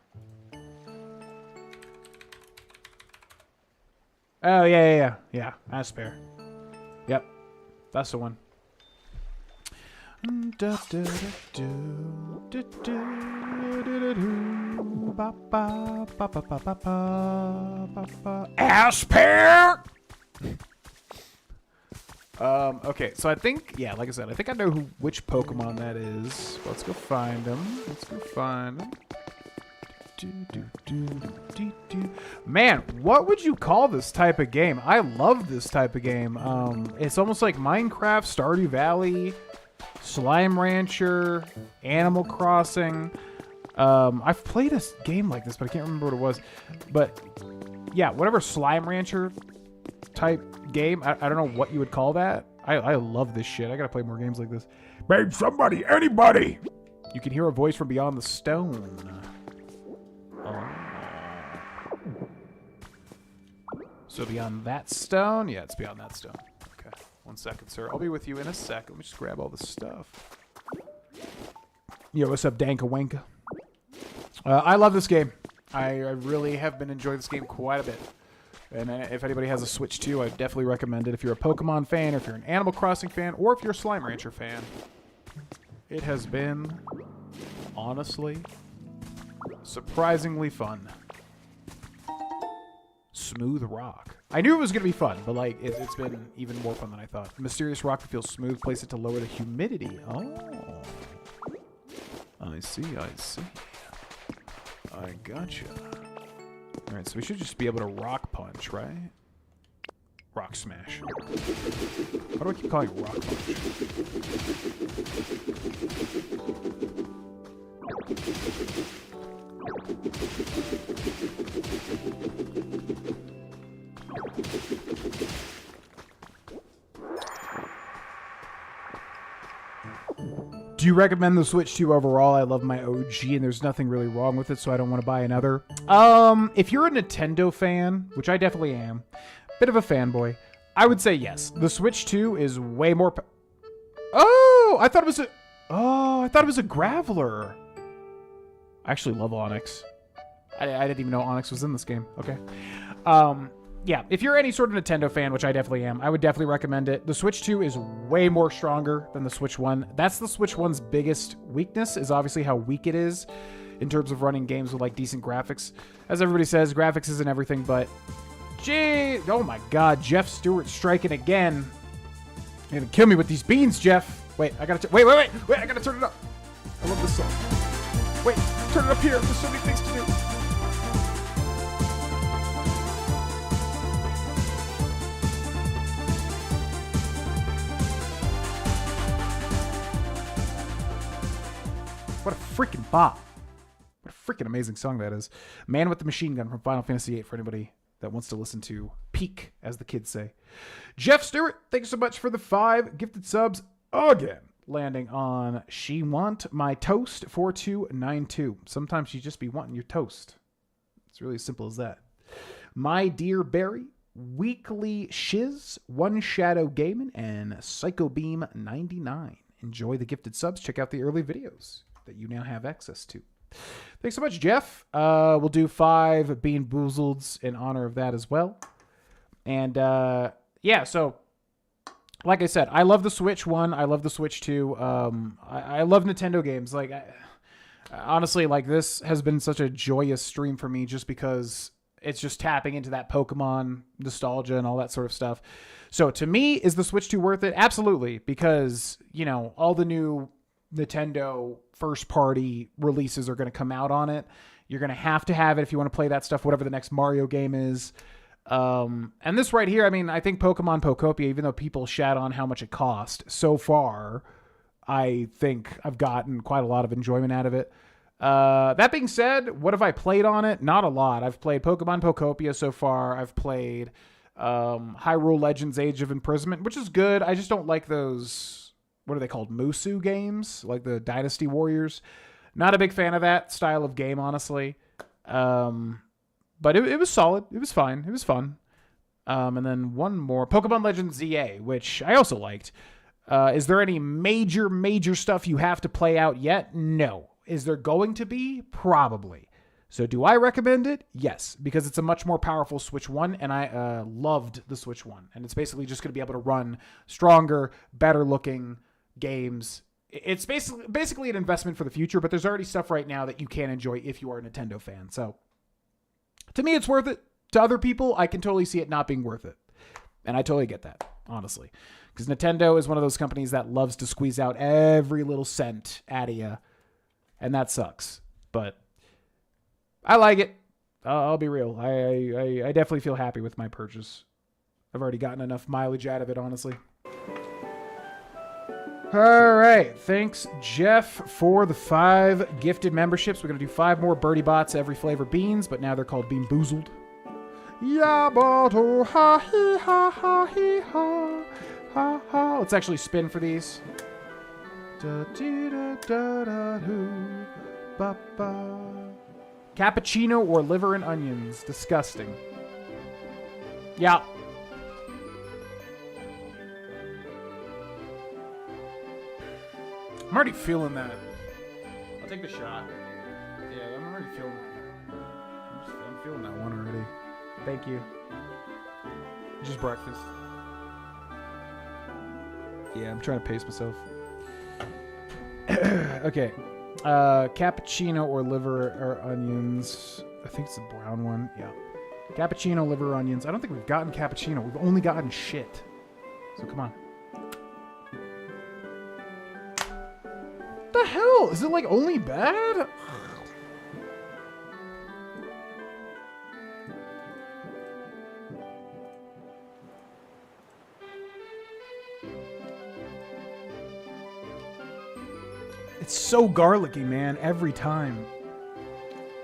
Oh yeah. Aspear. Yep, that's the one. Aspear. Okay, so I think, yeah, like I said, I think I know which Pokemon that is. Let's go find him. Man, what would you call this type of game? I love this type of game. It's almost like Minecraft, Stardew Valley, Slime Rancher, Animal Crossing. I've played a game like this, but I can't remember what it was. But yeah, whatever Slime Rancher type game. I don't know what you would call that. I love this shit. I gotta play more games like this. Babe, somebody, anybody! You can hear a voice from beyond the stone. Oh. So beyond that stone? Yeah, it's beyond that stone. Okay. 1 second, sir. I'll be with you in a sec. Let me just grab all this stuff. Yo, what's up, Danka Wanka? I love this game. I really have been enjoying this game quite a bit. And if anybody has a Switch 2, I definitely recommend it. If you're a Pokemon fan, or if you're an Animal Crossing fan, or if you're a Slime Rancher fan. It has been, honestly, surprisingly fun. Smooth rock. I knew it was going to be fun, but like it's been even more fun than I thought. Mysterious rock that feels smooth. Place it to lower the humidity. Oh. I see. I gotcha. Alright, so we should just be able to rock punch, right? Rock smash. Why do I keep calling it rock punch? Do you recommend the Switch 2 overall? I love my OG, and there's nothing really wrong with it, so I don't want to buy another. If you're a Nintendo fan, which I definitely am, bit of a fanboy, I would say yes. The Switch 2 is way more... I thought it was a Graveler. I actually love Onyx. I didn't even know Onyx was in this game. Okay. Yeah, if you're any sort of Nintendo fan, which I definitely am, I would definitely recommend it. The Switch 2 is way more stronger than the Switch 1. That's the Switch 1's biggest weakness, is obviously how weak it is in terms of running games with like decent graphics. As everybody says, graphics isn't everything, but gee, oh my God, Jeff Stewart striking again. You're gonna kill me with these beans, Jeff. Wait, I gotta wait, I gotta turn it up. I love this song. Wait, turn it up here. There's so many things to do. What a freaking bop. What a freaking amazing song that is. Man with the Machine Gun from Final Fantasy VIII for anybody that wants to listen to peak, as the kids say. Jeff Stewart, thanks so much for the 5 gifted subs again. Landing on She Want My Toast 4292. Sometimes you just be wanting your toast. It's really as simple as that. My Dear Barry, Weekly Shiz, One Shadow Gaming, and Psycho Beam 99. Enjoy the gifted subs. Check out the early videos that you now have access to. Thanks so much, Jeff. We'll do 5 Bean Boozleds in honor of that as well. And yeah, so like I said, I love the Switch 1. I love the Switch 2. I love Nintendo games. Like, honestly, like, this has been such a joyous stream for me just because it's just tapping into that Pokemon nostalgia and all that sort of stuff. So to me, is the Switch 2 worth it? Absolutely, because, you know, all the new Nintendo first-party releases are going to come out on it. You're going to have it if you want to play that stuff, whatever the next Mario game is. And this right here, I mean, I think Pokemon Pokopia, even though people shat on how much it cost, so far, I think I've gotten quite a lot of enjoyment out of it. That being said, what have I played on it? Not a lot. I've played Pokemon Pokopia so far. I've played Hyrule Legends Age of Imprisonment, which is good. I just don't like those, what are they called, Musu games, like the Dynasty Warriors. Not a big fan of that style of game, honestly. But it was solid. It was fine. It was fun. And then one more. Pokemon Legends ZA, which I also liked. Is there any major stuff you have to play out yet? No. Is there going to be? Probably. So do I recommend it? Yes, because it's a much more powerful Switch 1, and I loved the Switch 1. And it's basically just going to be able to run stronger, better-looking games. It's basically an investment for the future, but there's already stuff right now that you can enjoy if you are a Nintendo fan. So to me, it's worth it. To other people, I can totally see it not being worth it. And I totally get that, honestly. Because Nintendo is one of those companies that loves to squeeze out every little cent out of you. And that sucks. But I like it. I'll be real. I definitely feel happy with my purchase. I've already gotten enough mileage out of it, honestly. All right. Thanks, Jeff, for the 5 gifted memberships. We're going to do 5 more Birdie Bots every flavor beans, but now they're called Bean Boozled. Yeah, but oh, ha, he, ha, ha, he, ha, ha, ha. Let's actually spin for these. Da, dee, da, da, da, hoo, ba, ba. Cappuccino or liver and onions. Disgusting. Yeah. I'm already feeling that. I'll take the shot. Yeah, I'm already feeling that. I'm feeling that one already. Thank you. Just breakfast. Yeah, I'm trying to pace myself. Okay. Cappuccino or liver or onions. I think it's the brown one. Yeah. Cappuccino, liver, onions. I don't think we've gotten cappuccino. We've only gotten shit. So come on. What the hell? Is it like only bad? It's so garlicky, man, every time.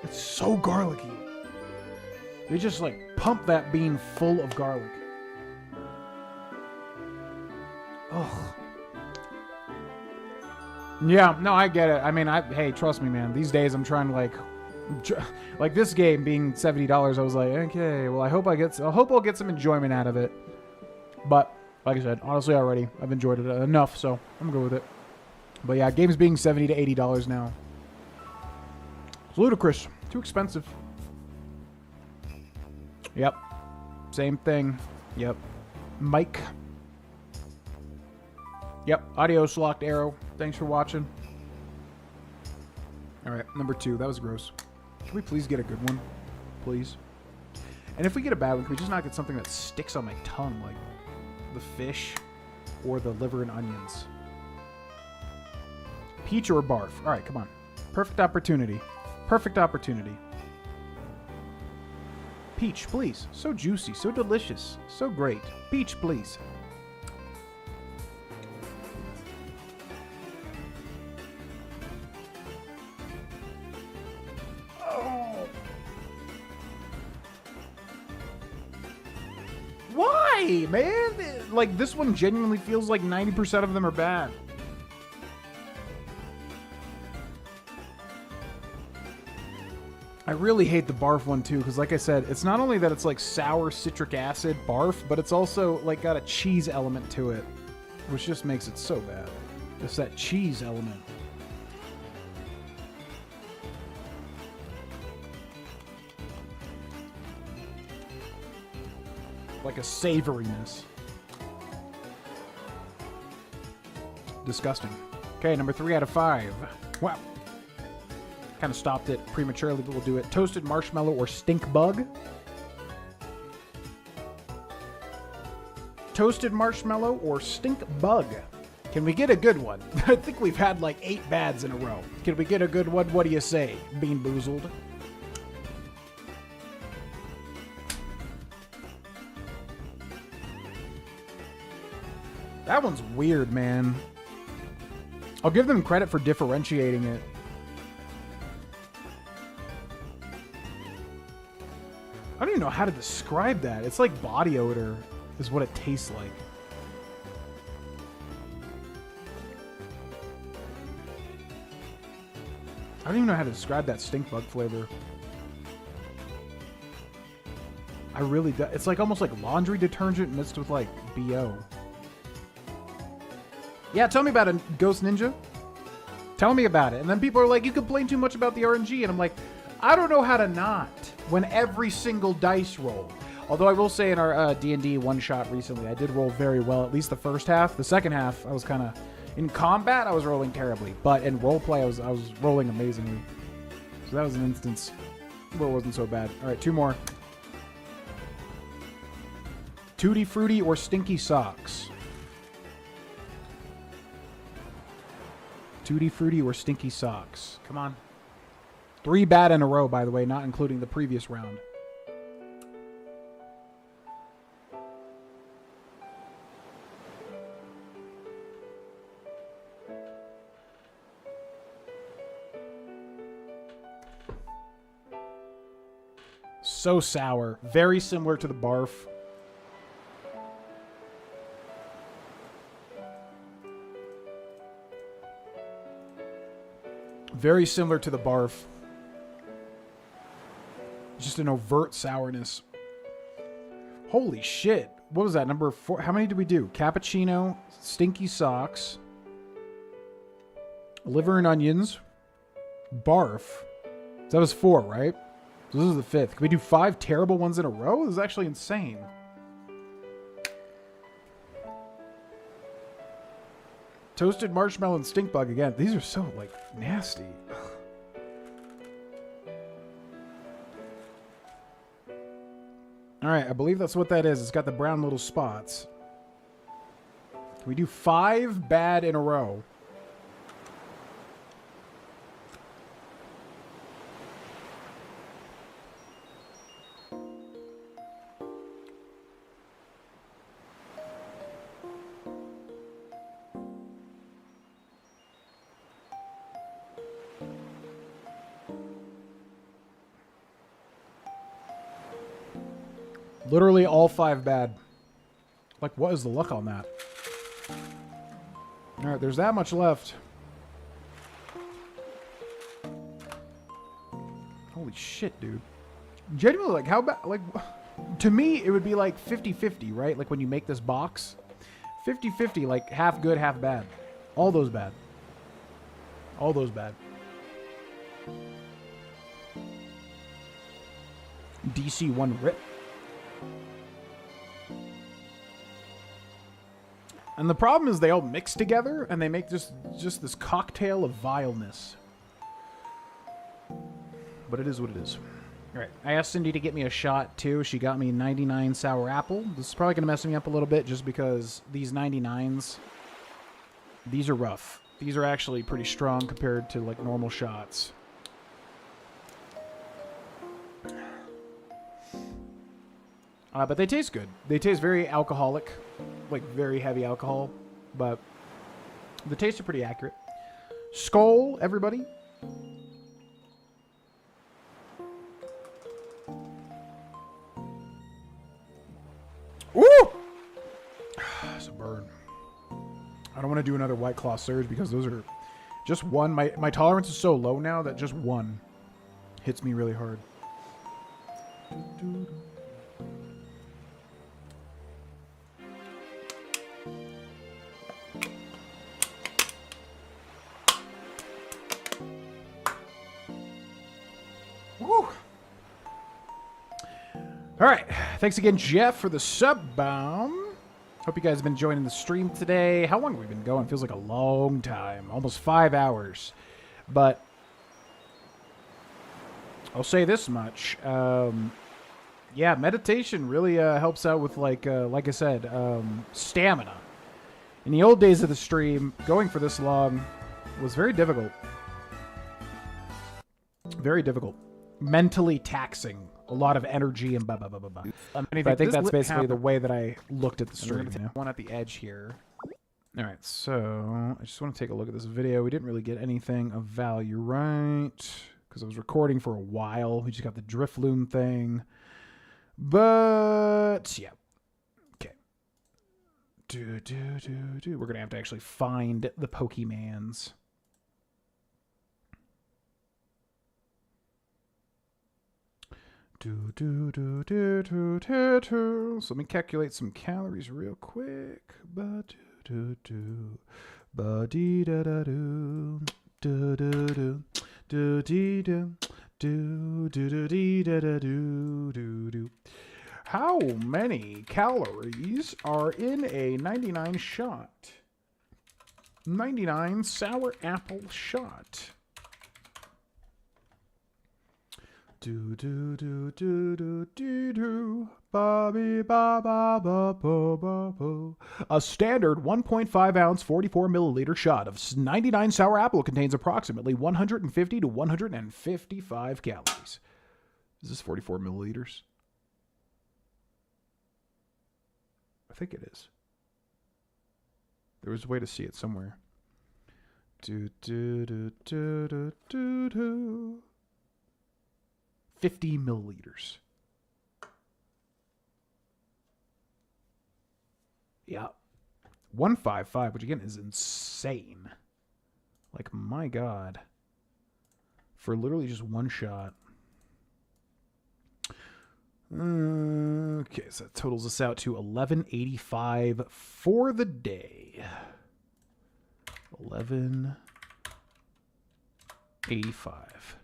It's so garlicky. They just like pump that bean full of garlic. Ugh. Yeah, no, I get it. I mean, hey, trust me, man. These days I'm trying to like this game being $70, I was like, okay, well, I hope I'll get some enjoyment out of it. But like I said, honestly, I've enjoyed it enough, so I'm gonna go with it. But yeah, games being $70 to $80 now. It's ludicrous. Too expensive. Yep. Same thing. Yep. Mike. Yep. Adios, Locked Arrow. Thanks for watching. Alright, number 2. That was gross. Can we please get a good one? Please. And if we get a bad one, can we just not get something that sticks on my tongue, like the fish or the liver and onions? Peach or barf? Alright, come on. Perfect opportunity. Perfect opportunity. Peach, please. So juicy, so delicious, so great. Peach, please. Why, man? Like, this one genuinely feels like 90% of them are bad. I really hate the barf one too, because like I said, it's not only that it's like sour citric acid barf, but it's also like got a cheese element to it, which just makes it so bad. Just that cheese element. Like a savoriness. Disgusting. Okay, number 3 out of 5. Wow. Kind of stopped it prematurely, but we'll do it. Toasted marshmallow or stink bug. Toasted marshmallow or stink bug. Can we get a good one? I think we've had like 8 bads in a row. Can we get a good one? What do you say, Bean Boozled? That one's weird, man. I'll give them credit for differentiating it. I don't even know how to describe that. It's like body odor is what it tastes like. I don't even know how to describe that stink bug flavor. I really do. It's like almost like laundry detergent mixed with like BO. Yeah, tell me about it, Ghost Ninja. Tell me about it. And then people are like, you complain too much about the RNG. And I'm like, I don't know how to not when every single dice roll. Although I will say in our D&D one-shot recently, I did roll very well, at least the first half. The second half, I was kind of... In combat, I was rolling terribly. But in roleplay, I was rolling amazingly. So that was an instance where it wasn't so bad. All right, 2 more. Tutti Frutti or Stinky Socks? Tutti Frutti or Stinky Socks? Come on. 3 bad in a row, by the way, not including the previous round. So sour. Very similar to the barf. Very similar to the barf. Just an overt sourness. Holy shit. What was that? Number 4? How many did we do? Cappuccino, Stinky Socks, Liver and Onions, barf. So that was 4, right? So this is the 5th. Can we do 5 terrible ones in a row? This is actually insane. Toasted marshmallow and stink bug again. These are so, like, nasty. All right, I believe that's what that is. It's got the brown little spots. Can we do 5 bad in a row? Literally all 5 bad. Like, what is the luck on that? All right, there's that much left. Holy shit, dude. Genuinely, like, how bad? Like, to me, it would be like 50-50, right? Like, when you make this box. 50-50, like, half good, half bad. All those bad. All those bad. DC 1 rip. And the problem is they all mix together and they make just this cocktail of vileness. But it is what it is. All right. I asked Cindy to get me a shot too. She got me 99 sour apple. This is probably going to mess me up a little bit just because these 99s, these are rough. These are actually pretty strong compared to like normal shots. But they taste good. They taste very alcoholic, like very heavy alcohol, but the tastes are pretty accurate. Skull, everybody. Woo! burn. I don't want to do another White Claw Surge because those are just one. My tolerance is so low now that just one hits me really hard. Woo! All right. Thanks again, Jeff, for the sub bomb. Hope you guys have been joining the stream today. How long have we been going? Feels like a long time. Almost 5 hours. But I'll say this much. Yeah, meditation really helps out with, like I said, stamina. In the old days of the stream, going for this long was very difficult. Very difficult. Mentally taxing. A lot of energy and blah, blah, blah, blah, blah. But I think that's basically the way that I looked at the stream. You know? One at the edge here. All right, so I just want to take a look at this video. We didn't really get anything of value, right? Because I was recording for a while. We just got the drift loom thing. But, yeah. Okay. We're going to have to actually find the Pokemans. So let me calculate some calories real quick. How many calories are in a 99 shot? 99 sour apple shot. Bobby ba ba ba ba ba ba. A standard 1.5 ounce 44 milliliter shot of 99 sour apple contains approximately 150 to 155 calories. Is this 44 milliliters? I think it is. There was a way to see it somewhere. 50 milliliters. Yeah. 155, which again is insane. Like, my God. For literally just one shot. Okay, so that totals us out to 1185 for the day. 1185.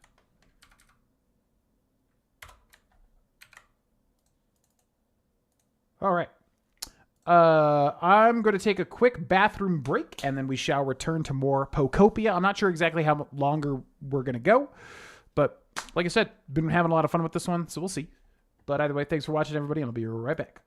All right. I'm going to take a quick bathroom break, and then we shall return to more Pokopia. I'm not sure exactly how longer we're going to go, but like I said, been having a lot of fun with this one, so we'll see. But either way, thanks for watching, everybody, and I'll be right back.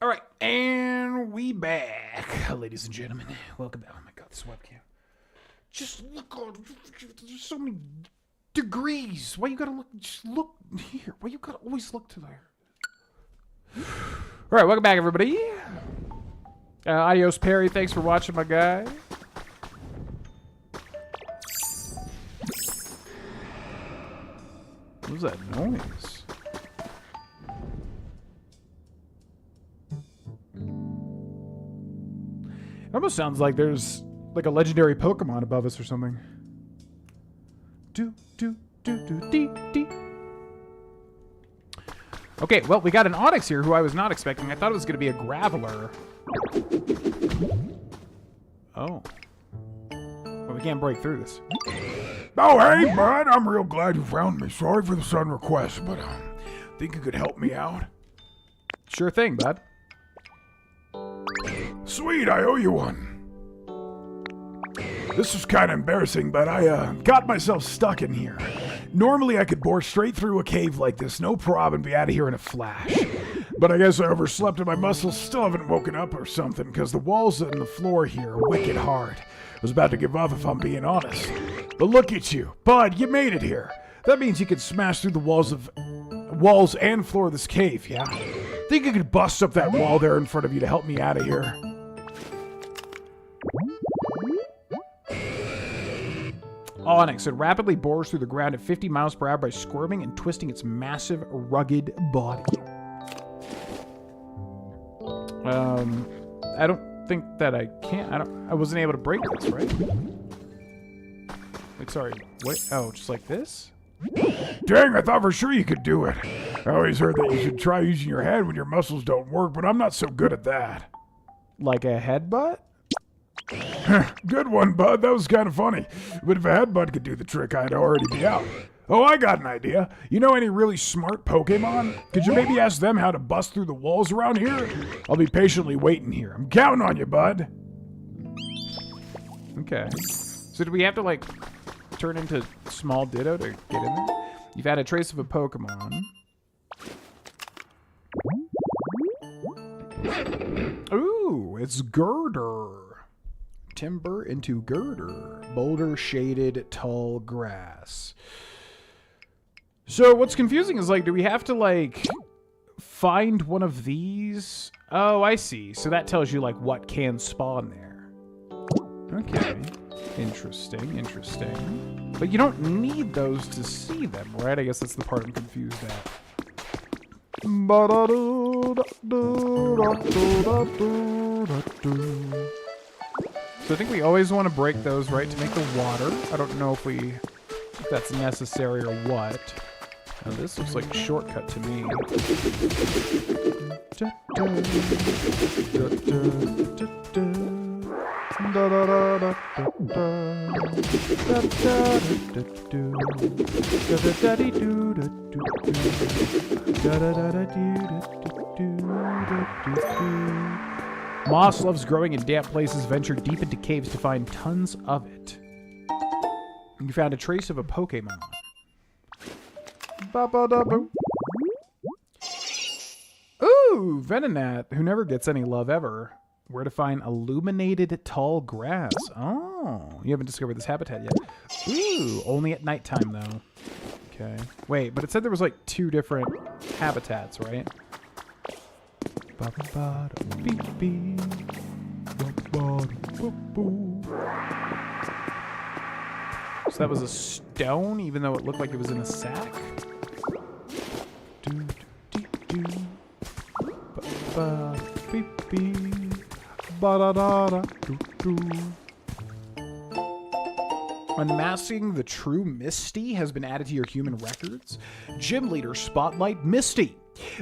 All right, and we back, ladies and gentlemen. Welcome back. Oh my God, this webcam. Just look on. There's so many degrees. Why you gotta look? Just look here. Why you gotta always look to there? All right, welcome back, everybody. Adios, Perry. Thanks for watching, my guy. What was that noise? It almost sounds like there's like a legendary Pokemon above us or something. Do do do do dee dee. Okay, well, we got an Onix here who I was not expecting. I thought it was going to be a Graveler. Oh. Well, we can't break through this. Oh, hey, bud. I'm real glad you found me. Sorry for the sudden request, but think you could help me out? Sure thing, bud. Sweet, I owe you one. This is kind of embarrassing, but I got myself stuck in here. Normally, I could bore straight through a cave like this, no problem, and be out of here in a flash. But I guess I overslept and my muscles still haven't woken up or something, because the walls and the floor here are wicked hard. I was about to give up if I'm being honest. But look at you. Bud, you made it here. That means you could smash through the walls and floor of this cave, yeah? Think you could bust up that wall there in front of you to help me out of here? Onix, it rapidly bores through the ground at 50 miles per hour by squirming and twisting its massive, rugged body. I don't think that I can. I wasn't able to break this, right? Wait, sorry. What? Oh, just like this? Dang, I thought for sure you could do it. I always heard that you should try using your head when your muscles don't work, but I'm not so good at that. Like a headbutt? Good one, bud. That was kind of funny. But if a headbutt could do the trick, I'd already be out. Oh, I got an idea. You know any really smart Pokemon? Could you maybe ask them how to bust through the walls around here? I'll be patiently waiting here. I'm counting on you, bud. Okay. So do we have to, like, turn into Small Ditto to get in there? You've had a trace of a Pokemon. Ooh, it's Girder. Timber into Girder. Boulder shaded tall grass. So what's confusing is, like, do we have to, like, find one of these? Oh, I see. So that tells you, like, what can spawn there. Okay. Interesting, interesting. But you don't need those to see them, right? I guess that's the part I'm confused at. So I think we always want to break those, right, to make the water. I don't know if that's necessary or what. Now this looks like a shortcut to me. Moss loves growing in damp places. Venture deep into caves to find tons of it. You found a trace of a Pokemon. Ooh, Venonat, who never gets any love ever. Where to find illuminated tall grass. Oh, you haven't discovered this habitat yet. Ooh, only at nighttime though. Okay. Wait, but it said there was like 2 different habitats, right? So that was a stone, even though it looked like it was in a sack? Unmasking the true Misty has been added to your human records. Gym Leader Spotlight Misty.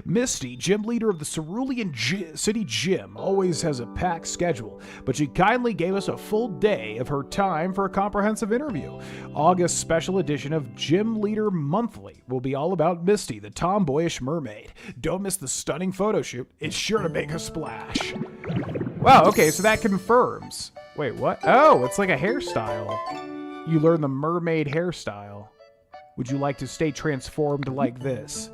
Misty, gym leader of the Cerulean City Gym, always has a packed schedule, but she kindly gave us a full day of her time for a comprehensive interview. August special edition of Gym Leader Monthly will be all about Misty, the tomboyish mermaid. Don't miss the stunning photo shoot. It's sure to make a splash. Wow, okay, so that confirms. Wait, what? Oh, it's like a hairstyle. You learn the mermaid hairstyle. Would you like to stay transformed like this?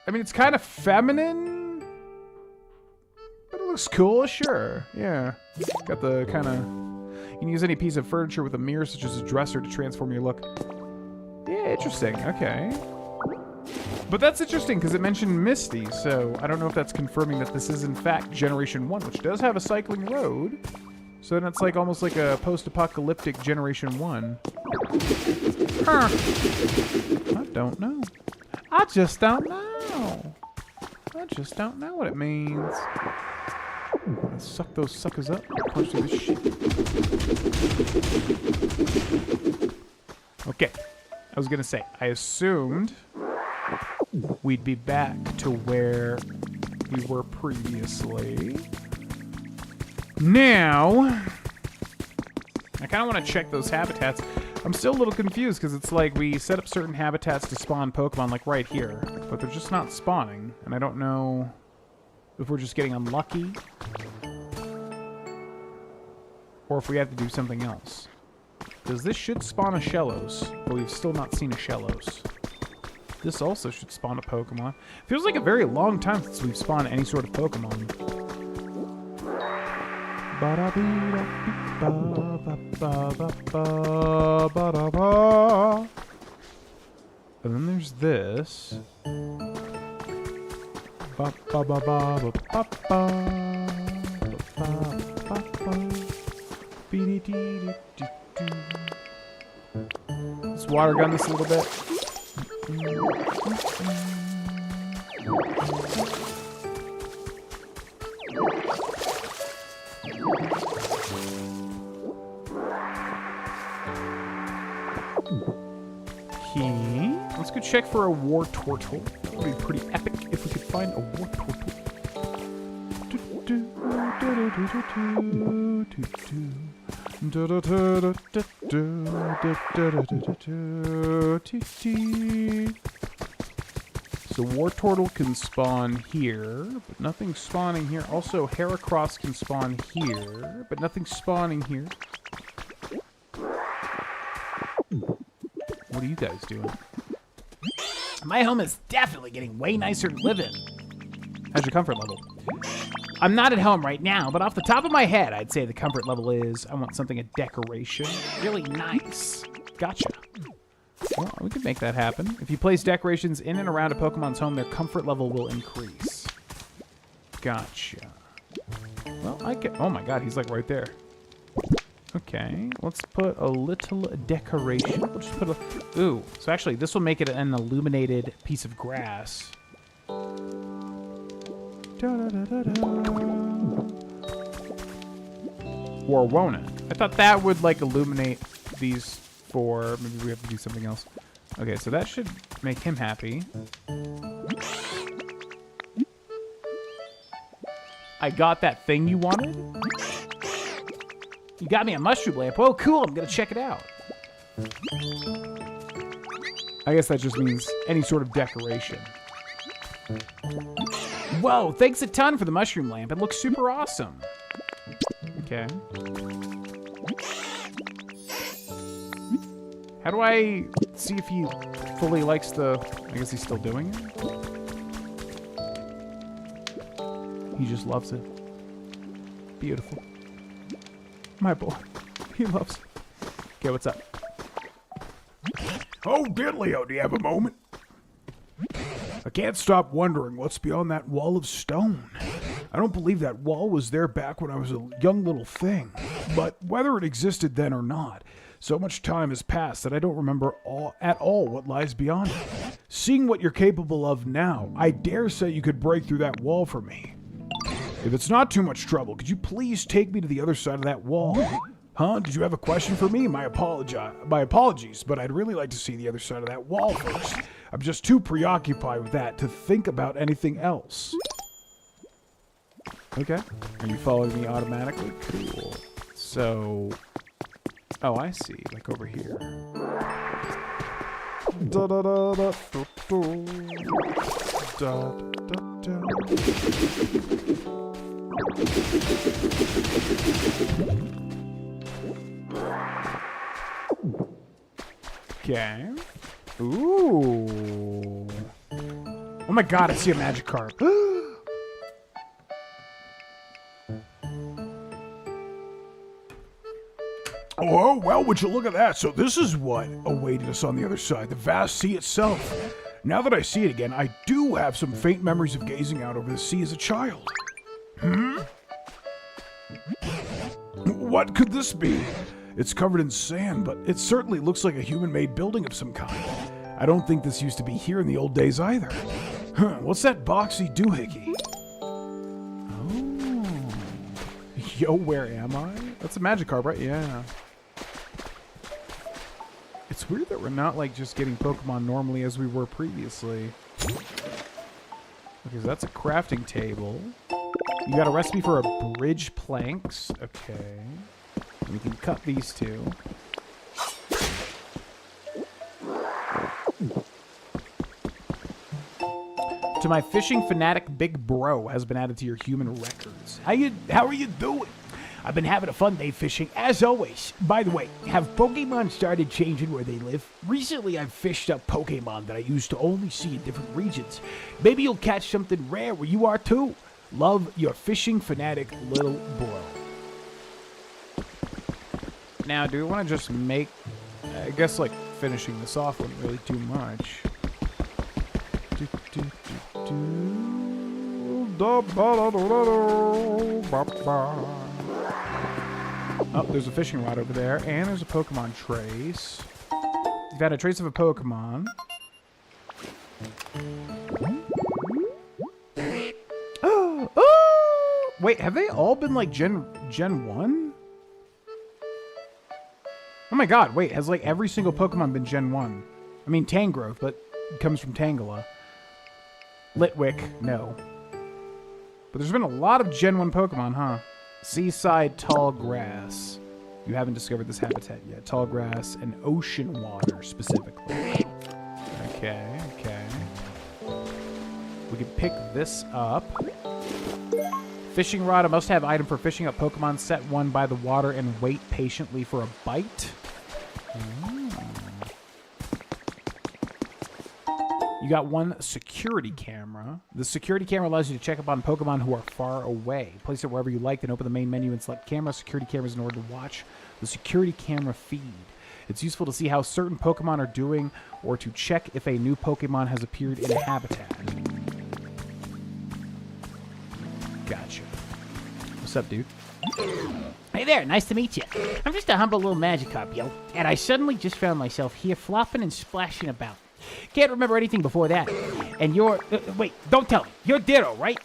I mean, it's kind of feminine, but it looks cool, sure. Yeah. Got the kind of... You can use any piece of furniture with a mirror, such as a dresser, to transform your look. Yeah, interesting. Okay. But that's interesting, because it mentioned Misty, so I don't know if that's confirming that this is, in fact, Generation 1, which does have a cycling road. So then it's like almost like a post-apocalyptic Generation 1. Huh. I don't know. I just don't know. I just don't know what it means. Let's suck those suckers up. Punch through this shit. Okay. I was gonna say, I assumed we'd be back to where we were previously. Now, I kind of want to check those habitats. I'm still a little confused because it's like we set up certain habitats to spawn Pokemon, like right here, but they're just not spawning, and I don't know if we're just getting unlucky or if we have to do something else. Because this should spawn a Shellos, but we've still not seen a Shellos. This also should spawn a Pokemon. Feels like a very long time since we've spawned any sort of Pokemon. And then there's this. Let's water gun this a little bit. Okay. Let's go check for a war turtle. That would be pretty epic if we could find a war turtle. So war turtle can spawn here, but nothing's spawning here. Also, Heracross can spawn here, but nothing's spawning here. What are you guys doing? My home is definitely getting way nicer to live in. How's your comfort level? I'm not at home right now, but off the top of my head, I'd say the comfort level is, I want something a decoration. Really nice. Gotcha. Well, we could make that happen. If you place decorations in and around a Pokemon's home, their comfort level will increase. Gotcha. Well, I can... Oh my god, he's like right there. Okay, let's put a little decoration. We'll just put a... Ooh, so actually, this will make it an illuminated piece of grass. Or won't it? I thought that would, like, illuminate these four. Maybe we have to do something else. Okay, so that should make him happy. I got that thing you wanted? You got me a mushroom lamp. Oh, cool. I'm going to check it out. I guess that just means any sort of decoration. Whoa, thanks a ton for the mushroom lamp. It looks super awesome. Okay. How do I see if he fully likes the... I guess he's still doing it? He just loves it. Beautiful. My boy. He loves it. Okay, what's up? Oh, Diddley-o, do you have a moment? I can't stop wondering what's beyond that wall of stone. I don't believe that wall was there back when I was a young little thing. But whether it existed then or not, so much time has passed that I don't remember at all what lies beyond it. Seeing what you're capable of now, I dare say you could break through that wall for me. If it's not too much trouble, could you please take me to the other side of that wall? Huh? Did you have a question for me? My apologies, but I'd really like to see the other side of that wall first. I'm just too preoccupied with that to think about anything else. Okay. Are you following me automatically? Cool. So... Oh, I see. Like over here. Da da da da da da da Okay. Ooh. Oh my god, I see a Magikarp. Oh, well, would you look at that? So this is what awaited us on the other side, the vast sea itself. Now that I see it again, I do have some faint memories of gazing out over the sea as a child. What could this be? It's covered in sand, but it certainly looks like a human-made building of some kind. I don't think this used to be here in the old days either. What's that boxy doohickey? Oh. Yo, where am I? That's a Magikarp, right? Yeah. It's weird that we're not, like, just getting Pokemon normally as we were previously. Okay, so that's a crafting table. You got a recipe for a bridge planks. Okay. We can cut these two. To my fishing fanatic big bro has been added to your human records. How are you doing? I've been having a fun day fishing, as always. By the way, have Pokemon started changing where they live? Recently, I've fished up Pokemon that I used to only see in different regions. Maybe you'll catch something rare where you are too. Love, your fishing fanatic little bro. Now, do we want to just make... I guess, like, finishing this off wouldn't really do much. Oh, there's a fishing rod over there, and there's a Pokemon trace. You've had a trace of a Pokemon. Oh! Wait, have they all been like Gen 1? Oh my god, wait, has like every single Pokemon been Gen 1? I mean Tangrowth, but it comes from Tangela. Litwick, no. But there's been a lot of Gen 1 Pokemon, huh? Seaside tall grass. You haven't discovered this habitat yet. Tall grass and ocean water, specifically. Okay, okay. We can pick this up. Fishing rod, a must-have item for fishing up Pokemon. Set one by the water and wait patiently for a bite. You got one security camera. The security camera allows you to check up on Pokemon who are far away. Place it wherever you like, then open the main menu and select camera. Security cameras in order to watch the security camera feed. It's useful to see how certain Pokemon are doing or to check if a new Pokemon has appeared in a habitat. Gotcha. What's up, dude? Hey there, nice to meet you. I'm just a humble little Magikarp, yo. And I suddenly just found myself here flopping and splashing about. Can't remember anything before that. And you're... wait, don't tell me. You're Ditto, right?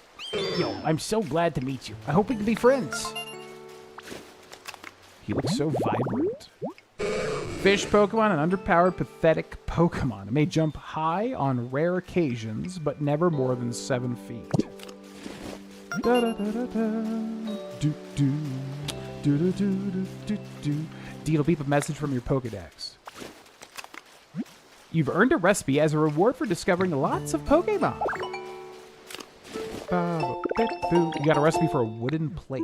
Yo, I'm so glad to meet you. I hope we can be friends. He looks so vibrant. Fish Pokemon, an underpowered, pathetic Pokemon. It may jump high on rare occasions, but never more than 7 feet. It'll beep a message from your Pokedex. You've earned a recipe as a reward for discovering lots of Pokemon. You got a recipe for a wooden plate.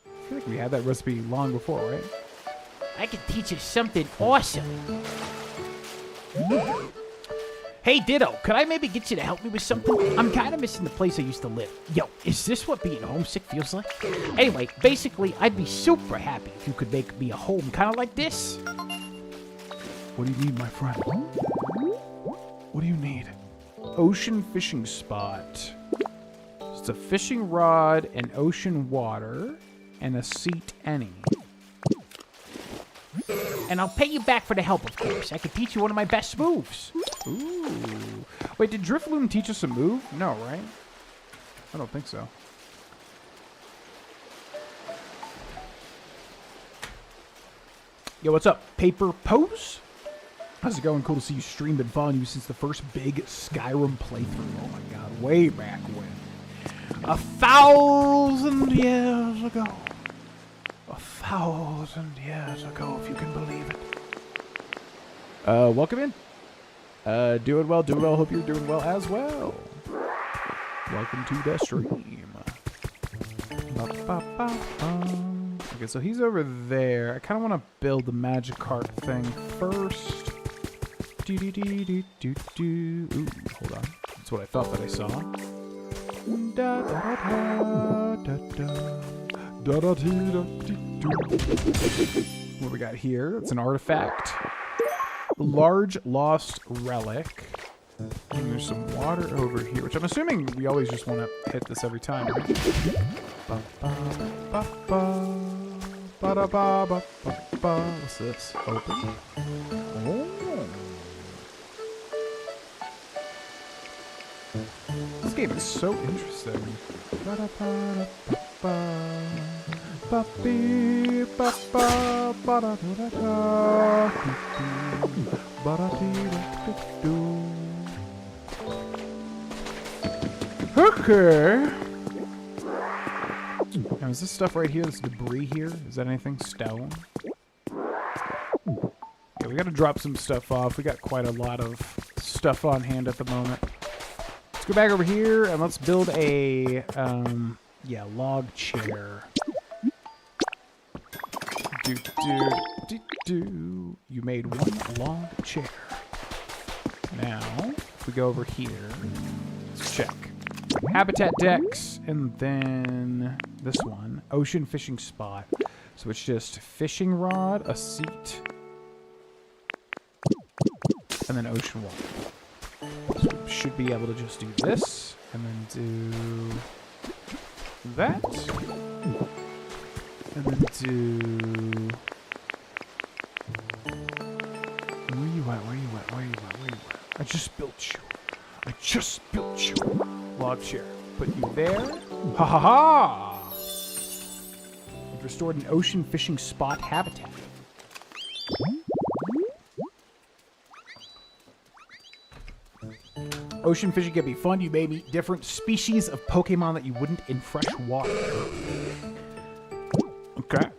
I feel like we had that recipe long before, right? I can teach you something awesome. Hey, Ditto, could I maybe get you to help me with something? I'm kind of missing the place I used to live. Yo, is this what being homesick feels like? Anyway, basically, I'd be super happy if you could make me a home kind of like this. What do you need, my friend? What do you need? Ocean fishing spot. It's a fishing rod and ocean water and a seat any. And I'll pay you back for the help, of course. I could teach you one of my best moves. Ooh. Wait, did Drifloon teach us a move? No, right? I don't think so. Yo, what's up? Paper Pose? How's it going? Cool to see you stream. Been following you since the first big Skyrim playthrough. Oh my god, way back when. 1,000 years ago. 1,000 years ago, if you can believe it. Welcome in. Doing well, doing well. Hope you're doing well as well. Welcome to the stream. Okay, so he's over there. I kind of want to build the Magikarp thing first. Ooh, hold on. That's what I thought that I saw. Da, da, da, da, da, da, da, da, what we got here? It's an artifact. Large lost relic. And there's some water over here, which I'm assuming we always just want to hit this every time, right? Ba, ba, ba, ba, ba, da, ba, ba, ba, ba. What's this? Open. Oh. This game is so interesting. Ba, da, ba, da, ba, ba, be, ba, ba, ba, da, da, da, ba, da, dee, da, da, do. Okay. Now, is this stuff right here, this debris here? Is that anything? Stone? Yeah, we gotta drop some stuff off. We got quite a lot of stuff on hand at the moment. Let's go back over here and let's build a, log chair. You made one log chair. Now, if we go over here, let's check. Habitat decks, and then this one, ocean fishing spot. So it's just fishing rod, a seat, and then ocean water. So we should be able to just do this, and then do that, and then do... Where you at? I just built you. Log chair. Put you there. Ha ha ha! You've restored an ocean fishing spot habitat. Ocean fishing can be fun. You may meet different species of Pokemon that you wouldn't in fresh water. Okay.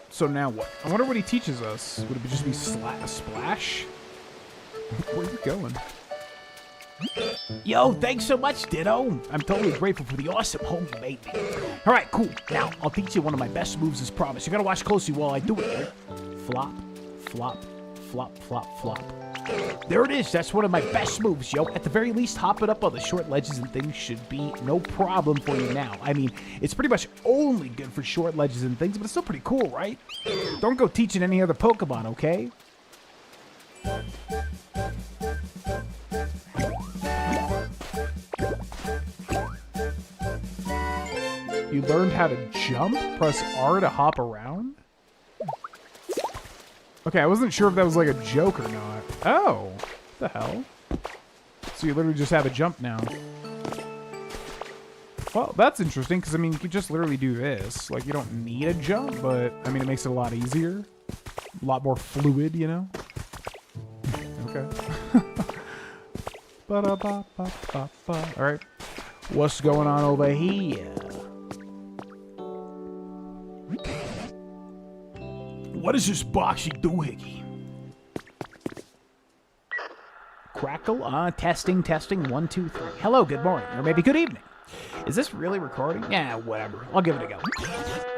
So now what? I wonder what he teaches us. Would it just be splash? Where are you going? Yo, thanks so much, Ditto. I'm totally grateful for the awesome home you made me. All right, cool. Now, I'll teach you one of my best moves as promised. You gotta watch closely while I do it, right? Flop, flop, flop, flop, flop. There it is. That's one of my best moves, yo. At the very least, hopping up on the short ledges and things should be no problem for you now. I mean, it's pretty much only good for short ledges and things, but it's still pretty cool, right? Don't go teaching any other Pokemon, okay? You learned how to jump? Press R to hop around? Okay, I wasn't sure if that was like a joke or not. Oh, what the hell? So you literally just have a jump now. Well, that's interesting, because, I mean, you could just literally do this. Like, you don't need a jump, but, I mean, it makes it a lot easier. A lot more fluid, you know? Okay. Ba-da-ba-ba-ba-ba. Alright. What's going on over here? What is this boxy doohickey? Crackle? Testing. 1, 2, 3. Hello, good morning, or maybe good evening. Is this really recording? Yeah, whatever. I'll give it a go.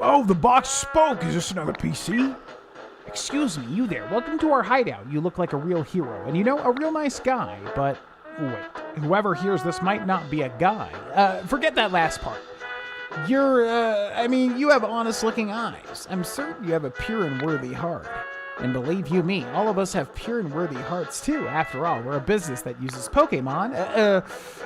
Oh, the box spoke. Is this another PC? Excuse me, you there. Welcome to our hideout. You look like a real hero, and you know, a real nice guy, but wait. Whoever hears this might not be a guy. Forget that last part. You have honest-looking eyes. I'm certain you have a pure and worthy heart. And believe you me, all of us have pure and worthy hearts, too. After all, we're a business that uses Pokemon.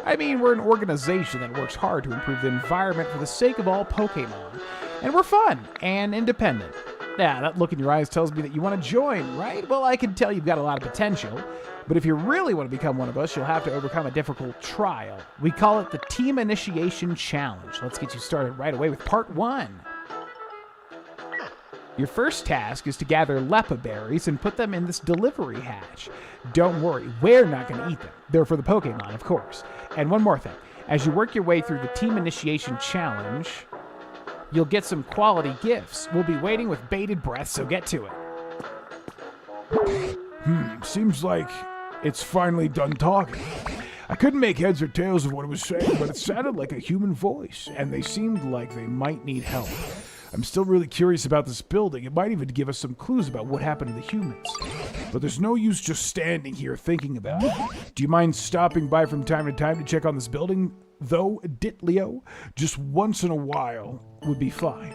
We're an organization that works hard to improve the environment for the sake of all Pokemon. And we're fun and independent. Yeah, that look in your eyes tells me that you want to join, right? Well, I can tell you've got a lot of potential. But if you really want to become one of us, you'll have to overcome a difficult trial. We call it the Team Initiation Challenge. Let's get you started right away with Part 1. Your first task is to gather Lepa berries and put them in this delivery hatch. Don't worry, we're not going to eat them. They're for the Pokemon, of course. And one more thing. As you work your way through the Team Initiation Challenge, you'll get some quality gifts. We'll be waiting with bated breath, so get to it. Seems like it's finally done talking. I couldn't make heads or tails of what it was saying, but it sounded like a human voice, and they seemed like they might need help. I'm still really curious about this building. It might even give us some clues about what happened to the humans. but there's no use just standing here thinking about it. Do you mind stopping by from time to time to check on this building, though, Ditlio? Just once in a while would be fine.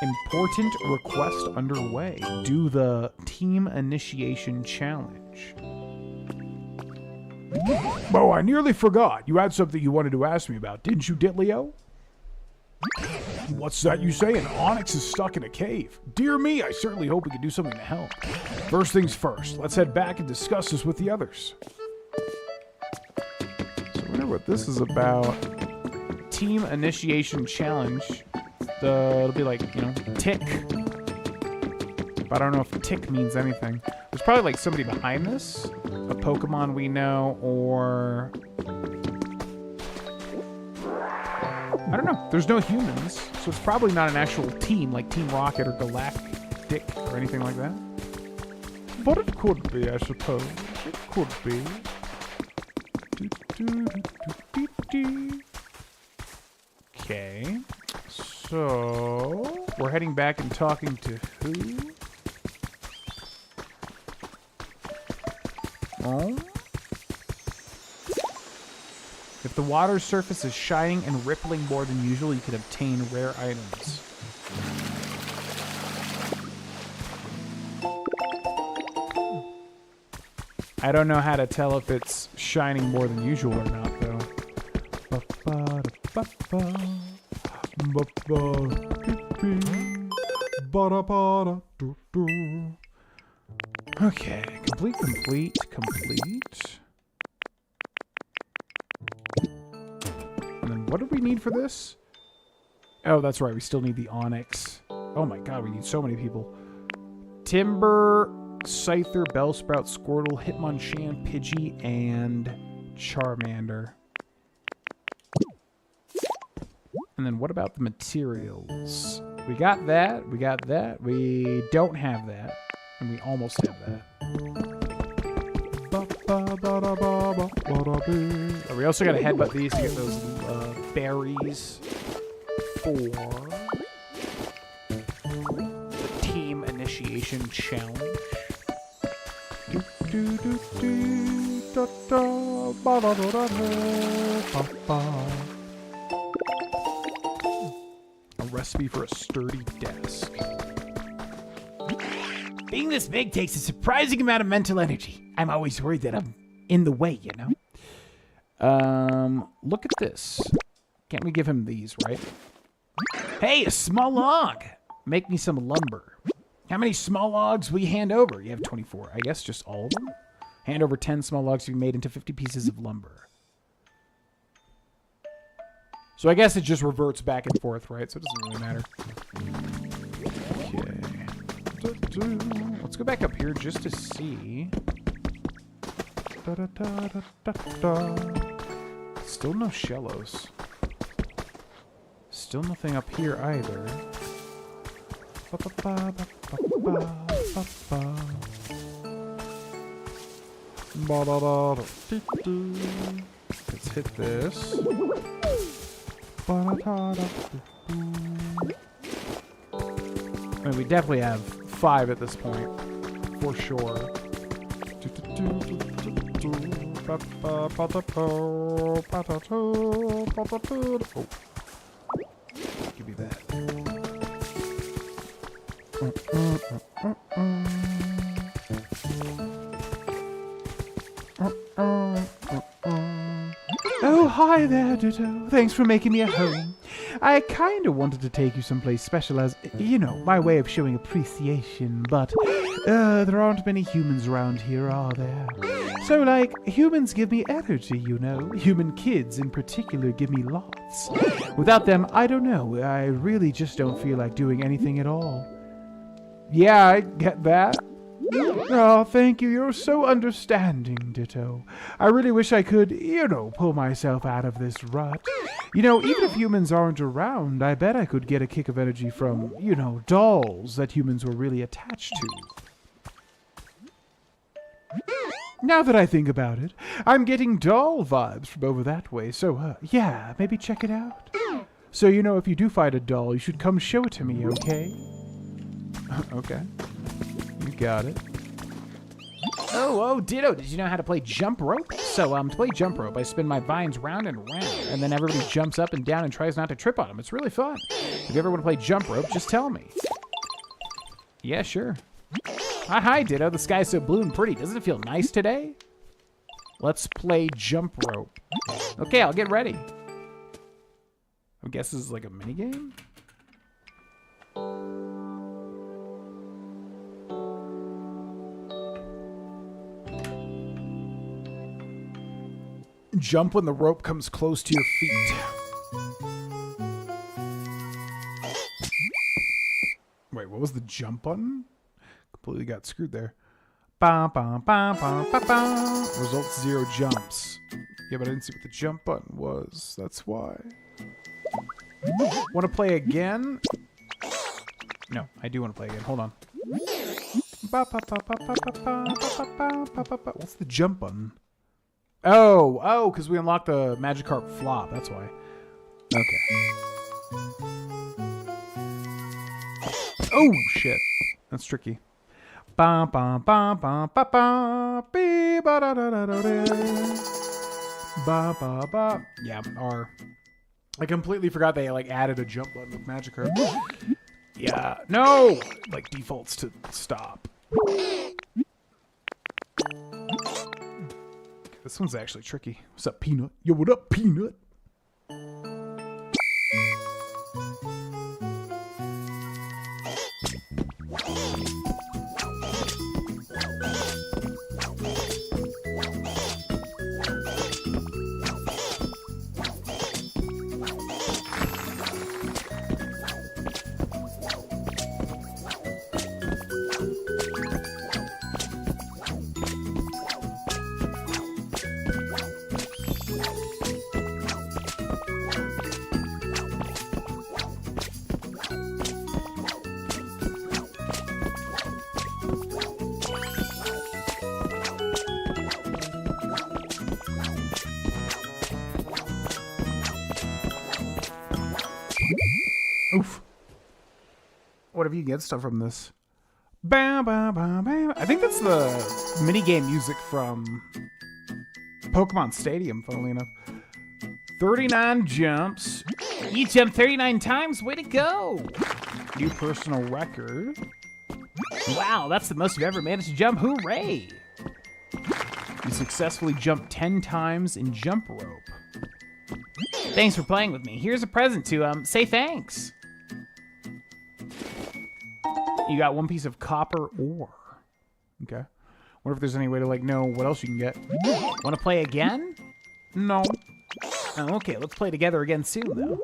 Important request underway. Do the team initiation challenge. Oh, I nearly forgot. You had something you wanted to ask me about, didn't you, Ditlio? What's that you say? An onyx is stuck in a cave. Dear me, I certainly hope we can do something to help. First things first, let's head back and discuss this with the others. So I wonder what this is about. Team initiation challenge. It'll be like, you know, tick. But I don't know if tick means anything. There's probably like somebody behind this. A Pokemon we know, or... I don't know. There's no humans, so it's probably not an actual team like Team Rocket or Galactic or anything like that. But it could be, I suppose. It could be. Okay. So, we're heading back and talking to who? Oh? If the water surface is shining and rippling more than usual, you can obtain rare items. I don't know how to tell if it's shining more than usual or not, though. Okay, complete. And then what do we need for this? Oh, that's right, we still need the Onyx. Oh my god, we need so many people. Timber, Scyther, Bellsprout, Squirtle, Hitmonchan, Pidgey, and Charmander. And then what about the materials? We got that. We don't have that. And we almost have that. Oh, we also got to headbutt these to get those berries for the team initiation challenge. A recipe for a sturdy desk. Being this big takes a surprising amount of mental energy. I'm always worried that I'm in the way, you know? Look at this. Can't we give him these, right? Hey, a small log! Make me some lumber. How many small logs will you hand over? You have 24. I guess just all of them? Hand over 10 small logs to be made into 50 pieces of lumber. So I guess it just reverts back and forth, right? So it doesn't really matter. Okay. Let's go back up here just to see. Still no Shellos. Still nothing up here either. Let's hit this. I mean, we definitely have 5 at this point, for sure. Oh. Give me that. Oh, hi there, Ditto. Thanks for making me a home. I kinda wanted to take you someplace special as, you know, my way of showing appreciation, but there aren't many humans around here, are there? So, like, humans give me energy, you know. Human kids, in particular, give me lots. Without them, I don't know. I really just don't feel like doing anything at all. Yeah, I get that. Oh, thank you. You're so understanding, Ditto. I really wish I could, you know, pull myself out of this rut. You know, even if humans aren't around, I bet I could get a kick of energy from, you know, dolls that humans were really attached to. Now that I think about it, I'm getting doll vibes from over that way, so, yeah, maybe check it out. So, you know, if you do find a doll, you should come show it to me, okay? Okay. You got it. Oh, Ditto, did you know how to play jump rope? So, to play jump rope, I spin my vines round and round, and then everybody jumps up and down and tries not to trip on them. It's really fun. If you ever want to play jump rope, just tell me. Yeah, sure. Hi, Ditto. The sky's so blue and pretty. Doesn't it feel nice today? Let's play jump rope. Okay, I'll get ready. I guess this is like a minigame? Jump when the rope comes close to your feet. Wait, what was the jump button? Completely got screwed there. Ba, ba, ba, ba, ba, ba. Results 0 jumps. Yeah, but I didn't see what the jump button was. That's why. Want to play again? No, I do want to play again. Hold on. Ba, ba, ba, ba, ba, ba, ba, ba, ba, ba, ba. What's the jump button? Oh, because we unlocked the Magikarp flop. That's why. Okay. Oh, shit. That's tricky. Ba ba ba ba ba ba be ba da da da da da. Ba ba ba. Yeah, R. I completely forgot they like added a jump button with Magikarp. Yeah, no, like defaults to stop. This one's actually tricky. What's up, Peanut? Yo, what up, Peanut? Oof. What if you get stuff from this? Bam, bam, bam, bam. I think that's the minigame music from Pokemon Stadium, funnily enough. 39 jumps. You jumped 39 times. Way to go. New personal record. Wow, that's the most you've ever managed to jump. Hooray. You successfully jumped 10 times in jump rope. Thanks for playing with me. Here's a present to say thanks. You got 1 piece of copper ore. Okay. Wonder if there's any way to like know what else you can get. Want to play again? No. Oh, okay, let's play together again soon, though.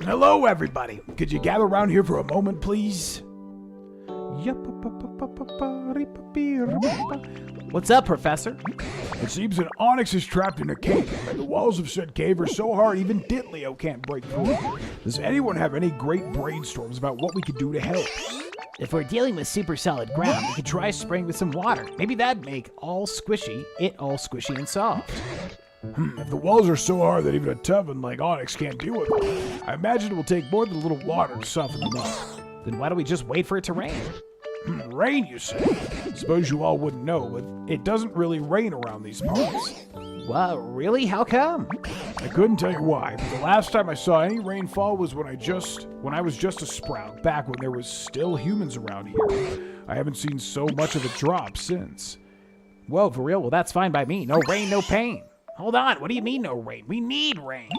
Hello, everybody. Could you gather around here for a moment, please? What's up, Professor? It seems an Onyx is trapped in a cave, and the walls of said cave are so hard even Ditleo can't break through. Does anyone have any great brainstorms about what we could do to help? If we're dealing with super solid ground, we could try spraying with some water. Maybe that'd make it all squishy and soft. If the walls are so hard that even a Tuvan like Onyx can't deal with them, I imagine it will take more than a little water to soften them up. Then why don't we just wait for it to rain? Rain, you say? Suppose you all wouldn't know, but it doesn't really rain around these parts. Well, really? How come? I couldn't tell you why, but the last time I saw any rainfall was when I was just a sprout, back when there was still humans around here. I haven't seen so much of a drop since. Whoa, for real? Well, that's fine by me. No rain, no pain. Hold on, what do you mean no rain? We need rain.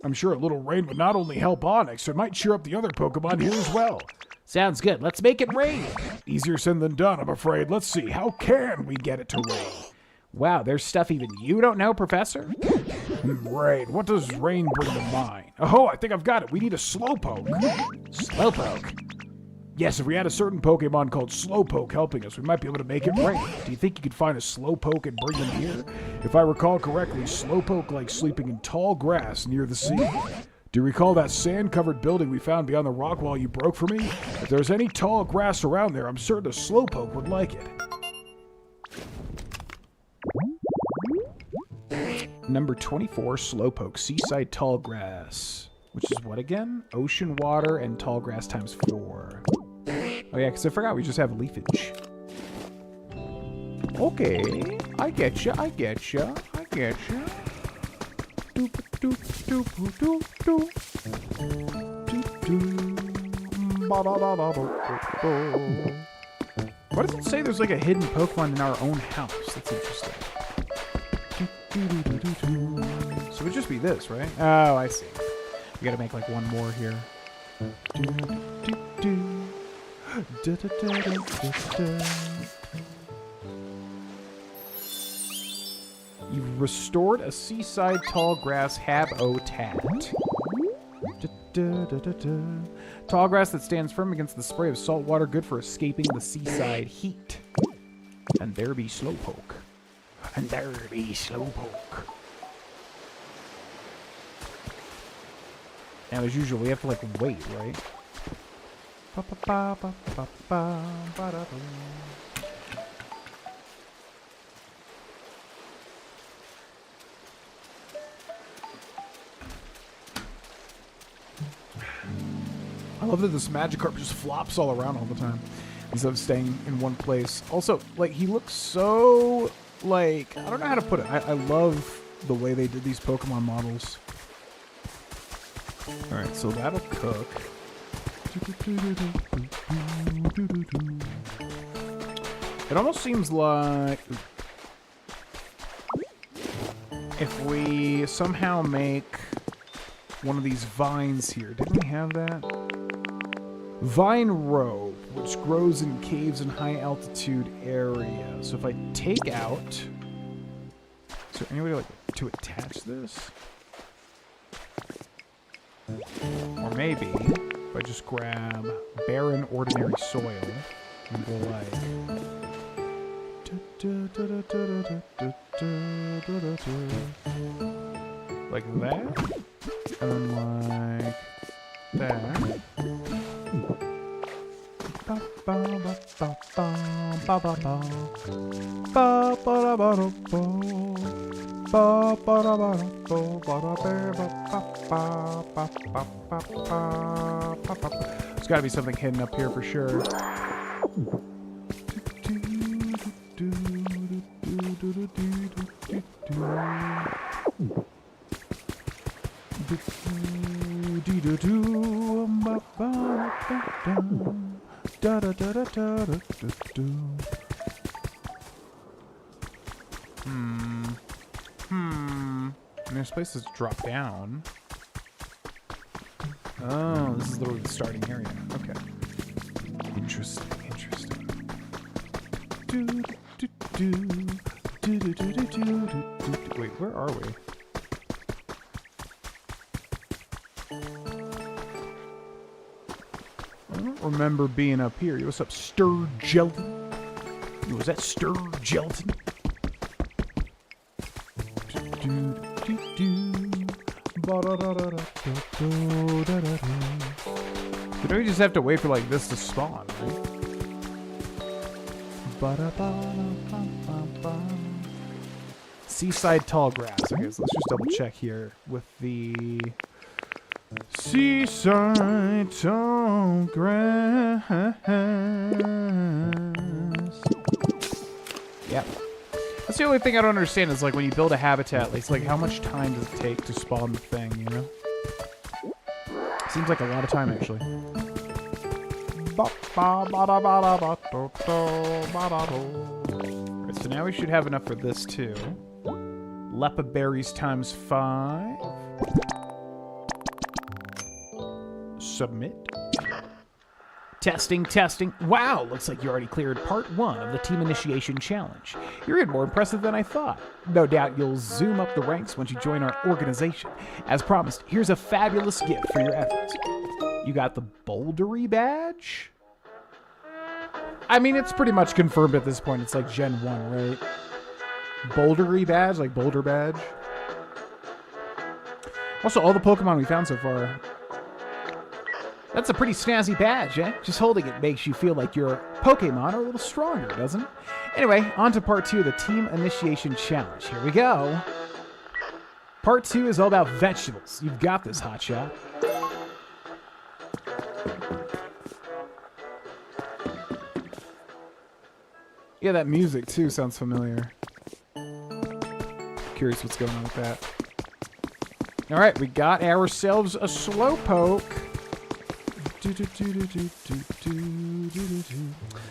I'm sure a little rain would not only help Onyx, it might cheer up the other Pokemon here as well. Sounds good. Let's make it rain. Easier said than done, I'm afraid. Let's see, how can we get it to rain? Wow, there's stuff even you don't know, Professor? Rain. What does rain bring to mind? Oh, I think I've got it. We need a Slowpoke. Slowpoke? Yes, if we had a certain Pokemon called Slowpoke helping us, we might be able to make it rain. Do you think you could find a Slowpoke and bring him here? If I recall correctly, Slowpoke likes sleeping in tall grass near the sea. Do you recall that sand-covered building we found beyond the rock wall you broke for me? If there's any tall grass around there, I'm certain a Slowpoke would like it. Number 24, Slowpoke, Seaside Tall Grass. Which is what again? Ocean water and tall grass times 4. Oh yeah, because I forgot we just have leafage. Okay, I getcha, I getcha, I getcha. Doop doop doop doop doop. Doop doop. Ba-da-da-da-da-da-da. Why does it say there's like a hidden Pokemon in our own house? That's interesting. So it would just be this, right? Oh, I see. We gotta make like one more here. You've restored a seaside tall grass habitat. Tall grass that stands firm against the spray of salt water, good for escaping the seaside heat. And there be Slowpoke. And there be Slowpoke. Now, as usual, we have to, like, wait, right? I love that this Magikarp just flops all around all the time instead of staying in one place. Also, like, he looks so, like, I don't know how to put it. I love the way they did these Pokemon models. Alright, so that'll cook. It almost seems like if we somehow make one of these vines here. Didn't we have that? Vine rope, which grows in caves and high altitude areas. So if I take out... Is there any way to, like, to attach this? Or maybe if I just grab barren ordinary soil and go like that, and then like that. There's gotta be something hidden up here for sure. And there's places to drop down. Oh, this is literally the starting area. Okay. Interesting, interesting. Wait, where are we? I don't remember being up here. What's up, Sturgelton? Was that Sturgelton? You know, you just have to wait for like this to spawn, right? Seaside tall grass. Okay, so let's just double check here with the seaside tall grass. Yep. That's the only thing I don't understand is like when you build a habitat, it's like how much time does it take to spawn the thing, you know? Seems like a lot of time actually. Alright, so now we should have enough for this too. Lepa berries times 5. Submit. Testing, testing. Wow, looks like you already cleared part 1 of the team initiation challenge. You're even more impressive than I thought. No doubt you'll zoom up the ranks once you join our organization. As promised, here's a fabulous gift for your efforts. You got the Bouldery badge? I mean, it's pretty much confirmed at this point. It's like Gen 1, right? Bouldery badge, like Boulder badge. Also, all the Pokemon we found so far. That's a pretty snazzy badge, eh? Just holding it makes you feel like your Pokemon are a little stronger, doesn't it? Anyway, on to part 2 of the Team Initiation Challenge. Here we go. Part 2 is all about vegetables. You've got this, hotshot. Yeah, that music, too, sounds familiar. Curious what's going on with that. All right, we got ourselves a Slowpoke.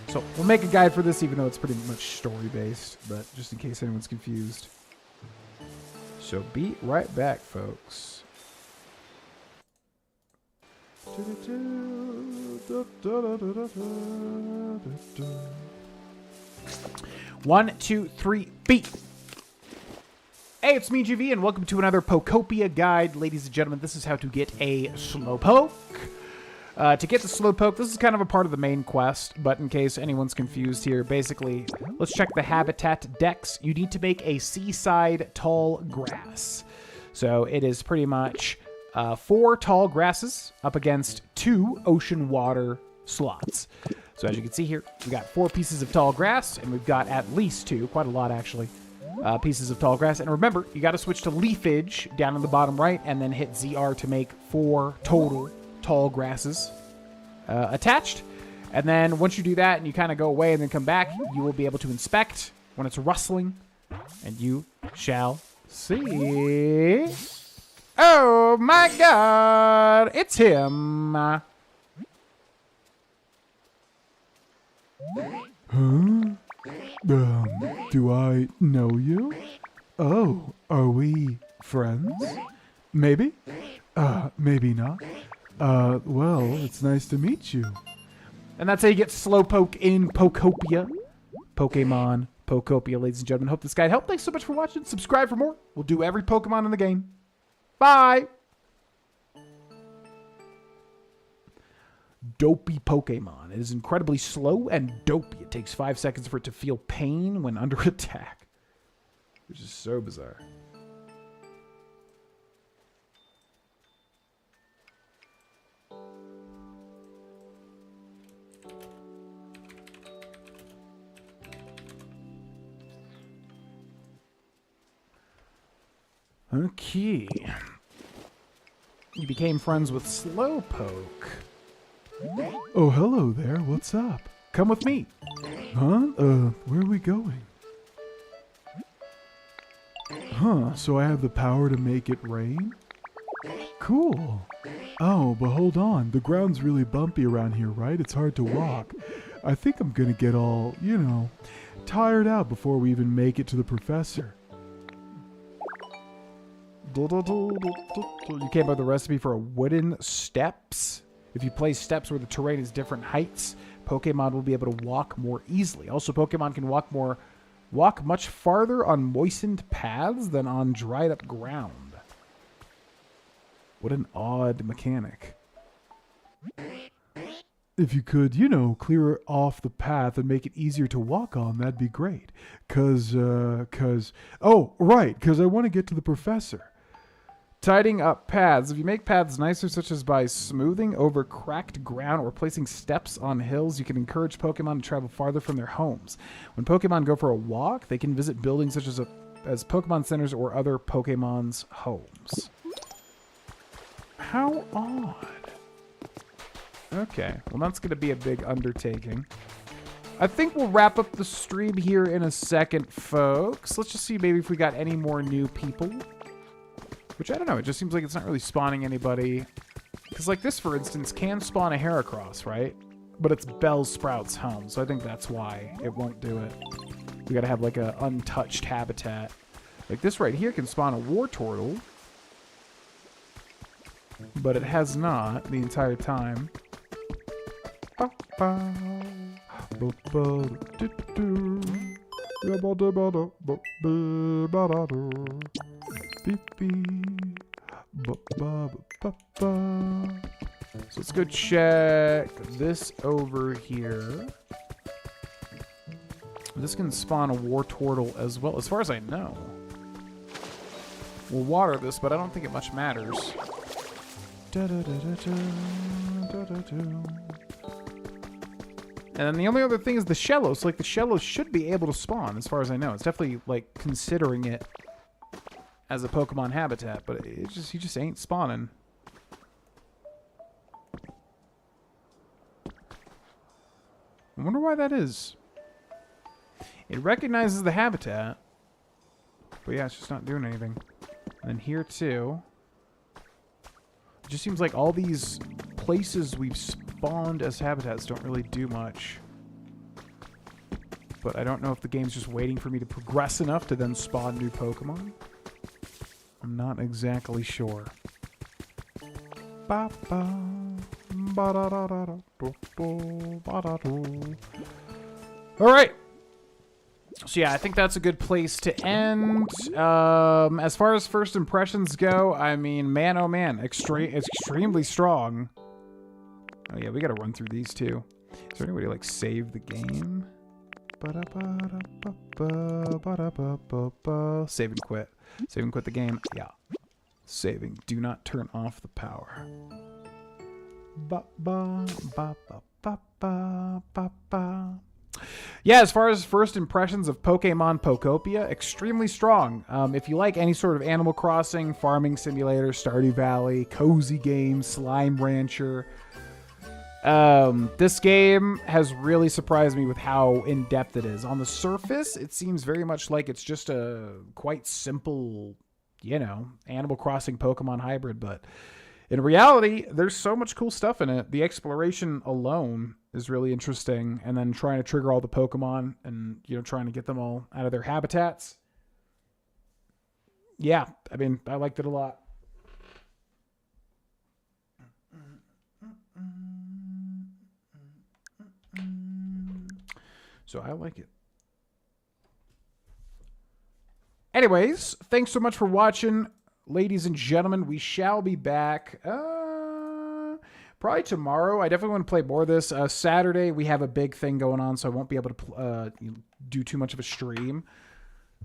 So we'll make a guide for this, even though it's pretty much story-based, but just in case anyone's confused. So be right back, folks. 1, 2, 3, beat! Hey, it's me, GV, and welcome to another Pokopia guide. Ladies and gentlemen, this is how to get a Slowpoke. To get the Slowpoke, this is kind of a part of the main quest, but in case anyone's confused here, basically, let's check the habitat dex. You need to make a seaside tall grass. So it is pretty much 4 tall grasses up against 2 ocean water slots. So as you can see here, we got 4 pieces of tall grass, and we've got at least 2, quite a lot actually, pieces of tall grass. And remember, you got to switch to leafage down in the bottom right, and then hit ZR to make 4 total tall grasses attached. And then once you do that and you kind of go away and then come back, you will be able to inspect when it's rustling, and you shall see. Oh my god, it's him. Do I know you? Oh, are we friends? Maybe? Maybe not. Well, it's nice to meet you. And that's how you get Slowpoke in Pokopia. Pokemon Pokopia, ladies and gentlemen. Hope this guide helped. Thanks so much for watching. Subscribe for more. We'll do every Pokemon in the game. Bye! Dopey Pokemon. It is incredibly slow and dopey. It takes 5 seconds for it to feel pain when under attack. Which is so bizarre. Okay. You became friends with Slowpoke. Oh, hello there. What's up? Come with me. Huh? Where are we going? Huh, so I have the power to make it rain? Cool. Oh, but hold on. The ground's really bumpy around here, right? It's hard to walk. I think I'm gonna get all, tired out before we even make it to the professor. You came up with a recipe for a wooden steps. If you place steps where the terrain is different heights, Pokemon will be able to walk more easily. Also, Pokemon can walk much farther on moistened paths than on dried up ground. What an odd mechanic. If you could, clear off the path and make it easier to walk on, that'd be great. Cause I want to get to the professor. Tidying up paths. If you make paths nicer, such as by smoothing over cracked ground or placing steps on hills, you can encourage Pokemon to travel farther from their homes. When Pokemon go for a walk, they can visit buildings such as Pokemon centers or other Pokemon's homes. How odd. Okay, well that's going to be a big undertaking. I think we'll wrap up the stream here in a second, folks. Let's just see maybe if we got any more new people. Which, I don't know, it just seems like it's not really spawning anybody. Because, like, this, for instance, can spawn a Heracross, right? But it's Bellsprout's home, so I think that's why it won't do it. We gotta have, like, a untouched habitat. Like, this right here can spawn a Wartortle. But it has not the entire time. So let's go check this over here. This can spawn a war turtle as well, as far as I know. We'll water this, but I don't think it much matters. And then the only other thing is the shellos. Like, the shellos should be able to spawn, as far as I know. It's definitely, like, considering it as a Pokemon habitat, but he just ain't spawning. I wonder why that is. It recognizes the habitat, but yeah, it's just not doing anything. And then here, too. It just seems like all these places we've spawned as habitats don't really do much. But I don't know if the game's just waiting for me to progress enough to then spawn new Pokemon. I'm not exactly sure. Alright. So yeah, I think that's a good place to end. As far as first impressions go, I mean, man, oh man, extremely strong. Oh yeah, we gotta run through these too. Is there any way to like save the game? Save and quit. Save and quit the game. Yeah. Saving. Do not turn off the power. Yeah, as far as first impressions of Pokemon Pokopia, extremely strong. If you like any sort of Animal Crossing, Farming Simulator, Stardew Valley, cozy game, Slime Rancher, this game has really surprised me with how in-depth it is. On the surface, it seems very much like it's just a quite simple, you know, Animal Crossing Pokemon hybrid, but in reality, there's so much cool stuff in it. The exploration alone is really interesting, and then trying to trigger all the Pokemon and, you know, trying to get them all out of their habitats. Yeah, I mean, I liked it a lot. So I like it. Anyways, thanks so much for watching, ladies and gentlemen. We shall be back probably tomorrow. I definitely want to play more of this. Saturday, we have a big thing going on, so I won't be able to do too much of a stream.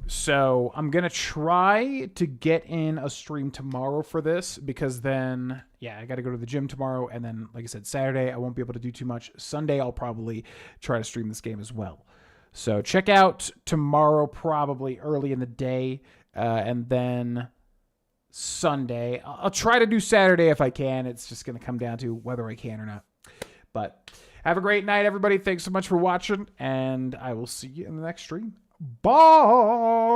So I'm going to try to get in a stream tomorrow for this, because then, yeah, I got to go to the gym tomorrow. And then, like I said, Saturday, I won't be able to do too much. Sunday, I'll probably try to stream this game as well. So check out tomorrow, probably early in the day. And then Sunday, I'll try to do Saturday if I can. It's just going to come down to whether I can or not. But have a great night, everybody. Thanks so much for watching, and I will see you in the next stream. Bye!